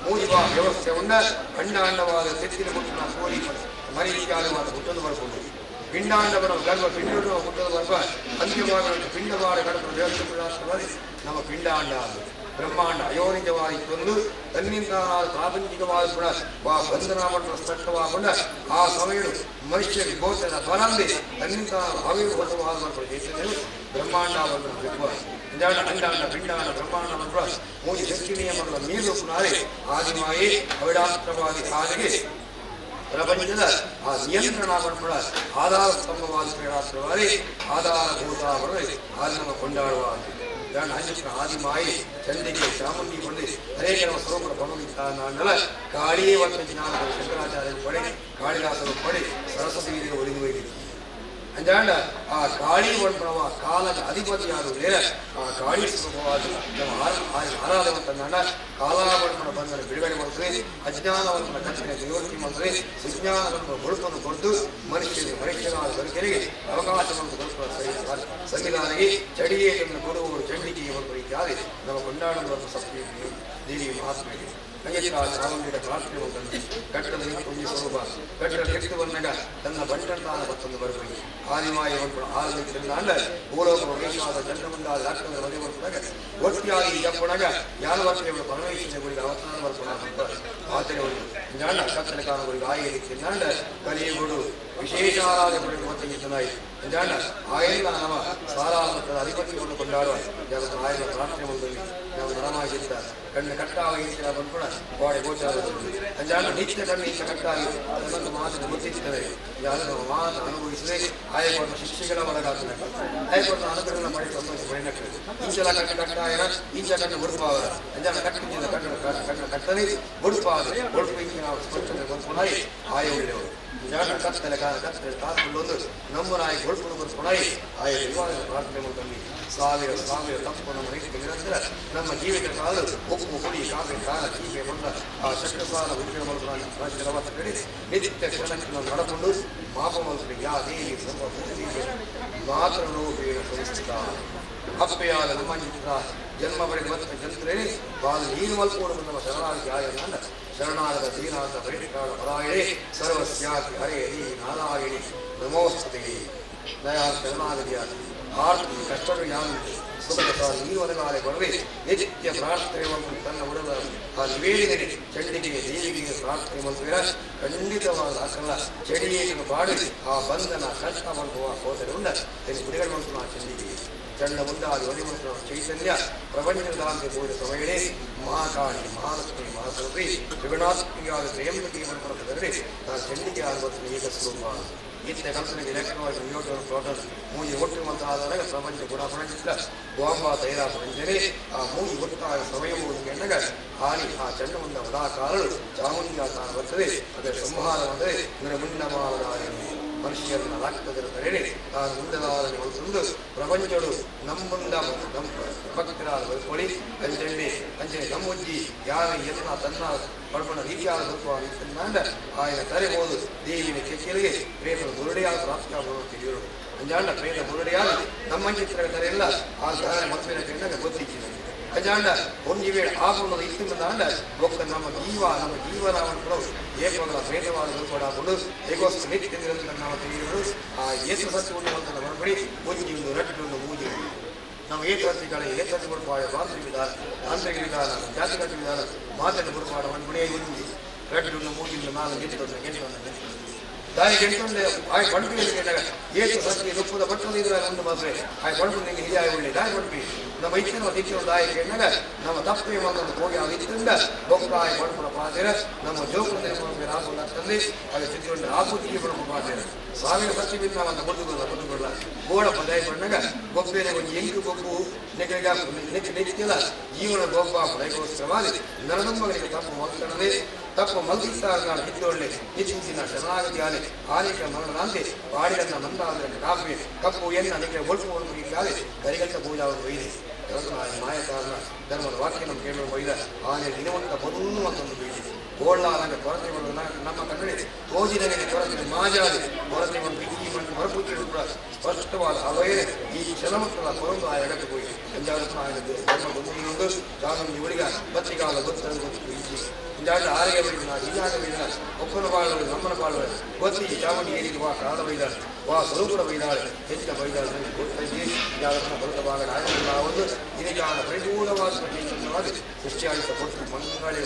ಮೂಜಿವ ವ್ಯವಸ್ಥೆ ಉಂಡ ಅಂಡಾಂಡವಾದ ತೆತ್ತಿನ ಮುಟ್ಟಿನ ಕೋರಿ ಮರಿ ಇತ್ಯಾದಿವಾದ ಹುಟ್ಟಲು ಬರ್ಕೊಂಡು ಪಿಂಡಾಂಡವನ್ನು ಗರ್ಭ ಪಿಂಡ ಹುಟ್ಟಲು ಬರ್ಬ ಅಂತ್ಯವಾಗಿ ಪಿಂಡವಾದ ಗರ್ಭ ದೇವಸ್ಥಾನವಾಗಿ ನಮ್ಮ ಪಿಂಡಾಂಡ ಬ್ರಹ್ಮಾಂಡ ಅಯೋನಿಜವಾಗಿ ತಂದು ತನ್ನಿಂದಾದ ಪ್ರಾಪಂಚಿಕವಾದ ಕೂಡ ಬಂಧನವನ್ನು ಸ್ಪಷ್ಟವಾಗೊಂಡ ಆ ಸಮಯಗಳು ಮನುಷ್ಯರಿಗೆ ಗೋಚರ ಬರಂದೆ ತನ್ನಿಂದ ಆವಿರ್ಭೂತವಾದ ಜೈತನ್ಯವು ಬ್ರಹ್ಮಾಂಡವನ್ನು ಅಂಡಾಂಡ ಪಿಂಡಾಂಡ ಬ್ರಹ್ಮಾಂಡ ಮೂರು ಶಕ್ತಿ ನಿಯಮಗಳ ಮೀರು ಪುನಾರೆ ಆದಿಮಾಯೇ ಅವಿಡಾತ್ರವಾಗಿ ಆದಿಗೆ ಪ್ರಪಂಚದ ಆ ನಿಯಂತ್ರಣ ಕೂಡ ಆಧಾರ ಸ್ತಂಭವಾದ ಕ್ರೀಡಾಸ್ತ್ರವಾಗಿ ಆಧಾರಭೂತವಾಗಿ ಆದಿ ನಮ್ಮ ಕೊಂಡಾಡುವ ಆದಿಮಾಯಿ ಚಂಡಿಗೆ ಚಾಮುಂಡಿ ಕೊಂಡಿ ಅನೇಕ ನಮ್ಮ ಸ್ವರೂಪದ ಪಣುಗಿದ್ದಾನಲ್ಲ ಕಾಳಿಯೇ ಒಂದು ಜ್ಞಾನದ ಶಂಕರಾಚಾರ್ಯರು ಪಡೆ ಕಾಳಿದಾಸರು ಪಡೆ ಸರಸ್ವತಿಗೆ ಒಲಿದು ಅಂದಾಂಡ ಆ ಕಾಳಿ ಒಳಪಡುವ ಕಾಲದ ಅಧಿಪತಿಯಾದ ಬೇರೆ ಆ ಕಾಳಿ ಸ್ವರೂಪವಾದ ನಮ್ಮ ಆರಾಧವಂತಂದಾಂಡ ಕಾಲಾವರ್ಪಣ ಬಂಧನ ಬಿಡುಗಡೆ ಮಾಡ್ತದೆ ಅಜ್ಞಾನವನ್ನು ಕಚ್ಚಿನ ನಿವೃತ್ತಿ ಮಾಡ್ತದೆ ಸುಜ್ಞಾನವನ್ನು ಹೊಳಪನ್ನು ಕೊಟ್ಟು ಮನುಷ್ಯರಾದ ಬದುಕರಿಗೆ ಅವಕಾಶವನ್ನು ಕೊಡುವ ಸಂವಿಧಾನಿಗೆ ಚಡಿಯೇಟನ್ನು ಕೊಡುವವರು ಚಂಡಿಗೆ ಒಂದು ಇತ್ಯಾದಿ ನಮ್ಮ ಕೊಂಡಾಡುವ ಸತ್ಯ ದೇವಿ ಮಹಾತ್ಮೆಗೆ ಚಾಮುಂಡಿಯ ಪ್ರಾರ್ಥನೆ ಹೋದಂತೆ ಕಟ್ಟದ ನಿಂತು ಸ್ವರೂಪ ಕಟ್ಟಡ ಕೆಟ್ಟು ಬಂದಾಗ ತನ್ನ ಬಂಟಂತಾದ ಮತ್ತೊಂದು ಬರಬೇಕು ಆದಿಮಾಯಿ ಒಂದು ಆರಂಭಿಸಿದಂಡ ಭೂಲೋಕ ವೇಷವಾದ ಚಂದ್ರ ಮುಂದಾದ ರಾಷ್ಟ್ರದ ಮನೆ ಬರ್ಕೊಂಡಾಗ ಒಟ್ಟಿಯಾಗಿ ಜಪ್ಪಣಾಗ ಯಾರ ವರ್ಷಗಳು ಪರಮೇಶ್ವರಗಳಿಗೆ ಅವತಾರ ಬರ್ಕೊಂಡ ಆಚರಣೆ ಒಂದು ಜಾಂಡ ಕತ್ತಲ ಕಾಲಗಳಿಗೆ ಆಯ್ಕೆ ಕಲಿಯುಗಳು ವಿಶೇಷ ಆರಾಧನೆ ಮತ್ತೆ ಚೆನ್ನಾಯಿತು ಜಾಂಡ ಆಯಲ್ಲ ನಮ್ಮ ಸಾರಾಮಟ್ಟದ ಅಧಿಪತಿಗಳನ್ನು ಕೊಂಡಾಡುವ ಜಗತ್ತು ಆಯನ ಪ್ರಾರ್ಥನೆ ಒಂದಲ್ಲಿ ನಾವು ನರಮಾಗಿದ್ದ ಕಣ್ಣು ಕಟ್ಟಾಗಿ ಬಂದ್ಕೊಡ ಗೋಡೆ ಗೋಚಾರ ಅಂಜಾಂಡ ನಿತ್ಯ ಕಣ್ಣು ಇಂಥ ಕಟ್ಟಾಗಿ ಅದನ್ನು ಮಾತನ್ನು ಗೊತ್ತಿರ್ತದೆ ಯಾರು ಮಾತು ಅನುಭವಿಸದೆ ಆಯಕೊಟ್ಟ ಶಿಕ್ಷೆಗಳ ಒಳಗಾಗ್ತದೆ ಆಯಕೊಟ್ಟ ಅನುಗ್ರಹ ಮಾಡಿ ಸಂತೋಷ ಪರಿಣಕ್ಕೆ ಇಂಚಲ ಕಣ್ಣು ಕಟ್ಟಾಯನ ಇಂಚ ಕಣ್ಣು ಬುಡುಪಾವ ಅಂಜಾಂಡ ಕಟ್ಟಿನಿಂದ ಕಣ್ಣು ಕಟ್ಟನೆ ಬುಡುಪಾದ ಬುಡುಪು ಇಂಚ ನಾವು ಸ್ಪಷ್ಟನೆ ಬಂದ್ಕೊಳಾಯಿ ಆಯ ಒಳ್ಳೆಯವರು ಜಾಣ ಕತ್ತಲೆ ಕಾಸುಳ್ಳೊಂದು ನಮ್ಮನಾಯಿ ಗೊಳ್ಪುಡು ಬರ್ಕೊಳಾಯಿ ಆಯ ವಿವಾದ ಪ್ರಾರ್ಥನೆ ಮಾಡ್ಕೊಂಡು ಸಾವಿರ ತಪ್ಪು ನಮ್ಮ ರೈತರಿಗೆ ನಿರಂತರ ನಮ್ಮ ಜೀವಿತ ಕಾಲ ಉಪ್ಪು ಹುಳಿ ಕಾಫಿ ಕಾಲ ಕೀಗೆ ಬಂದ ಆ ಶಕ್ತಸಾಲ ಉದ್ಯೋಗ ಕಡೆ ನಿತ್ಯ ಕ್ಷಣಕ್ಕೆ ನಾವು ನಡಕೊಂಡು ಮಾಪಮಂತ್ರಿ ಯಾ ದೇವಿ ಸರ್ವಭೂತಿಗೆ ಮಾತ್ರ ರೂಪೇಣ ಸಂಸ್ಥಿತ ಅಪ್ಪೆಯಾದ ನಮ್ಮ ಚಿತ್ರ ಜನ್ಮ ಬಳಿ ಮತ್ತು ಜಂತ್ರೇನೆ ಬಾಲು ನೀರು ಮಲ್ಪೋಡು ನಮ್ಮ ಶರಣಾಗಿ ಆಯನ ಶರಣಾಗದ ದೀನಾಥ ಪರಿಕಾಳ ಪರಾಯಣೆ ಸರ್ವಸ್ಯಾತಿ ಹರೇ ನೀ ನಾರಾಯಣಿ ನಮೋಸ್ತುತೆ ದಯಾ ಶರಣಾಗತಿಯ ಆರ್ತಿ ಕಷ್ಟಗಳು ಯಾವುದಿದೆ ಸುಖದ ಈ ಒದಗಾಲೆ ಬರದೆ ನಿತ್ಯ ಪ್ರಾರ್ಥನೆ ಮತ್ತು ತನ್ನ ಉಡದ ಆ ನಿವೇದಿಗೆ ಚಂಡಿಗೆ ದೇವಿಗೆ ಪ್ರಾರ್ಥನೆ ಮಂತ್ರಿರ ಖಂಡಿತವಾದ ಅಕಲ್ಲ ಚಡಿಯೇನು ಬಾಡಿ ಆ ಬಂಧನ ಕಷ್ಟ ಮಾಡುವ ಹೋದರಿಂದ ಬಿಡುಗಡೆ ಮಾಡ್ತು ಆ ಚಂಡಿಗೆ ಚಂಡ ಮುಂದಾದ ಒಲಿಮಂತ್ರ ಚೈತನ್ಯ ಪ್ರಪಂಚದಾಂತೆ ಹೋದ ಸಮಯನೇ ಮಹಾಕಾಳಿ ಮಹಾಲಕ್ಷ್ಮಿ ಮಹಾಸರಸ್ವತಿ ತ್ರಿಗುಣಾತ್ಮಿಯಾದ ತ್ರಯಂಬಕಿ ಮಂತ್ರದಲ್ಲಿ ನಾನು ಚಂಡಿಗೆ ಆಗುವ ಏಕ ಸ್ವರೂಪ ಈತ ಕಲ್ಪನೆಗೆ ಲೆಕ್ಕವಾಗಿ ನಿಯೋಜನ ಟೋಟಲ್ ಮೂಜಿ ಒಟ್ಟು ಆದಾಗ ಪ್ರಪಂಚ ಗುಣಪಡಿಸಿದ ಗೋಂಬ ತೈರ ಪಂಚನೆ ಆ ಮೂಜಿ ಒಟ್ಟಾದ ಸಮಯವು ಎಂದಾಗ ಹಾನಿ ಆ ಚಂಡಮುಂಡ ಉದಾಕಾರರು ಚಾಮುಂಡಿಯ ತಾನು ಬರ್ತದೆ ಅದರ ಸಂಹಾರ ಅಂದರೆ ಇವರ ಮುಂಡಮಾವದಾಯನೆ ಮನುಷ್ಯರನ್ನ ರಾಕ್ತದಿರುತ್ತೇನೆ ತಾನು ಮುಂದದಾದನೆ ಹೊಂದು ಪ್ರಪಂಚಗಳು ನಮ್ಮುಂಡ ನಮ್ಮ ಭಕ್ತರಾದ ಬರ್ಕೊಳ್ಳಿ ಅಂಚನೆ ನಮ್ಮುಜ್ಜಿ ಯಾರ ಎನ್ನ ತನ್ನ ಪಡ್ಕೊಂಡ ರೀತಿಯಾದ ತತ್ವ ಆಯನ ತರೆಬೋದು ದೇವಿನ ಕೆಕ್ಕೆರಿಗೆ ಪ್ರೇಮದ ಮುರುಡೆಯಾದ ಪ್ರಾಪ್ತಿಯಾಗುವ ತಿಳಿಯೋರು ಅಂಜಾಂಡ ಪ್ರೇಮ ಮುರುಡೆಯಾದ ನಮ್ಮ ಚಿತ್ರ ತರೆಯಲ್ಲ ಆ ಧಾರಣೆ ಮಕ್ಕಳ ಕಂಡಾಗ ಗೊತ್ತಿಕ್ಕಿದೆ ಅಂಜಾಂಡ ಒಂದು ವೇಳೆ ಆಗುವುದು ಇತ್ತಿಂದಾಂಡ ಒಕ್ಕ ನಮ್ಮ ಜೀವನಾವನ್ನು ಏಕವಾದ ಪ್ರೇತವಾದ ಕೂಡ ಹೇಗೋಸ್ಕರ ನಿತ್ಯ ನಿರಂತರ ನಾವು ತಿಳಿಯೋರು ಆ ಏತು ಸತ್ಯವನ್ನು ಅಂತ ಮರಬಡಿ ಮುಂಜಿ ಒಂದು ರಟ್ಟು ಮೂಜಿ ನಮ್ಮ ಏಕವರ್ತಿಗಳ ಏಕವರ್ತಿ ಗುರುಪಾಡ ತಾಂತ್ರಿಕ ವಿಧಾನ ಜಾತಿಗತ ವಿಧಾನ ಮಾತನ್ನು ಗುರುಪಾಡ ಒಂದು ಗುಣಿಯ ಒಂದು ರಟ್ಟು ಮೂಜಿಂದ ನಾನು ಗೆಂಟು ದಾಯಿ ಗೆಂಟುಂಡೆ ಆಯ್ ಪಂಪಿ ಕೇಳಿದಾಗ ಏತು ಸತ್ಯ ನುಪ್ಪದ ಪಟ್ಟಣ ಇದ್ರೆ ಒಂದು ಮಾತ್ರ ಆಯ್ ಪಂಪು ನಿಮಗೆ ಹಿರಿಯಾಗಿ ಒಳ್ಳೆ ದಾಯಿ ಪಂಪಿ ನಮ್ಮ ಇಚ್ಚಿನ ದಿಕ್ಕಿನ ದಾಯಿ ಕೇಳಿದಾಗ ನಮ್ಮ ತಪ್ಪೇ ಮಾತನ್ನು ಹೋಗಿ ಆ ಇತ್ತಿಂದ ಬೊಕ್ಕ ಆಯ್ ಪಂಪನ ಪಾತ್ರ ನಮ್ಮ ಜೋಕುಂದೆ ರಾಹುಲ್ ತಂದೆ ಅದು ಚಿತ್ರಗೊಂಡು ಆಪುತಿಗೆ ಪಂಪು ಪಾತ್ರ ಸಾವಿರ ಸತ್ಯ ಬಿದ್ದು ನಾವಂತ ಬದುಕಲ್ಲ ಗೋಡ ಪದಾಯ ಪಣ್ಣಾಗ ಗೊಬ್ಬೆನೆ ಒಂದು ಎಂಟು ಗೊಬ್ಬು ನೆಕ್ಕಿಲ್ಲ ಜೀವನ ಗೊಬ್ಬ ಪಡೆಗೋಸ್ಕರವಾಗಿ ನರನಂಬಗಳಿಗೆ ತಪ್ಪು ಮಕ್ಕಳದೇ ತಪ್ಪು ಮಲ್ಕಿಸ್ತಾರ ಹಿದ್ದೊಳ್ಳೆ ಹೆಚ್ಚಿನ ಶರಣಾಗತಿ ಆನೆ ಆನೇಕ ಮರಣದಂತೆ ಬಾಡಿಗನ್ನ ಮಂದಾದ ಕಾಫಿ ಕಪ್ಪು ಎನ್ನ ನಿಮಗೆ ಒಳ್ಪು ಇದ್ದಾವೆ ಕರಿಗಟ್ಟ ಪೂಜಾವನ್ನು ಒಯ್ದೆ ಮಾಯ ಕಾರಣ ಧರ್ಮದ ವಾಕ್ಯ ನಮ್ಮ ಕೇಳುವ ಒಯ್ದ ಆನೆ ದಿನವಂತ ಬದಲು ಅಂತೊಂದು ಬೀಳಿ ಗೋಳ್ಳಾದಾಗ ಕೊರತೆ ನಮ್ಮ ಕನ್ನಡಿ ತೋಜಿದರೆ ಕೊರತೆ ಮಾಜಾದೆ ಕೊರತೆ ಒಂದು ಬಿಗಿ ಹೊರಪೂಚಿಗಳು ಕೂಡ ಸ್ಪಷ್ಟವಾದ ಅವಯೇ ಈ ಕ್ಷಣಮಕ್ಕಳ ಪರೊಂದು ಆ ಎಡಕ್ಕೆ ಹೋಗಿ ಅಂಜಾದಕ್ಕೂ ಆಗಿದೆ ಧರ್ಮ ಬಂದು ಚಾನಂದಿ ಒಳಿಗ ಬತ್ತಿಗಾಲ ಗೊತ್ತನ್ನು ಗೊತ್ತು ಇಜ್ಜಿ ಇಂಜಾಡ ಆರೆಗೆ ಬೈದಿನ ಇಜಾಗ ಬೈದಿನ ಒಪ್ಪನ ಬಾಳುವರು ನಮ್ಮನ ಬಾಳುವರು ಗೊತ್ತಿ ಚಾಮುಂಡಿ ಏರಿದ ವಾ ಕಾಲ ಬೈದಾಳೆ ವಾ ಸ್ವರೂಪದ ಬೈದಾಳೆ ಹೆಚ್ಚಿನ ಬೈದಾಳೆ ಗೊತ್ತೈತಿ ಇಂಜಾದಕ್ಕೂ ಬರುತ್ತ ಭಾಗ ನಾಯಕರಾವುದು ಇದಕ್ಕಾದ ಪರಿಪೂರ್ಣವಾದ ಪ್ರತಿಷ್ಠಿತವಾಗಿ ಸೃಷ್ಟಿಯಾಗಿದ್ದ ಕೊಟ್ಟು ಮಂಗಳೇ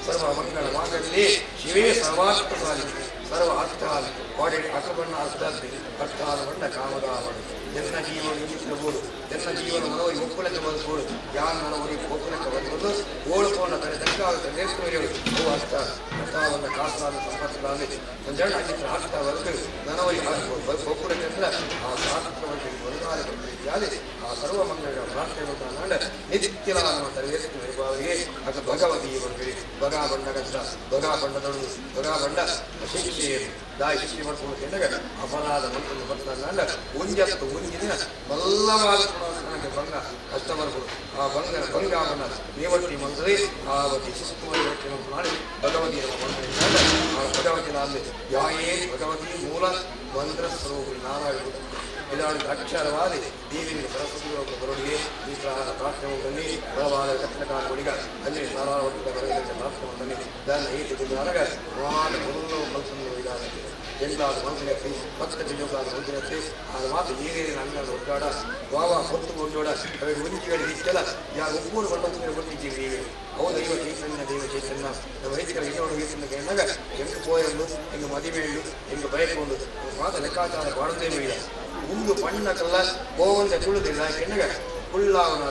ಸರ್ವ ಮಂಗಳ ಮಾಂಗಲ್ಯೇ ಶಿವೇ ಸರ್ವಾರ್ಥ ಸಾಧಿಕೆ ಸರ್ವ ಅರ್ಥಾಲು ಕೋಡೆ ಅಕ್ಕಬಣ್ಣ ಅರ್ಥಾರ್ಥಿ ಅರ್ಥಾಲ ಬಣ್ಣ ಕಾಮಗಾವಡು ಜನ್ನ ಜೀವನ ಇಂಗಿಸಬಹುದು ಜನ್ನ ಜೀವನ ಮನವರಿ ಒಕ್ಕಲಕ್ಕೆ ಬದುಕೋಡು ಯಾನ ಮನವರಿಗೆ ಒಕ್ಕಲಕ್ಕೆ ಬದುಕೋದು ಓಳ್ಕೊಂಡ ತಲೆ ತನಕ ನೇರ್ಕೊಳ್ಳಿ ಅವು ಅರ್ಥ ಅರ್ಥವನ್ನ ಕಾಸಾದ ಸಂಪತ್ತುಗಳಲ್ಲಿ ಒಂದೆರಡು ಹಾಕಿದ್ರೆ ಅರ್ಥ ಬದುಕು ನನವರಿ ಒಕ್ಕಲಕ್ಕೆ ಅಂದ್ರೆ ಆ ಶಾಸ್ತ್ರವಾಗಿ ಬದುಕಾಲ ರೀತಿಯಾಗಿ ಆ ಸರ್ವ ಮಂಗಳ ಪ್ರಾರ್ಥನೆ ನಿತ್ಯಲ ನಮ್ಮ ತರಬೇತಿ ನಿರ್ಭಾವಿಗೆ ಅದು ಭಗವತಿ ಬಂದಿರಿ ಬಗ ಬಂಡಗಂತ ಬಗ ಬಂಡದೊಳು ಬಗ ಬಂಡ ಶಿಕ್ಷೆ ದಾಯಿ ಶಿಕ್ಷೆ ಮಾಡ್ಕೊಂಡು ಕೆಂದಾಗ ಅಪರಾಧ ಮಂತ್ರನ್ನು ಬರ್ತಾಗ ಒಂಜತ್ತು ಒಂದಿನ ಬಲ್ಲವಾದ ನನಗೆ ಭಂಗ ಕಷ್ಟ ಬರ್ಬೋದು ಆ ಭಂಗ ಬಣ್ಣ ನೇವಟ್ಟಿ ಮಂತ್ರಿ ಆ ವತಿ ಶಿಸ್ತುವರಿ ಹೊಟ್ಟೆ ಮಾಡಿ ಭಗವತಿಯ ಮಂತ್ರಿಯಿಂದ ಆ ಭಗವತಿನಲ್ಲಿ ಯಾಯೇ ಭಗವತಿ ಮೂಲ ಮಂತ್ರ ಸ್ವರೂಪಿ ನಾರಾಯಣ ಇದಾದ ಅಕ್ಷರವಾದಿ ದೇವಿಗೆ ಸರಸ್ವತಿ ಬರುಡಿಗೆ ಈ ತರಹದ ಪ್ರಾರ್ಥನೆಯಲ್ಲಿ ಬಲವಾದ ಕಟ್ಟಡಕಾಲ ಒಡಿಗ ಅಲ್ಲಿ ನಾರಾಯಣ ಒಟ್ಟಿಗೆ ಬರಲಿಕ್ಕೆ ಪ್ರಾರ್ಥನೆಯಲ್ಲಿ ದನ್ನ ಈಟಿದ್ದಾಗ ವಾದ ಒಂದು ಮನಸ್ಸನ್ನು ಇದಾದ ಎಂದಾದ ಮನಸ್ಸಿನತ್ತಿ ಪಕ್ಕ ಜಿಲ್ಲುಗಾದ ಮನಸ್ಸಿನತ್ತಿ ಆದ ಮಾತು ಏನೇನು ಅಂಗದ ಒಡ್ಡಾಡ ವಾವ ಹೊತ್ತು ಕೊಂಡೋಡ ಅವರಿಗೆ ಉಂಚಿಗಳಿಗೆ ಇಷ್ಟಲ್ಲ ಯಾರು ಒಬ್ಬರು ಬಂದು ಕೊಟ್ಟಿದ್ದೀವಿ ಅವು ದೈವ ಚೈತನ್ಯ ನಮ್ಮ ರೈತರ ಇನ್ನೋಡು ಗೀತನ್ನು ಕೇಳಿದಾಗ ಹೆಂಗೆ ಪೋಯಲು ಹೆಂಗೆ ಮದುವೆಯು ಹೆಂಗೆ ಬಯಕೊಂಡು ಮಾತ ಲೆಕ್ಕಾಚಾರ ಬಾಡದೇ ಇಲ್ಲ ಒಂದು ಪಣ್ಣಕಲ್ಲ ಹೋವಂತ ತುಳಿದಿಲ್ಲ ಕೆಣ್ಣಗ ಕುಳ್ಳಾವನ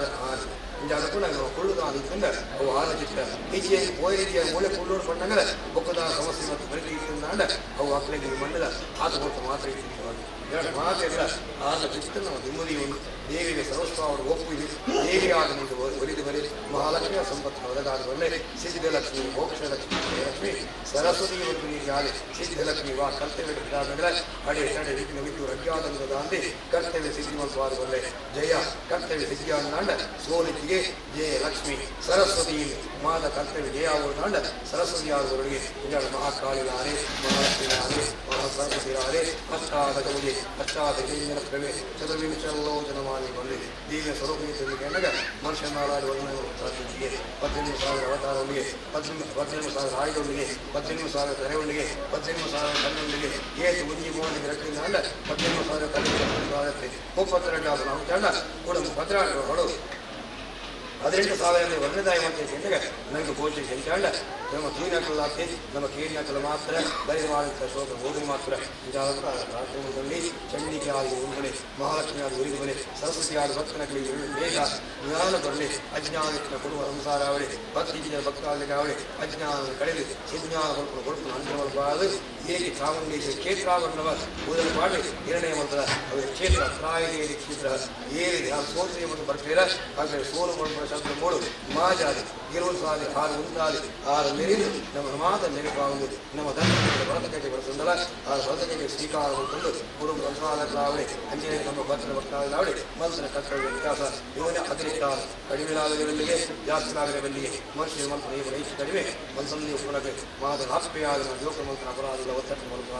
ಇಂಜಾದಕ್ಕೂ ನಾವು ಕುಳ್ಳುದಾದಿತ್ತಂದ್ರೆ ಅವು ಆಲಚಿತ್ತ ಈಚೆ ಹೋಯ ರೀತಿಯ ಮೂಳೆ ಕುಳ್ಳೋಡು ಪಣ್ಣಂಗದ ಒಕ್ಕದ ಸಮಸ್ಯೆ ಮತ್ತು ಪರಿಸ್ಥಿತಿಯಿಂದ ಅವು ಅಕ್ಕಳಿಗೆ ಮಣ್ಣದ ಆತ ಕೊಟ್ಟು ಮಾತ್ರ ಇಟ್ಟಿದ್ದೀವಿ ಎರಡು ಮಾತೆಲ್ಲ ಆದ ಚಿತ್ತನ್ನು ನೆಮ್ಮದಿ ಒಂದು ದೇವಿಗೆ ಸರ್ವಸ್ವವನ್ನು ಒಪ್ಪುವುದು ದೇವಿಯಾದ ನಿಂತು ಒಲಿದು ಬರಿ ಮಹಾಲಕ್ಷ್ಮಿಯ ಸಂಪತ್ತಿನ ಒದಗಾದ ಬರಲೇ ಸಿದ್ಧಲಕ್ಷ್ಮಿ ಮೋಕ್ಷಲಕ್ಷ್ಮಿ ಲಕ್ಷ್ಮಿ ಸರಸ್ವತಿ ಮತ್ತು ನೀರಿಗಾದೆ ಸಿದ್ಧಲಕ್ಷ್ಮಿ ವಾ ಕರ್ತವ್ಯ ಬಿಟ್ಟಾದಂದ್ರೆ ಅಡೆ ತಡೆ ರೀತಿಯ ಬಿಟ್ಟು ರಜ್ಜಾದಂಗ ದಾಂದೆ ಕರ್ತವ್ಯ ಸಿದ್ಧಿವಂತವಾದ ಬರಲೇ ಜಯ ಕರ್ತವ್ಯ ಸಿದ್ಧಿಯಾದ ಸೋಲಿತಿಗೆ ಜಯ ಲಕ್ಷ್ಮಿ ಸರಸ್ವತಿ ಮಾದ ಕರ್ತವ್ಯ ಜಯ ಆಗುವುದಾಂಡ ಸರಸ್ವತಿಯಾದವರಿಗೆ ಇಂಜಾಡ ಮಹಾಕಾಳಿಲಾರೆ ಮಹಾಲಕ್ಷ್ಮಿಲಾರೆ ಮಹಾಸರಸ್ವತಿಲಾರೆ ಅಷ್ಟಾದ ಗೌರಿ ಅಷ್ಟಾದ ಜೈನ ಪ್ರವೇ ಚತುರ್ವಿಂಶಲೋಚನಮಾನಿ ಬಂದೆ ದಿವ್ಯ ಸ್ವರೂಪಿ ಕಂಡಾಗ ಮನುಷ್ಯ ನಾರಾಯಣ ವರ್ಣನೆಗೆ 18,000 ಅವತಾರಗಳಿಗೆ 18,000 ಆಯುಧಗಳಿಗೆ 18,000 ತೆರೆವಳಿಗೆ 18,000 ಕಣ್ಣುಗಳಿಗೆ ಏತು ಉಂಜಿ ಮೋಹನಿಗೆ ರಟ್ಟಿಂದ 18,000 ಕಣ್ಣುಗಳಿಗೆ 32 ನಾವು ಕಂಡ ಕೂಡ ಭದ್ರಾ ಹೊಡೋದು 18,000 ವರ್ಣದಾಯ ಮಾಡ್ತೇವೆ ನನಗೆ ಗೋಚರಿ ಸಂಚಾಂಡ ನಮ್ಮ ಕೀನಾಕಲಾಗ್ತಿ ನಮ್ಮ ಕೀನಾಕಲು ಮಾತ್ರ ಬರೀ ಮಾಡುತ್ತ ಶೋಕ ಹೋಗಿ ಮಾತ್ರ ಇದಾದ ರಾಷ್ಟ್ರದಲ್ಲಿ ಚಂಡಿಕೆ ಆಗಿ ಉಂಬಲೆ ಮಹಾಲಕ್ಷ್ಮಿ ಆಗಿ ಉರಿದು ಬಲೆ ಸರಸ್ವತಿ ಆದ ಭಕ್ತನಗಳಿಗೆ ಬೇಗ ಜ್ಞಾನ ಬರಲಿ ಅಜ್ಞಾನಕ್ಕೆ ಕೊಡುವ ಸಂಸಾರ ಅವಳಿ ಭಕ್ತಿಯ ಭಕ್ತಾಗಲಿಕ್ಕೆ ಅವಳಿ ಅಜ್ಞಾನ ಕಳೆದು ಸುಜ್ಞಾನ ಕೊಟ್ಟು ಅಂತ್ಯವಾಗಬಾರದು ಏಕೆ ಚಾಮುಂಡೇಶ್ವರಿ ಕ್ಷೇತ್ರಾವರಣವ ಮೊದಲು ಮಾಡಿ 2ನೇ ಮಂತ್ರ ಅವರ ಕ್ಷೇತ್ರ ಪ್ರಾಯೇರಿ ಕ್ಷೇತ್ರ ಏರಿದೆ ಆ ಸೋತ್ರಿ ಮತ್ತು ಬರ್ತೀರ ಹಾಗೆ ಸೋಲು ಮಾಡುವ ಶಬ್ದ ಮೂಡು ಮಾಜಾದಿ 20 ಸಾರಿ 6 ಉಂಟಾದಿ 6 ನೆರೆದು ನಮ್ಮ ಮಾತ ನೆನಪಾಗುವುದು ನಮ್ಮ ಧರ್ಮಕ್ಕೆ ಭರತಕ್ಕೆ ಬರುತ್ತಂದಲ್ಲ ಆ ಭರತಕ್ಕೆ ಸ್ವೀಕಾರ ತಂದು ಕುರುಬ ಸಂಸಾರಗಳಾವಳಿ ಅಂಜನೇ ನಮ್ಮ ಭದ್ರ ಭಕ್ತಾಗಲಾವಳಿ ಮಂತ್ರ ಕರ್ತವ್ಯ ವಿಕಾಸ ಇವನೇ ಅತಿರಿಕ್ತ ಕಡಿಮೆಯಾಗಲಿರಲಿಗೆ ಜಾಸ್ತಿಯಾಗಲಿರಲಿಗೆ ಮನುಷ್ಯ ಮಂತ್ರ ಇವರ ಹೆಚ್ಚು ಕಡಿಮೆ ಮನಸ್ಸಲ್ಲಿ ಉಪನಗೆ ಮಾದ ಆತ್ಮೆಯಾದ ಲೋಕ ಮಂತ್ರ ಅಪರಾಧಗಳ ಒತ್ತಟ್ಟು ಮೂಲಕ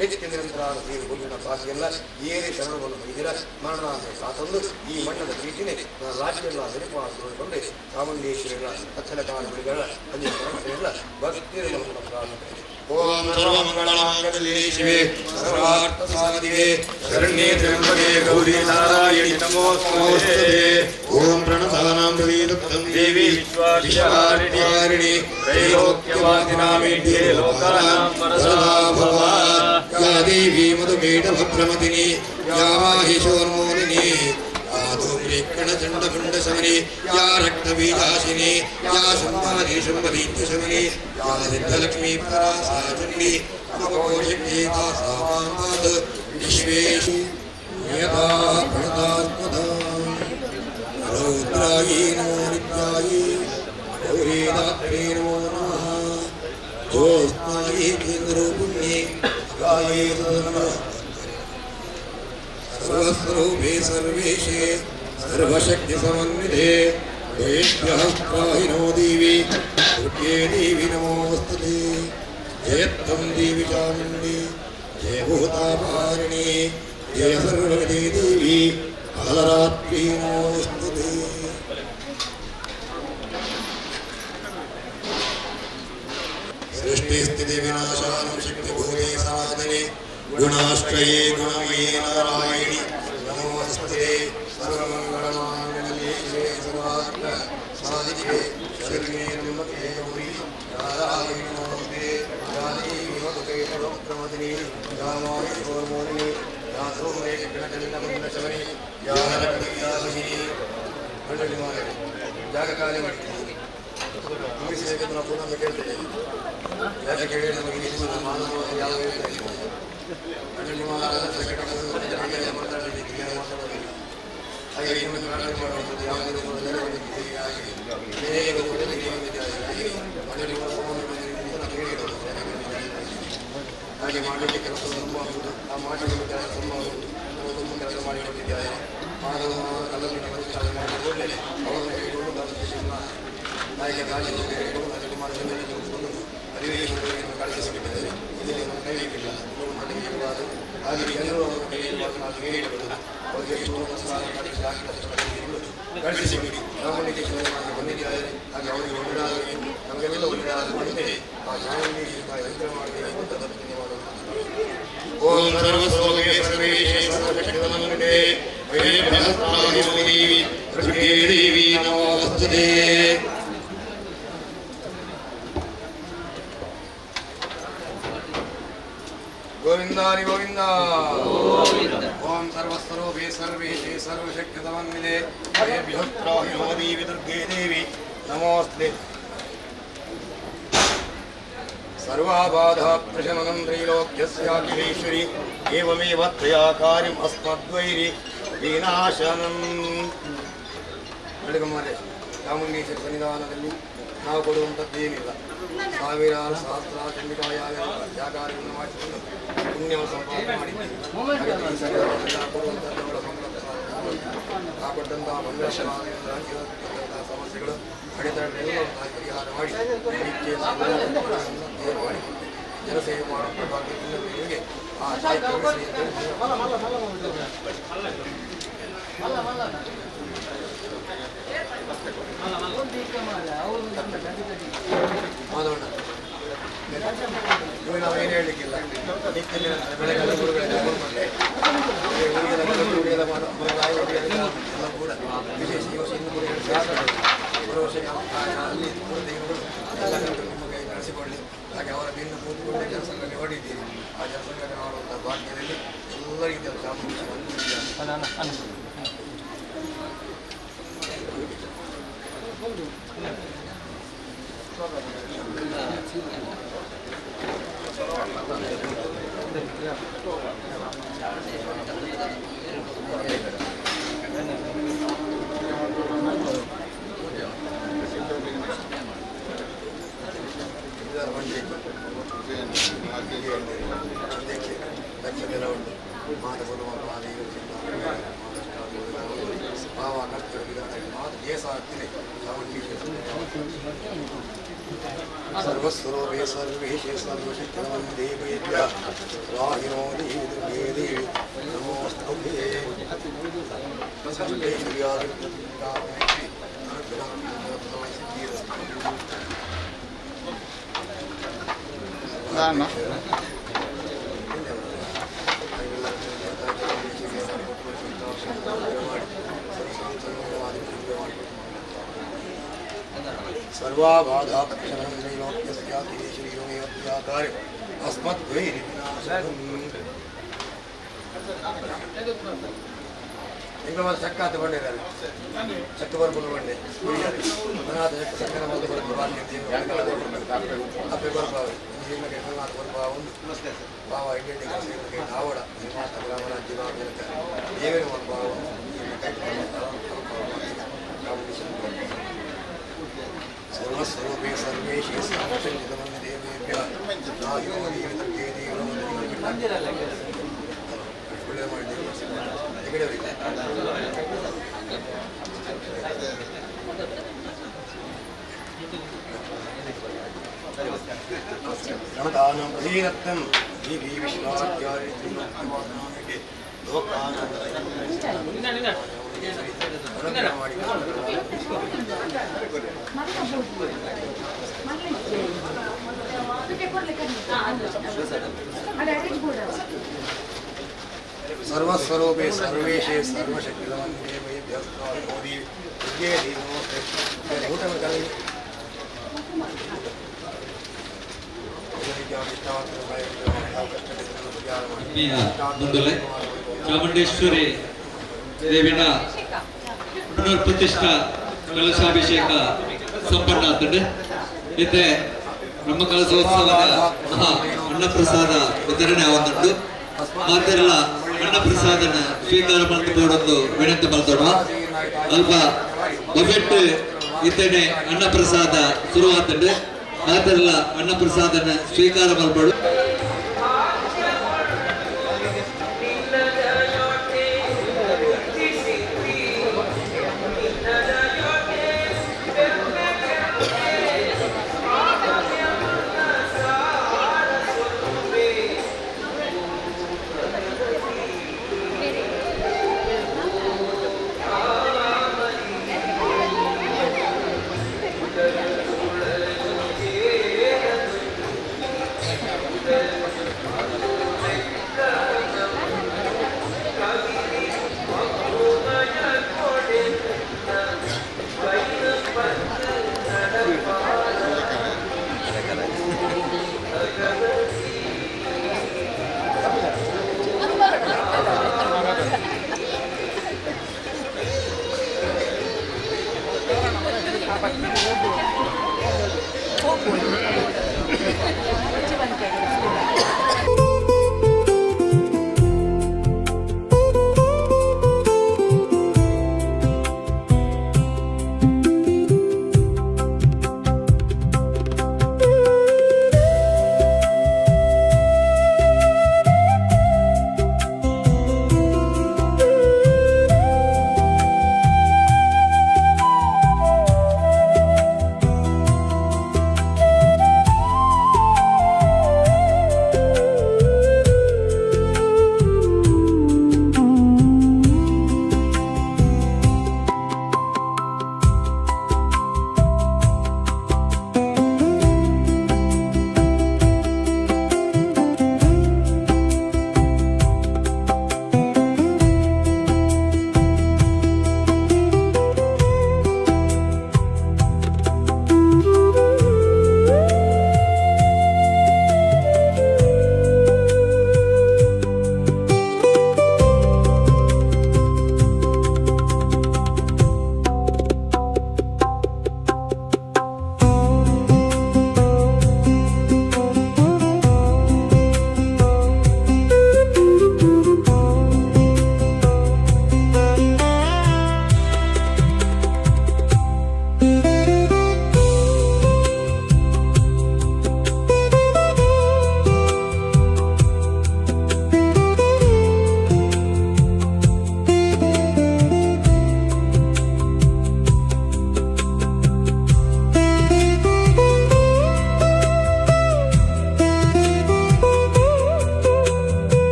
ನಿತ್ಯ ನಿರಂತರ ದೇವಿ ಗುರುವಿನ ಭಾಗ್ಯೆಲ್ಲ ಏನೇ ಶರಣವನ್ನು ಬೈದಿರ ಮರಣ ಅಂದರೆ ಸಾತಂದು ಈ ಮಣ್ಣದ ಪ್ರೀತಿನೇ ನಾನು ರಾಜ್ಯೆಲ್ಲ ನೆನಪಾಗಿ ಬಂದೆ ಚಾಮುಂಡೇಶ್ವರಿಗಳ ಅಚ್ಚಲ ಕಾಲುಗಳ ಅಲ್ಲಿ ಪರಂಪರೆಯಲ್ಲ ಭಕ್ತಿಯ ಪ್ರಾರಂಭ ಓಂ ಸರ್ವಮಂಗಳಮಾಂಗಲ್ಯೇ ಶಿವೆ ಸರ್ವಾರ್ಥಸಾಧಿಕೆ ಶರಣ್ಯೇ ತ್ರ್ಯಂಬಕೆ ಗೌರಿ ನಾರಾಯಣಿ ನಮೋಸ್ತುತೇ ಓಂ ಪ್ರಣತಾನಾಂ ದೇವೀದುಕ್ತಂ ದೇವಿ ವಿಶ್ವಾಧಾರಿಣಿ ತ್ರೈಲೋಕ್ಯವಾಸಿನಾಮೇಢ್ಯೇ ಲೋಕಾನಾಂ ವರದಾ ಭವ ಯಾ ದೇವಿ ಮಧುಮೇಢಭ್ರಮದಿನಿ ಯಾ ಮಾಹಿಷೋನ್ಮೋದಿನಿ णचंडमुंडशमनी या रक्तबीजाशिनी या शुंभादिशुंभदीत्यशमनी या सिद्धलक्ष्मी परासाचंडी मकोशिकेदासामाद विश्वेशि यदा प्रणदात्मदा रौद्रायी नमो नित्यायी गौरीदात्रे नमो नमः ज्योत्स्नायी केन्द्ररूपिण्ये गाये नमः सर्वस्वरूपे सर्वेशे सर्वशक्ति समन्विते देव्यहस्त्राहिनो देवी दुर्गे देवी नमोस्तुते जयत्वं देवी चामुण्डी ಜಯ ಭೂತಾಪಾರಿಣಿ ಜಯ ಸರ್ವಗತಿ ದೇವಿ ಕಾಲರಾತ್ರಿ ನಮೋಸ್ತುತೆ. ಸೃಷ್ಟಿ ಸ್ಥಿತಿ ವಿನಾಶಾನಂ ಶಕ್ತಿ ಭೂಮಿ ಸನಾತನೆ ಗುಣಾಶ್ರಯೇ ಗುಣಮಯೇ ನಾರಾಯಣಿ ನಮೋಸ್ತುತೆ. ಸರ್ವಮಂಗಳಮಾಂಗಲ್ಯೇ ಶಿವೆ ಸರ್ವಾರ್ಥ ಸಾಧಿಕೆ ಶರಣ್ಯೇ ತ್ರ್ಯಂಬಕೆ ಗೌರಿ ನಾರಾಯಣಿ ನಮೋಸ್ತುತೆ. ಜಾನಕಿ ವಿಮೋದಕೆ ಸರ್ವತ್ರಮದಿನಿ ರಾಮಾಯ ಸರ್ವಮೋಹಿನಿ ಯಾಸೋಮೇ ಗಣಕಲಿನ ಶಬರಿ ಯಾರಕವಿಯಾಸಿನಿ ಮಂಡಳಿ ಮಾಡಿ ಜಾಗಕಾಲಿ ಮಾಡಿ ಮುಗಿಸಿದ ನಾವು ಪುನಃ ಕೇಳ್ತೇವೆ. ಯಾಕೆ ಕೇಳಿ ನಮಗೆ ಇದು ಮಾನವ ಯಾವ ಮಂಡಳಿ ಮಾತಾಡಲಿಕ್ಕೆ ಮಾತಾಡೋದಿಲ್ಲ. ಹಾಗೆ ಇನ್ನು ಪ್ರಾರ್ಥನೆ ಮಾಡುವಂಥದ್ದು ಯಾವುದೇ ಹಾಗೆ ಮಾಡಲಿಕ್ಕೆ ಕೆಲಸ ತುಂಬ ಆಗುವುದು. ಆ ಮಾಡಿಕೊಂಡು ಕೆಲಸ ತುಂಬ ಆಗುವುದು. ನಾವು ತುಂಬ ಕೆಲಸ ಮಾಡಿಕೊಂಡಿದ್ದಾರೆ. ಮಾನವ ಕಲ್ಲನ್ನು ಮಾಡಿ ಒಳ್ಳೆಯದೇ ಅವರನ್ನು ಹೇಳಿಕೊಂಡು ಹಾಗೆ ಗಾಳಿಯನ್ನು ಹೇಳಿಕೊಂಡು ಅದಕ್ಕೆ ಮಾಡಿಕೊಂಡು ಅರಿವಿಗೆ ಕಳಿಸಿಕೊಂಡಿದ್ದಾರೆ. ಇಲ್ಲಿ ನಮ್ಮ ಕೈಲಿಕ್ಕಿಲ್ಲ ಮಾಡಲಿಕ್ಕೆ ಹಾಗೆ ಎಲ್ಲರೂ ಅವರ ಕೈಯಲ್ಲಿ ಮಾತನಾಡಿ ಹೇಳಿಕೊಳ್ಳುವುದು. ಅವರಿಗೆ ಎಷ್ಟು ನಮಸ್ಕಾರ ಕಳಿಸಿಬಿಡಿ. ರಾಮನಿಗೆ ಶಿವರಾಗಿ ಬಂದಿದ್ದಾರೆ. ಹಾಗೆ ಅವರಿಗೆ ಒಳ್ಳೆಯದಾಗಲಿ ನಮಗೆಲ್ಲ ಒಳ್ಳೆಯದಾದ ಮಾಡಿದ್ದೇವೆ. ಆ ಚಾಮುಂಡಿ ಯಂತ್ರ ಮಾಡಬೇಕು ಅಂತ ತಪ್ಪಿಗೆ ಮಾಡೋದು. ಓಂ ಸರ್ವಸ್ವೇ ಸರ್ವೇಶೇ ಸರ್ವಶಕ್ತಿಮಂಗಲೇ ದೇವಿ ನಮೋಸ್ತುತೇ. ಗೋವಿಂದಾನಿ ಗೋವಿಂದ. ಓಂ ಸರ್ವಸ್ವರೂಪೇ ಸರ್ವೇಶೇ ಸರ್ವಶಕ್ತಿಮಂಗಲೇ ದೇವಿ ದುರ್ಗೇ ದೇವಿ ನಮೋಸ್ತುತೇ. ಸರ್ವಾಬಾಧಾ ಪ್ರಶಮನಂ ತ್ರೈಲೋಕ್ಯಸ್ಯಾಖಿಲೇಶ್ವರಿ ಏವಮೇವ ತ್ವಯಾ ಕಾರ್ಯಂ ಅಸ್ಮದ್ವೈರಿ ವಿನಾಶನಂ. ಬೆಳಗಮಾರೆ ಚಾಮುಂಡೇಶ್ವರಿ ಸನ್ನಿಧಾನದಲ್ಲಿ ನಾವು ಕೊಡುವಂಥದ್ದೇನಿಲ್ಲ. ಸಾವಿರಾರು ಸಹಸ್ರ ಚಂಡಿಕಾಯ ಕಾರ್ಯವನ್ನು ಮಾಡಿಕೊಂಡು ಪುಣ್ಯವನ್ನು ಸಂಪಾದನೆ ಮಾಡಿದ್ದೀವಿ. ಆ ಕೊಟ್ಟಂತಹ ಸಮಸ್ಯೆಗಳು ಅಡೆತಡೆಲ್ಲ ಪರಿಹಾರ ಮಾಡಿ ಮಾಡಿ ಜನಸೇವೆ ಮಾಡುವ ಭಾಗ್ಯಕ್ಕೆ ಆ ಮಾಧವಣ್ಣ ಇವಾಗ ನಾವು ಏನು ಹೇಳಲಿಕ್ಕಿಲ್ಲ. ನಿತ್ಯ ಬೆಳಗ್ಗೆ ಗುರುಗಳಿಂದ ಎಲ್ಲ ಕೂಡ ವಿಶೇಷ ಇನ್ನು ಕೂಡ ಭರವಸೆ ಅಲ್ಲಿ ಎಲ್ಲ ನಿಮ್ಮ ಕೈ ನಡೆಸಿಕೊಳ್ಳಿ. ಹಾಗೆ ಅವರ ಬೆನ್ನು ಕೂತ್ಕೊಂಡು ಜನಸಂಘಟನೆ ಹೊಡಿದ್ದೀರಿ. ಆ ಜನಸಂಘಟನೆ ಮಾಡುವಂಥ ಭಾಗ್ಯದಲ್ಲಿ ಎಲ್ಲ ರೀತಿಯ ಚಾಮುಂಡಿ ದಕ್ಷತೆಲ್ಲ ಉಂಟು. ಮಾತುಗಳು ಭಾವ ಕರ್ತವ್ಯ ಮಾತು ದೇಶ ಆಗ್ತಿದೆ. ಸರ್ವಸ್ವರೂಪೇ ಸರ್ವೇಶೇ ಸರ್ವಶಕ್ತಿಮಂ ದೇವೇಭ್ಯ ರಾಹಿನೋ ದೇವಿ ದುರ್ಗೇ ದೇವಿ ನಮೋಸ್ತುತೇ. ಸರ್ವಾಬಾಧಾ ಪ್ರಶಮನಂ ತ್ರೈಲೋಕ್ಯಸ್ಯಾಖಿಲೇಶ್ವರಿ ಕಾರ್ಯಂ ಅಸ್ಮದ್ವೈರಿ ನಿಗಮ ಚಕ್ಕಾತ ಬಂಡಿದ್ದಾರೆ. ಚಕ್ಕ ಬರ್ಬೋದು ಬಂಡೆ ಮನಾಥ ಚಕ್ಕ ಸಕ್ಕರ ಬಂದು ಬರುತ್ತೆ ಅಪ್ಪೆ ಬರ್ಬಾವ ಬರ್ಬಾ ಒಂದು ಬಾವ ಇಂಡಿಯನ್ ಆವಡ ಮಾತ ಗ್ರಾಮ ರಾಜ್ಯ ದೇವೇನ ಬರ್ಬಾವ ಸರ್ವಸ್ವರೂಪೇ ಸರ್ವೇಶೇ ಸರ್ವಶಕ್ತಿಮಂ ದೇವೇಭ್ಯ ರಾಹಿನೋ ದೇವಿ ದುರ್ಗೇ ದೇವಿ ಒಳ್ಳೆ ಮಾಡಿದ್ದೀವಿ. ಗಣದಾನಂ ಪ್ರದೀರತ್ನಂ ದೇವಿ ವಿಶ್ವಾಚಾರ್ಯ ಸರ್ವಸ್ವರೂಪೇ ಸರ್ವೇಶೇ ಸರ್ವಶಕ್ತಿವಂತೆ ಮೋದಿ ಊಟ
ಮುಂದಲೆ ಚಾಮುಂಡೇಶ್ವರಿ ದೇವಿನ ಪುನರ್ಪ್ರತಿಷ್ಠಾ ಕಲಶಾಭಿಷೇಕ ಸಂಪನ್ನ ಆತಂಡೆ ಇತ್ತೆ ಬ್ರಹ್ಮಕಲಶೋತ್ಸವದ ಮಹಾ ಅನ್ನಪ್ರಸಾದ ವಿತರಣೆ ಆವಂದುಂಡು ಮಾತೆಲ್ಲ ಅನ್ನಪ್ರಸಾದನ ಸ್ವೀಕಾರ ಮಾಡ್ಕೊಂಡು ವಿನಂತಿ ಮಾಡ್ತೋಣ ಅಲ್ಪ ಬಫೆಟ್ ಇತ್ತೇನೆ ಅನ್ನಪ್ರಸಾದ ಶುರುವಾತಂಡೆ ಮಾತೆಲ್ಲ ಅನ್ನಪ್ರಸಾದನ ಸ್ವೀಕಾರ ಮಾಡ್ಬೋದು.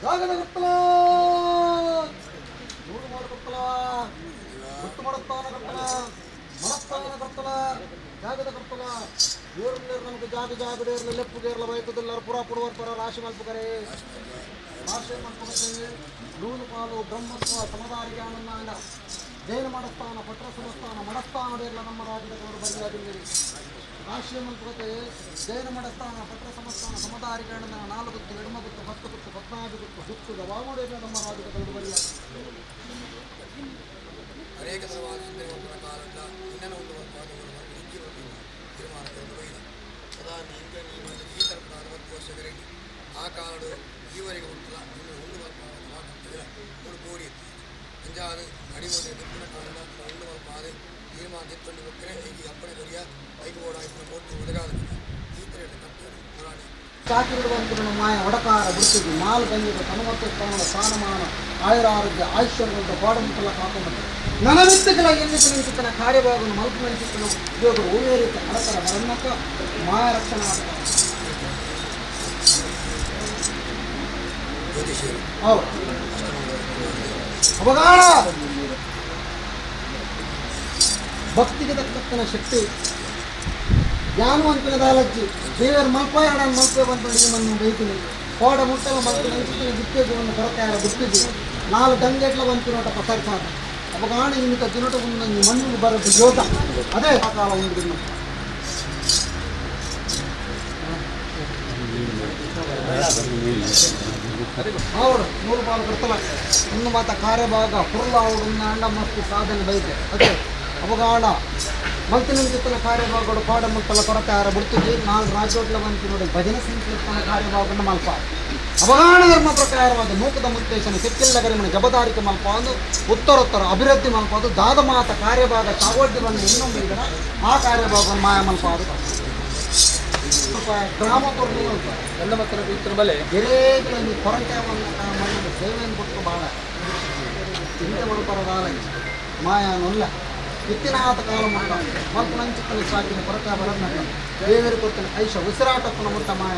ಜಾಗದ ಕತ್ತಲ ನೂರು ಮಾಡು ಕತ್ತಲ ಗುಟ್ಟು ಮಡಸ್ತಾನ ಕತ್ತಲ ಮಡಸ್ತಾನ ಕತ್ತಲ ಜಾಗದ ಕತ್ತಲ ದೇವ್ರನ್ನ ನಮಗೆ ಜಾಗಡೇರ್ಲ ಲೆಪ್ಪುಗೇರ್ಲ ಬೈಕುದಿಲ್ಲ ಪುರ ಪುಡುವರ್ ಪರ ರಾಶಿ ಮಲ್ಪುಗರೆ ರಾಶಿ ಮಲ್ಪುಗರೆ ನೂಲು ಪಾಲು ಬ್ರಹ್ಮತ್ವ ಸಮದಾರಿಗೆ ಆನಂದ ಜೈನ ಮಡಸ್ಥಾನ ಪಟ್ರ ಸಮಸ್ಥಾನ ಮಡಸ್ಥಾನದೇರ್ಲ ನಮ್ಮ ರಾಜ್ಯದವರು ಬರಿಯಾಗಿದ್ದೀರಿ ರಾಶಿಯ ಮಲ್ಪುಗತೆ ಜೈನ ಮಡಸ್ಥಾನ ಪಟ್ರ ಸಮಸ್ಥಾನ ಸಮದಾರಿಗೆ ಆನಂದ 4 ಗುತ್ತು 2 ಗುತ್ತು 10 ಗುತ್ತು 14 ಗುತ್ತು ಹುಟ್ಟುದ ವಾಮುಡೇರ್ಲ ನಮ್ಮ ರಾಜ್ಯದವರು ಬರಿಯಾಗಿ
ಅನೇಕ ತರವಾದ ಚಿಂತನೆಗಳ ಕಾಲದ ಇನ್ನೂ ಒಂದು ತೀರ್ಮಾನ ಸದಾ ಈಗ ನೀವು ಈ ಥರದ 60 ವರ್ಷಗಳಿಗೆ ಆ ಕಾಡು ಈವರೆಗೆ ಉಂಟಲ್ಲ ಇನ್ನು ಒಂದು ಮೂರು ಕೋಡಿ ಅಂಜಾದು ಅಡಿಮೋದ ದಿಪ್ಪಿನ ಕಾರಣ ಒಂದು ಪಾದೆ ತೀರ್ಮಾನ ದಿಪ್ಪಲ್ಲಿ ಹೋಗ್ತಾರೆ ಈಗ ಅಪ್ಪಣೆ ದೊರೆಯ ಐದು ಓಡ ಐದು ಕೋಟಿ ಒದಗಾದ ಈ ಥರ ಹೋರಾಡಿ
ಸಾಕಿರುವಂತಹ ಮಾಯ ಒಡಕಾರ ಬಿಡ್ತಿದ್ವಿ ಮಾಲ್ ಗಂಜಿದ ತನವತ್ತು ಸ್ಥಾನದ ಸ್ಥಾನಮಾನ ಆಯುರಾರೋಗ್ಯ ಆಯುಷ್ಯವಂತ ಪಾಡಮುಟ್ಟಲ ಕಾಕೊಂಡ್ಬಂತು ನನವಿತ್ತಗಳ ಎನ್ನಿಸಿನ ಕಾರ್ಯಭಾಗವನ್ನು ಮಲ್ಪನೆಂಚಿನ ಉದ್ಯೋಗ ಊರೇರಿತ ಅಡಕರ ಬರನ್ನಕ ಮಾಯ ರಕ್ಷಣಾ ಹೌದು ಅವಗಾಢ ಭಕ್ತಿಗೆ ತಕ್ಕತ್ತಿನ ಶಕ್ತಿ ಯಾನು ಅಂತಿನ ದಾಲಜ್ಜಿ ದೇವರ ಮಲ್ಪಾಯ ನಾನು ಮಲ್ಪೆ ಬಂದು ನಿಮ್ಮನ್ನು ಬೈತೀನಿ ಕೋಡ ಮುಟ್ಟಲ ಮಲ್ಪೆ ನೆಂಚಿನ ದಿಪ್ಪೆಗಳನ್ನು ಕೊರತೆಯಾರ ಬಿಟ್ಟಿದ್ವಿ 4 ಗಂಗೆಟ್ಲ ಬಂತು ನೋಟ ಪಸರ್ಸಾದ ಅವಗಾಣ ಇನ್ನಿತ ದಿನಟ ಒಂದು ಮಣ್ಣು ಬರೋದು ಯೋಧ ಅದೇ ಆ ಕಾಲ ಒಂದು ಅವಡು 3 ಪಾಲು ಬರ್ತಲ್ಲ ಇನ್ನು ಮಾತ ಕಾರ್ಯಭಾಗ ಪುರ್ಲ ಅವಡು ಅಂಡ ಮಸ್ತು ಸಾಧನೆ ಬೈತೆ ಅದೇ ಅವಗಾಡ ಮಲ್ತಿನ ಚಿತ್ತನ ಕಾರ್ಯಭಾಗಗಳು ಪಾಡ ಮುಟ್ಟಲ ಕೊರತೆ ಆರ ಬಿಡ್ತಿದ್ವಿ 4 ರಾಜ್ಯೋಟ್ಲ ಬಂತು ನೋಡಿ ಭಜನೆ ಸಂಕೀರ್ತನ ಕಾರ್ಯಭಾಗವನ್ನು ಮಲ್ಪ ಅವಗಾಣ ಧರ್ಮ ಪ್ರಕಾರವಾದ ಮೂಕದ ಮುತ್ತೇಶನ ಸಿಕ್ಕಿಲ್ಲಗರಿಮನ ಜಬದಾರಿಕೆ ಮಲ್ಪ ಒಂದು ಉತ್ತರೋತ್ತರ ಅಭಿವೃದ್ಧಿ ಮಲ್ಪ ಅದು ದಾದ ಮಾತ ಕಾರ್ಯಭಾಗ ಚಾಗೋಡ್ಯವನ್ನು ಇನ್ನೊಂದು ಇದರ ಆ ಕಾರ್ಯಭಾಗವನ್ನು ಮಾಯ ಮಲ್ಪ ಅದು ಗ್ರಾಮ ಕೊರಲಿ
ಎಲ್ಲ ಮಕ್ಕಳ ಇತರ ಬಲೆ
ಗೆರೆಗಳಲ್ಲಿ ಕೊರತೆ ಮಣ್ಣು ಸೇವೆಯನ್ನು ಕೊಟ್ಟು ಭಾಳ ಚಿಂತೆ ಮಾಡ್ಬಾರದಾಲ ಮಾಯ ನೊಲ್ಲ ಇತ್ತಿನಾಥ ಕಾಲ ಮಾಡ ಮಲ್ಪು ನಂಚಿಕ್ಕಲು ಸಾಕಿನ ಕೊರತೆ ಬರೋದ್ನ ದೇವರು ಕೊಡ್ತಾನೆ ಐಷ ಉಸಿರಾಟಕ್ಕನ ಮುಟ್ಟ ಮಾಯ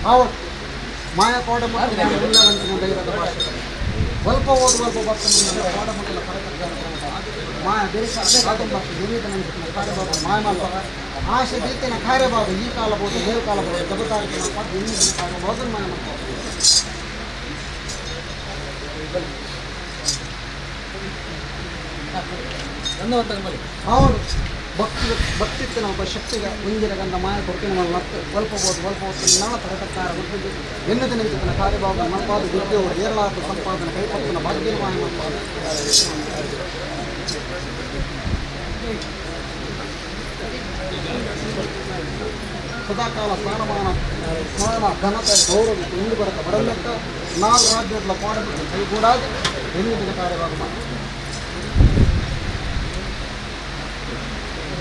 ಹೌದು ಮಾಯ ಕೋಡ ಮುಟ್ಟಿನ ಧೈರ್ಯದ ಭಾಷೆ ಸ್ವಲ್ಪ ಓದು ಸ್ವಲ್ಪ ಬರ್ತಾನೆ ಕೋಡ ಮುಟ್ಟಲ ಮಾಯ ದೇಶ ಮಾಯ ಮಾಡ್ತಾರೆ ಆಶೆ ದೀತಿನ ಕಾರ್ಯಭಾಗ ಈ ಕಾಲ ಬೋದು ದೇವ ಕಾಲ ಬೋದು ಜಬತಾರಿಕೆ ಮಾಡ್ತಾರೆ ಇನ್ನಿನ ಕಾರ್ಯಭಾಗ ಮಾಯ ಮಾಡ್ತಾರೆ ಹೌದು ಭಕ್ತಿತ್ತಿನ ಒಬ್ಬ ಶಕ್ತಿಗೆ ಮುಂದಿನ ಗಂಧ ಮಾಯ ಕೊಡ್ತೀನಿ ಮತ್ತೆ ಸ್ವಲ್ಪ ಹೊತ್ತು ನಾವು ತರಕಾರ ಹುಟ್ಟಿದ್ದು ಎನ್ನುದ ನಿಮಿತ್ತನ ಕಾರ್ಯಭಾಗ ಮನಪಾದ ಉದ್ಯೋಗ ಏರಲಾದ ಸಂಪಾದನೆ ಕೈಪತ್ತಿನ ಭಾಗ್ಯ ಮಾಯ ಮನಪಾದ ಸದಾಕಾಲ ಸ್ಥಾನಮಾನ ಸ್ಮರಣ ಘನತೆ ಗೌರವ ಇಂದು ಬರಕ ಬರಲೆಕ್ಕ 4 ರಾಜ್ಯಗಳ ಪಾಡಬಿಟ್ಟು ಕೈಗೂಡಾದ ಎನ್ನುದಿನ ಕಾರ್ಯಭಾಗ ಮಾಡಿ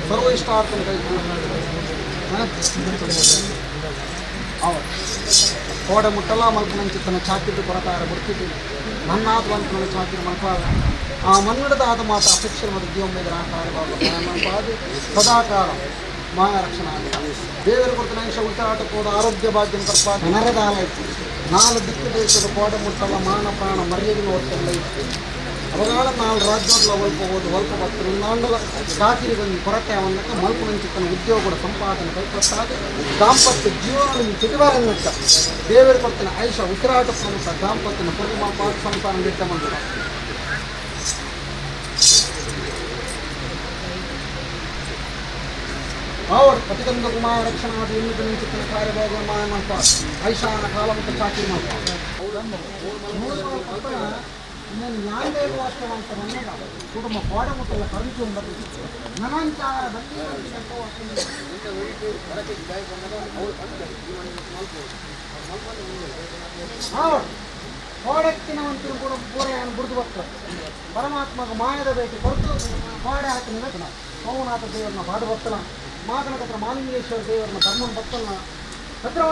ಸರ್ವ ಇಷ್ಟಾರ್ಥನ ಕೋಡ ಮುಟ್ಟಲ್ಲ ಮಲ್ಪನಂಚಿತ್ತನ ಚಾಕಿದ್ದು ಕೊರತಾರ ಬಿಡ್ತಿದ್ವಿ ನನ್ನಾದ್ವಂತನ ಚಾಕಿನ ಮಲ್ಪಾದ ಆ ಮನ್ನಡದಾದ ಮಾತ ಅಪೇಕ್ಷೆ ಮತ್ತು ಜೀವಮೇದ ಕಾರ್ಯಭಾಗ ಸದಾಕಾಲ ಮಾಯ ರಕ್ಷಣಾ ದೇವರ ಕೊಡ್ತಾನೆ ಅಂಶ ಉಸಿರಾಟ ಕೂಡ ಆರೋಗ್ಯ ಭಾಗ್ಯನ ಕರ್ಪ ಜನರದ ಆಲ ಇತ್ತು 4 ದಿಕ್ಕು ದೇಶದ ಕೋಡ ಮುಟ್ಟಲ್ಲ ಮಾನ ಪ್ರಾಣ ಮರ್ಯಾದಿನ ಒತ್ತೆಲ್ಲ ಇತ್ತು ಅವಗಾಳ 4 ರಾಜ್ಯೋಟ್ಲ ಒಲ್ಪ ಬರ್ತಾರೆ ನಾಂಡಲ ಚಾಕಿರಿಗೊಂದು ಕೊರತೆ ಅವನ್ನಕ್ಕೆ ಮಲ್ಪು ನಂಚಿತ್ತನ ಉದ್ಯೋಗದ ಸಂಪಾದನೆ ಕೈಪಟ್ಟಾಗ ದಾಂಪತ್ಯ ಜೀವನ ಚಿಟಿಬಾರನ್ನಿಟ್ಟ ದೇವರು ಕೊಡ್ತಾನೆ ಐಷ ಉಸಿರಾಟ ಪ್ರಮುಖ ದಾಂಪತ್ಯನ ಪೂರ್ಣಿಮಾ ಪಾಠ ಸಂತಾನ ಬಿಟ್ಟ ಮಂದಿರ ಅವಳು ಪ್ರತಿಗಂಧ ಕುಮಾರ ರಕ್ಷಣಾದ ಇನ್ನಿತ ನಿಂಚಿತ್ತನ ಕಾರ್ಯಭಾಗ ಮಾಯ ಮಲ್ಪ ಐಶಾನ ಕಾಲ ಮತ್ತು ಚಾಕಿರಿ ಮಲ್ಪ నేను న్యాయం వాస్తవాన్ని కుటుంబ కోడముట్టల కరెంటు ఉండదు ಕೋಡೆಕ್ಕಿನವಂತರು ಕೂಡ ಪೂರೆಯನ್ನು ಬಿಡಿದು ಬರ್ತಾರೆ ಪರಮಾತ್ಮಗ ಮಾಯದ ಬೇಟಿ ಕೊರತು ಕೋಡೆ ಹಾಕಿನ ವೇತನ ಸೋಮನಾಥ ದೇವರನ್ನ ಬಾಡು ಬರ್ತನ ಮಾತನಕತ್ರ ಮಾಲಿಂಗೇಶ್ವರ ದೇವರನ್ನ ಧರ್ಮ ಬರ್ತನ ಹತ್ರ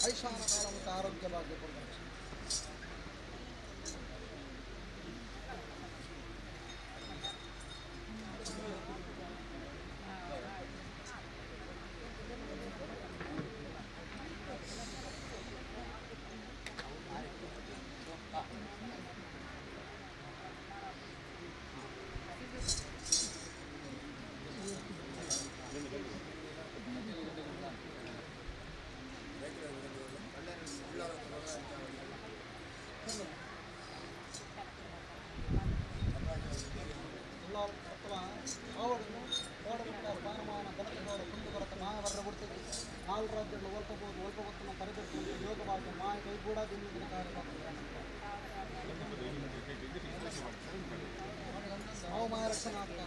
ಐಶಾನ ಕಾಲ ಮತ್ತು ಆರೋಗ್ಯ ಭಾಗ್ಯ ಕೊಡ್ತಾರೆ. ನಾಲ್ಕು ರಾಜ್ಯಗಳು ಒಲ್ಪಗೊತ್ತನ್ನು ಕರೆದಿರುತ್ತದೆ ಯೋಗವಾಗಿ ಮಾಯ ಕೈಗೂಡ ದಿನ ಕಾರ್ಯ ಮಾಯ ರಕ್ಷಣಾ